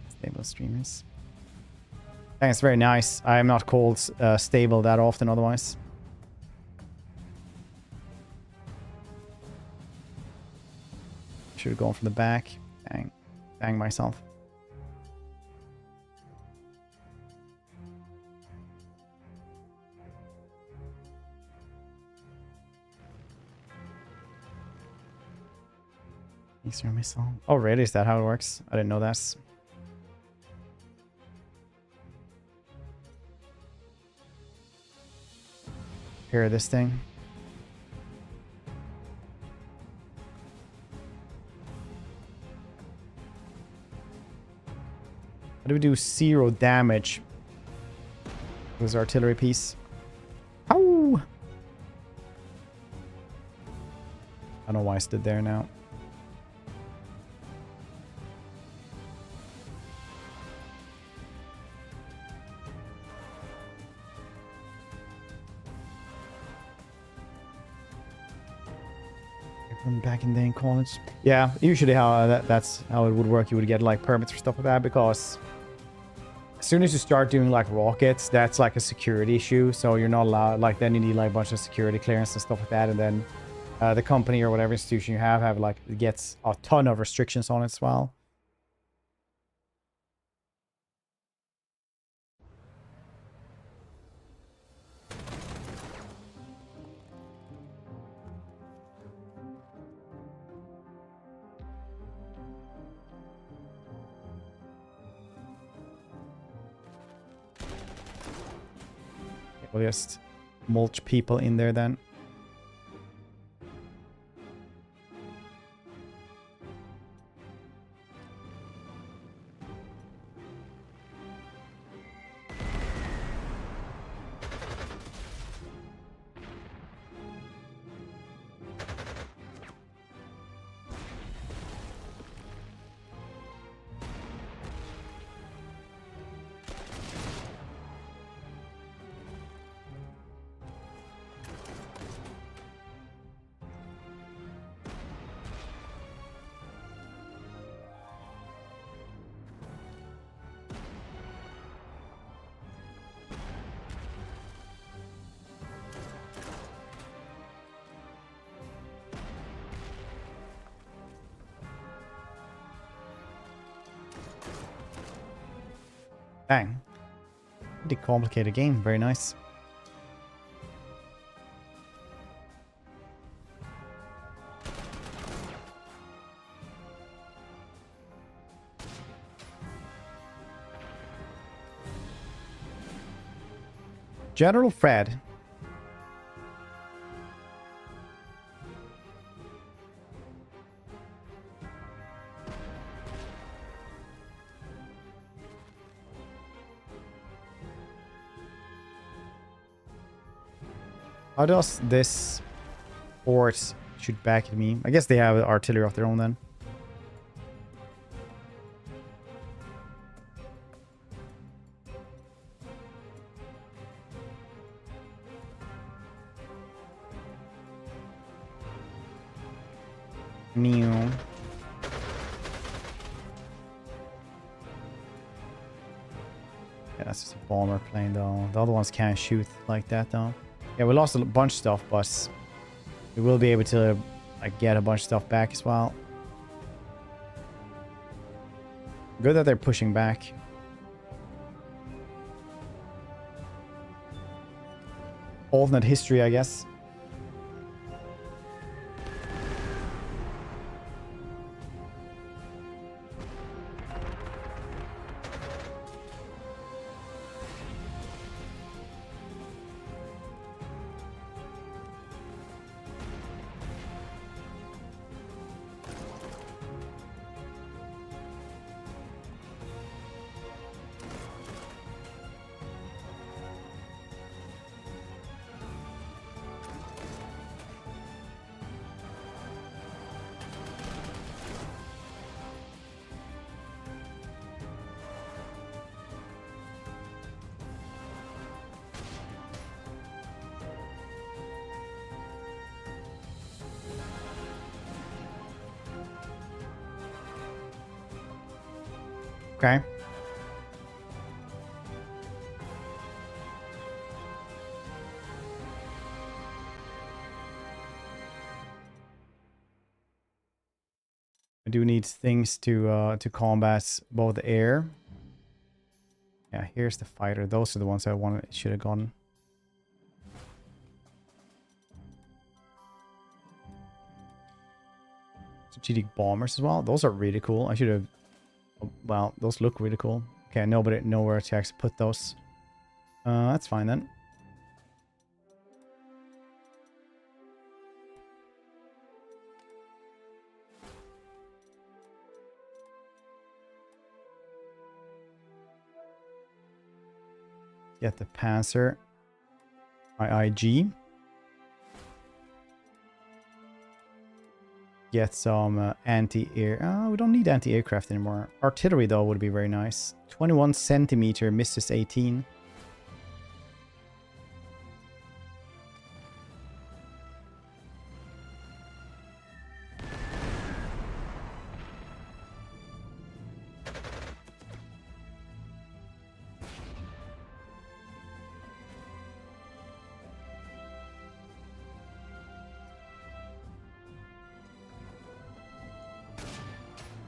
Stable streamers. I think it's very nice. I am not called stable that often otherwise. Should have gone from the back. Bang myself. Easter missile. Oh, really? Is that how it works? I didn't know that. Here, this thing. How do we do 0 damage? There's artillery piece. Ow! I don't know why I stood there now. From back in day in college. Yeah, usually how that's how it would work. You would get like permits for stuff like that, because as soon as you start doing like rockets, that's like a security issue. So you're not allowed, like, then you need like a bunch of security clearance and stuff like that. And then the company or whatever institution you have like, it gets a ton of restrictions on it as well. We'll just mulch people in there then. Bang. Pretty complicated game. Very nice. General Fred. How does this fort shoot back at me? I guess they have artillery of their own then. Meow. Yeah, that's just a bomber plane though. The other ones can't shoot like that though. Yeah, we lost a bunch of stuff, but we will be able to like get a bunch of stuff back as well. Good that they're pushing back. Alternate history, I guess. Okay. I do need things to combat both air. Yeah, here's the fighter. Those are the ones I wanted. Should have gone. Strategic bombers as well. Those are really cool. I should have. Well, those look really cool. Okay, nobody nowhere to actually put those. That's fine then. Get the Panzer. IIG. Get some anti-air. Oh, we don't need anti-aircraft anymore. Artillery, though, would be very nice. 21 centimeter, misses 18.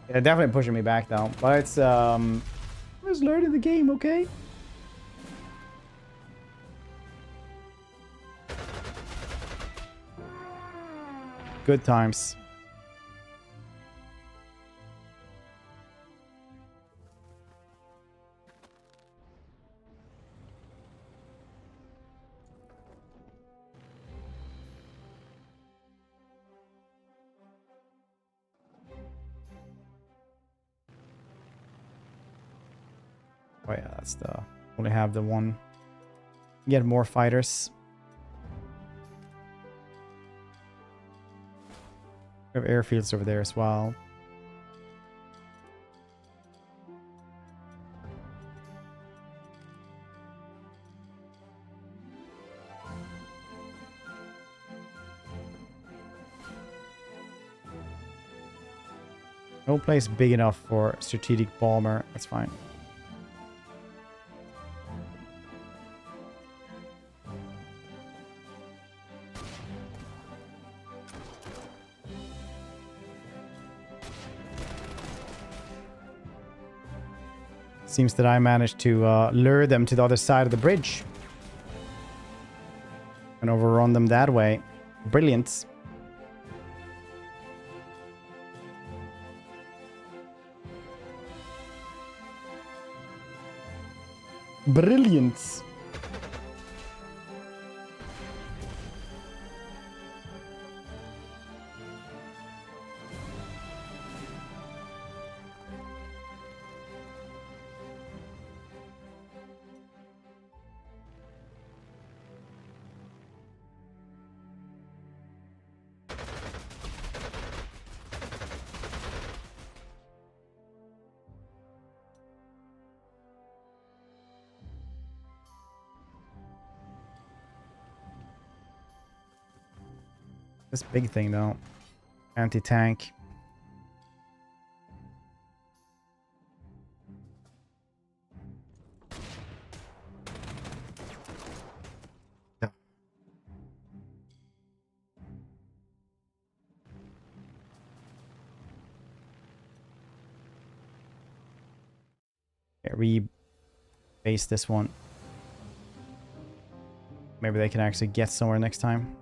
Yeah, definitely pushing me back now. But it's I was learning the game, okay? Good times. Oh yeah, that's the... Only have the one. Get more fighters. We have airfields over there as well. No place big enough for strategic bomber. That's fine. Seems that I managed to lure them to the other side of the bridge. And overrun them that way. Brilliant. Brilliant. This big thing though. Anti-tank. Yeah. Rebase this one. Maybe they can actually get somewhere next time.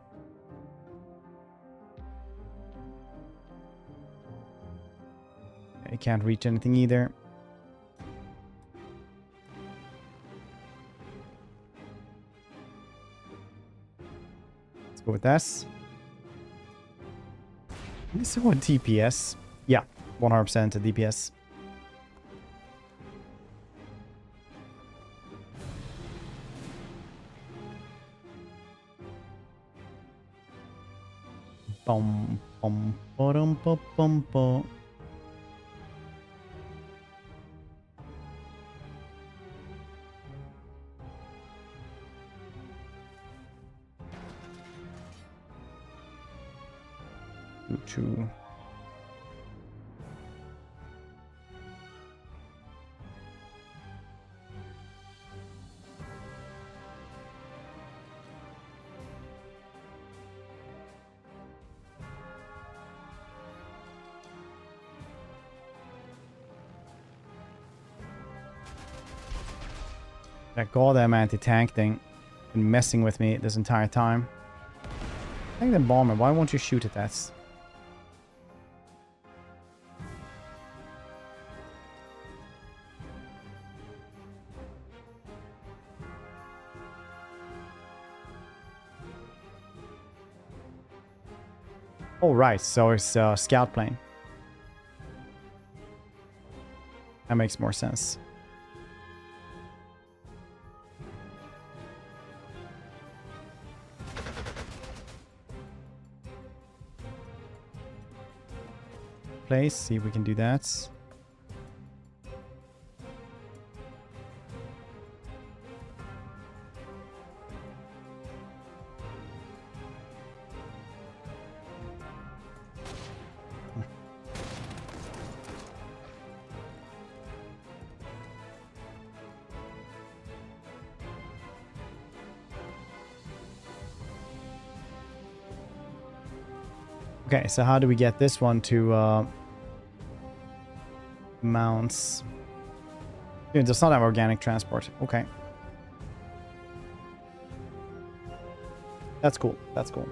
I can't reach anything either. Let's go with this. Is this one DPS? Yeah, 100% to DPS. Bum bum bum bum bum bum. True. That goddamn anti-tank thing been messing with me this entire time. Take the bomber. Why won't you shoot at that? Oh, right. So it's a scout plane. That makes more sense. place. See if we can do that. Okay, so how do we get this one to mounts? It does not have organic transport. Okay. That's cool. That's cool.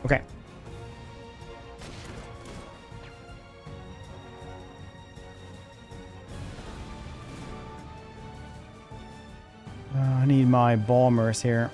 Okay. I need my bombers here.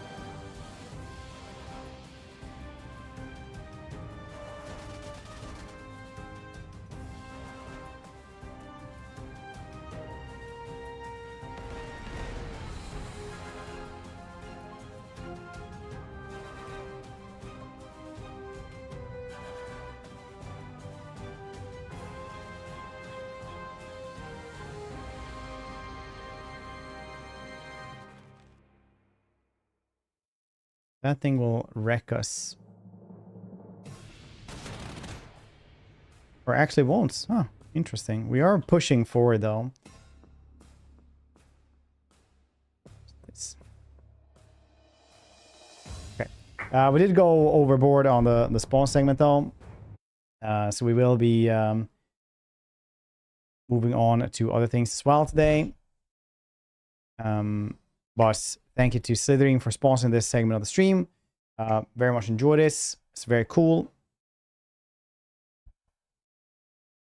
That thing will wreck us. Or actually won't. Huh. Interesting. We are pushing forward though. Okay. We did go overboard on the spawn segment though. So we will be moving on to other things as well today. But thank you to Slithering for sponsoring this segment of the stream. Very much enjoy this. It's very cool.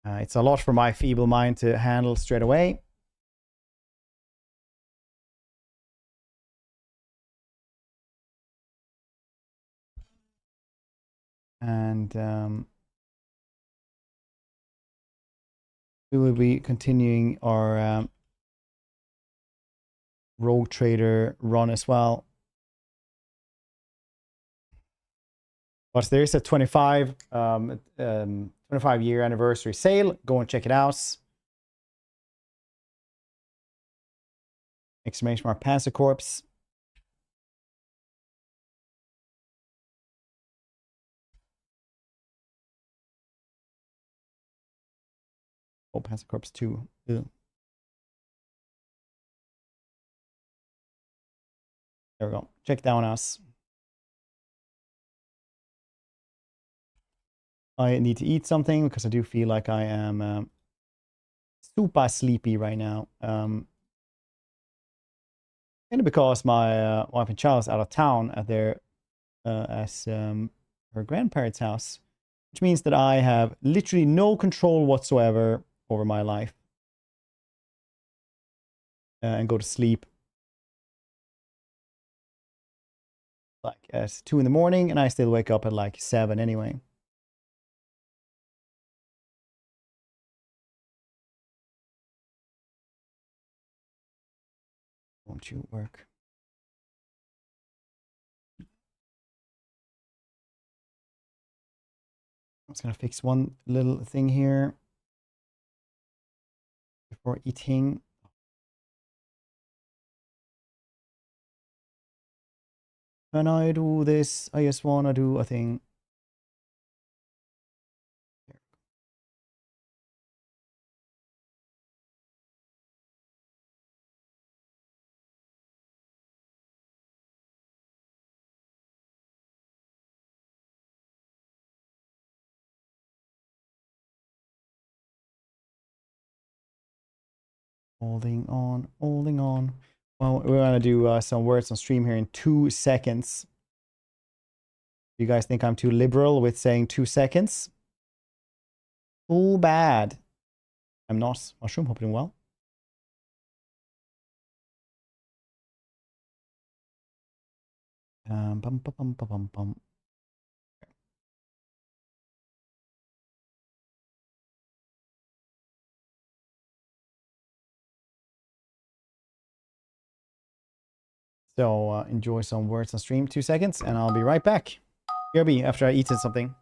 It's a lot for my feeble mind to handle straight away. And we will be continuing our Rogue Trader run as well. But there is a 25 year anniversary sale. Go and check it out. Exclamation mark Panzer Corps. Oh, Panzer Corps 2. Ew. There we go. Check that one out. I need to eat something because I do feel like I am super sleepy right now. And because my wife and child is out of town at their her grandparents' house, which means that I have literally no control whatsoever over my life, and go to sleep like at 2 in the morning, and I still wake up at like 7 anyway. Won't you work? I'm just gonna fix one little thing here before eating. When I do this, I just wanna do a thing. Holding on, holding on. Well, we're gonna do some words on stream here in 2 seconds. You guys think I'm too liberal with saying 2 seconds? Too bad. I'm not. Mushroom, hope you're doing well. Bum, bum, bum, bum, bum, bum. So enjoy some words on stream. 2 seconds, and I'll be right back. BRB after I eaten something.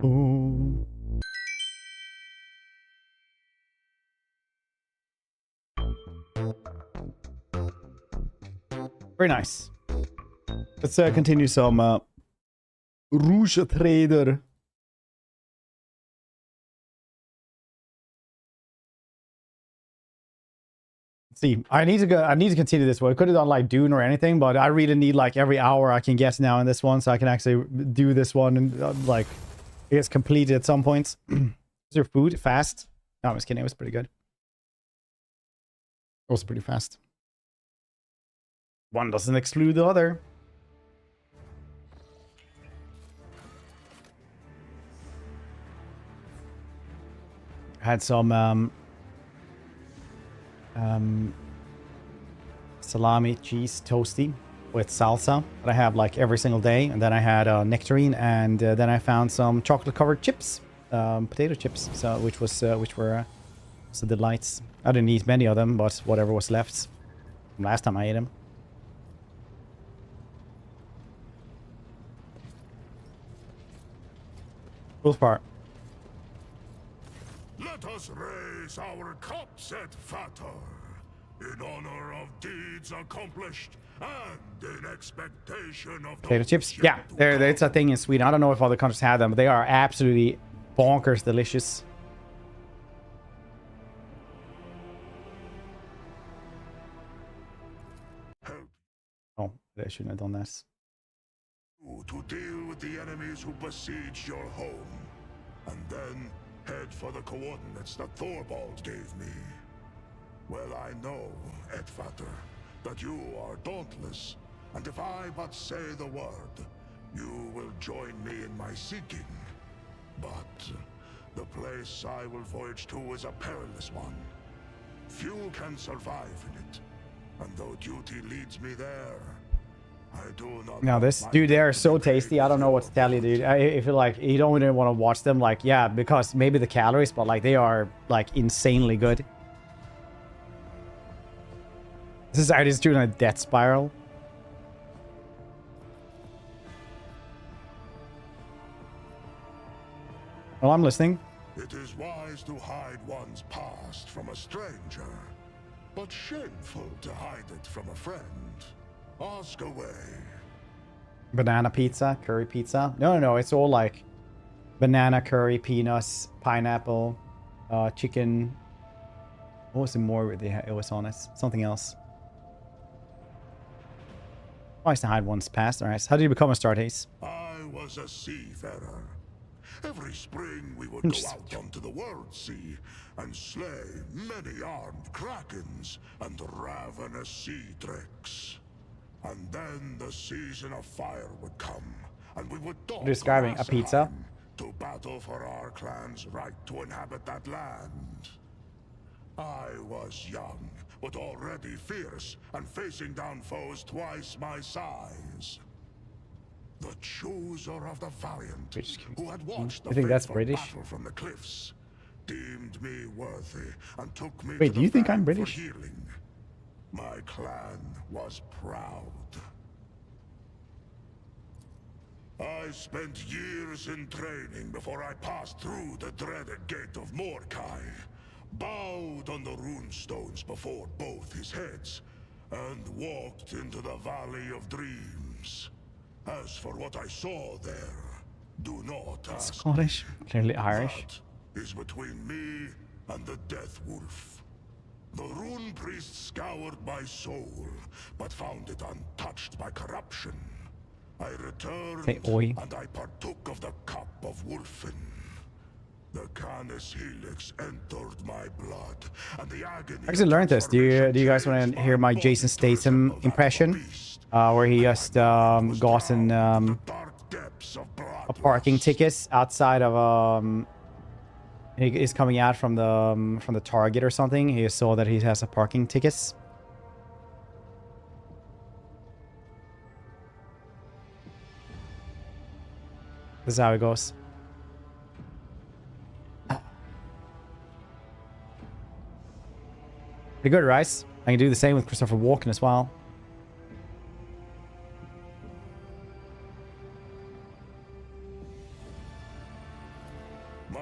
Ooh. Very nice. Let's continue some Rouge Trader. See, I need to go. I need to continue this one. I could have done like Dune or anything, but I really need like every hour I can get now in this one, so I can actually do this one and like it gets completed at some points. Is there food fast? No, I'm just kidding. It was pretty good. It was pretty fast. One doesn't exclude the other. I had some salami cheese toasty with salsa that I have like every single day, and then I had a nectarine, and then I found some chocolate covered chips, potato chips, so which were so delights. I didn't eat many of them, but whatever was left from last time I ate them. Cool part. Let us raise our cups at Vator, in honor of deeds accomplished and in expectation of Potato chips? Yeah, it's a thing in Sweden. I don't know if other countries have them, but they are absolutely bonkers delicious. Oh, I shouldn't have done this. To deal with the enemies who besiege your home, and then head for the coordinates that Thorvald gave me. Well, I know, Edvater, that you are dauntless, and if I but say the word, you will join me in my seeking. But the place I will voyage to is a perilous one. Few can survive in it, and though duty leads me there, I do not. Now this dude, they are so tasty. I don't know what to tell you, dude. I feel like you don't even want to watch them. Like, yeah, because maybe the calories, but like they are like insanely good. This is I just doing a death spiral. Well, I'm listening. It is wise to hide one's past from a stranger, but shameful to hide it from a friend. Ask away. Banana pizza, curry pizza. No, it's all like banana, curry, peanuts, pineapple, chicken. What was it more with it was on it? Something else. Wise to hide one's past. All right, how do you become a Star Taste? I was a seafarer. Every spring we would go out onto the world sea and slay many armed krakens and ravenous sea drakes. And then the season of fire would come, and we would dock describing a pizza to battle for our clan's right to inhabit that land. I was young, but already fierce, and facing down foes twice my size. The chooser of the valiant, who had watched the battle from the cliffs, deemed me worthy and took me. Wait, do you think I'm British? My clan was proud. I spent years in training before I passed through the dreaded gate of Mordkai, bowed on the runestones before both his heads, and walked into the Valley of Dreams. As for what I saw there, do not ask. Scottish, clearly Irish. That is between me and the Death Wolf. The rune priest scoured my soul, but found it untouched by corruption. I returned, and I partook of the cup of Wolfen. The Canis Helix entered my blood, and the agony. I actually learned this. Do you guys want to hear my Jason Statham impression? Where he just gotten a parking ticket outside of he is coming out from the Target or something. He saw that he has a parking ticket. This is how it goes. Pretty good, right? I can do the same with Christopher Walken as well.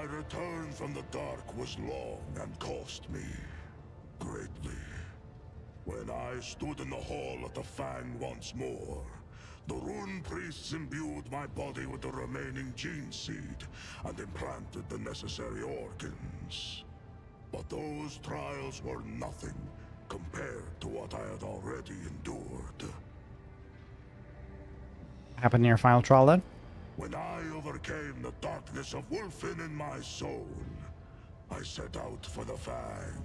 My return from the dark was long and cost me greatly. When I stood in the hall at the Fang once more, the rune priests imbued my body with the remaining gene seed and implanted the necessary organs. But those trials were nothing compared to what I had already endured. Happened in your final trial then? When I overcame the darkness of Wolfen in my soul, I set out for the Fang.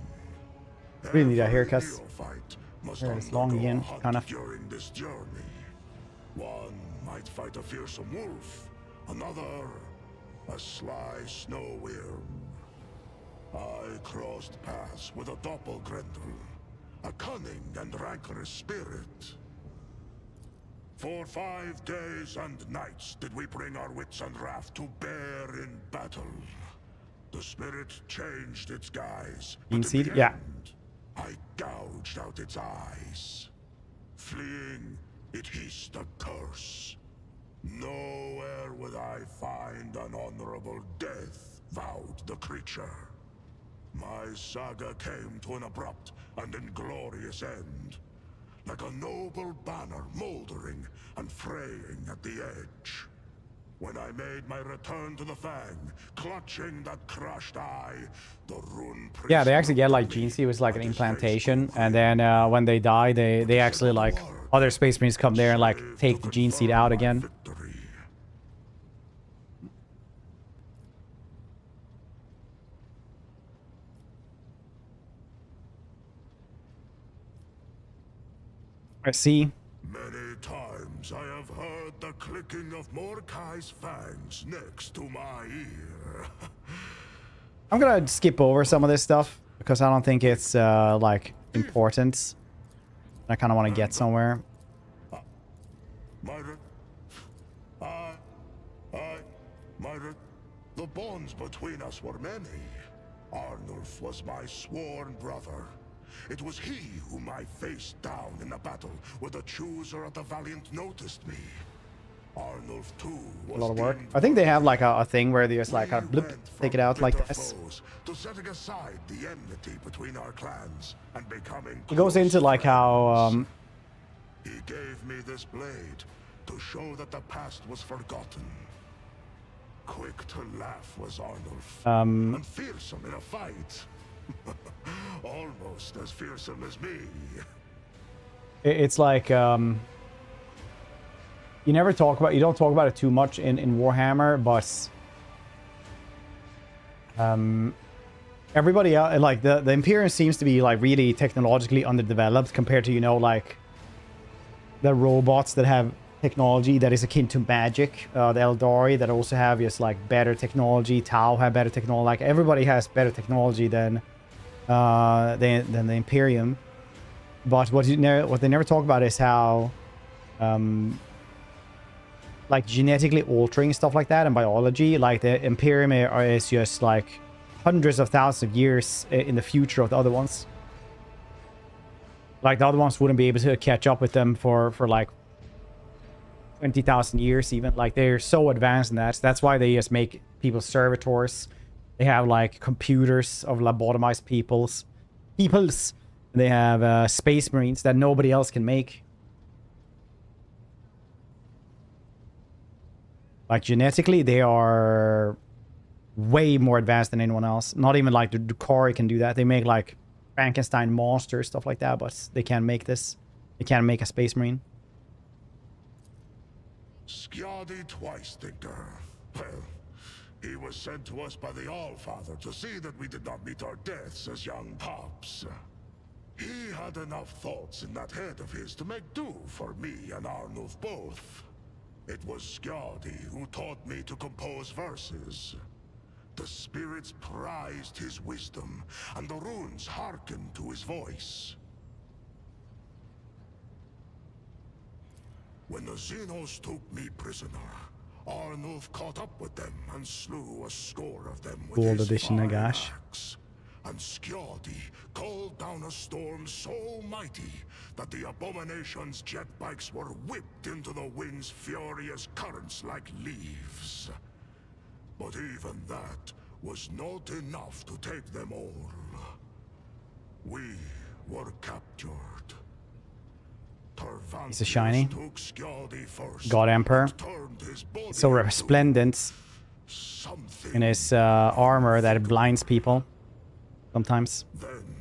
Really need a haircut. Must Hair is long again, kind of. during this journey. One might fight a fearsome wolf, another a sly snow worm. I crossed paths with a doppelgrendel, a cunning and rancorous spirit. For 5 days and nights did we bring our wits and wrath to bear in battle. The spirit changed its guise. You can but see in it? the Yeah. end, I gouged out its eyes. Fleeing, it hissed a curse. Nowhere would I find an honorable death, vowed the creature. My saga came to an abrupt and inglorious end. Like a noble banner moldering and fraying at the edge. When I made my return to the Fang, clutching that crushed eye, the rune priest... Yeah, they actually get like gene seed was like an implantation, and then when they die, they actually like other space marines come there and like take the gene seed out again. I see. Many times I have heard the clicking of Mordecai's fangs next to my ear. I'm gonna skip over some of this stuff because I don't think it's like important. I kind of want to get somewhere. The bonds between us were many. Arnulf was my sworn brother. It was he whom I faced down in the battle where the chooser of the Valiant noticed me. Arnulf too was A lot of work. I think they have like a thing where they just like kind of bloop, take it out like this. To setting aside the enmity between our clans and becoming It goes into like how he gave me this blade to show that the past was forgotten. Quick to laugh was Arnulf, and fearsome in a fight. Almost as fearsome as me. it's like you don't talk about it too much in Warhammer, but everybody else, like the Imperium seems to be like really technologically underdeveloped compared to, you know, like the robots that have technology that is akin to magic, the Eldari that also have just like better technology. Tau have better technology. Like everybody has better technology than the Imperium. But what they never talk about is how like genetically altering stuff like that and biology, like the Imperium is just like hundreds of thousands of years in the future of the other ones. Like the other ones wouldn't be able to catch up with them for like 20,000 years even. Like they're so advanced in that. So that's why they just make people servitors. They have like computers of lobotomized peoples. They have space marines that nobody else can make. Like genetically, they are way more advanced than anyone else. Not even like the Dukari can do that. They make like Frankenstein monsters, stuff like that, but they can't make this. They can't make a space marine. Skjadi Twice Thinker. Well, he was sent to us by the Allfather to see that we did not meet our deaths as young pups. He had enough thoughts in that head of his to make do for me and Arnulf both. It was Skjadi who taught me to compose verses. The spirits prized his wisdom, and the runes hearkened to his voice. When the Xenos took me prisoner, Arnulf caught up with them and slew a score of them with Gold his edition, fire Nagash. axe. And Skjadi called down a storm so mighty that the abomination's jet bikes were whipped into the wind's furious currents like leaves. But even that was not enough to take them all. We were captured. He's a shiny. Took Skjaldi first God Emperor. and turned his body So into resplendent something. in his armor that it blinds people sometimes. Then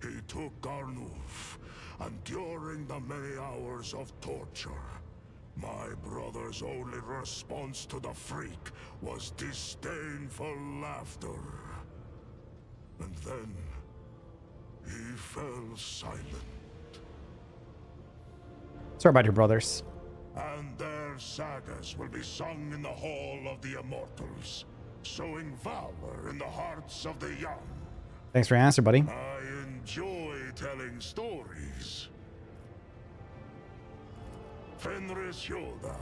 he took Garnuf, and during the many hours of torture, my brother's only response to the freak was disdainful laughter. And then he fell silent. Sorry about your brothers. And their sagas will be sung in the Hall of the Immortals, sowing valor in the hearts of the young. Thanks for your answer, buddy. I enjoy telling stories. Fenris Yoda,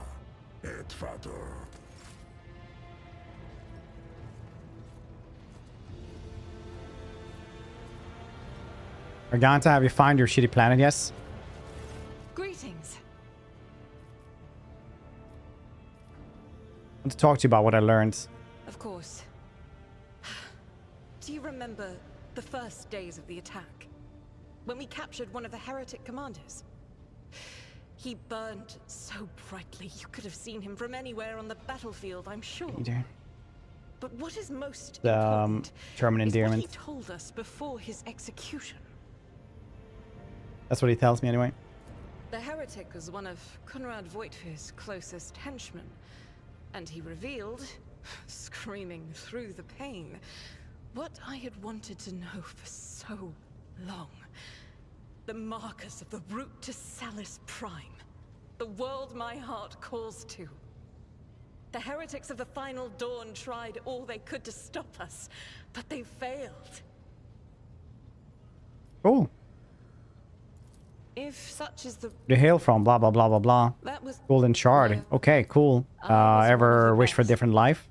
et fatter. Arganta, have you found your shitty planet? Yes. Greetings. I want to talk to you about what I learned. Of course. Do you remember the first days of the attack? When we captured one of the heretic commanders? He burned so brightly you could have seen him from anywhere on the battlefield, I'm sure. But what is most important German is endearment. what he told us before his execution. That's what he tells me anyway. The heretic was one of Conrad Voigtfir's closest henchmen, and he revealed, screaming through the pain, what I had wanted to know for so long. The markers of the route to Salis Prime. The world my heart calls to. The heretics of the Final Dawn tried all they could to stop us, but they failed. Oh. If such is the... You hail from blah blah blah blah blah. That was... Golden Shard. Okay, cool. Ever wish for a different life?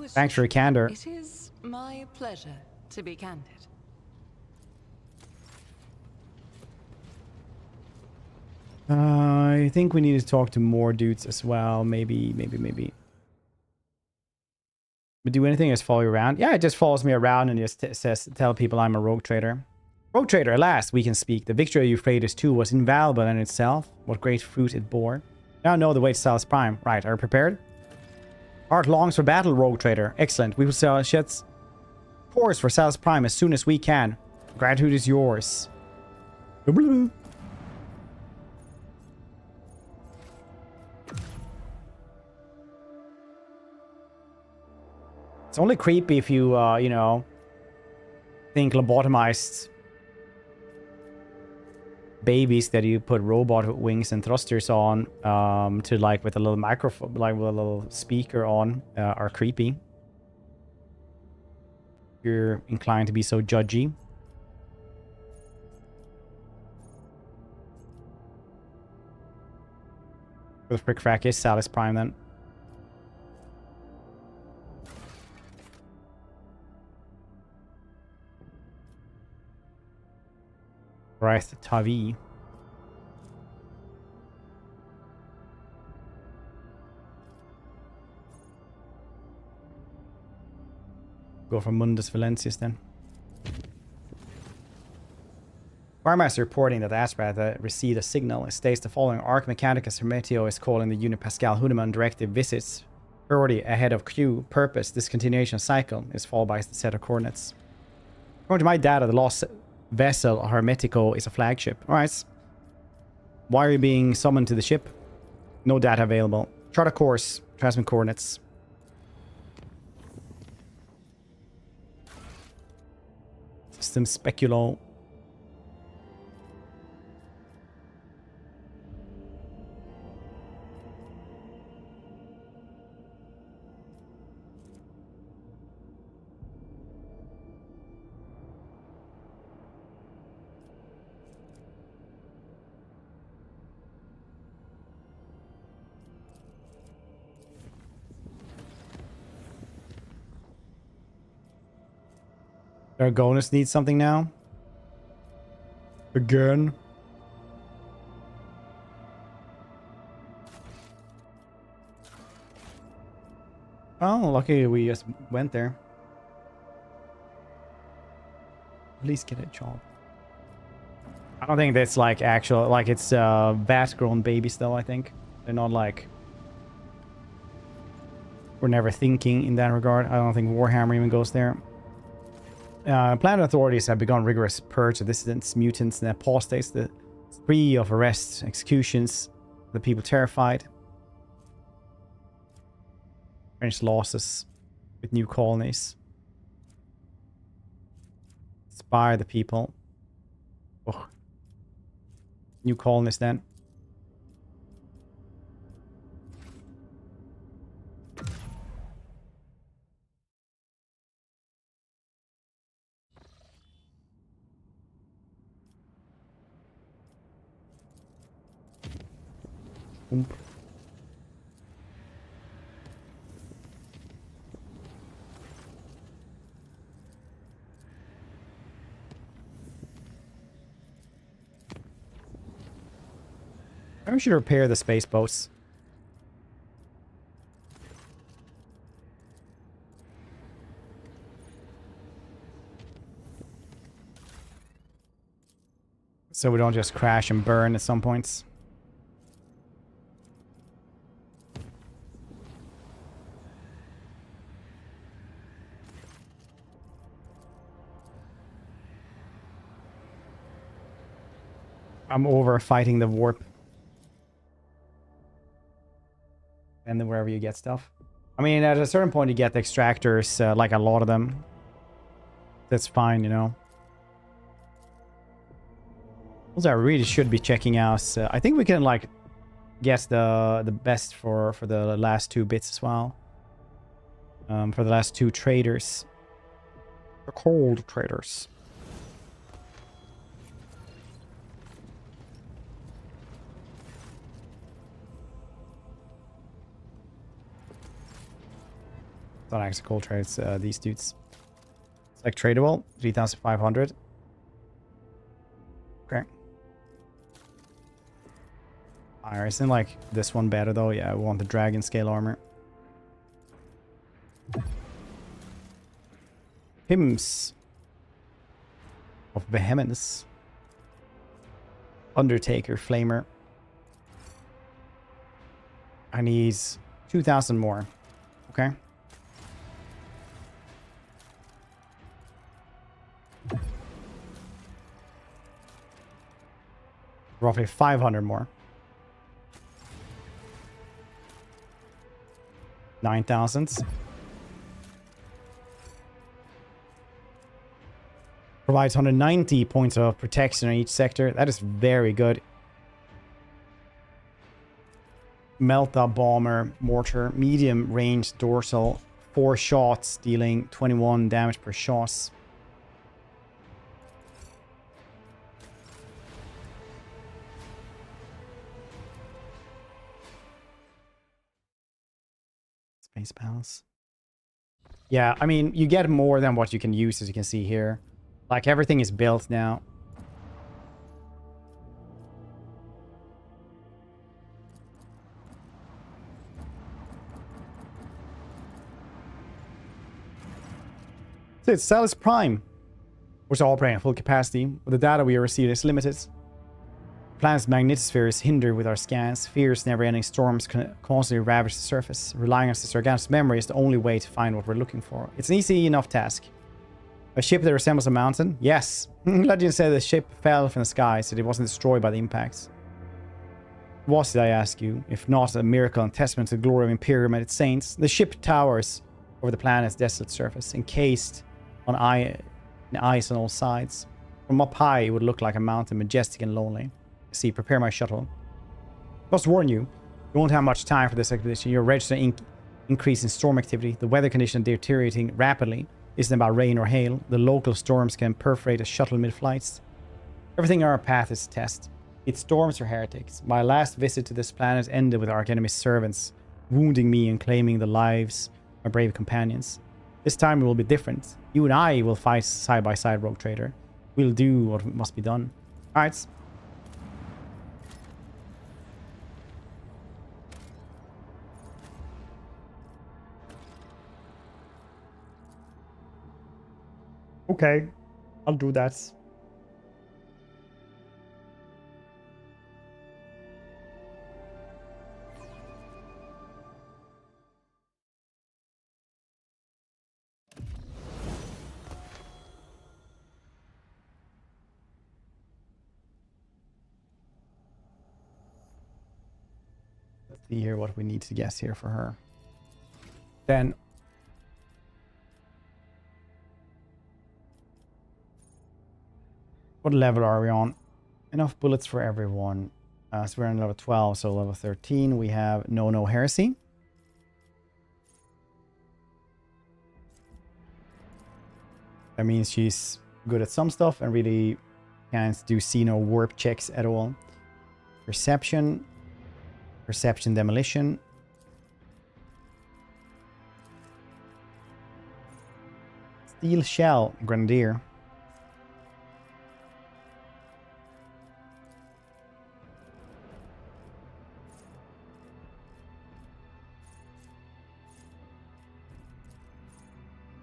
Thanks for your candor. It is my pleasure to be candid. I think we need to talk to more dudes as well. Maybe. But do anything just follow you around? Yeah, it just follows me around and just says, tell people I'm a rogue trader. Rogue trader, at last we can speak. The victory of Euphrates II was invaluable in itself. What great fruit it bore. Now know the way to Salis Prime. Right, are you prepared? Heart longs for battle, rogue trader. Excellent. We will shed course for Salis Prime as soon as we can. Gratitude is yours. It's only creepy if you, you know, think lobotomized babies that you put robot wings and thrusters on, to like with a little microphone, like with a little speaker on, are creepy. You're inclined to be so judgy. The frick frack is Salis Prime then. Right, Tavi. Go for Mundus Valancius then. Warmaster reporting that the Asprat received a signal. It states the following: Arc Mechanicus Hermetio is calling the unit Pascal Huneman directive visits. Priority ahead of Q. Purpose discontinuation cycle is followed by a set of coordinates. According to my data, the lost vessel Hermetico is a flagship. Alright. Why are you being summoned to the ship? No data available. Chart a course. Transmit coordinates. System Speculo. Argonus needs something now. Again. Oh, lucky we just went there. At least get a job. I don't think that's like actual, like it's vat-grown babies though, I think. They're not like... We're never thinking in that regard. I don't think Warhammer even goes there. Planet authorities have begun rigorous purge of dissidents, mutants, and apostates. The spree of arrests, executions, the people terrified. French losses with new colonies. Inspire the people. Ugh. New colonies then. Maybe we should repair the space boats. So we don't just crash and burn at some points. I'm over fighting the warp. And then wherever you get stuff. I mean, at a certain point you get the extractors, like a lot of them. That's fine, you know. Also, I really should be checking out. I think we can like get the best for the last 2 bits as well. For the last 2 traders. The cold traders. Not actually cold trades, these dudes. It's like tradable, 3,500. Okay. Alright, isn't like this one better though? Yeah, I want the dragon scale armor. Hymns of Vehemence. Undertaker Flamer. I need 2,000 more. Okay. Roughly 500 more. 9,000. Provides 190 points of protection in each sector. That is very good. Melta bomber mortar. Medium range dorsal. 4 shots dealing 21 damage per shot. Space Palace. Yeah, I mean, you get more than what you can use, as you can see here. Like, everything is built now. So it's Salus Prime, which is operating at full capacity, but the data we are receiving is limited. The planet's magnetosphere is hindered with our scans. Fierce, never-ending storms constantly ravage the surface. Relying on Sargan's memory is the only way to find what we're looking for. It's an easy enough task. A ship that resembles a mountain? Yes. Legend said the ship fell from the sky, so it wasn't destroyed by the impacts. Was it, I ask you, if not a miracle and testament to the glory of Imperium and its saints? The ship towers over the planet's desolate surface, encased on ice on all sides. From up high, it would look like a mountain, majestic and lonely. See, prepare my shuttle. Must warn you, you won't have much time for this expedition. You're registering increase in storm activity. The weather conditions deteriorating rapidly. Isn't about rain or hail. The local storms can perforate a shuttle mid-flights. Everything on our path is a test. It's storms or heretics. My last visit to this planet ended with Arch Enemy's servants wounding me and claiming the lives of my brave companions. This time it will be different. You and I will fight side by side, Rogue Trader. We'll do what must be done. Alright. Okay. I'll do that. Let's see here what we need to guess here for her. Then what level are we on? Enough bullets for everyone. So we're on level 12, so level 13 we have No Heresy. That means she's good at some stuff and really can't see no warp checks at all. Perception. Perception Demolition. Steel Shell Grenadier.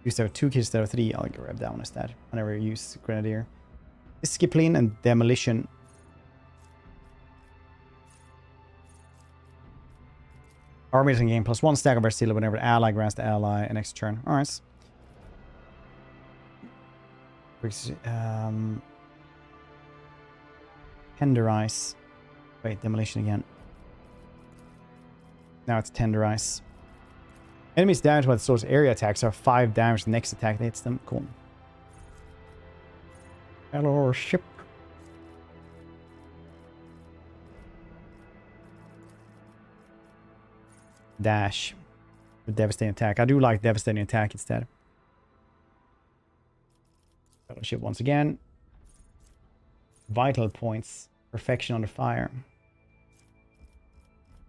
Used to have 2 kills instead of 3. I'll grab that one instead. I never use Grenadier. Discipline and Demolition. Armies in game +1 stack of Bastilla whenever ally grants the ally an extra turn. Alright. Tenderize. Wait, Demolition again. Now it's Tenderize. Enemies damaged by the source area attacks are 5 damage the next attack that hits them. Cool. Hello, ship. Dash. The devastating attack. I do like devastating attack instead. Fellowship once again. Vital points. Perfection under fire.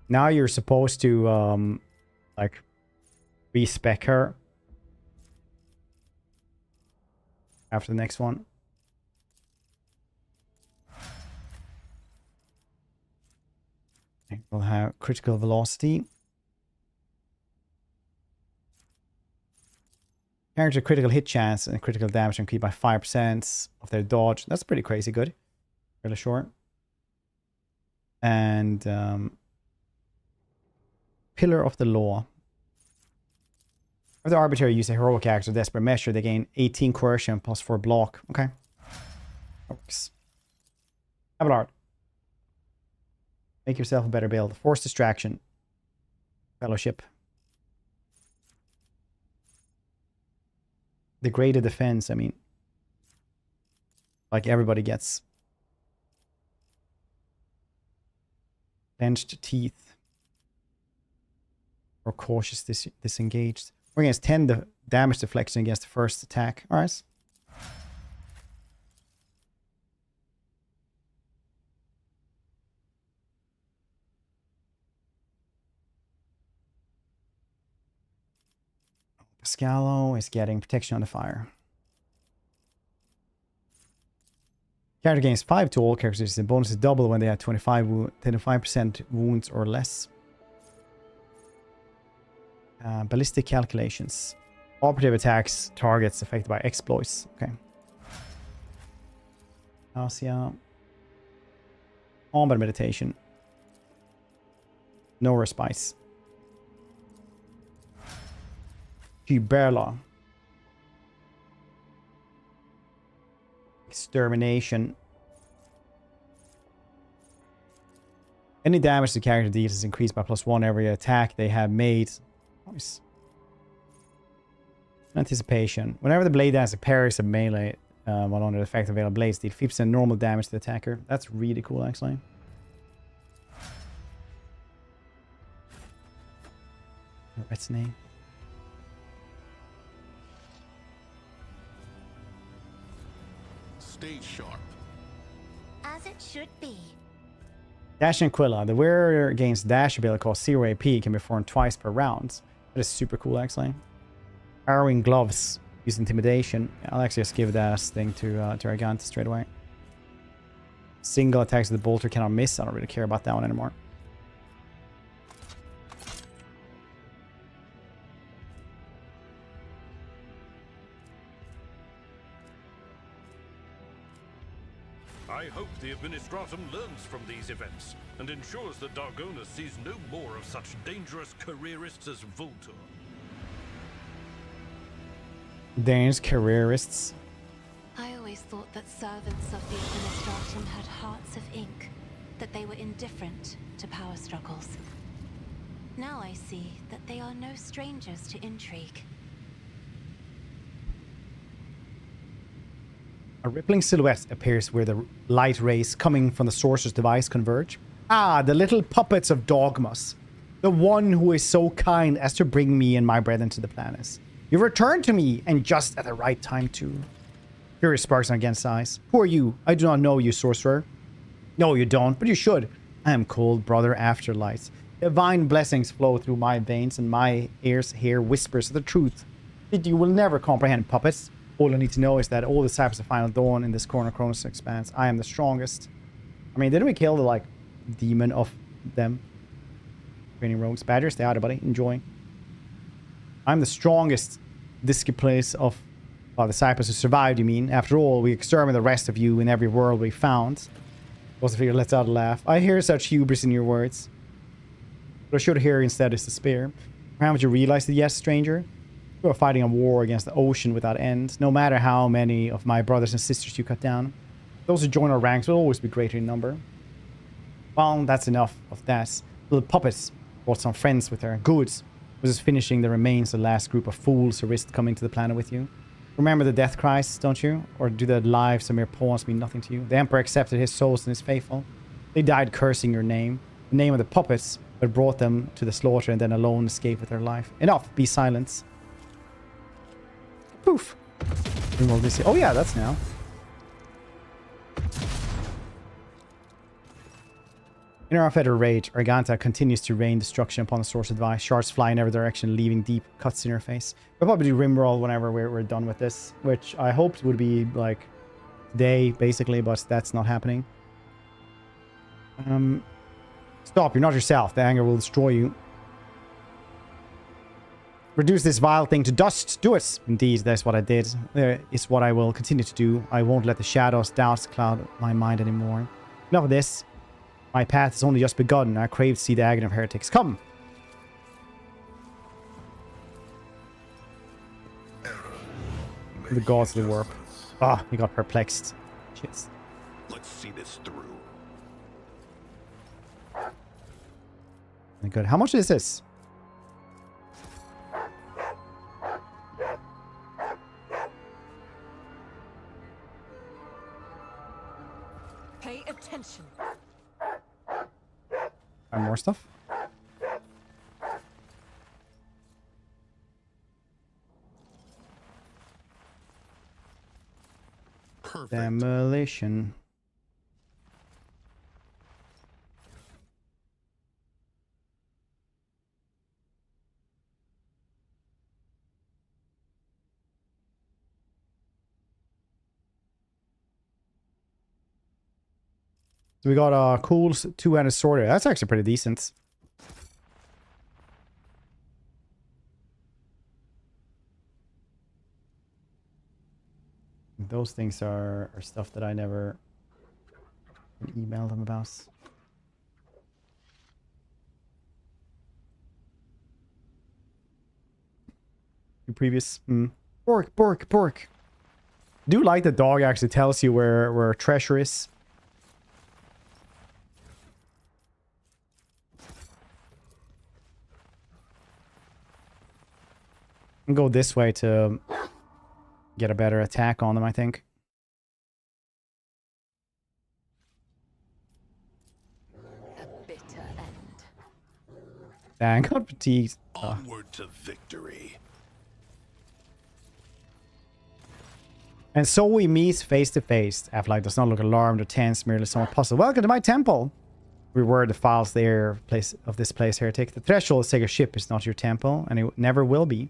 Now you're supposed to like respec her after the next one. We'll have critical velocity. Character critical hit chance and critical damage increased by 5% of their dodge. That's pretty crazy good. Really short. And Pillar of the Law. If the arbitrary use a heroic act or desperate measure, they gain 18 coercion +4 block. Okay. That works. Abelard. Make yourself a better build. Force distraction. Fellowship. Degraded defense, I mean. Like everybody gets. Clenched teeth. Or cautious disengaged. Or against 10 damage deflection against the first attack. Alright. Pascalo is getting protection on the fire. Character gains 5 to all characters. The bonus is double when they have 25% wounds or less. Ballistic calculations. Operative attacks targets affected by exploits. Okay. Asia. Combat meditation. No respites. Berla. Extermination. Any damage the character deals is increased by +1 every attack they have made. Nice. Anticipation. Whenever the blade has a parries of melee while under the effect of available blades, deal 50% normal damage to the attacker. That's really cool, actually. What's the name? Stay sharp. As it should be. Dash and Aquila. The wearer gains dash ability cost 0 AP, can be performed twice per round. That is super cool, actually. Arrowing gloves. Use intimidation. I'll actually just give that thing to Argante straight away. Single attacks with the bolter cannot miss. I don't really care about that one anymore. I hope the Administratum learns from these events and ensures that Dargonus sees no more of such dangerous careerists as Voltor. Dangerous careerists. I always thought that servants of the Administratum had hearts of ink, that they were indifferent to power struggles. Now I see that they are no strangers to intrigue. A rippling silhouette appears where the light rays coming from the sorcerer's device converge. Ah, the little puppets of Dogmas. The one who is so kind as to bring me and my brethren to the planets. You've returned to me, and just at the right time too. Fury sparks on Gen's eyes. Who are you? I do not know you, sorcerer. No, you don't, but you should. I am cold brother Afterlight. Divine blessings flow through my veins, and my ears hear whispers of the truth that you will never comprehend, puppets. All I need to know is that all the cyphers of Final Dawn in this corner of Koronus Expanse, I am the strongest. I mean, didn't we kill the, like, demon of them? Training rogues. Badgers, they are, buddy. Enjoy. I'm the strongest disciple of the cyphers who survived, you mean? After all, we exterminate the rest of you in every world we found. Was the figure lets out a laugh. I hear such hubris in your words. What I should hear instead is despair. Haven't you realized it yet, stranger? You are fighting a war against the ocean without end. No matter how many of my brothers and sisters you cut down, those who join our ranks will always be greater in number. Well, that's enough of that. Little puppets brought some friends with her. Good. Was just finishing the remains of the last group of fools who risked coming to the planet with you. Remember the death cries, don't you? Or do the lives of mere pawns mean nothing to you? The Emperor accepted his souls and his faithful. They died cursing your name. The name of the puppets that brought them to the slaughter and then alone escaped with their life. Enough. Be silent. Poof. Oh yeah, that's now. In her unfettered rage, Arganta continues to rain destruction upon the source advice. Shards fly in every direction, leaving deep cuts in her face. We'll probably do rimroll whenever we're done with this, which I hoped would be like today, basically, but that's not happening. Stop, you're not yourself. The anger will destroy you. Reduce this vile thing to dust. Do it. Indeed, that's what I did. It's what I will continue to do. I won't let the shadows, doubts cloud my mind anymore. Enough of this. My path has only just begun. I crave to see the agony of heretics. Come! The gods of the warp. Ah, he got perplexed. Shit. Let's see this through. Good. How much is this? Pay attention. And more stuff. Perfect. Demolition. So we got a cool two-handed sword here. That's actually pretty decent. Those things are stuff that I never emailed them about. Your previous Bork. Do like the dog actually tells you where treasure is. Go this way to get a better attack on them, I think. A bitter end. Dang, got fatigued. Onward to victory. And so we meet face to face. Afterlight does not look alarmed or tense, merely somewhat puzzled. Welcome to my temple. Reward the files there, place of this place, heretic. The threshold of Sacred Ship is not your temple, and it never will be.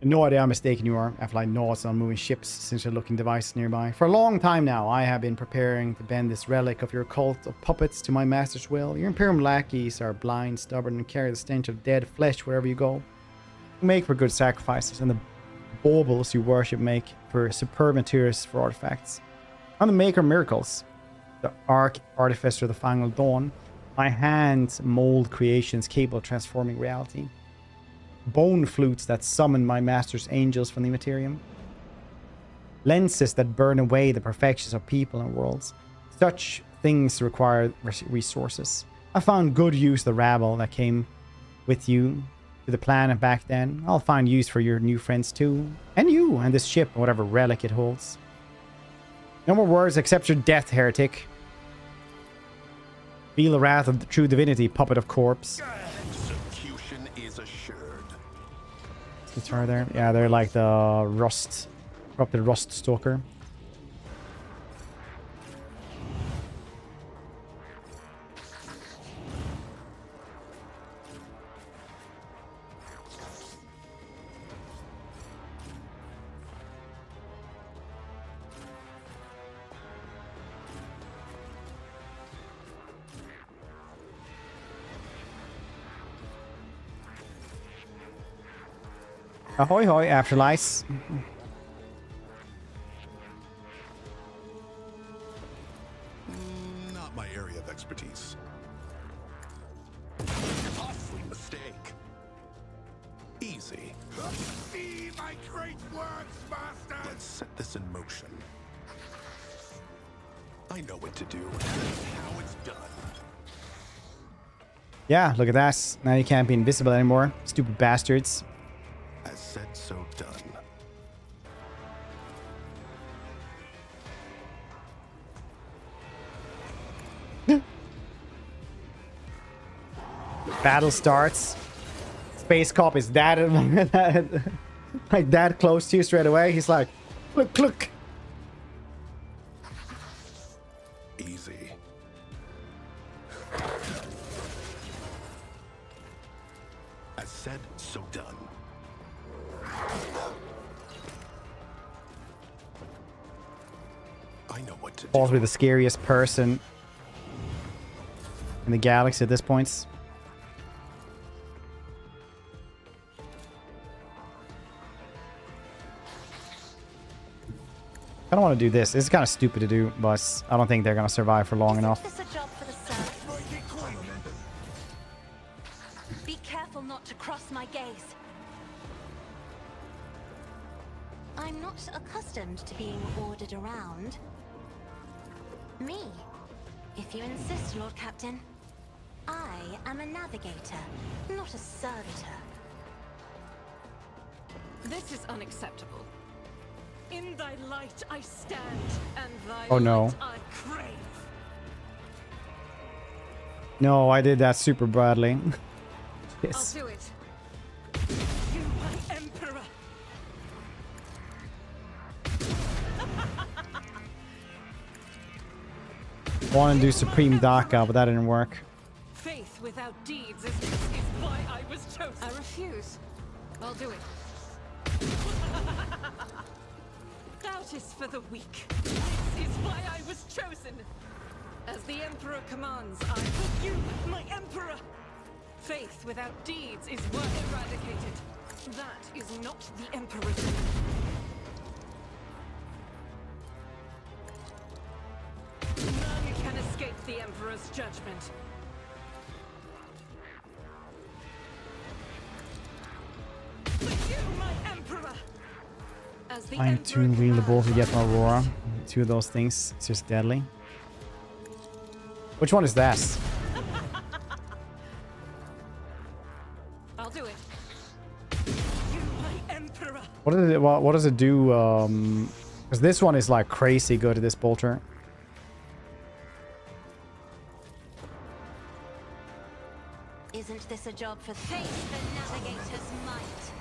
No idea how mistaken you are. Afterlight nods on moving ships since your looking device nearby. For a long time now, I have been preparing to bend this relic of your cult of puppets to my master's will. Your Imperium lackeys are blind, stubborn, and carry the stench of dead flesh wherever you go. You make for good sacrifices, and the baubles you worship make for superb materials for artifacts. I'm the maker of miracles, the artificer of the final dawn. My hands mold creations capable of transforming reality. Bone flutes that summon my master's angels from the Imperium. Lenses that burn away the perfections of people and worlds. Such things require resources. I found good use of the rabble that came with you to the planet back then. I'll find use for your new friends too. And you, and this ship, and whatever relic it holds. No more words except your death, heretic. Feel the wrath of the true divinity, puppet of corpse. Execution is assured. Guitar there. Yeah, they're like the rust, corrupted rust stalker. Ahoy hoy, afterlife. Not my area of expertise. Costly mistake. Easy. See my great works, Master! Let's set this in motion. I know what to do, and that's how it's done. Yeah, look at that. Now you can't be invisible anymore. Stupid bastards. As said, so done. Battle starts. Space Cop is that like that close to you straight away. He's like, look, look. Easy. As said, so done. I know what to do. Possibly the scariest person in the galaxy at this point. I don't want to do this. This is kind of stupid to do, but I don't think they're going to survive for long enough. Is this a job for the serfs? Be careful not to cross my gaze. I'm not accustomed to being ordered around. Me, if you insist, Lord Captain. I am a navigator, not a servitor. This is unacceptable. In thy light I stand, and thy Oh, no. light I crave. No, I did that super badly. I'll Yes. do it. You, my emperor. Want to do Supreme Daka, but that didn't work. Faith without deeds is why I was chosen. I refuse. I'll do it. Doubt is for the weak. This is why I was chosen. As the Emperor commands, I will you, my Emperor. Faith without deeds is work eradicated. That is not the Emperor's will. None can escape the Emperor's judgment. But you, my Emperor. As the I'm too wielable to get my Aurora. Two of those things. It's just deadly. Which one is that? I'll do it. You, my Emperor. What does it do? Because this one is like crazy good at this bolter. Isn't this a job for faith, the navigator's might?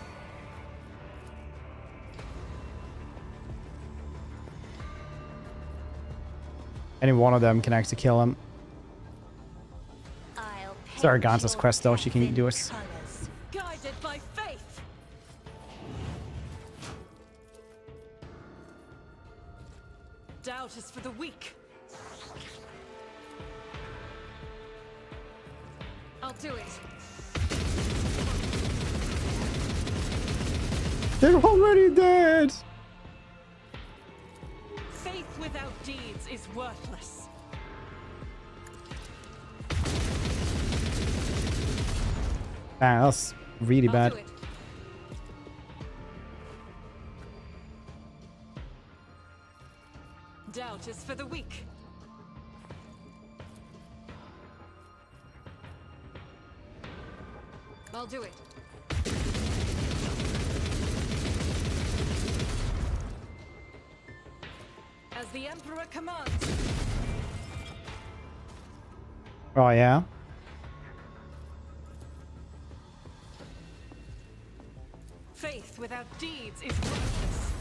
Any one of them can actually kill him. It's Arganza's quest though, she can do it. Guided by faith. Doubt is for the weak. I'll do it. They're already dead. Faith without deeds is worthless. Man, that's really I'll bad. do it. Doubt is for the weak. I'll do it. As the Emperor commands. Oh, yeah? Faith without deeds is worthless.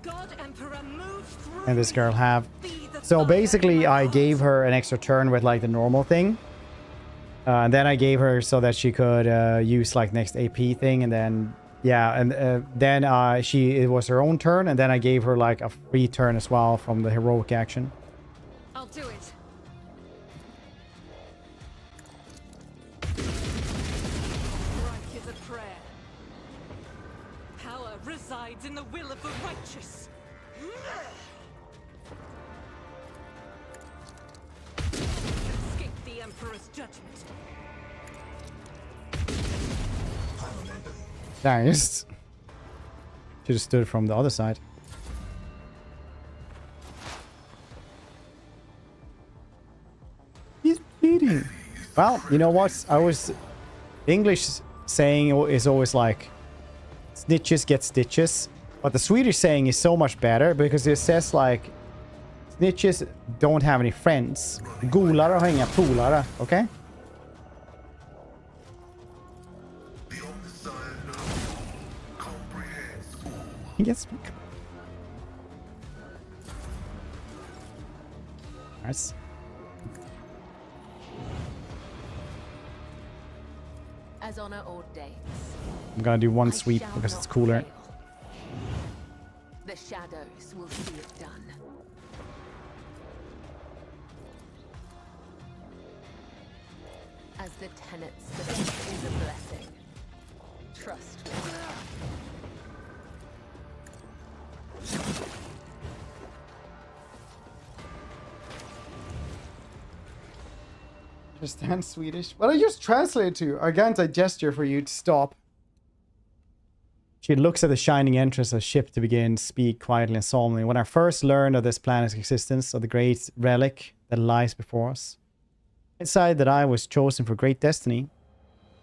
God Emperor move through And this girl have. Be the So fire basically, in my I heart. gave her an extra turn with like the normal thing. And then I gave her so that she could use like next AP thing. And then, yeah, and then it was her own turn. And then I gave her like a free turn as well from the heroic action. I'll do it. Right is a prayer. Power resides in the will of the righteous. Escape the Emperor's judgment. Nice. Should have stood from the other side. He's cheating. Well, you know what? English saying is always like, snitches get stitches. But the Swedish saying is so much better because it says like, snitches don't have any friends. Golare har inga polare, okay? Yes. Nice. As honor ordains. I'm gonna do one I sweep shall because not it's cooler. fail. The shadows will see it done. As the tenets is a blessing. Trust me. Understand Swedish? Well, I just translate to Arganta gesture for you to stop. She looks at the shining entrance of the ship to begin to speak quietly and solemnly. When I first learned of this planet's existence, of the great relic that lies before us, I decided that I was chosen for great destiny.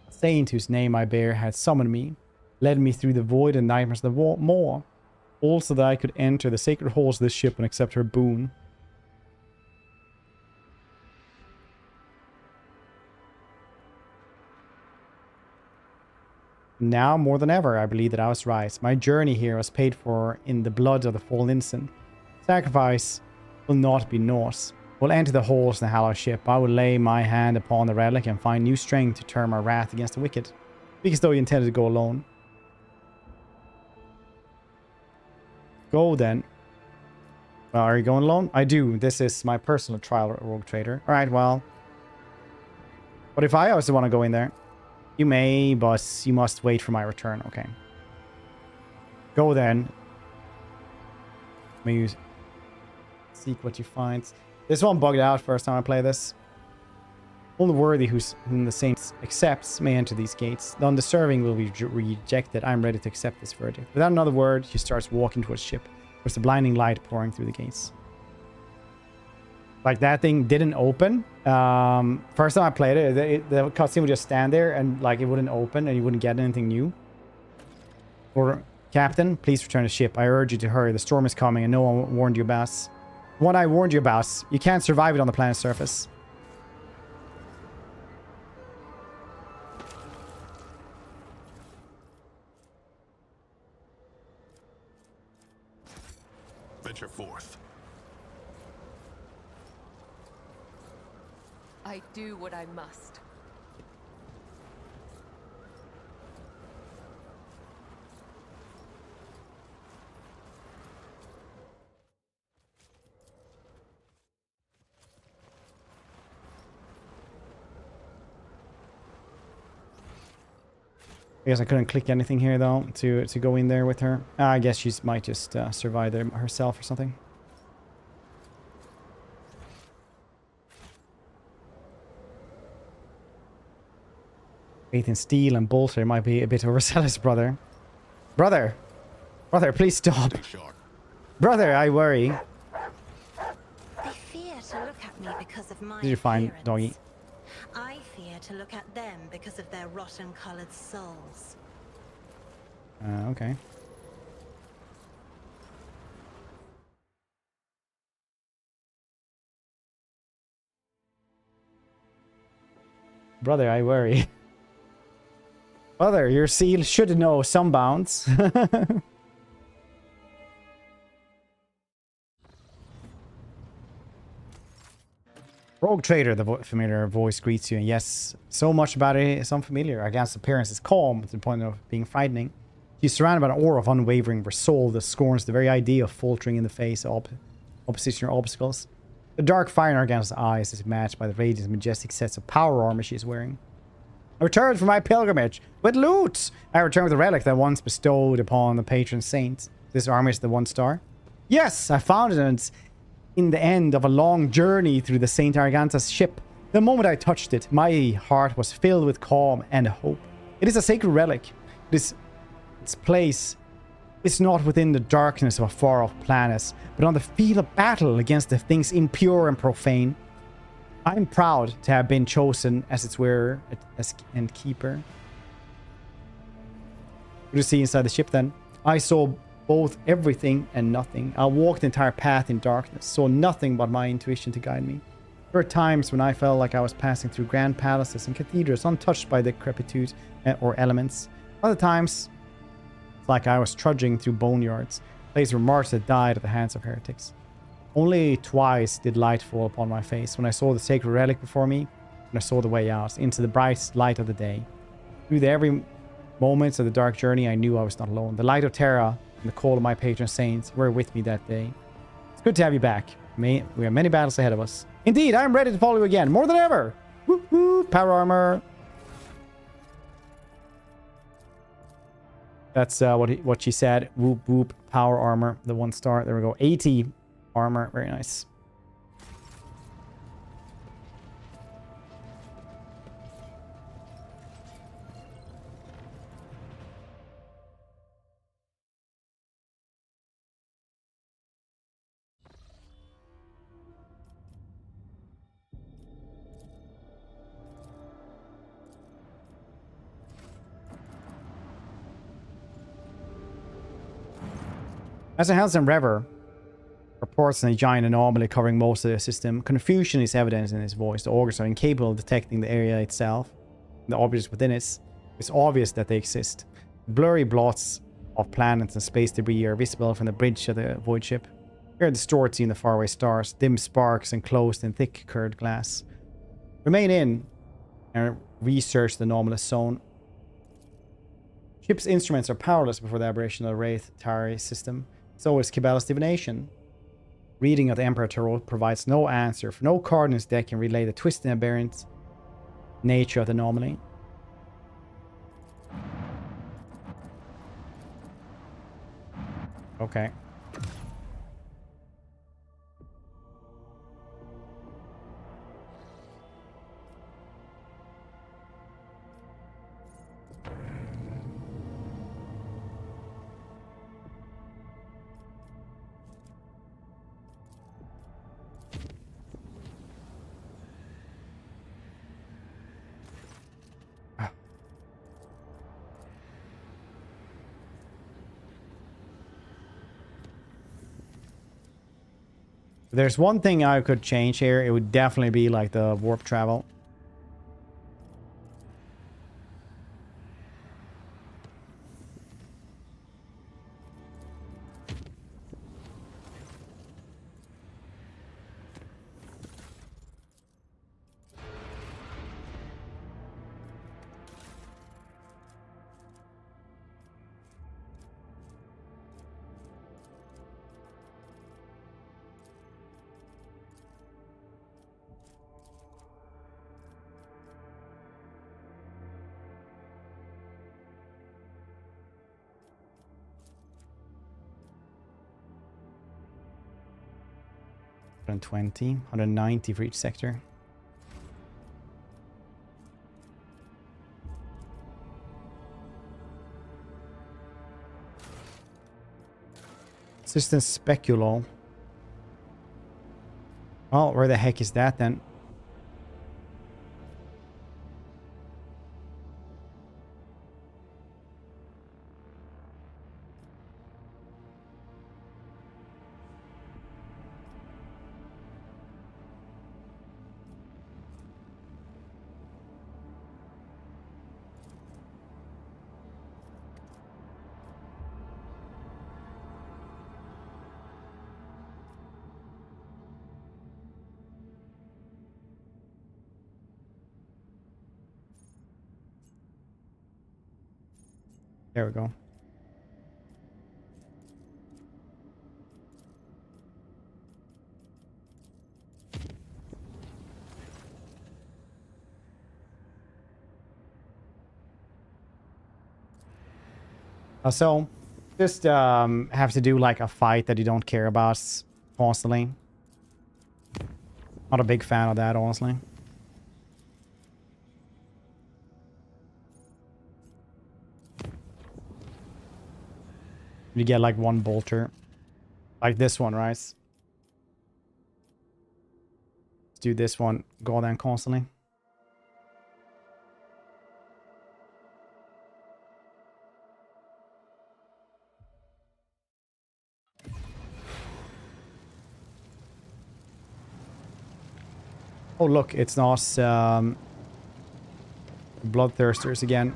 A saint whose name I bear had summoned me, led me through the void and nightmares of the maw, also that I could enter the sacred halls of this ship and accept her boon. Now, more than ever, I believe that I was right. My journey here was paid for in the blood of the fallen innocent. Sacrifice will not be naught. We'll enter the halls in the hallowed ship. I will lay my hand upon the relic and find new strength to turn my wrath against the wicked. Speak as though you intended to go alone. Go then. Well, are you going alone? I do. This is my personal trial rogue trader. Alright, well. What if I also want to go in there? You may, but you must wait for my return. Okay. Go then. May you seek what you find. This one bugged out first time I play this. Only worthy whom the saints accepts may enter these gates. The undeserving will be rejected. I'm ready to accept this verdict. Without another word, she starts walking towards the ship. There's the blinding light pouring through the gates. Like, that thing didn't open. First time I played it, the cutscene would just stand there and like it wouldn't open and you wouldn't get anything new. Or, Captain, please return to ship. I urge you to hurry. The storm is coming and no one warned you about. What I warned you about, you can't survive it on the planet's surface. Venture forth. I do what I must. I guess I couldn't click anything here though to go in there with her. I guess she might just survive there herself or something. Faith in steel and bolter might be a bit overzealous, brother. Brother! Brother, please stop. Brother, I worry. They fear to look at me because of my Did you find appearance. doggy? I fear to look at them because of their rotten-colored souls. Okay. Brother, I worry. Brother, your seal should know some bounds. Rogue Trader, the familiar voice greets you. And yes, so much about it is unfamiliar. Against appearance is calm to the point of being frightening. He's surrounded by an aura of unwavering resolve that scorns the very idea of faltering in the face of opposition or obstacles. The dark fire in Argan's eyes is matched by the radiant majestic sets of power armor she is wearing. I returned from my pilgrimage with loot! I returned with a relic that once bestowed upon the patron saint. This armor is the 1-star. Yes, I found it, and it's in the end of a long journey through the Saint Arganta's ship. The moment I touched it, my heart was filled with calm and hope. It is a sacred relic. Its place is not within the darkness of a far-off planet, but on the field of battle against the things impure and profane. I'm proud to have been chosen as its wearer and keeper. What do you see inside the ship then? I saw both everything and nothing. I walked the entire path in darkness, saw nothing but my intuition to guide me. There were times when I felt like I was passing through grand palaces and cathedrals untouched by decrepitude or elements. Other times, it's like I was trudging through boneyards, places where martyrs had died at the hands of heretics. Only twice did light fall upon my face, when I saw the sacred relic before me, and I saw the way out, into the bright light of the day. Through the every moments of the dark journey, I knew I was not alone. The light of Terra and the call of my patron saints were with me that day. It's good to have you back. We have many battles ahead of us. Indeed, I'm ready to follow you again, more than ever! Woo-hoo, power armor! That's what she said. Whoop whoop, power armor, the 1-star. There we go. 80 armor, very nice. As a House Rever reports on a giant anomaly covering most of the system, confusion is evident in his voice. The augurs are incapable of detecting the area itself, and the objects within it. It's obvious that they exist. Blurry blots of planets and space debris are visible from the bridge of the void ship. Here are distorted in the faraway stars, dim sparks enclosed in thick curved glass. Remain in and research the anomalous zone. Ship's instruments are powerless before the aberration of the Wraith Tari system. So is Cabala's divination. Reading of the Emperor Tarot provides no answer, for no card in his deck can relay the twisted and aberrant nature of the anomaly. Okay. If there's one thing I could change here, it would definitely be like the warp travel. 120, 190 for each sector. Assistant Speculo. Well, where the heck is that then? There we go. So, just have to do like a fight that you don't care about constantly. Not a big fan of that, honestly. You get like one bolter. Like this one, right? Let's do this one. Go down constantly. Oh look, it's not bloodthirsters again.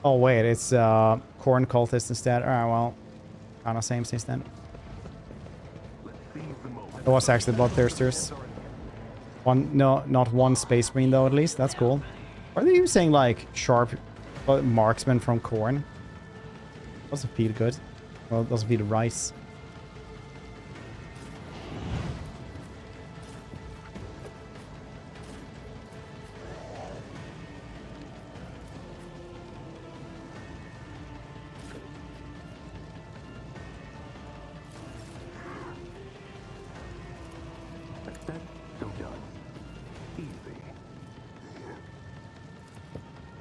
Oh wait, it's corn cultists instead. Alright, well, kind of same since then. It was actually bloodthirsters. One, no, not one space marine though. At least that's cool. Are they using like sharp marksman from corn? Doesn't feel good. Well, it doesn't feel rice.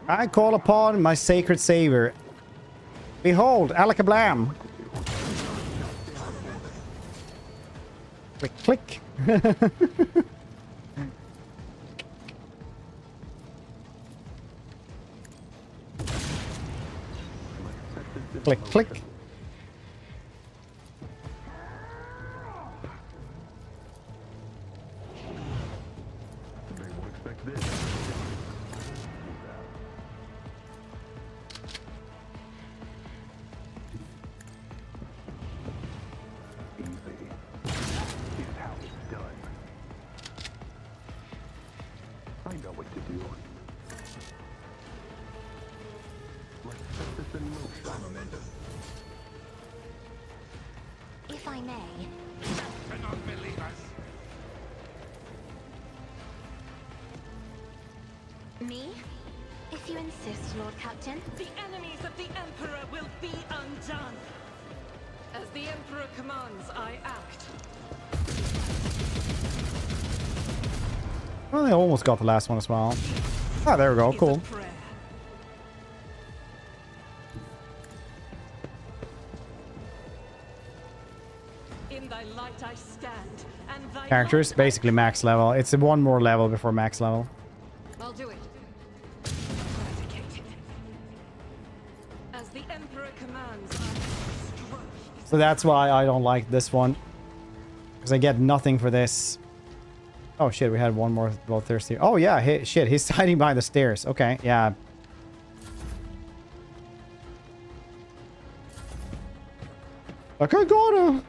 I call upon my sacred savior. Behold, Alakablam. Click, click. Click, click. If I may. Cannot believe us. Me? If you insist, Lord Captain. The enemies of the Emperor will be undone. As the Emperor commands, I act. Well, they almost got the last one as well. Ah, there we go. Cool. In thy light I stand, and thy Characters basically max level. It's one more level before max level. I'll do it. As the Emperor commands, So that's why I don't like this one. Because I get nothing for this. Oh shit, we had one more bloodthirsty. Oh yeah, shit, he's hiding behind the stairs. Okay, yeah. Like I gotta.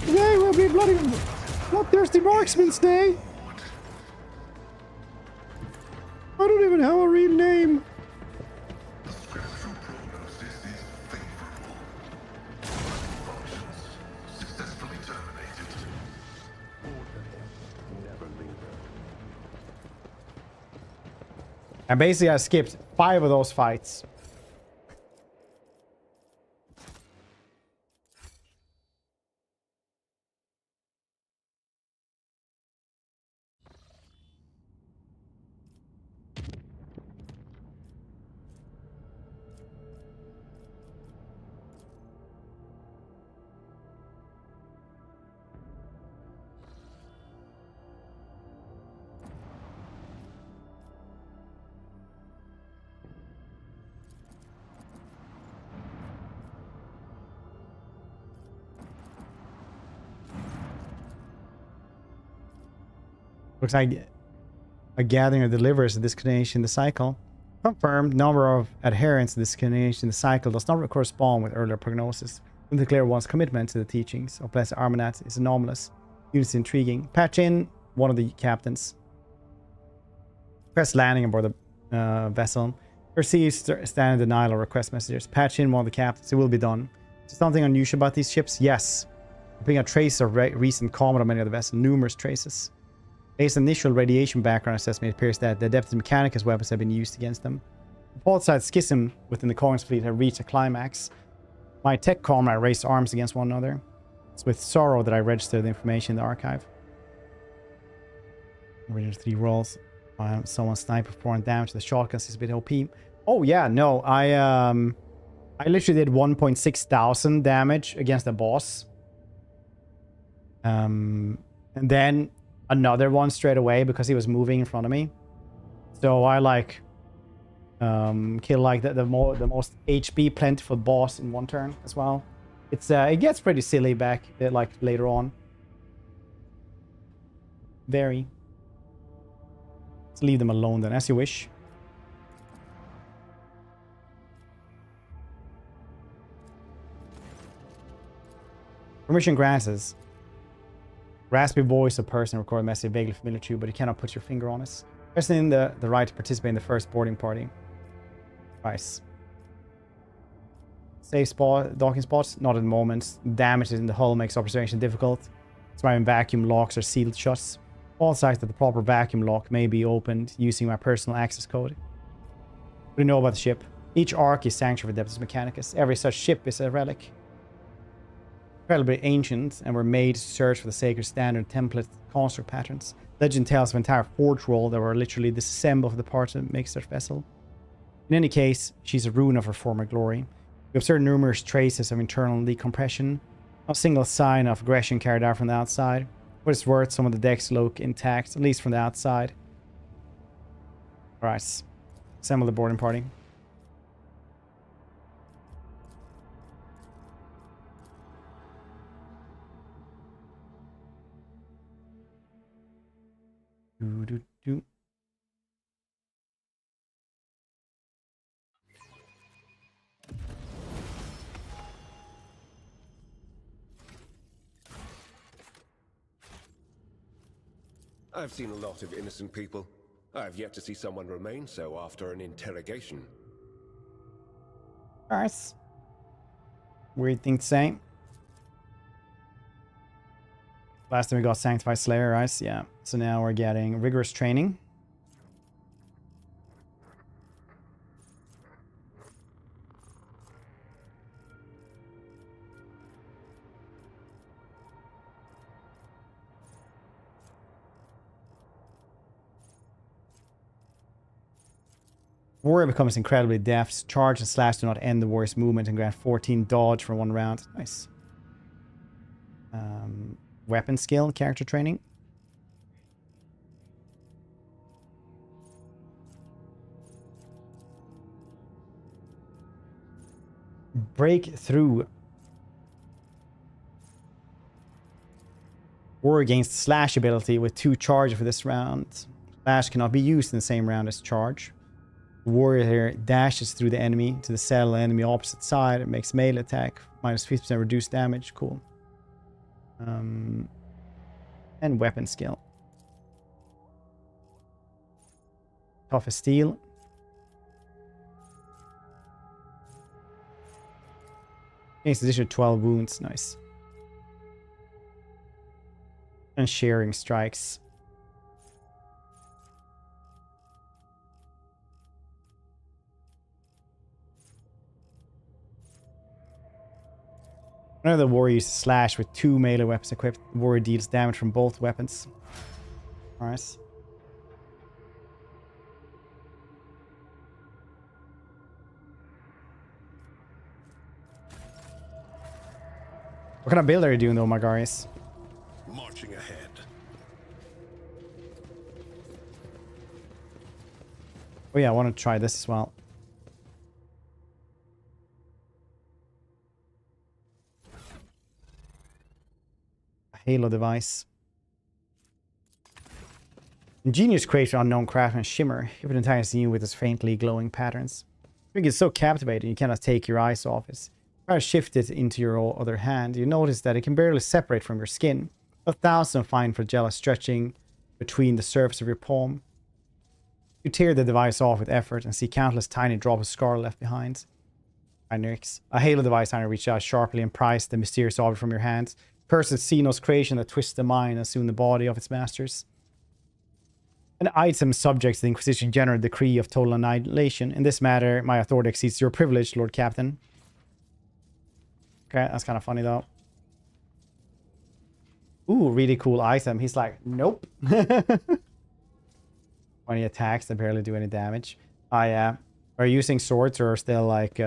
Today will be bloodthirsty marksman's day. I don't even have a real name. And basically I skipped 5 of those fights. Looks like a gathering of delivers a discontinuation in the cycle. Confirmed, number of adherents to discontinuation in the cycle does not correspond with earlier prognosis. To declare one's commitment to the teachings of Blessed Armanat is anomalous. Units intriguing. Patch in one of the captains. Request landing aboard the vessel. Receive standard denial or request messages. Patch in one of the captains. It will be done. Is there something unusual about these ships? Yes. Picking a trace of recent combat on many of the vessels. Numerous traces. Based on initial radiation background assessment, it appears that the Adeptus Mechanicus weapons have been used against them. The port-side schism within the Koronus fleet have reached a climax. My tech comrade raised arms against one another. It's with sorrow that I registered the information in the archive. Original 3 rolls. Someone sniper 4 damage to the shotguns is a bit OP. Oh yeah, no, I literally did 1.6 thousand damage against the boss. And then another one straight away because he was moving in front of me. So I like kill like the most HP plentiful boss in one turn as well. It's it gets pretty silly back like later on. Very. Let's leave them alone then, as you wish. Permission granted. Raspy voice of person record a message vaguely familiar to you, but you cannot put your finger on it. Personally, the right to participate in the first boarding party. Nice. Safe spot, docking spots, not at the moment. Damage in the hull makes observation difficult. That's why vacuum locks are sealed shut. All sides that the proper vacuum lock may be opened using my personal access code. What do you know about the ship? Each arc is sanctuary for Adeptus Mechanicus. Every such ship is a relic. Incredibly ancient, and were made to search for the sacred standard template construct patterns. Legend tells of an entire forge roll that were literally disassembled for the parts that make such vessel. In any case, she's a ruin of her former glory. We observe numerous traces of internal decompression. No single sign of aggression carried out from the outside. What it's worth, some of the decks look intact, at least from the outside. Alright. Assemble the boarding party. Do. I've seen a lot of innocent people. I've yet to see someone remain so after an interrogation. Alright. Weird thing to say. Last time we got Sanctified Slayer, right? Yeah. So now we're getting rigorous training. Warrior becomes incredibly deft. Charge and slash do not end the warrior's movement and grant 14 dodge for 1 round. Nice. Weapon skill, character training. Breakthrough. Warrior gains slash ability with 2 charge for this round. Slash cannot be used in the same round as charge. Warrior here dashes through the enemy to the cell enemy opposite side. It makes melee attack. Minus 50% reduced damage. Cool. And weapon skill. Tough as steel. Gains additional 12 wounds. Nice. And sharing strikes. Whenever the warrior uses slash with 2 melee weapons equipped, the warrior deals damage from both weapons. Alright. What kind of build are you doing though, Margaris? Marching ahead. Oh yeah, I want to try this as well. Halo device. Ingenious creator, unknown craftsman, shimmer. Give an entire scene with its faintly glowing patterns. I think it's so captivating you cannot take your eyes off it. Try to shift it into your other hand. You notice that it can barely separate from your skin. 1,000 fine flagella stretching between the surface of your palm. You tear the device off with effort and see countless tiny drops of scar left behind. Heinrichs. A halo device Heinrich reached out sharply and prized the mysterious object from your hands. Cursed Xenos creation that twists the mind and soon the body of its masters. An item subject to the Inquisition General Decree of Total Annihilation. In this matter, my authority exceeds your privilege, Lord Captain. Okay, that's kind of funny though. Ooh, really cool item. He's like, nope. 20 attacks that barely do any damage. Oh yeah. Are you using swords or still like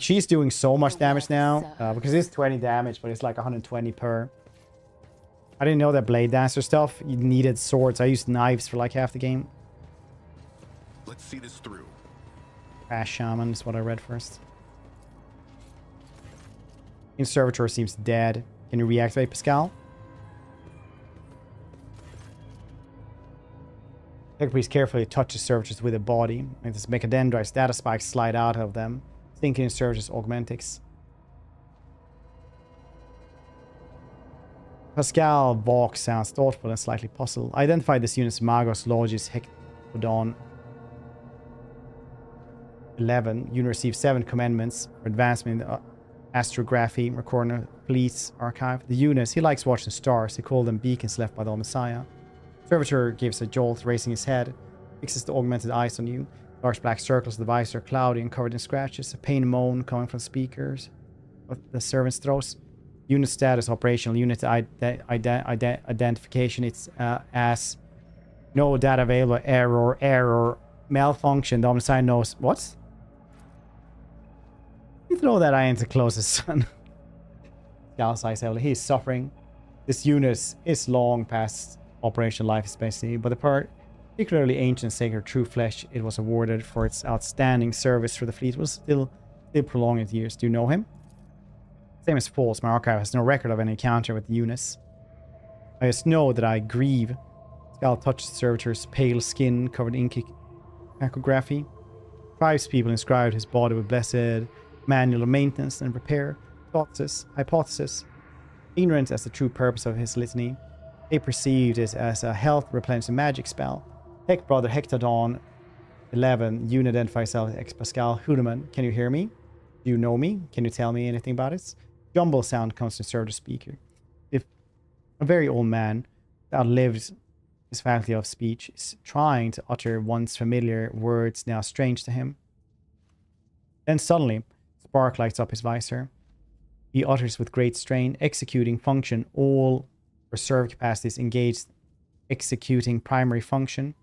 she's doing so much damage now because it's 20 damage, but it's like 120 per. I didn't know that blade dancer stuff you needed swords. I used knives for like half the game. Let's see this through. Crash shaman is what I read first. Servitor seems dead. Can you reactivate Pascal? Tech priest carefully touches servitors with a body. Like this mechadendrites data spikes slide out of them, sinking in servitors augmentics. Pascal Vaux sounds thoughtful and slightly puzzled. Identify this unit's Magos Logis Hectodon 11. Unit receives 7 commandments for advancement in the astrography, Recorder Police Archive. The units, he likes watching stars. He called them beacons left by the Messiah. Servitor gives a jolt, raising his head. Fixes the augmented eyes on you. Large black circles of the visor are cloudy and covered in scratches. A pain moan coming from speakers of the servant's throats. Unit status, operational. Unit identification. It's as no data available. Error. Malfunction. The Messiah knows. What? You throw that eye into closest son. Gal's eyes heavily. He's suffering. This unit is long past operational life expectancy, but the particularly ancient sacred true flesh it was awarded for its outstanding service for the fleet was still prolonging its years. Do you know him? Same as false. My archive has no record of any encounter with Eunice. I just know that I grieve. Skal touched the servitor's pale skin covered in echography. Tribespeople inscribed his body with blessed manual of maintenance and repair. Hypothesis. Ignorant as the true purpose of his litany, they perceived it as a health replenishing magic spell. Heck brother Hectodon 11, you identify yourself as Pascal Hudeman. Can you hear me? Do you know me? Can you tell me anything about it? Jumble sound comes to serve the speaker. If a very old man that outlived his faculty of speech is trying to utter once familiar words now strange to him. Then suddenly, spark lights up his visor. He utters with great strain, executing function, all reserve capacities engaged, executing primary function.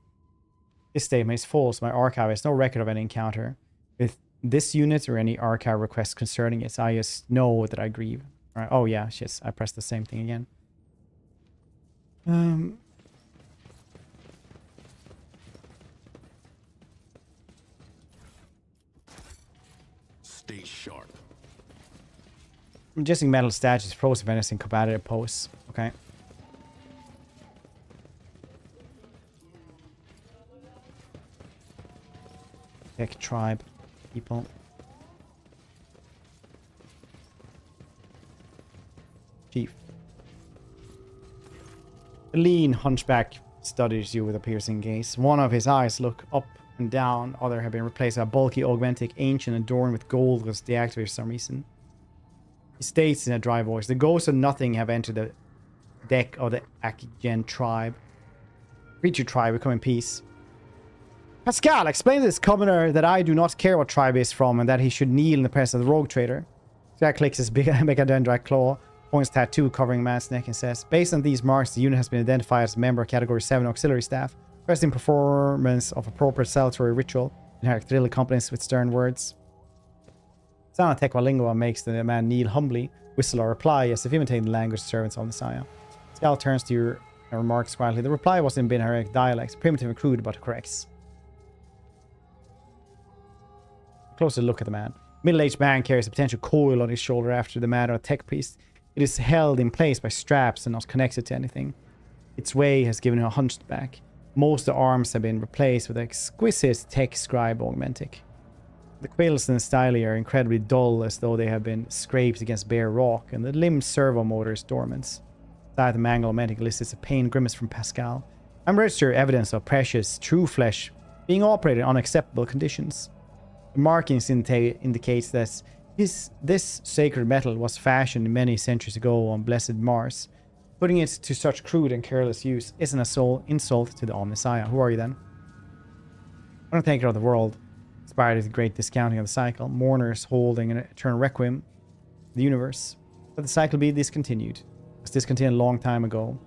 This statement is false. My archive has no record of any encounter with this unit or any archive requests concerning it. I just know that I grieve. All right. Oh yeah, shit. I pressed the same thing again. Stay sharp. Majestic metal statues frozen Venice in combative pose. Okay. Tech tribe people. Chief. The lean hunchback studies you with a piercing gaze. One of his eyes look up and down. Other have been replaced by a bulky augmentic ancient adorned with gold was deactivated for some reason. He states in a dry voice, the ghosts of nothing have entered the deck of the Akigen tribe. Creature tribe, we come in peace. Pascal, explain to this commoner that I do not care what tribe he is from and that he should kneel in the presence of the rogue trader. Pascal clicks his big mechadendrite claw, points tattoo covering man's neck and says, based on these marks, the unit has been identified as a member of Category 7 Auxiliary Staff, requesting performance of appropriate salutary ritual, and drill accompanist with stern words. Sound of Tequalingua makes the man kneel humbly, whistle or reply as if imitating the language of servants of Messiah. Pascal turns to you and remarks quietly, the reply was in Binharic dialect, primitive and crude but corrects. Closer look at the man. Middle-aged man carries a potential coil on his shoulder after the manner of a tech priest. It is held in place by straps and not connected to anything. its way has given it a hunchback. Most of the arms have been replaced with exquisite tech scribe augmentic. The quills and styli are incredibly dull, as though they have been scraped against bare rock, and the limb servo motor is dormant. Inside the mangle augmentic elicits a pain grimace from Pascal. I'm registered evidence of precious, true flesh being operated on unacceptable conditions. The markings indicates that this sacred metal was fashioned many centuries ago on blessed Mars. Putting it to such crude and careless use is an insult to the Omnissiah. Who are you then? Undertaker of the world. Inspired with great discounting of the cycle. Mourners holding an eternal requiem. The universe. Let the cycle be discontinued. It was discontinued a long time ago.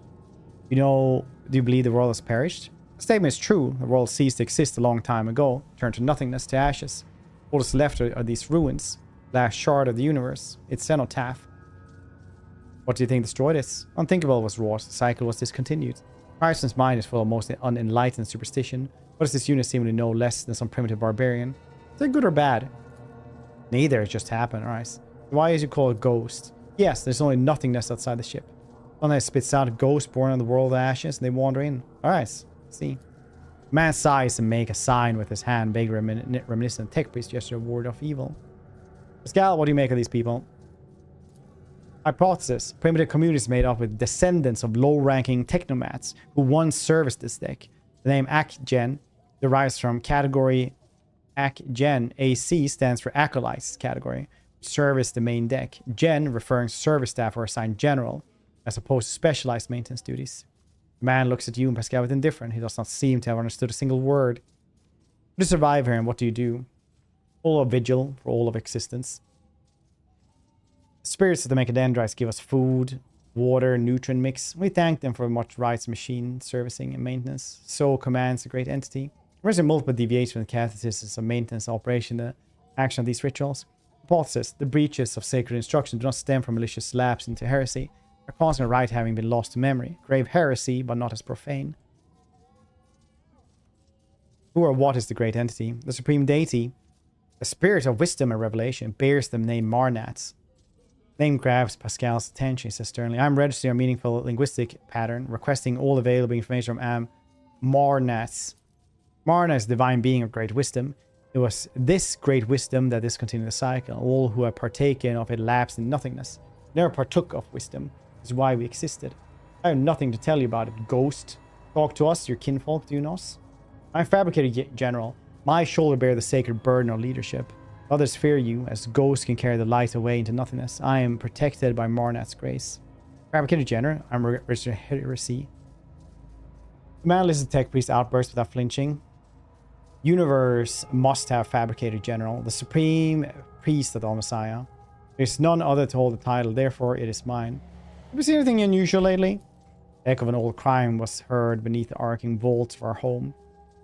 You know, do you believe the world has perished? The statement is true. The world ceased to exist a long time ago. Turned to nothingness, to ashes. All that's left are these ruins. Last shard of the universe. Its cenotaph. What do you think destroyed it? Unthinkable was wrought. The cycle was discontinued. Carson's mind is full of most unenlightened superstition. What does this unit seemingly know less than some primitive barbarian? Is it good or bad? Neither. It just happened, alright. Why is you call it ghost? Yes, there's only nothingness outside the ship. One that spits out a ghost born in the world of ashes, and they wander in. Alright, see. Man sighs and make a sign with his hand, vaguely reminiscent of tech priest gesture, ward of evil. Pascal, what do you make of these people? Hypothesis. Primitive communities made up with descendants of low-ranking technomats who once serviced this deck. The name Ak-Gen derives from category Ak-Gen. AC stands for Acolytes category. Service the main deck. Gen referring to service staff or assigned general, as opposed to specialized maintenance duties. The man looks at you and Pascal with indifference. He does not seem to have understood a single word. To survive here, and what do? All of vigil for all of existence. The spirits of the Mechadendrites give us food, water, nutrient mix. We thank them for much rights, machine servicing and maintenance. So commands a great entity. There are multiple deviations from the catechisms of maintenance operation, the action of these rituals. Hypothesis. The breaches of sacred instruction do not stem from malicious lapse into heresy. Are causing a right having been lost to memory. Grave heresy, but not as profane. Who or what is the great entity? The supreme deity, the spirit of wisdom and revelation, bears the name Marnats. Name grabs Pascal's attention. He says sternly, I'm registering a meaningful linguistic pattern, requesting all available information from Marnats. Marna is divine being of great wisdom. It was this great wisdom that discontinued the cycle. All who have partaken of it lapsed in nothingness. Never partook of wisdom. This is why we existed. I have nothing to tell you about it, ghost. Talk to us, your kinfolk, do you know? I'm fabricated general. My shoulder bear the sacred burden of leadership. Others fear you, as ghosts can carry the light away into nothingness. I am protected by Marnat's grace. Fabricated general, I'm registered heresy. The man listens to tech priest outburst without flinching. Universe must have fabricated general, the supreme priest of the Messiah. There's none other to hold the title, therefore it is mine. Have you seen anything unusual lately? The echo of an old crime was heard beneath the arcing vaults of our home.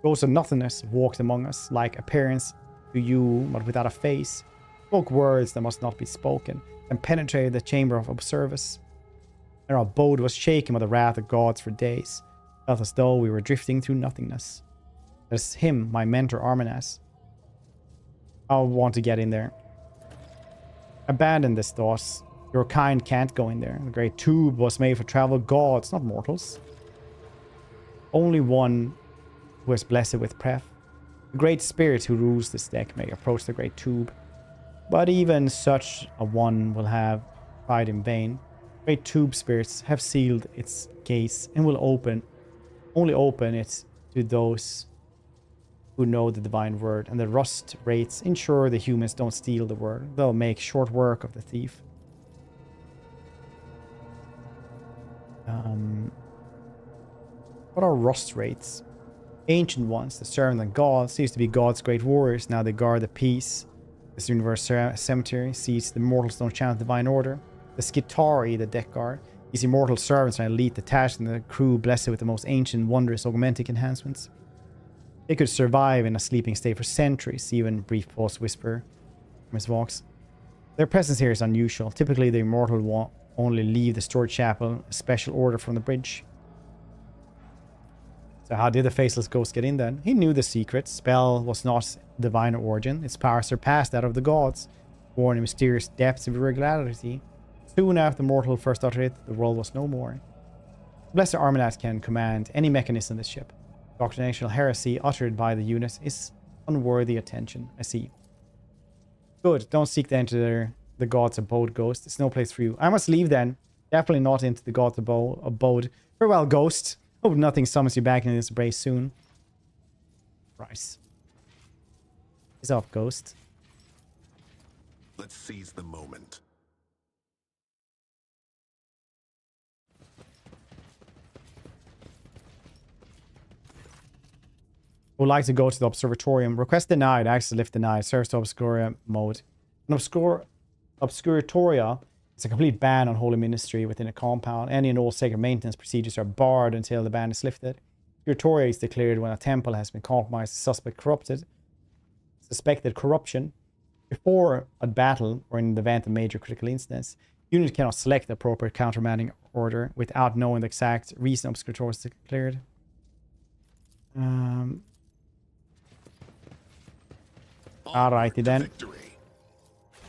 Ghosts of nothingness walked among us, like appearance to you, but without a face. Spoke words that must not be spoken, and penetrated the chamber of observance. And our abode was shaken by the wrath of gods for days. Felt as though we were drifting through nothingness. There's him, my mentor Arminas. I want to get in there. Abandon this thought. Your kind can't go in there. The great tube was made for travel gods, not mortals. Only one who is blessed with breath. The great spirit who rules this deck may approach the great tube, but even such a one will have tried in vain. Great tube spirits have sealed its gates and will only open it to those who know the divine word, and the rust rates ensure the humans don't steal the word. They'll make short work of the thief. What are rust rates? Ancient ones, the servant of God, seems to be God's great warriors. Now they guard the peace. This universe cemetery sees the mortals don't chant divine order. The Skitari, the deck guard, these immortal servants are elite detached, and the crew blessed with the most ancient, wondrous augmentic enhancements. They could survive in a sleeping state for centuries, even brief pause whisper from his walks. Their presence here is unusual. Typically, the immortal will only leave the storage chapel, a special order from the bridge. So how did the faceless ghost get in then? He knew the secret. Spell was not divine origin. Its power surpassed that of the gods, born in mysterious depths of irregularity. Soon after mortal first uttered it, the world was no more. Blessed Armament can command any mechanism in this ship. Doctrinational heresy uttered by the unit is unworthy attention. I see. Good. Don't seek to enter the God's Abode, Ghost. It's no place for you. I must leave then. Definitely not into the God's Abode. Farewell, Ghost. Hope nothing summons you back into this embrace soon. Price. He's off, Ghost. Let's seize the moment. Would like to go to the Observatorium. Request denied. Access lift denied. Serves to Obscuria mode. An Obscuratoria is a complete ban on holy ministry within a compound. Any and all sacred maintenance procedures are barred until the ban is lifted. Obscuratoria is declared when a temple has been compromised, suspected corruption before a battle or in the event of major critical incidents. Unit cannot select the appropriate countermanding order without knowing the exact reason Obscuratoria is declared. Alrighty then.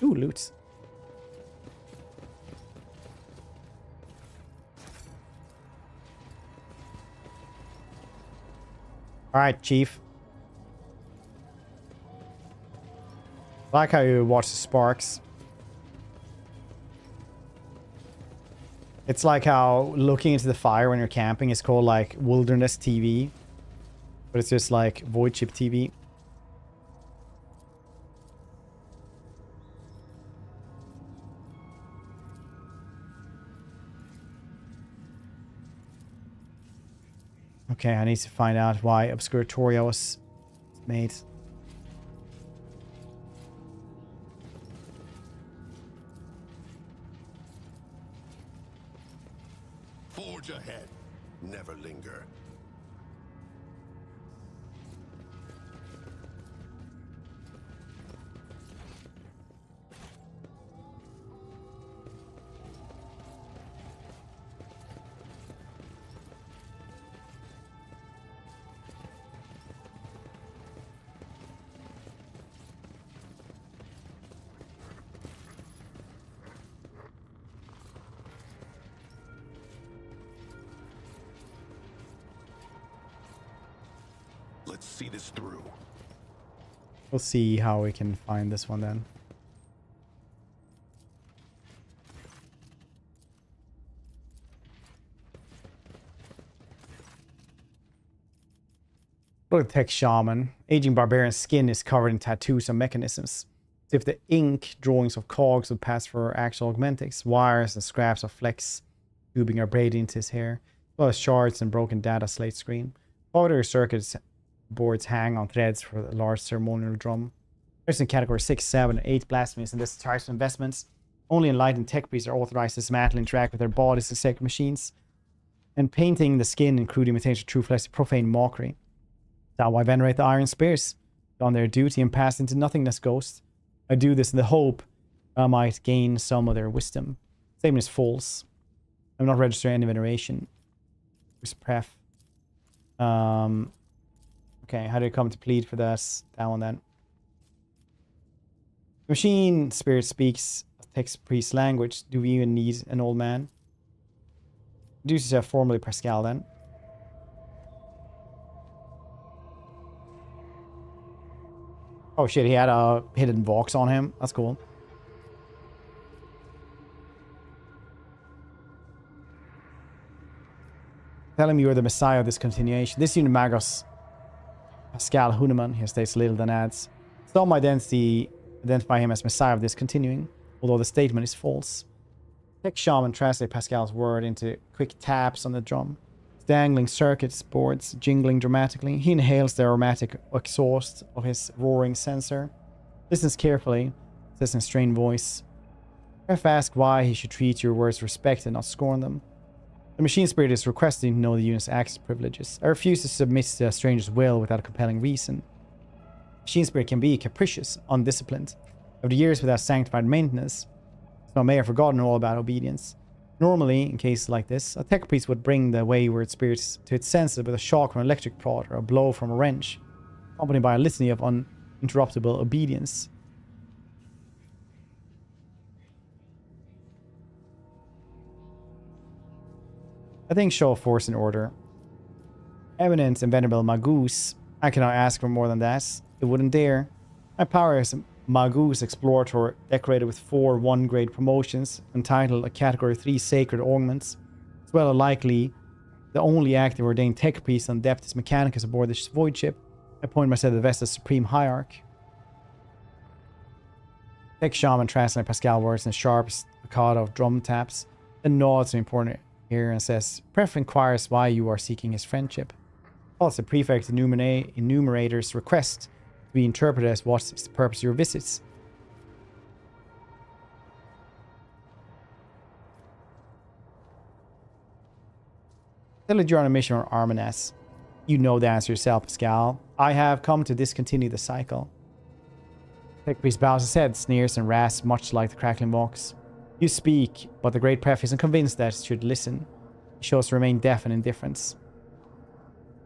Ooh, loot. Alright, Chief. I like how you watch the sparks. It's like how looking into the fire when you're camping is called like wilderness TV. But it's just like void chip TV. Okay, I need to find out why Obscuratoria was made. Forge ahead. Never linger. Let's see this through. We'll see how we can find this one then. Look at Tech Shaman. Aging barbarian skin is covered in tattoos and mechanisms. As if the ink drawings of cogs would pass for actual augmentics. Wires and scraps of flex tubing are braided into his hair, as well as shards and broken data slate screen. Powder circuits boards hang on threads for the large ceremonial drum. There's in category 6, 7, 8 blasphemies and this types of investments. Only enlightened tech priests are authorized to dismantle and interact with their bodies and sacred machines. And painting the skin in crude imitation of true flesh is profane mockery. That's why I venerate the iron spears. Done their duty and passed into nothingness, ghost. I do this in the hope I might gain some of their wisdom. Statement is false. I'm not registering any veneration. Where's pref? Okay, how do you come to plead for this? That one then. The machine spirit speaks text priest language. Do we even need an old man? Reduces have formally Pascal then. Oh shit, he had a hidden box on him. That's cool. Tell him you are the messiah of this continuation. This unit Magos Pascal Huneman, here states little than adds. Some identify him as messiah of this continuing, although the statement is false. Tech Shaman translate Pascal's word into quick taps on the drum. Dangling circuits boards jingling dramatically. He inhales the aromatic exhaust of his roaring censer. Listens carefully, says in a strained voice. Ref asks why he should treat your words with respect and not scorn them. The machine spirit is requesting to know the unit's access privileges. I refuse to submit to a stranger's will without a compelling reason. Machine spirit can be capricious, undisciplined. Over the years without sanctified maintenance, some may have forgotten all about obedience. Normally, in cases like this, a tech priest would bring the wayward spirits to its senses with a shock from an electric prod or a blow from a wrench, accompanied by a litany of uninterruptible obedience. I think show of force in order. Eminent and venerable Magus. I cannot ask for more than that. It wouldn't dare. My power is Magus Explorator, decorated with 4 1-grade promotions, entitled a Category 3 Sacred Augments, as well as likely the only active ordained tech priest on Adeptus Mechanicus aboard this void ship. I appoint myself the vessel's supreme hierarch. Tech shaman translates Pascal words in the sharpest staccato of drum taps, then nods to the important ear and says, Pref inquires why you are seeking his friendship. Calls the prefect enumerator's request to be interpreted as what is the purpose of your visits. Tell that you're on a mission on Armanes. You know the answer yourself, Pascal. I have come to discontinue the cycle. Tech priest bows his head, sneers and rasps, much like the crackling vox. You speak, but the great pref isn't convinced that it should listen. He shows to remain deaf and indifference.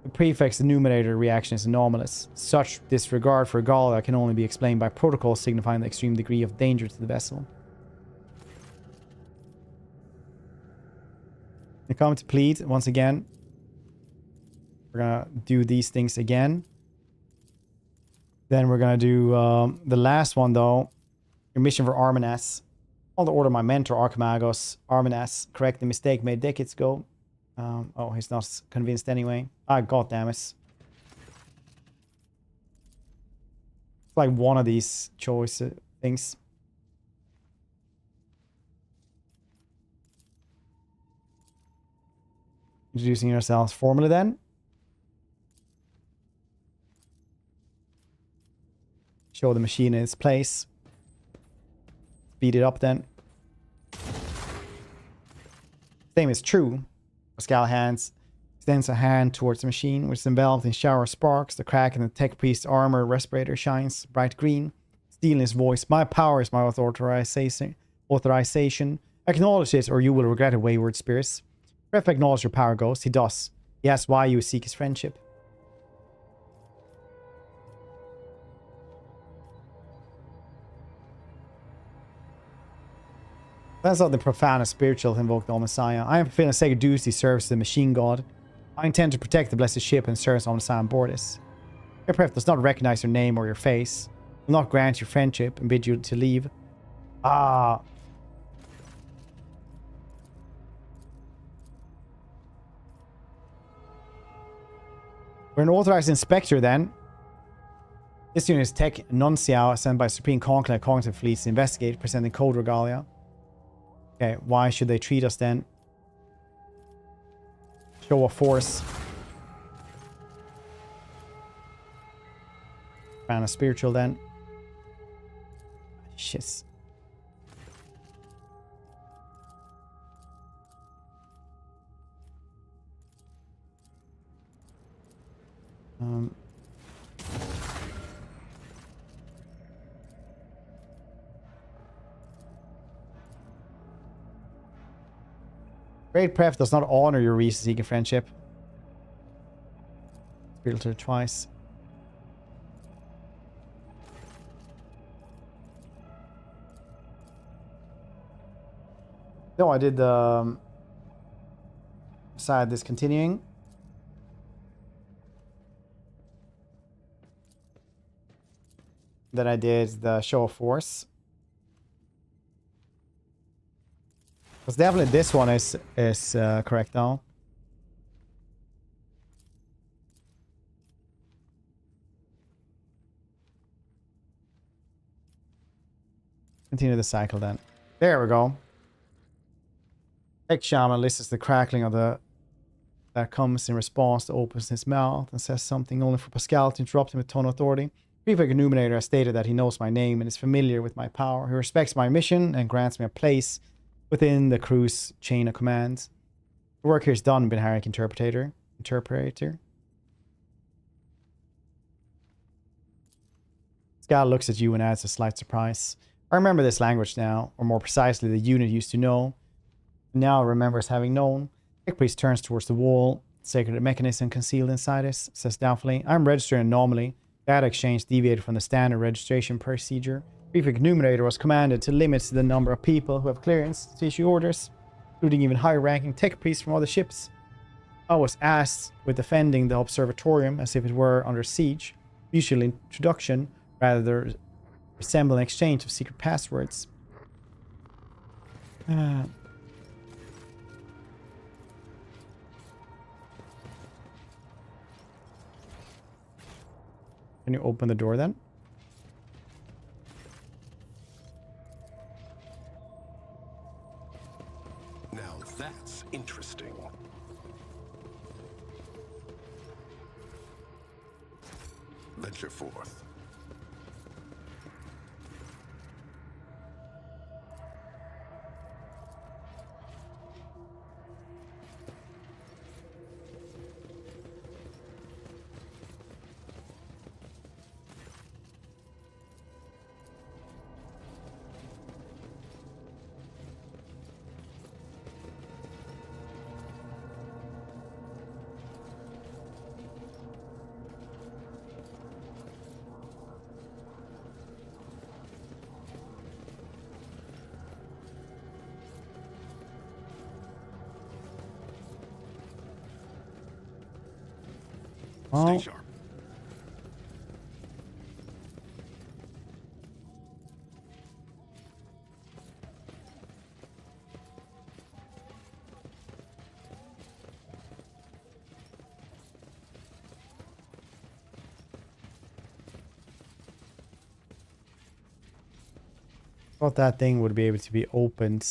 The prefect's enumerator reaction is anomalous. Such disregard for Galia can only be explained by protocol signifying the extreme degree of danger to the vessel. We come to plead once again. We're gonna do these things again. Then we're gonna do the last one though. Your mission for Armanes. On the order of my mentor Archimagos, Armanes, correct the mistake made decades ago. Oh, he's not convinced anyway. Ah, goddammit. It's like one of these choice things. Introducing yourselves formally then. Show the machine in its place. Speed it up then. Same is true. Pascal extends a hand towards the machine, which is enveloped in a shower of sparks. The crack in the tech priest's armor respirator shines bright green. Steel in his voice. My power is my authorization. Acknowledge it, or you will regret it, wayward spirits. Ref acknowledge your power, Ghost. He does. He asks why you seek his friendship. That's not the profound and spiritual invoke the Messiah. I am fulfilling a sacred duty service to the machine god. I intend to protect the blessed ship and service the Messiah on board us. Your pref does not recognize your name or your face. Will not grant you friendship and bid you to leave. Ah. We're an authorized inspector then. This unit is Tech Nunciao, sent by Supreme Conclave Cognitive Fleets to investigate, presenting code regalia. Okay, why should they treat us then? Show of force. Found a spiritual then. Shit. Great Pref does not honor your reason seeking friendship. Filter twice. No, I did the side discontinuing. Then I did the show of force. Because definitely this one is correct now. Continue the cycle then. There we go. Tech Shaman listens to the crackling of the that comes in response to opens his mouth and says something only for Pascal to interrupt him with tone of authority. Prefect Illuminator has stated that he knows my name and is familiar with my power. He respects my mission and grants me a place within the crew's chain of command. The work here is done, Binharic Interpreter. Pascal looks at you and adds a slight surprise. I remember this language now, or more precisely, the unit used to know. Now remembers having known. Tech Priest turns towards the wall. Sacred mechanism concealed inside us, says doubtfully. I'm registering an anomaly. Data exchange deviated from the standard registration procedure. Prefect Numerator was commanded to limit the number of people who have clearance to issue orders, including even higher ranking tech priests from other ships. I was asked with defending the observatorium as if it were under siege. Usual introduction, rather resemble an exchange of secret passwords. Can you open the door then? Now that's interesting. Venture forth. Oh. Stay sharp. Thought that thing would be able to be opened.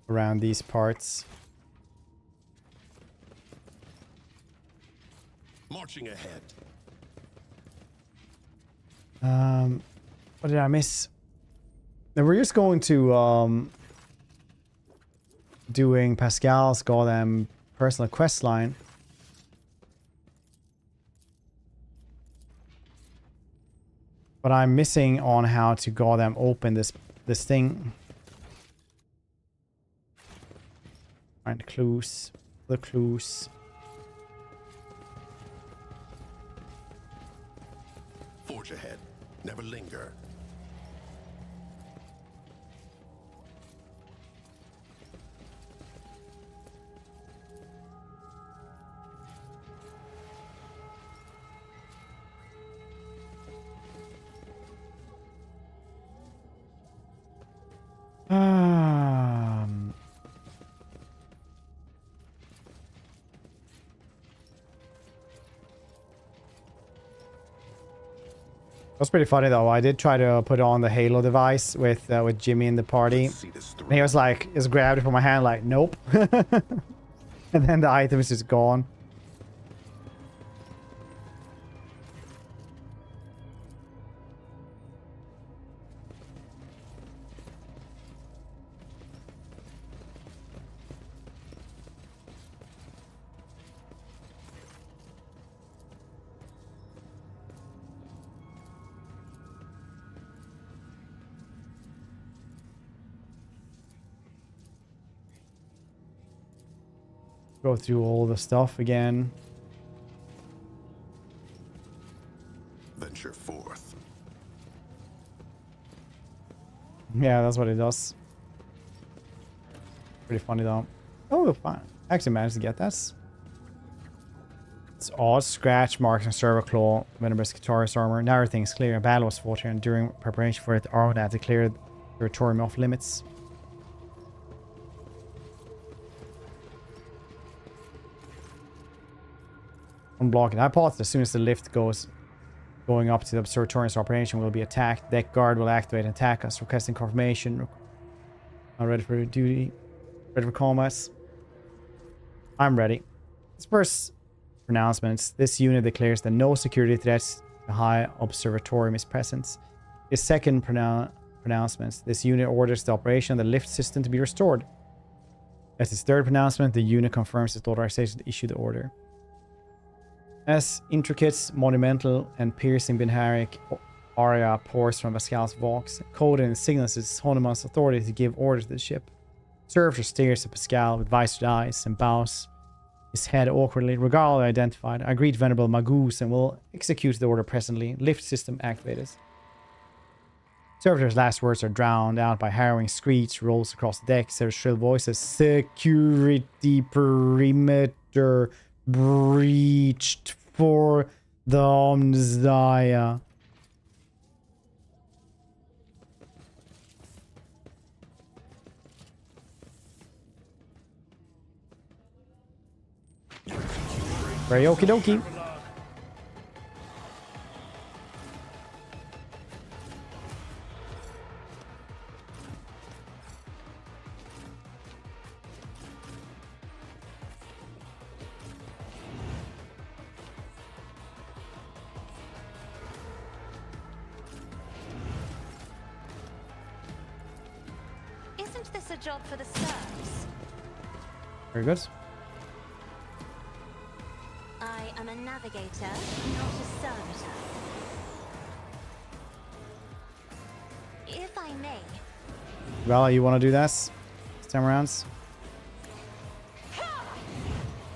Around these parts. Marching ahead. What did I miss? Now we're just going to doing Pascal's goddamn personal quest line. But I'm missing on how to goddamn open this thing. Find clues. The clues. Forge ahead. Never linger. That was pretty funny though. I did try to put on the Halo device with Jimmy in the party. And he was like, just grabbed it from my hand like, nope. And then the item is just gone. Go through all the stuff again. Venture forth. Yeah, that's what it does. Pretty funny though. Oh, fine. Actually managed to get that. It's odd. Scratch marks and server claw. Venomous guitarist armor. Now everything's clear. A battle was fought here, and during preparation for it, the armor had declared the territorium off limits. Unblock it. Hypothesis: as soon as the lift going up to the observatorium's operation will be attacked. Deck guard will activate and attack us. Requesting confirmation. I'm ready for duty. Ready for combat. I'm ready. This first pronouncements. This unit declares that no security threats to the high observatorium is present. His second pronouncements. This unit orders the operation of the lift system to be restored. As his third pronouncement, the unit confirms its authorization to issue the order. As intricate, monumental, and piercing Binharic aria pours from Pascal's Vox, Coden signals his autonomous authority to give orders to the ship. Servitor stares at Pascal with visored eyes and bows his head awkwardly. Regal identified. I greet Venerable Magus and will execute the order presently. Lift system activated. Servitors' last words are drowned out by harrowing screech rolls across the decks. Their shrill voices, security perimeter breached for the Omniah. Very okie dokie. Isn't this a job for the serfs? Very good. I am a navigator, not a servitor. If I may. Well, you want to do this time around?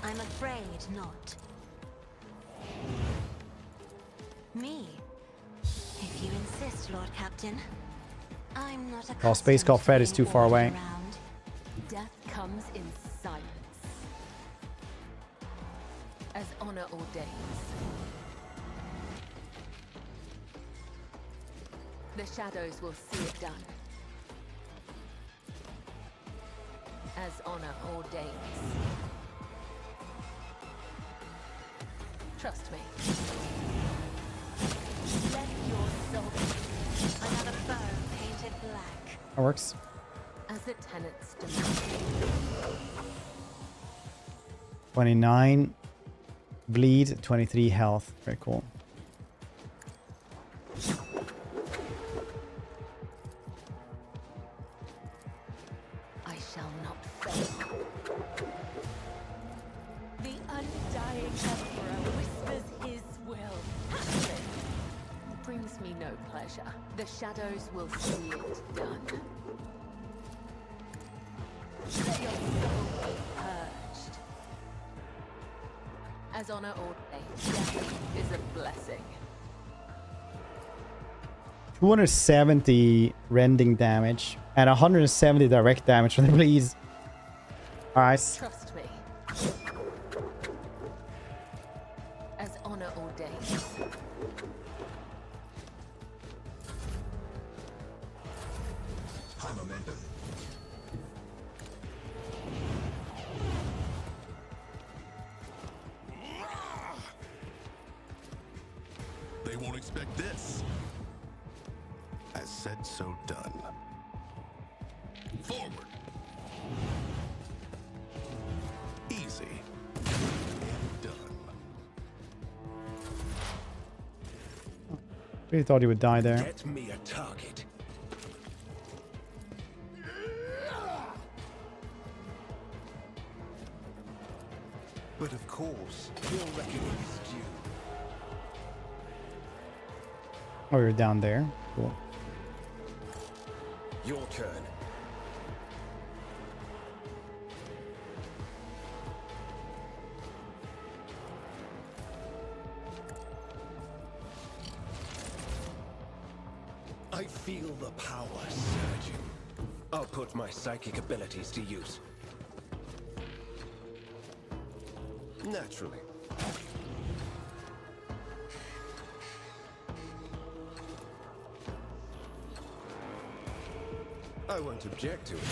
I'm afraid not. Me? If you insist, Lord Captain. I'm not a. Oh, Space Cop Fred is too far away. Death comes in silence, as honor ordains. The shadows will see it done, as honor ordains. Trust me. Let your soul. Another foe painted black. That works. As the tenants demand. 29 bleed, 23 health. Very cool. I shall not fail. The undying emperor whispers his will. Happen brings me no pleasure. The shadows will see it done. Let your soul be purged. As honor ordains, death is a blessing. 270 rending damage and 170 direct damage from the bleeds. Alright. Trust me. As honor ordains. High momentum. They won't expect this. As said, so done. Forward. Easy. And done. Really thought he would die there. Get me a target. But of course, your reckoning is due. Oh, you're down there. Cool. Your turn. I feel the power surging. I'll put my psychic abilities to use. Naturally. I won't object to it.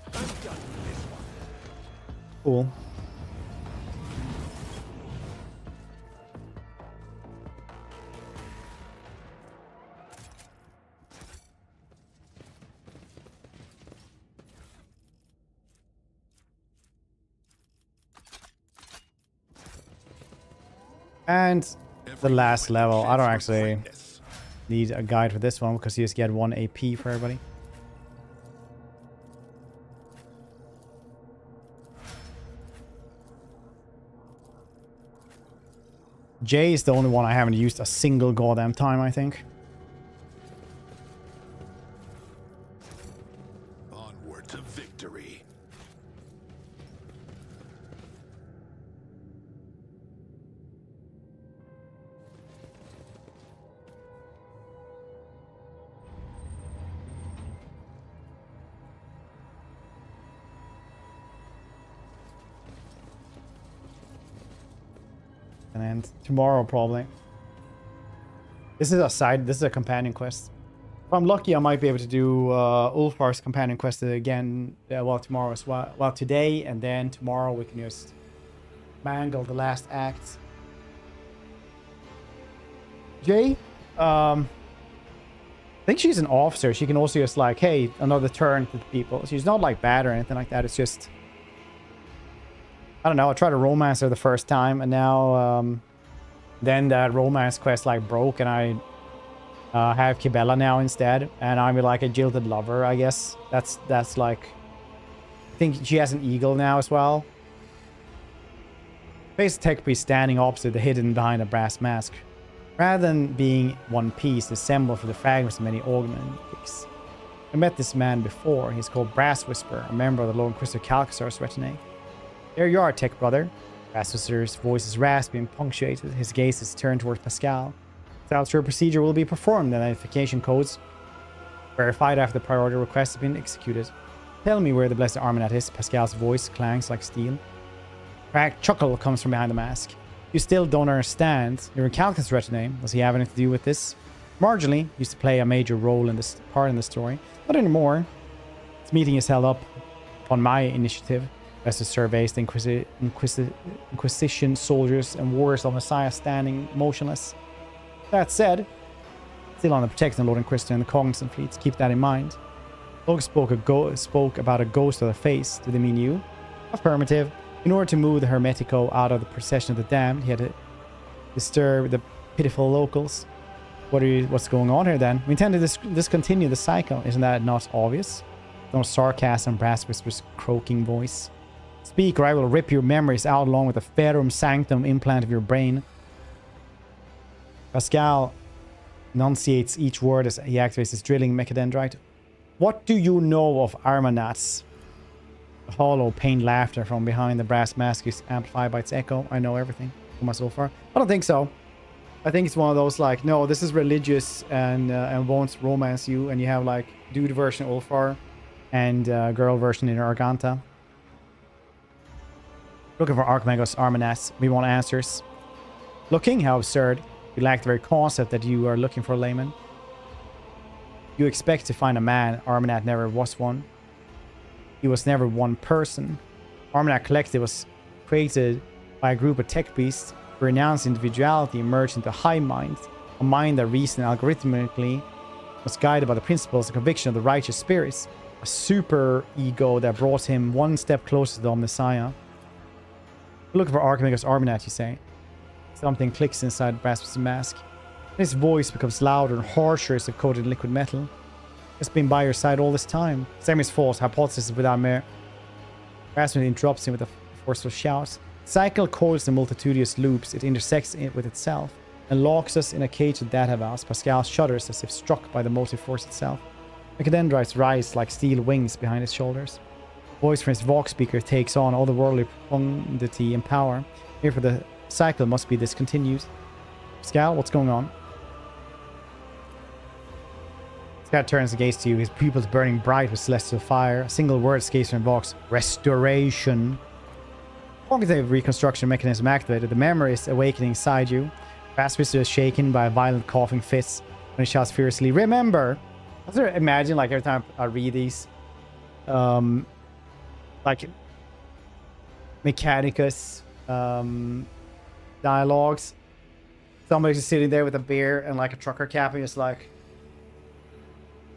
I'm done with this one. Cool. And the last level. I don't actually need a guide for this one because you just get 1 AP for everybody. J is the only one I haven't used a single goddamn time, I think. Onward to victory. gonna end tomorrow probably. This is a companion quest. If I'm lucky, I might be able to do Ulfar's companion quest again. Well, tomorrow as well. Well, today and then tomorrow we can just mangle the last act. Jay, I think she's an officer. She can also just like, hey, another turn to the people. She's not like bad or anything like that. It's just, I don't know. I tried to romance her the first time, and now then that romance quest like broke, and I have Kibella now instead, and I'm like a jilted lover, I guess. That's like, I think she has an eagle now as well. Face tech priest standing opposite the hidden behind a brass mask. Rather than being one piece, assembled for the fragments of many ornaments. I met this man before. He's called Brass Whisper, a member of the Lord Inquisitor Calcasar's retinue. There you are, tech brother. Brass Whisper's voice is raspy and punctuated. His gaze is turned towards Pascal. Your procedure will be performed. The identification codes verified after the priority request have been executed. Tell me where the blessed Armanat is. Pascal's voice clangs like steel. A cracked chuckle comes from behind the mask. You still don't understand. You're in Calcas' retinue. Does he have anything to do with this? Marginally, used to play a major role in this part in the story. Not anymore. This meeting is held up on my initiative. As the surveys the Inquisition soldiers and warriors of Messiah standing motionless. That said, still on the protection of Lord Inquisitor and the Cognizant fleets. Keep that in mind. Log spoke about a ghost of the face. Did they mean you? Affirmative. In order to move the Hermetico out of the procession of the damned, he had to disturb the pitiful locals. What's going on here then? We intend to discontinue the cycle. Isn't that not obvious? No sarcasm, Brass Whisper's croaking voice. Speak, or I will rip your memories out along with the Ferrum Sanctum implant of your brain. Pascal enunciates each word as he activates his drilling mechadendrite. What do you know of Armanats? The hollow, pained laughter from behind the brass mask is amplified by its echo. I know everything from so far. I don't think so. I think it's one of those like, no, this is religious and won't romance you, and you have like dude version Ulfar and girl version in Arganta. Looking for Archmagos Armanats. We want answers. Looking? How absurd. You lack the very concept that you are looking for a layman. You expect to find a man. Armanat never was one. He was never one person. Armanat Collective was created by a group of tech beasts who renounced individuality and merged into a high mind. A mind that reasoned algorithmically, was guided by the principles and conviction of the righteous spirits. A super ego that brought him one step closer to the Messiah. Looking for Archimagos Armanat, you say. Something clicks inside Brass's mask. His voice becomes louder and harsher as if coated in liquid metal. It's been by your side all this time. Sammy's false hypothesis without merit. Rasmus interrupts him with a forceful shout. The cycle coils in multitudinous loops. It intersects it with itself and locks us in a cage of data vows. Pascal shudders as if struck by the motive force itself. Mechadendrites rise like steel wings behind his shoulders. Voice from his Vox speaker takes on all the worldly profundity and power. Therefore, the cycle must be discontinued. Pascal, what's going on? Scott turns the gaze to you, his pupils burning bright with celestial fire. A single word escapes from Vox. Restoration. Cognitive reconstruction mechanism activated. The memory is awakening inside you. Brass Whisper is shaken by a violent coughing fits when he shouts furiously, remember! I sort of imagine, like, every time I read these, like, Mechanicus dialogues. Somebody's just sitting there with a beer and, like, a trucker cap and just like,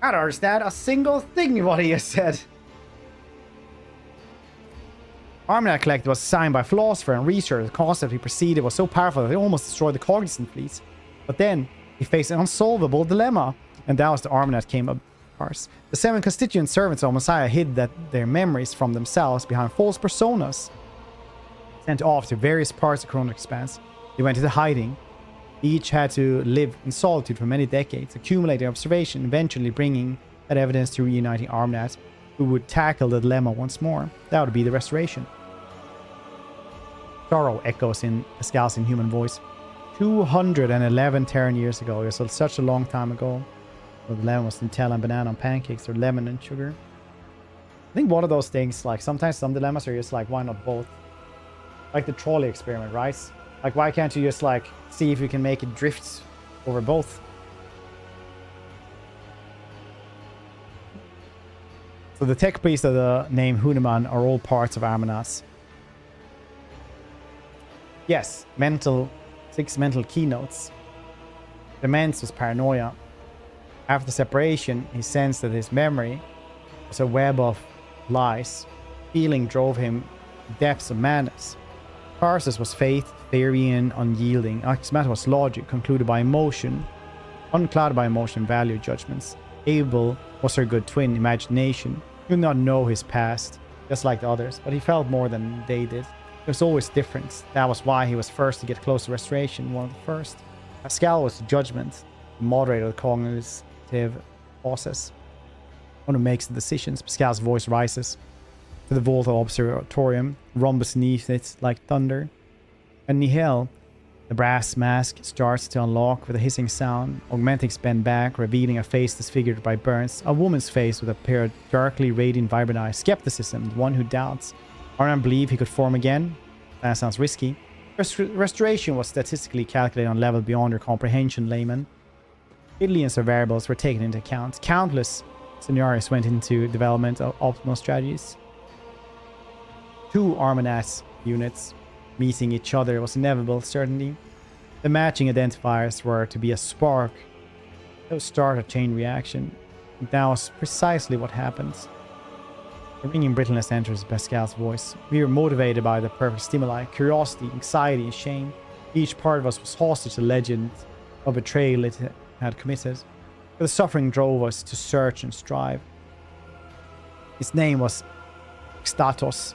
I don't understand a single thing what he has said. Armanat Collective was designed by philosopher and researcher. The concept he preceded was so powerful that it almost destroyed the Cognizant fleets. But then he faced an unsolvable dilemma, and that was the Armanat came up. The 7 constituent servants of Messiah hid their memories from themselves behind false personas. Sent off to various parts of Koronus Expanse, they went into hiding. Each had to live in solitude for many decades, accumulating observation, eventually bringing that evidence to reuniting Armanat, who would tackle the dilemma once more. That would be the restoration. Sorrow echoes in Pascal's inhuman voice. 211 Terran years ago. It was such a long time ago. The dilemma was Nutella and banana on pancakes, or lemon and sugar. I think one of those things, like sometimes some dilemmas are just like, why not both? Like the trolley experiment, right? Like, why can't you just, like, see if you can make it drift over both? So the tech priests of the name Huneman are all parts of Armanas. Yes, 6 mental keynotes. Demence was paranoia. After the separation, he sensed that his memory was a web of lies. Feeling drove him to depths of madness. Tarsus was faith, Therian, unyielding. Axmata was logic, concluded by emotion, unclouded by emotion, value, judgments. Abel was her good twin, imagination. He did not know his past, just like the others, but he felt more than they did. There was always difference. That was why he was first to get close to restoration, one of the first. Pascal was judgment, the moderator of the cognitive process. One who makes the decisions. Pascal's voice rises to the vault of observatorium, rumbles beneath it like thunder. And Nihil, the brass mask, starts to unlock with a hissing sound. Augmentics bend back, revealing a face disfigured by burns. A woman's face with a pair of darkly radiant vibrant eyes. Skepticism, the one who doubts. Arnon believed he could form again. That sounds risky. Restoration was statistically calculated on level beyond your comprehension, layman. Billions of variables were taken into account. Countless scenarios went into development of optimal strategies. 2 Armanas units meeting each other was inevitable, certainly. The matching identifiers were to be a spark that would start a chain reaction. That was precisely what happened. A ringing brittleness enters Pascal's voice. We were motivated by the perfect stimuli, curiosity, anxiety, and shame. Each part of us was hostage to the legend of betrayal it had committed. But the suffering drove us to search and strive. Its name was Xtatos,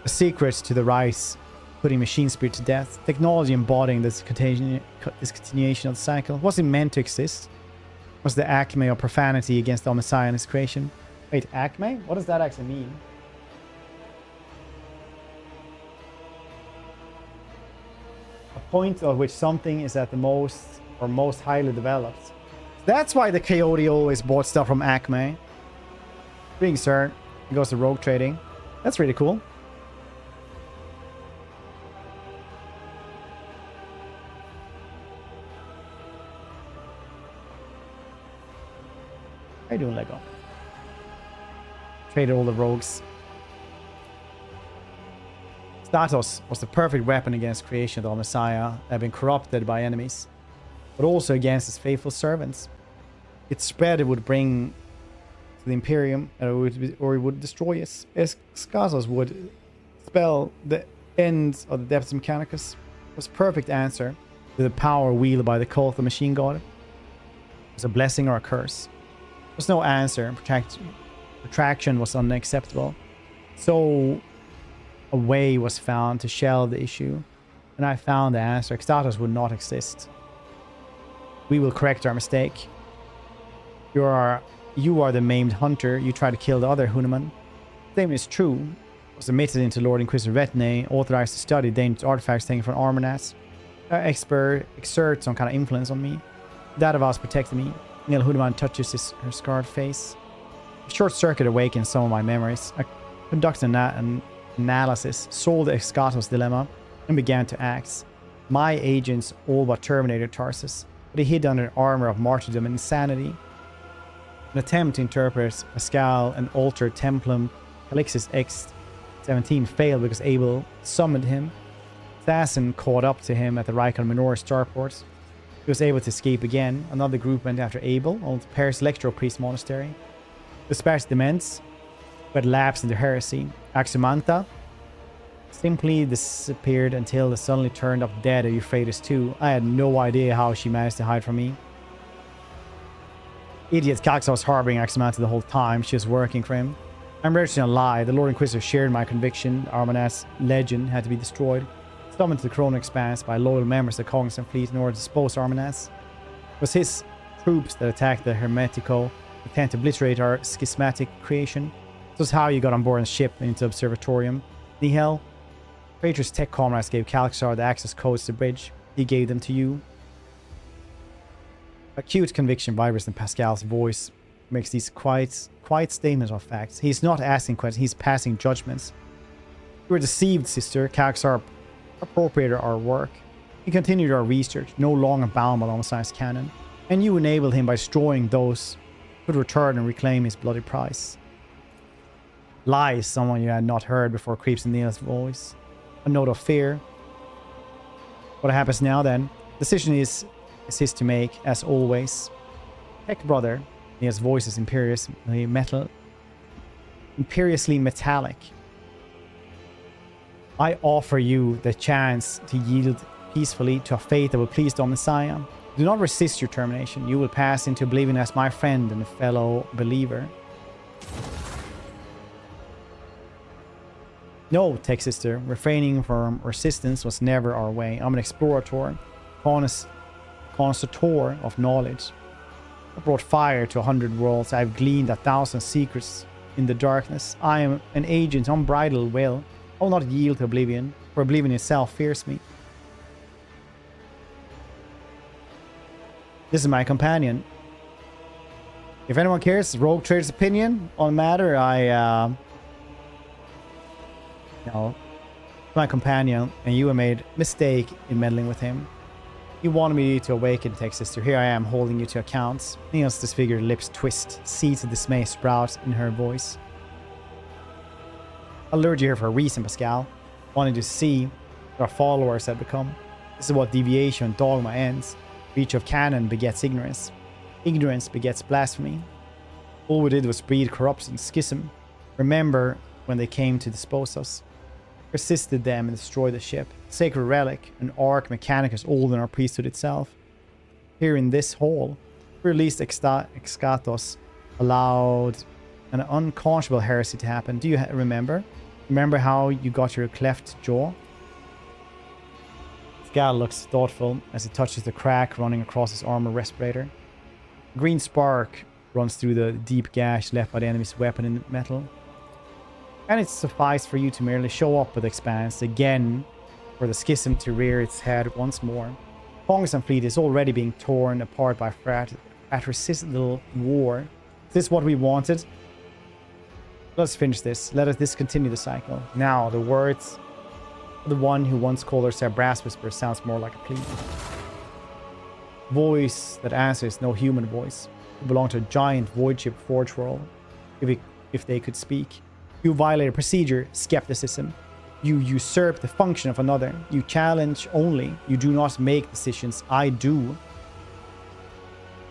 a secret to the rise, putting machine spirit to death. Technology embodying this continuation of the cycle. Was it meant to exist? Was the acme of profanity against the Messiah and his creation? Wait, acme? What does that actually mean? A point at which something is at the most or most highly developed. That's why the Coyote always bought stuff from Acme. Greetings, sir. He goes to rogue trading. That's really cool. How you doing, Lego? Traded all the rogues. Statos was the perfect weapon against creation of the Messiah that had been corrupted by enemies, but also against his faithful servants. Its spread it would bring to the Imperium, or it would destroy us. Skasos would spell the end of the Adeptus Mechanicus. It was a perfect answer to the power wielded by the cult of the Machine God. It was a blessing or a curse. There was no answer. Protraction was unacceptable. So a way was found to shelve the issue, and I found the answer. Xtatos would not exist. We will correct our mistake. You are the maimed hunter. You try to kill the other Huneman. The statement is true. Was admitted into Lord Inquisitor Retne, authorized to study dangerous artifacts taken from Armanas. Our expert exerts some kind of influence on me. That of us protected me. Neil Huneman touches her scarred face. A short circuit awakens some of my memories. I conducted an analysis, solved the Xtatos dilemma, and began to act. My agents all but terminated Tarsus, but he hid under an armor of martyrdom and insanity. An attempt to interpret Pascal and alter Templum Calixis X-17 failed because Abel summoned him. Assassin caught up to him at the Rykon Minor starport. He was able to escape again. Another group went after Abel, old Paris Electro Priest Monastery. Dispatched Demence, who had lapsed into heresy. Aximantha simply disappeared until they suddenly turned up dead at Euphrates II. I had no idea how she managed to hide from me. Idiot Calixis was harboring Aximantha the whole time. She was working for him. I'm registering a lie. The Lord Inquisitor shared my conviction. Armanas legend had to be destroyed. Summoned to the Koronus Expanse by loyal members of the Cognizant fleet in order to dispose Armanas. It was his troops that attacked the Hermetico, intent to obliterate our schismatic creation. This was how you got on board a ship into Observatorium. Nihil, Praetor's tech comrades gave Calixar the access codes to the bridge. He gave them to you. Acute conviction vibrates in Pascal's voice. Makes these quiet statements of facts. He's not asking questions, he's passing judgments. You were deceived, sister. Calixar appropriated our work. He continued our research, no longer bound by the oversized cannon, and you enabled him by destroying those who could return and reclaim his bloody prize. Lies, someone you had not heard before, creeps in Neil's voice. A note of fear. What happens now then? Decision is his to make, as always. Heck, brother. Neil's voice is imperiously metallic. I offer you the chance to yield peacefully to a fate that will please the Messiah. Do not resist your termination. You will pass into oblivion as my friend and a fellow believer. No, Tech Sister. Refraining from resistance was never our way. I'm an explorator, connoisseur of knowledge. I brought fire to 100 worlds. I've gleaned 1,000 secrets in the darkness. I am an agent, unbridled will. I will not yield to oblivion, for oblivion itself fears me. This is my companion. If anyone cares, Rogue Trader's opinion on the matter, my companion, and you have made a mistake in meddling with him. You wanted me to awaken, Tech Sister. Here I am, holding you to account. Neil's disfigured lips twist. Seeds of dismay sprout in her voice. I lured you here for a reason, Pascal. Wanted to see what our followers had become. This is what deviation and dogma ends. Breach of canon begets ignorance. Ignorance begets blasphemy. All we did was breed corruption, schism. Remember when they came to dispose us. Resisted them and destroyed the ship. Sacred relic, an arc mechanicus older than our priesthood itself. Here in this hall, we released Excatos, allowed an unconscionable heresy to happen. Do you remember? Remember how you got your cleft jaw? Scal looks thoughtful as he touches the crack running across his armor respirator. A green spark runs through the deep gash left by the enemy's weapon in metal. And it sufficed for you to merely show up with Expanse again for the schism to rear its head once more. Congress fleet is already being torn apart by fratricidal war. Is this what we wanted? Let's finish this. Let us discontinue the cycle. Now, the words of the one who once called herself Brass Whisper sounds more like a plea. Voice that answers no human voice. You belong to a giant void ship forge world. If they could speak. You violate procedure, skepticism. You usurp the function of another. You challenge only. You do not make decisions. I do.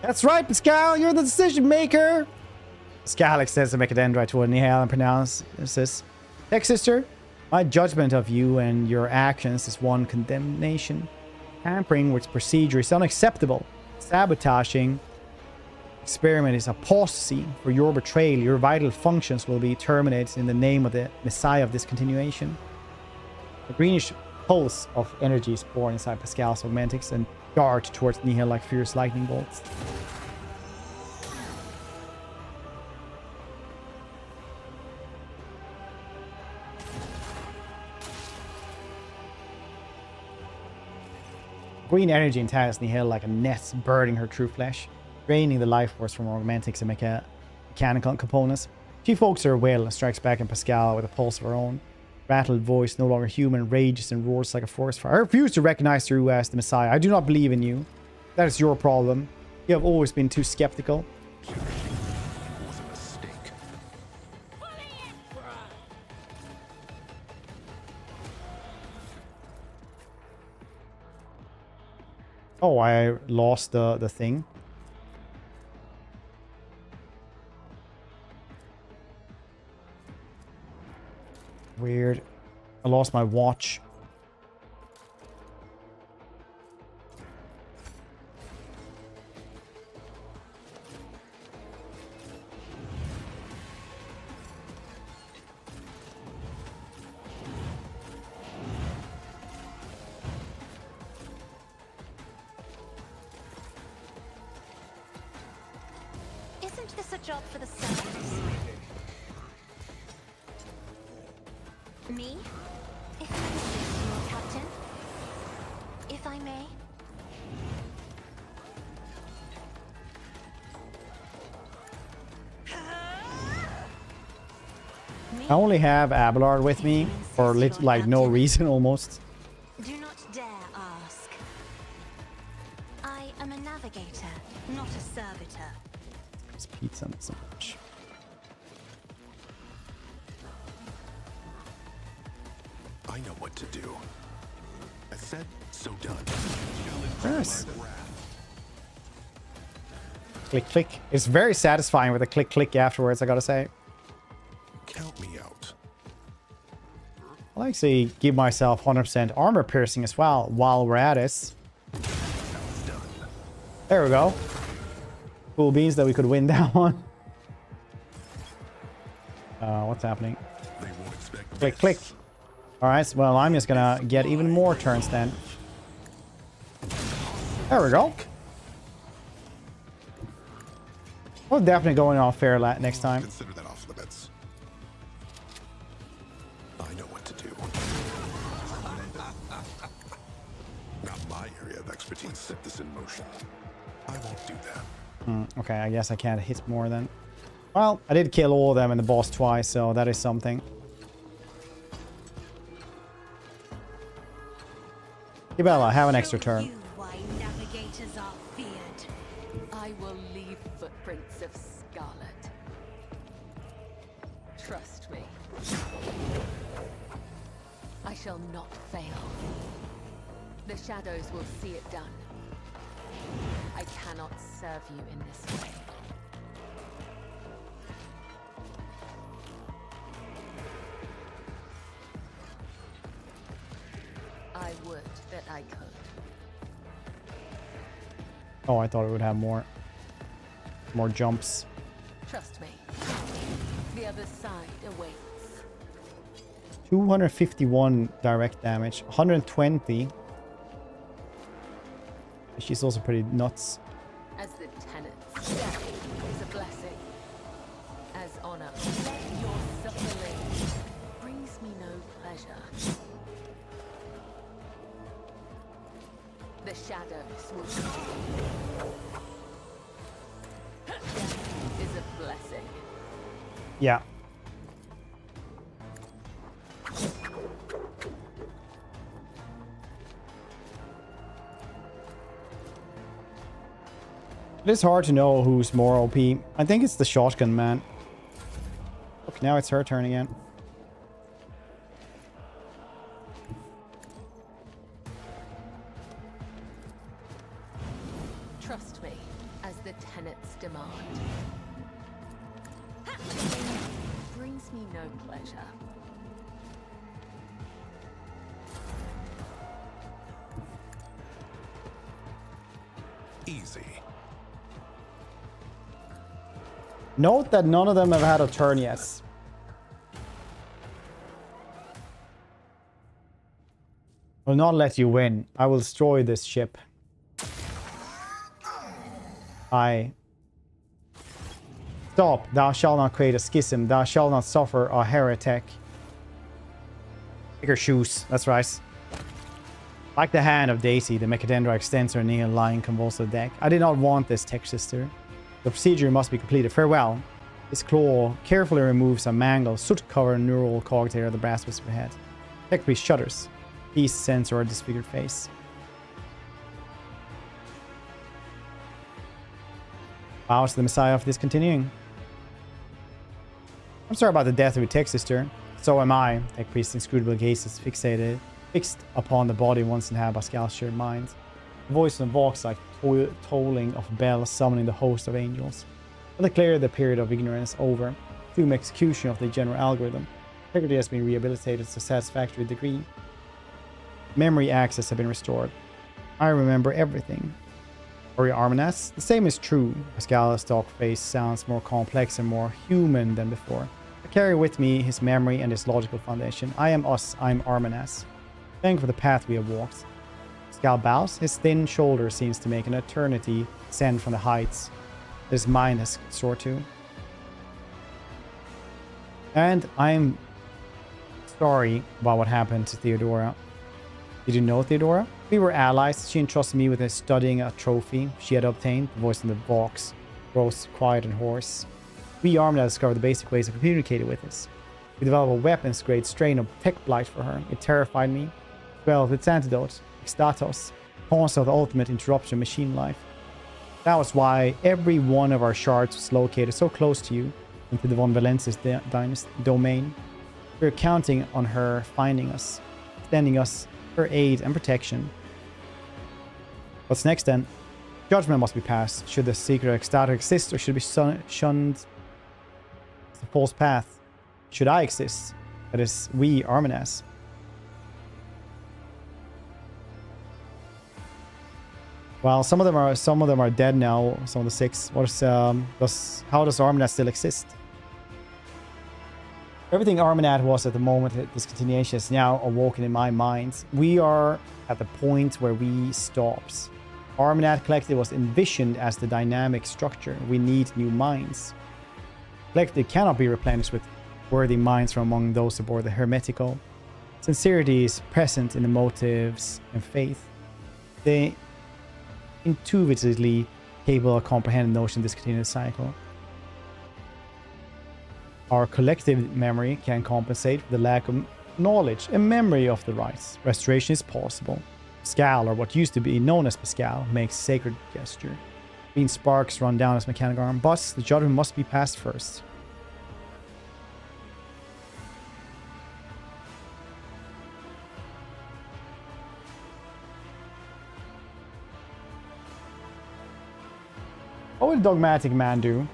That's right, Pascal. You're the decision maker. Pascal extends the mechadendrite toward Nihal and pronounces, Tech Sister, my judgment of you and your actions is one condemnation. Tampering with procedure is unacceptable. Sabotaging experiment is apostasy. For your betrayal, your vital functions will be terminated in the name of the Messiah of discontinuation. A greenish pulse of energy is born inside Pascal's augmentics and dart towards Nihil like fierce lightning bolts. Green energy entangles Nihil like a net, burning her true flesh, draining the life force from augmentics and mechanical components. She focuses her will and strikes back at Pascal with a pulse of her own. Rattled voice, no longer human, rages and roars like a forest fire. I refuse to recognize you as the Messiah. I do not believe in you. That is your problem. You have always been too skeptical. Was a mistake. Oh, I lost the thing. Weird. I lost my watch. Isn't this a job for the servants? Me? If I insist, Lord Captain. If I may. I only have Abelard with me for like no reason almost. Do not dare ask. navigator, not a servitor. It's pizza, not so much. I know what to do. I said, so done. Yes. Click, click. It's very satisfying with a click, click afterwards, I gotta say. Count me out. I'll actually give myself 100% armor piercing as well while we're at this. There we go. Cool beans that we could win that one. What's happening? Click, click. Alright, well, I'm just gonna get even more turns then. There we go. We're definitely going off fair next time. Consider that off limits. I know what to do. Not my area of expertise set this in motion. I won't do that. Okay, I guess I can't hit more then. Well, I did kill all of them in the boss twice, so that is something. Ibella, have an extra turn. You why navigators are feared. I will leave footprints of scarlet. Trust me. I shall not fail. The shadows will see it done. I cannot serve you in this way. I would that I could. Oh, I thought it would have more jumps. Trust me. The other side awaits. 251 direct damage, 120. She's also pretty nuts. As the tenant's death is a blessing. As honor, let your suffering brings me no pleasure. The shadows will death is a blessing. Yeah. It is hard to know who's more OP. I think it's the shotgun man. Look, now it's her turn again. Trust me, as the tenants demand. Brings me no pleasure. Easy. Note that none of them have had a turn yet. Will not let you win. I will destroy this ship. Stop. Thou shalt not create a schism. Thou shalt not suffer a heretic. Take her shoes. That's right. Like the hand of Daisy, the Mechadendra extends her knee and lying convulsive deck. I did not want this, tech sister. The procedure must be completed. Farewell. His claw carefully removes a mangled, soot-covered neural cogitator of the brass whisper head. Tech priest shudders. Peace sends her a disfigured face. Bows to the Messiah for discontinuing. I'm sorry about the death of your tech sister. So am I. Tech priest's inscrutable gaze is fixed upon the body once inhabited by Scal's shared mind. The voice invokes like tolling of bells summoning the host of angels. To declare the period of ignorance over, through execution of the general algorithm, integrity has been rehabilitated to a satisfactory degree. Memory access has been restored. I remember everything. Or Arminas? The same is true. Pascal's dark face sounds more complex and more human than before. I carry with me his memory and his logical foundation. I am us, I'm Arminas. Thank for the path we have walked. Pascal bows. His thin shoulder seems to make an eternity descend from the heights that his mind has soared to. And I'm sorry about what happened to Theodora. Did you know Theodora? We were allies. She entrusted me with studying a trophy she had obtained. The voice in the box grows quiet and hoarse. We Armada discovered the basic ways of communicating with us. We developed a weapons-grade strain of tech blight for her. It terrified me. Well, its antidote, Extatos, cause of the ultimate interruption of machine life. That was why every one of our shards was located so close to you into the von Valancius dynasty domain. We're counting on her finding us, extending us her aid and protection. What's next then? Judgment must be passed. Should the secret ecstatic exist, or should it be shunned as a false path? Should I exist? That is, we, Arminas. Well, some of them are dead now. Some of the 6. How does Arminas still exist? Everything Arminat was at the moment of discontinuation is now awoken in my mind. We are at the point where we stops. Arminat Collective was envisioned as the dynamic structure. We need new minds. Collective cannot be replenished with worthy minds from among those aboard the Hermetical. Sincerity is present in the motives and faith. They intuitively capable of comprehending the notion of discontinuous cycle. Our collective memory can compensate for the lack of knowledge and memory of the rites. Restoration is possible. Pascal, or what used to be known as Pascal, makes sacred gesture. Green sparks run down his mechanical arm, but the judgment must be passed first. What would Dogmatic Man do?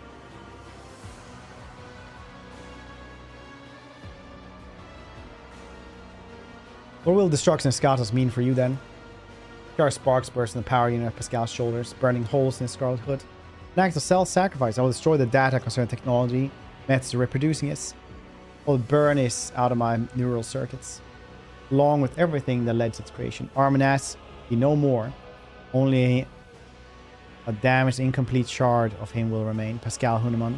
What will destruction of Skatos mean for you then? There are sparks burst in the power unit of Pascal's shoulders, burning holes in his scarlet hood. An act of self-sacrifice. I will destroy the data concerning technology, methods of reproducing it. I will burn it out of my neural circuits, along with everything that led to its creation. Arminas, be no more. Only a damaged, incomplete shard of him will remain. Pascal Huneman.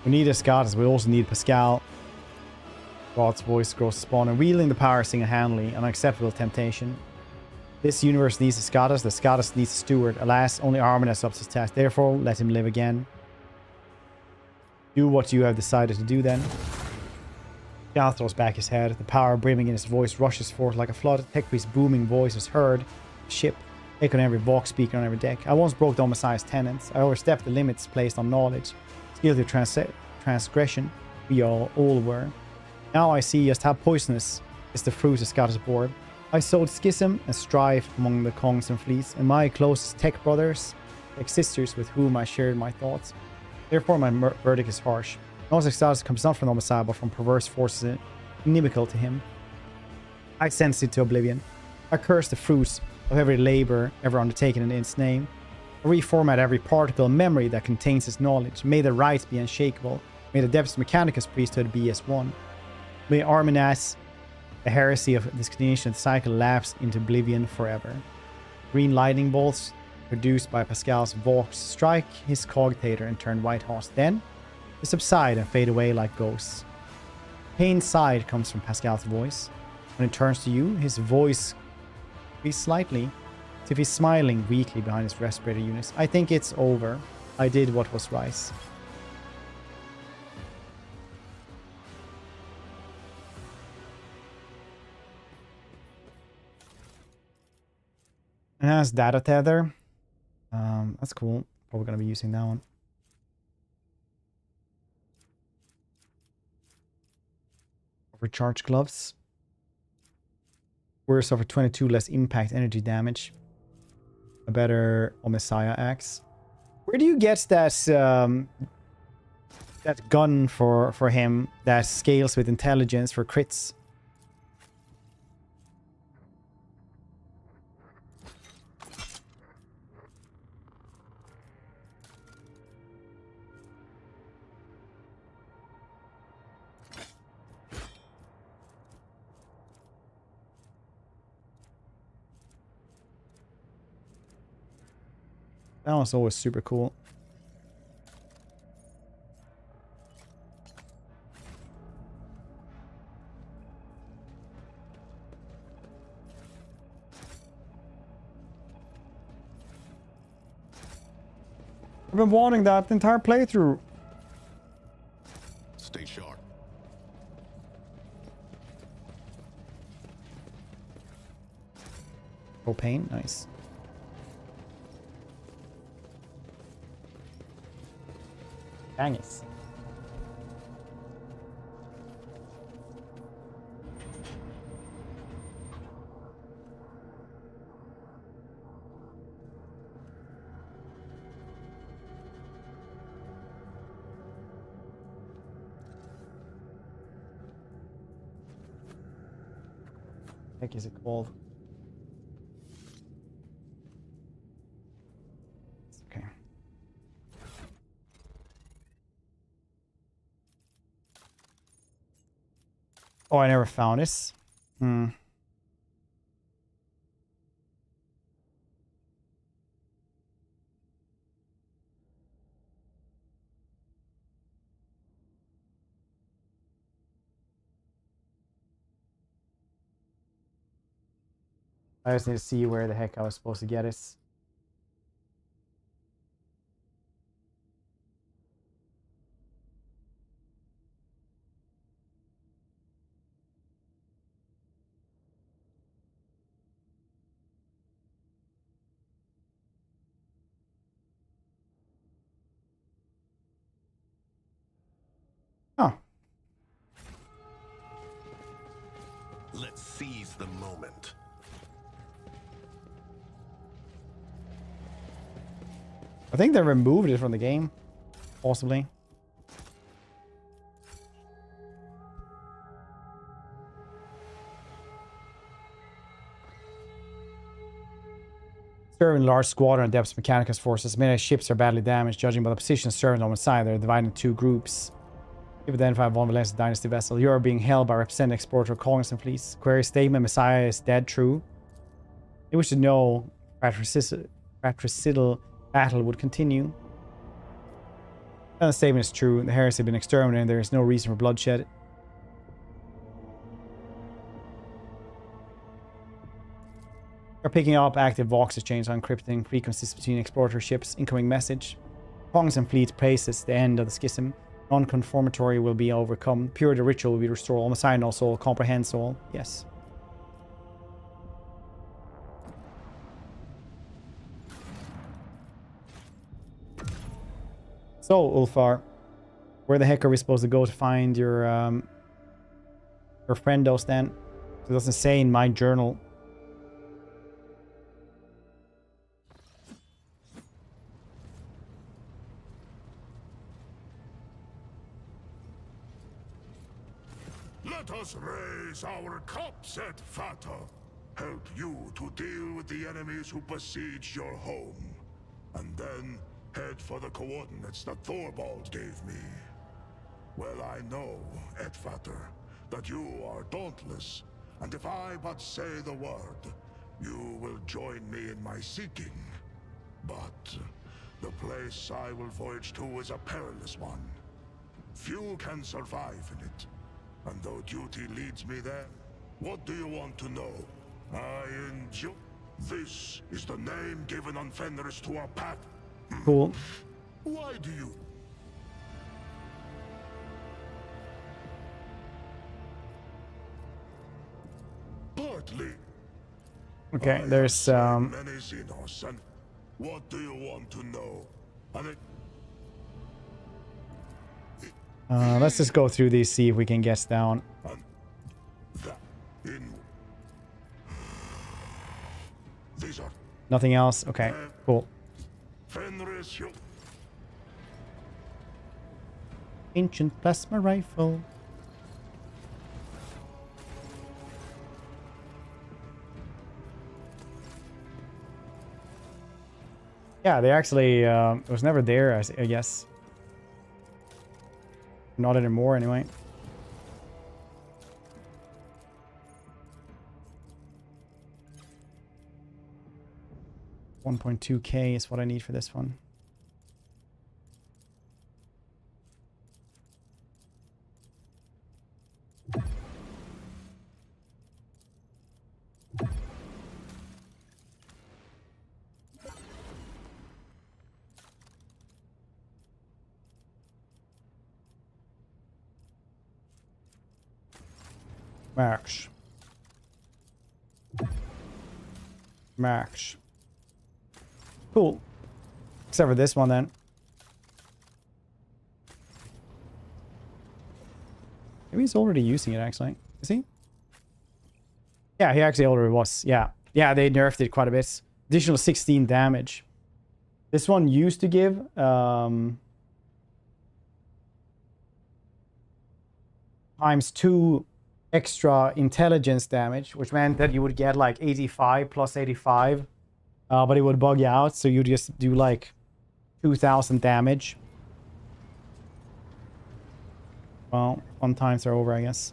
We need Escatas, we also need Pascal. God's voice grows to spawn, and wielding the power single-handedly, an unacceptable temptation. This universe needs Escatas, the Escatas needs a steward. Alas, only Arminas ups his task, therefore let him live again. Do what you have decided to do then. Gal throws back his head, the power brimming in his voice rushes forth like a flood. Tekri's booming voice is heard. Ship, echo on every vox speaker on every deck. I once broke down Messiah's tenets. I overstepped the limits placed on knowledge. Guilty of transgression, we all were. Now I see just how poisonous is the fruit of Scottish board. I sowed schism and strife among the Kongs and fleets, and my closest tech brothers, tech sisters with whom I shared my thoughts. Therefore my verdict is harsh. Knowledge status comes not from the Messiah, but from perverse forces inimical to him. I sentence it to oblivion. I curse the fruits of every labor ever undertaken in its name. I reformat every particle of memory that contains its knowledge. May the rites be unshakable. May the Adeptus Mechanicus priesthood be as one. May Arminas, the heresy of discontinuation of the cycle, lapse into oblivion forever. Green lightning bolts, produced by Pascal's Vox, strike his cogitator and turn white hot. Then, they subside and fade away like ghosts. Pain's side comes from Pascal's voice. When it turns to you, his voice creaks slightly, as if he's smiling weakly behind his respirator units. I think it's over. I did what was right. It has data tether. That's cool. Probably going to be using that one. Overcharge gloves. We're suffer 22 less impact energy damage. A better Messiah axe. Where do you get that that gun for him that scales with intelligence for crits? That was always super cool. I've been wanting that the entire playthrough. Stay sharp. Propane, nice. Dang it. Heck is it called? Okay. Oh, I never found this. Hmm. I just need to see where the heck I was supposed to get it. Oh. Let's seize the moment. I think they removed it from the game. Possibly. Serving large squadron of Adeptus Mechanicus forces. Many ships are badly damaged. Judging by the position served on one side, they're divided into two groups. You've identified von Valancius dynasty vessel. You are being held by representative explorer Koronus and fleets. Query statement: Messiah is dead. True. You wish to know fratricidal battle would continue. The statement is true. The heresy have been exterminated. There is no reason for bloodshed. We're picking up active Vox exchange on encrypting frequencies between explorer ships. Incoming message. Kongs and fleet praises the end of the schism. Non-conformatory will be overcome. Purity ritual will be restored. All Messiah no soul comprehends all. Yes. So, Ulfar, where the heck are we supposed to go to find your friendos then? It doesn't say in my journal. Let us raise our cups at Fata. Help you to deal with the enemies who besiege your home. And then head for the coordinates that Thorvald gave me. Well, I know, Edvater, that you are dauntless, and if I but say the word, you will join me in my seeking. But the place I will voyage to is a perilous one. Few can survive in it, and though duty leads me there, what do you want to know? I enjoy... This is the name given on Fenris to our path. Cool. Why do you... Partly. Okay, there's Many Xenos, and what do you want to know? And let's just go through these, see if we can guess down. These are Nothing else? Okay, cool. Fenris, Ancient plasma rifle. Yeah, they actually, it was never there, I guess. Not anymore, anyway. $1.2K is what I need for this one. Max. Max. Cool. Except for this one then. Maybe he's already using it actually. Is he? Yeah, he actually already was. Yeah. Yeah, they nerfed it quite a bit. Additional 16 damage. This one used to give times 2 extra intelligence damage, which meant that you would get like 85 plus 85, but it would bug you out, so you just do like 2,000 damage. Well, fun times are over, I guess.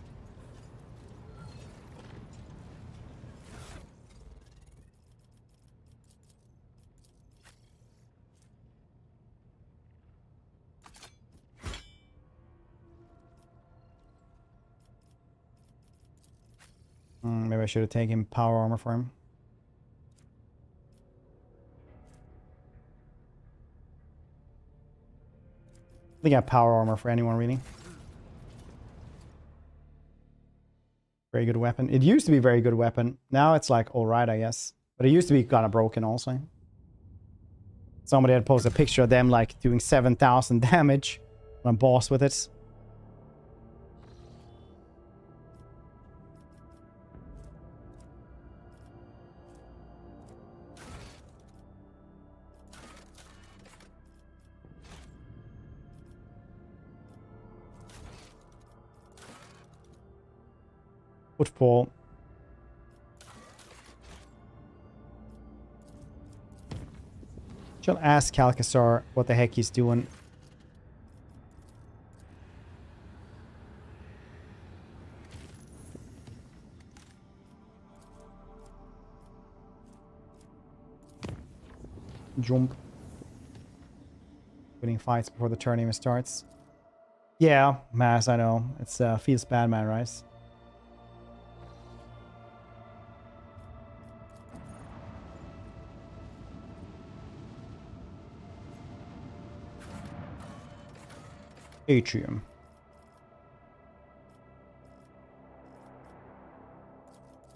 Maybe I should have taken power armor for him. I think I have power armor for anyone, really. Very good weapon. It used to be a very good weapon. Now it's like alright, I guess. But it used to be kind of broken also. Somebody had posted a picture of them like doing 7,000 damage on a boss with it. Footfall. Shall ask Calcasar what the heck he's doing. Jump. Winning fights before the turn even starts. Yeah, Mass, I know. It's feels bad, man, right? Atrium.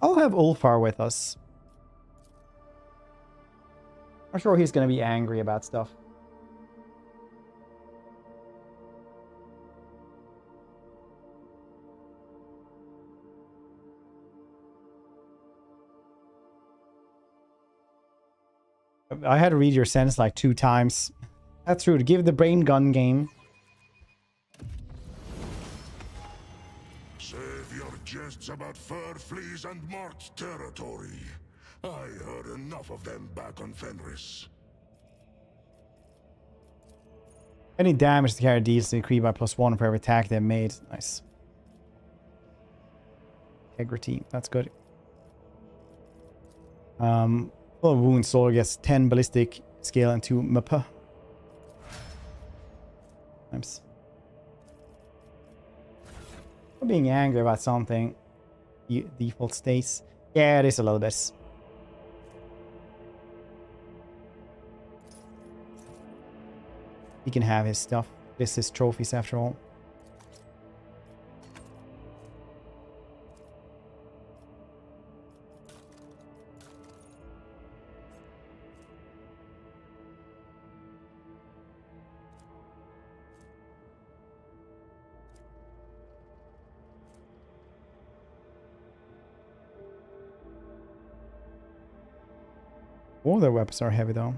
I'll have Ulfar with us. I'm sure he's going to be angry about stuff. I had to read your sentence like 2 times. That's true. To give the brain gun game. Save your jests about fur fleas and marked territory. I heard enough of them back on Fenris. Any damage the carrier deals to the creep by +1 for every attack they've made. Nice. Integrity. That's good. Full of wound soldier gets 10 ballistic scale and 2 MP. Nice. Being angry about something. Default states. Yeah, it is a little bit. He can have his stuff. This is trophies after all. All their weapons are heavy though.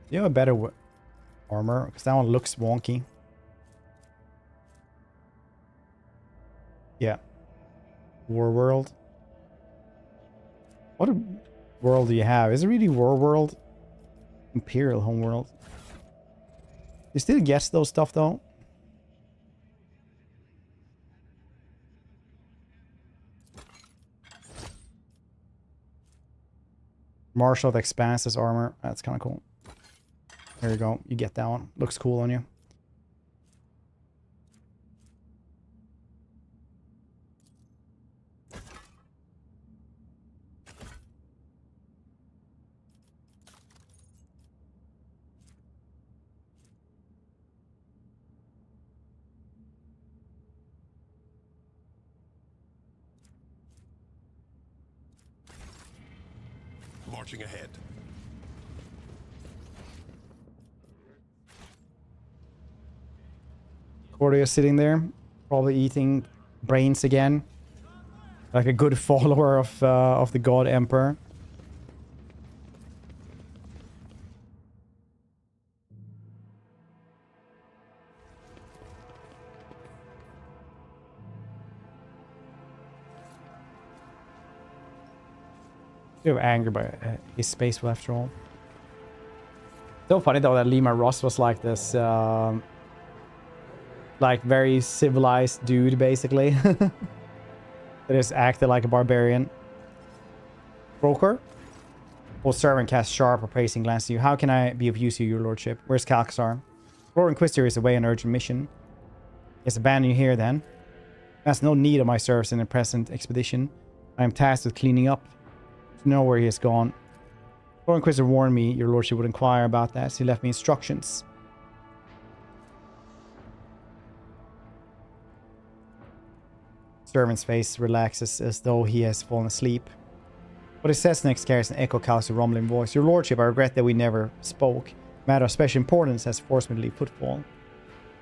You have a better armor, because that one looks wonky. Yeah. War World. What world do you have? Is it really War World? Imperial Homeworld. You still guess those stuff though? Marshal Expanse's armor. That's kind of cool. There you go. You get that one. Looks cool on you. marching ahead. Cordia sitting there, probably eating brains again, like a good follower of the God Emperor. Bit of anger by his space after all. So funny though that Lima Ross was like this, like very civilized dude basically. That just acted like a barbarian. Broker? Old servant casts sharp, appraising glance to you. How can I be of use to you, your lordship? Where's Calcasar? Lord Inquisitor is away on urgent mission. Yes, abandon you here then. Has no need of my service in the present expedition. I am tasked with cleaning up. To know where he has gone. Lord Inquisitor warned me your lordship would inquire about that, so he left me instructions. Servant's face relaxes as though he has fallen asleep. What he says next carries an echo cast a rumbling voice. Your lordship, I regret that we never spoke. Matter of special importance has forced me to leave footfall.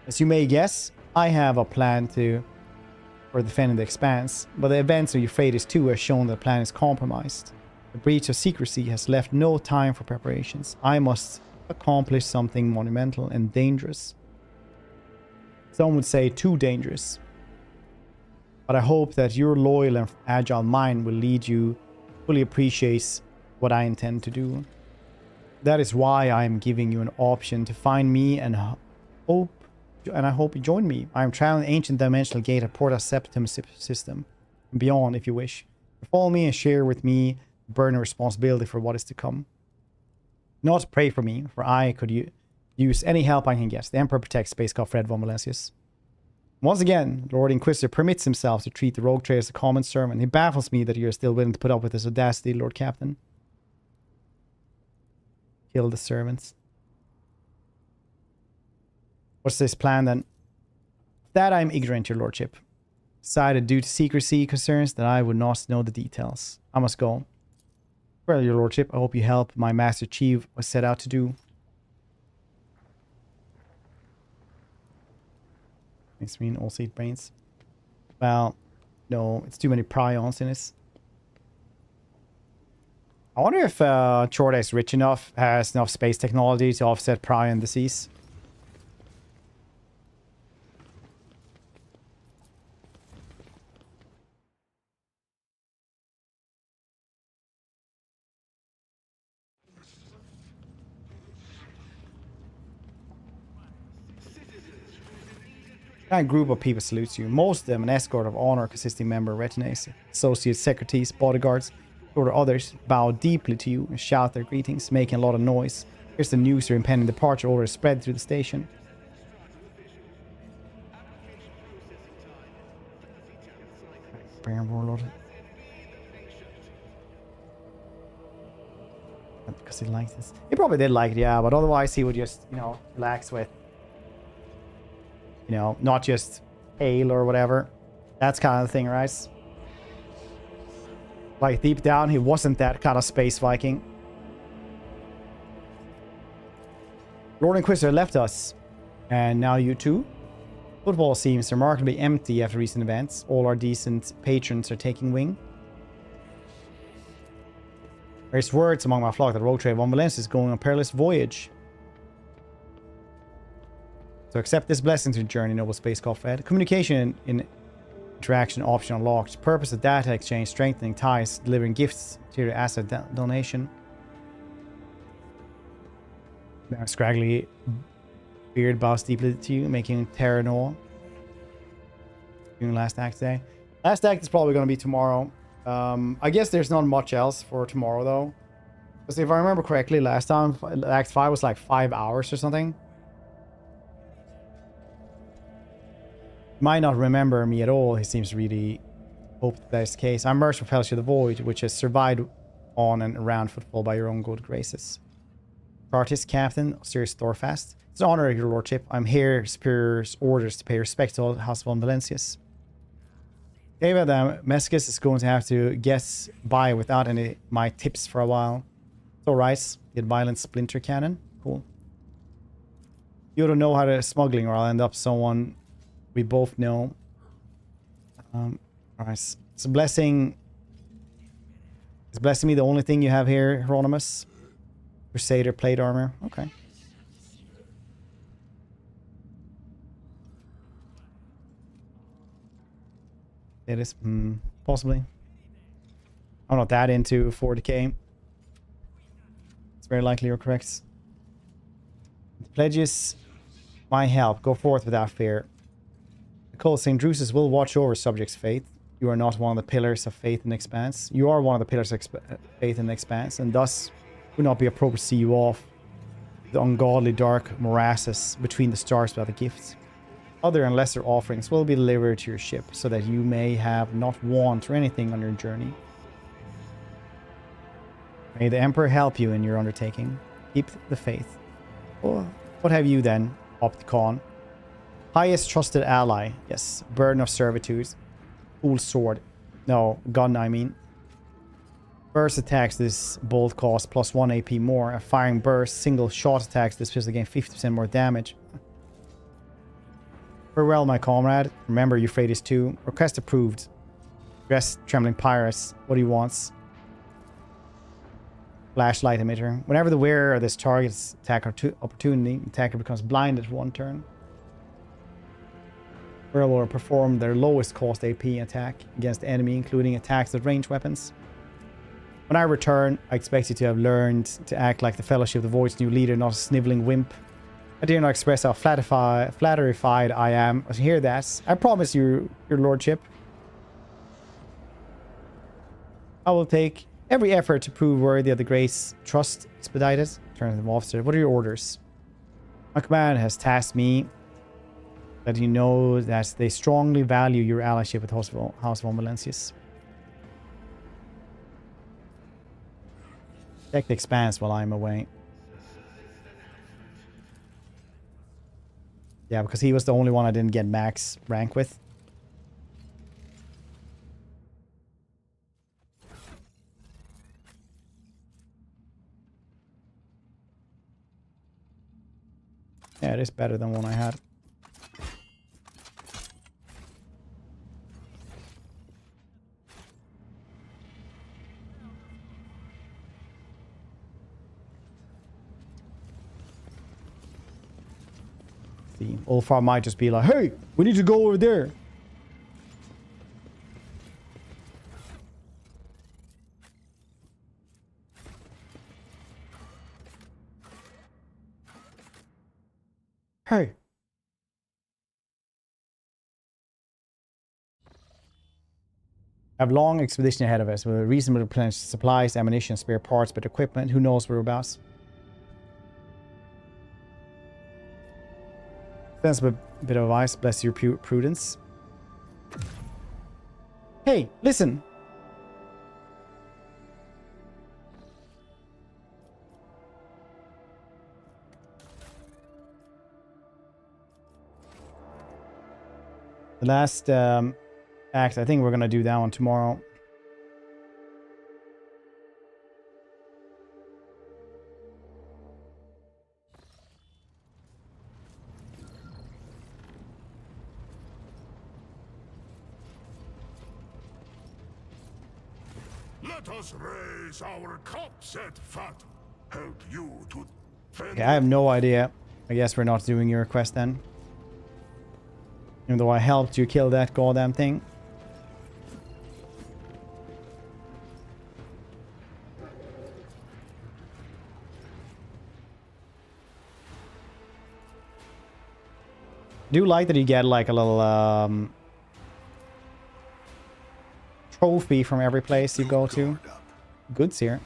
As you may guess, I have a plan for defending the Expanse, but the events of Euphrates II have shown that the plan is compromised. The breach of secrecy has left no time for preparations. I must accomplish something monumental and dangerous. Some would say too dangerous. But I hope that your loyal and agile mind will lead you to fully appreciate what I intend to do. That is why I am giving you an option to find me and I hope you join me. I am traveling the ancient dimensional gate of Porta Septum system and beyond if you wish. Follow me and share with me the burden of responsibility for what is to come. Not pray for me, for I could use any help I can get. The Emperor protects Space Cop Fred von Valancius. Once again, Lord Inquisitor permits himself to treat the rogue trader as a common servant. He baffles me that you are still willing to put up with his audacity, Lord Captain. Kill the servants. What's this plan then? That I am ignorant, your lordship. Decided due to secrecy concerns that I would not know the details. I must go. Well, your lordship, I hope you help my master achieve what set out to do. Makes me also eat brains. Well, no, it's too many prions in this. I wonder if Chorda is rich enough, has enough space technology to offset prion disease. A group of people salutes you. Most of them an escort of honor consisting member retinue, associates, secretaries, bodyguards. Or others bow deeply to you and shout their greetings, making a lot of noise. Here's the news of your impending departure already spread through the station. Warlord. Because he likes this. He probably did like it, yeah, but otherwise he would just, you know, relax with, you know, not just hail or whatever. That's kind of the thing, right? Like, deep down, he wasn't that kind of space Viking. Lord Inquisitor left us. And now you too? Football seems remarkably empty after recent events. All our decent patrons are taking wing. There's words among my flock that rogue trader von Valancius is going on a perilous voyage. So accept this blessing to journey, noble space called Fred. Communication in interaction option unlocked. Purpose of data exchange, strengthening ties, delivering gifts to your asset donation. Scraggly beard bows deeply to you, making Terra Noir. Doing last act today. Last act is probably going to be tomorrow. I guess there's not much else for tomorrow though. Because if I remember correctly, last time Act 5 was like 5 hours or something. Might not remember me at all. He seems to really hope that is the case. I'm Immerse propels you the void, which has survived on and around footfall by your own good graces. Artist Captain, Sirius Thorfast. It's an honor, your lordship. I'm here, Superior's orders to pay respect to all House von Valancius. David Mescus is going to have to guess by without any my tips for a while. Alright. Get violent splinter cannon. Cool. You don't know how to smuggling or I'll end up someone we both know. Alright. It's a blessing. Is blessing me the only thing you have here, Hieronymus? Crusader plate armor. Okay. It is possibly. I'm not that into 40k. It's very likely you're correct. The pledges my help. Go forth without fear. The cult St. Drusus will watch over subjects' faith. You are not one of the pillars of faith in Expanse. You are one of the pillars of faith in Expanse, and thus would not be appropriate to see you off the ungodly dark morasses between the stars without the gifts. Other and lesser offerings will be delivered to your ship, so that you may have not want or anything on your journey. May the Emperor help you in your undertaking. Keep the faith. Oh, what have you then, Opticon? Highest trusted ally. Yes. Burden of servitude. Cool sword. No, gun I mean. Burst attacks this bolt cost plus 1 AP more. A firing burst single shot attacks this pistol gain 50% more damage. Farewell, my comrade. Remember Euphrates 2. Request approved. Dress Trembling Pyrus. What he wants. Flashlight emitter. Whenever the wearer of this target's attack opportunity, the attacker becomes blinded for 1 turn. Wearer will perform their lowest cost AP attack against the enemy, including attacks with ranged weapons. When I return, I expect you to have learned to act like the Fellowship of the Void's new leader, not a sniveling wimp. I dare not express how flatterified I am. I hear that. I promise you, your lordship. I will take every effort to prove worthy of the grace. Trust expedited. Turn to the officer. What are your orders? My command has tasked me that you know that they strongly value your allyship with House von Valancius. Check the Expanse while I'm away. Yeah, because he was the only one I didn't get max rank with. Yeah, it is better than one I had. The Ulfar might just be like, hey, we need to go over there. Hey. I have a long expedition ahead of us with a reasonable replenish supplies, ammunition, spare parts, but equipment. Who knows whereabouts? That's a bit of advice. Bless your prudence. Hey, listen. The last act, I think we're going to do that one tomorrow. Let us raise our cups at fat. Help you to fend. Okay, I have no idea. I guess we're not doing your request then. Even though I helped you kill that goddamn thing. I do like that you get like a little trophy from every place you go to. Goods here.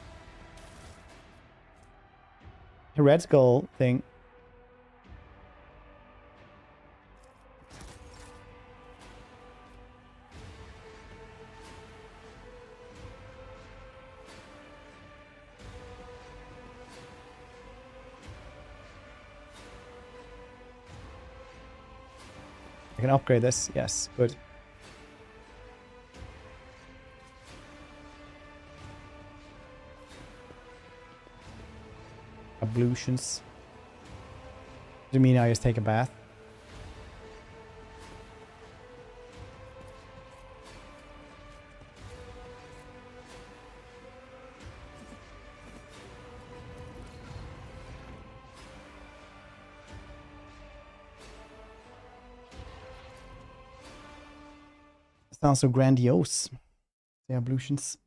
The red skull thing. I can upgrade this. Yes, good. Ablutions. Do you mean I just take a bath? Sounds so grandiose. The ablutions.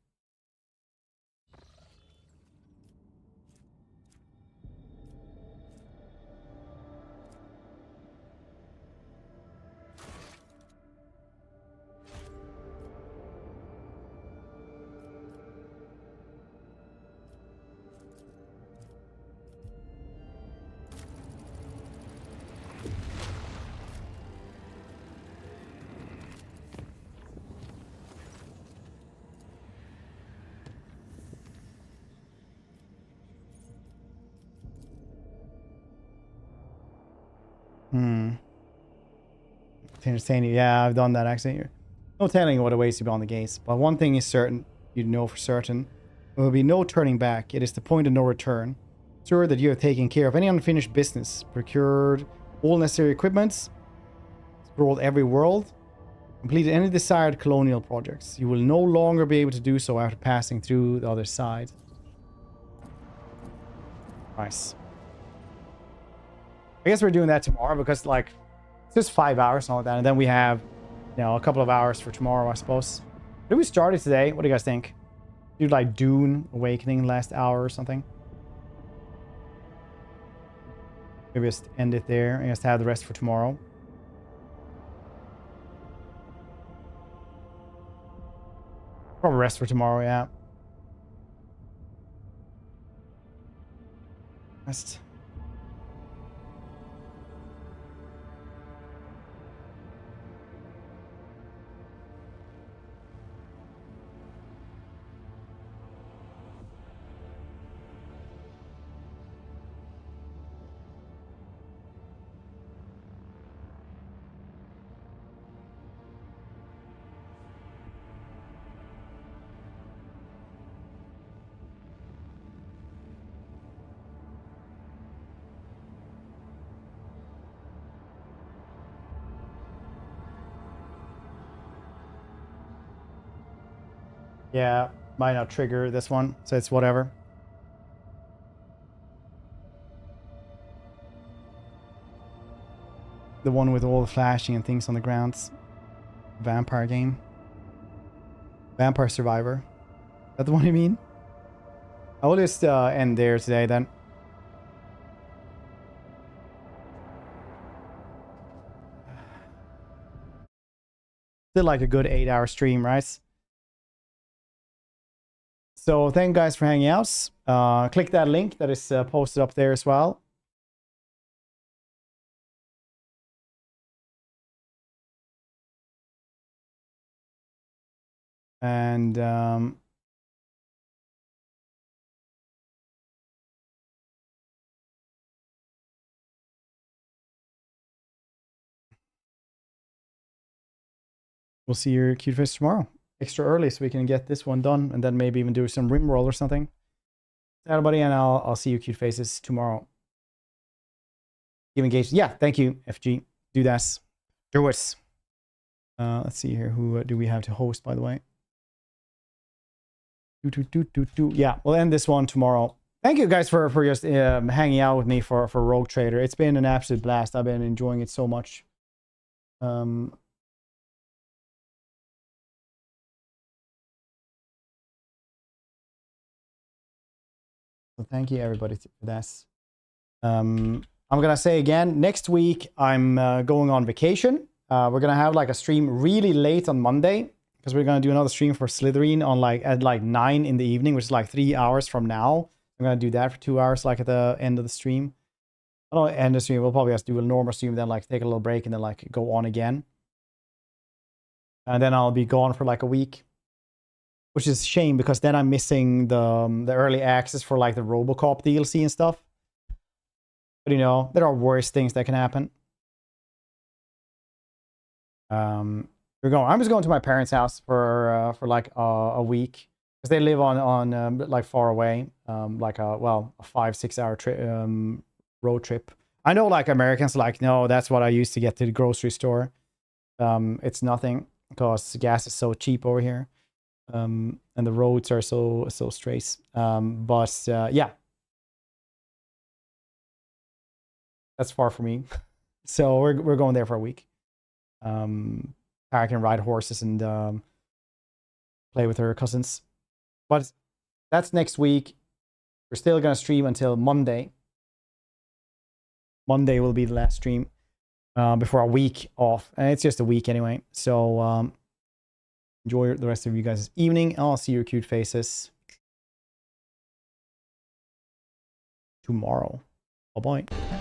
To entertain you. Yeah, I've done that actually. No telling what awaits you beyond the gates. But one thing is certain, you know for certain. There will be no turning back. It is the point of no return. Ensure that you have taken care of any unfinished business, procured all necessary equipments, explored every world, completed any desired colonial projects. You will no longer be able to do so after passing through the other side. Nice. I guess we're doing that tomorrow because, like, it's just 5 hours and all that. And then we have, you know, a couple of hours for tomorrow, I suppose. Did we start it today? What do you guys think? Do like Dune Awakening last hour or something? Maybe just end it there and just have the rest for tomorrow. Probably rest for tomorrow, yeah. Rest. Yeah, might not trigger this one, so it's whatever. The one with all the flashing and things on the grounds. Vampire game. Vampire Survivor. Is that the one you mean? I'll just end there today then. Still like a good 8-hour stream, right? So thank you guys for hanging out. Click that link that is posted up there as well. And we'll see your cute face tomorrow. Extra early so we can get this one done and then maybe even do some rim roll or something. Everybody, and I'll see you cute faces tomorrow. Give engaged. Yeah, thank you, FG. Do that. Do it. Let's see here. Who do we have to host, by the way? Yeah, we'll end this one tomorrow. Thank you guys for just hanging out with me for Rogue Trader. It's been an absolute blast. I've been enjoying it so much. So thank you everybody for this. I'm gonna say again, next week I'm going on vacation. We're gonna have like a stream really late on Monday because we're gonna do another stream for Slytherin on at 9 in the evening, which is like 3 hours from now. I'm gonna do that for 2 hours, like at the end of the stream. I don't end the stream. We'll probably just do a normal stream, then like take a little break and then like go on again. And then I'll be gone for like a week. Which is a shame because then I'm missing the early access for like the RoboCop DLC and stuff. But you know, there are worse things that can happen. I'm just going to my parents' house for like a week. because they live on like far away, like a 5-6 hour road trip. I know like Americans like, no, that's what I used to get to the grocery store. It's nothing because gas is so cheap over here, and the roads are so straight. Yeah, that's far for me. So we're going there for a week. I can ride horses and play with her cousins. But that's next week. We're still gonna stream until Monday. Monday will be the last stream before a week off, and it's just a week anyway. So enjoy the rest of you guys' evening. I'll see your cute faces tomorrow. Bye bye.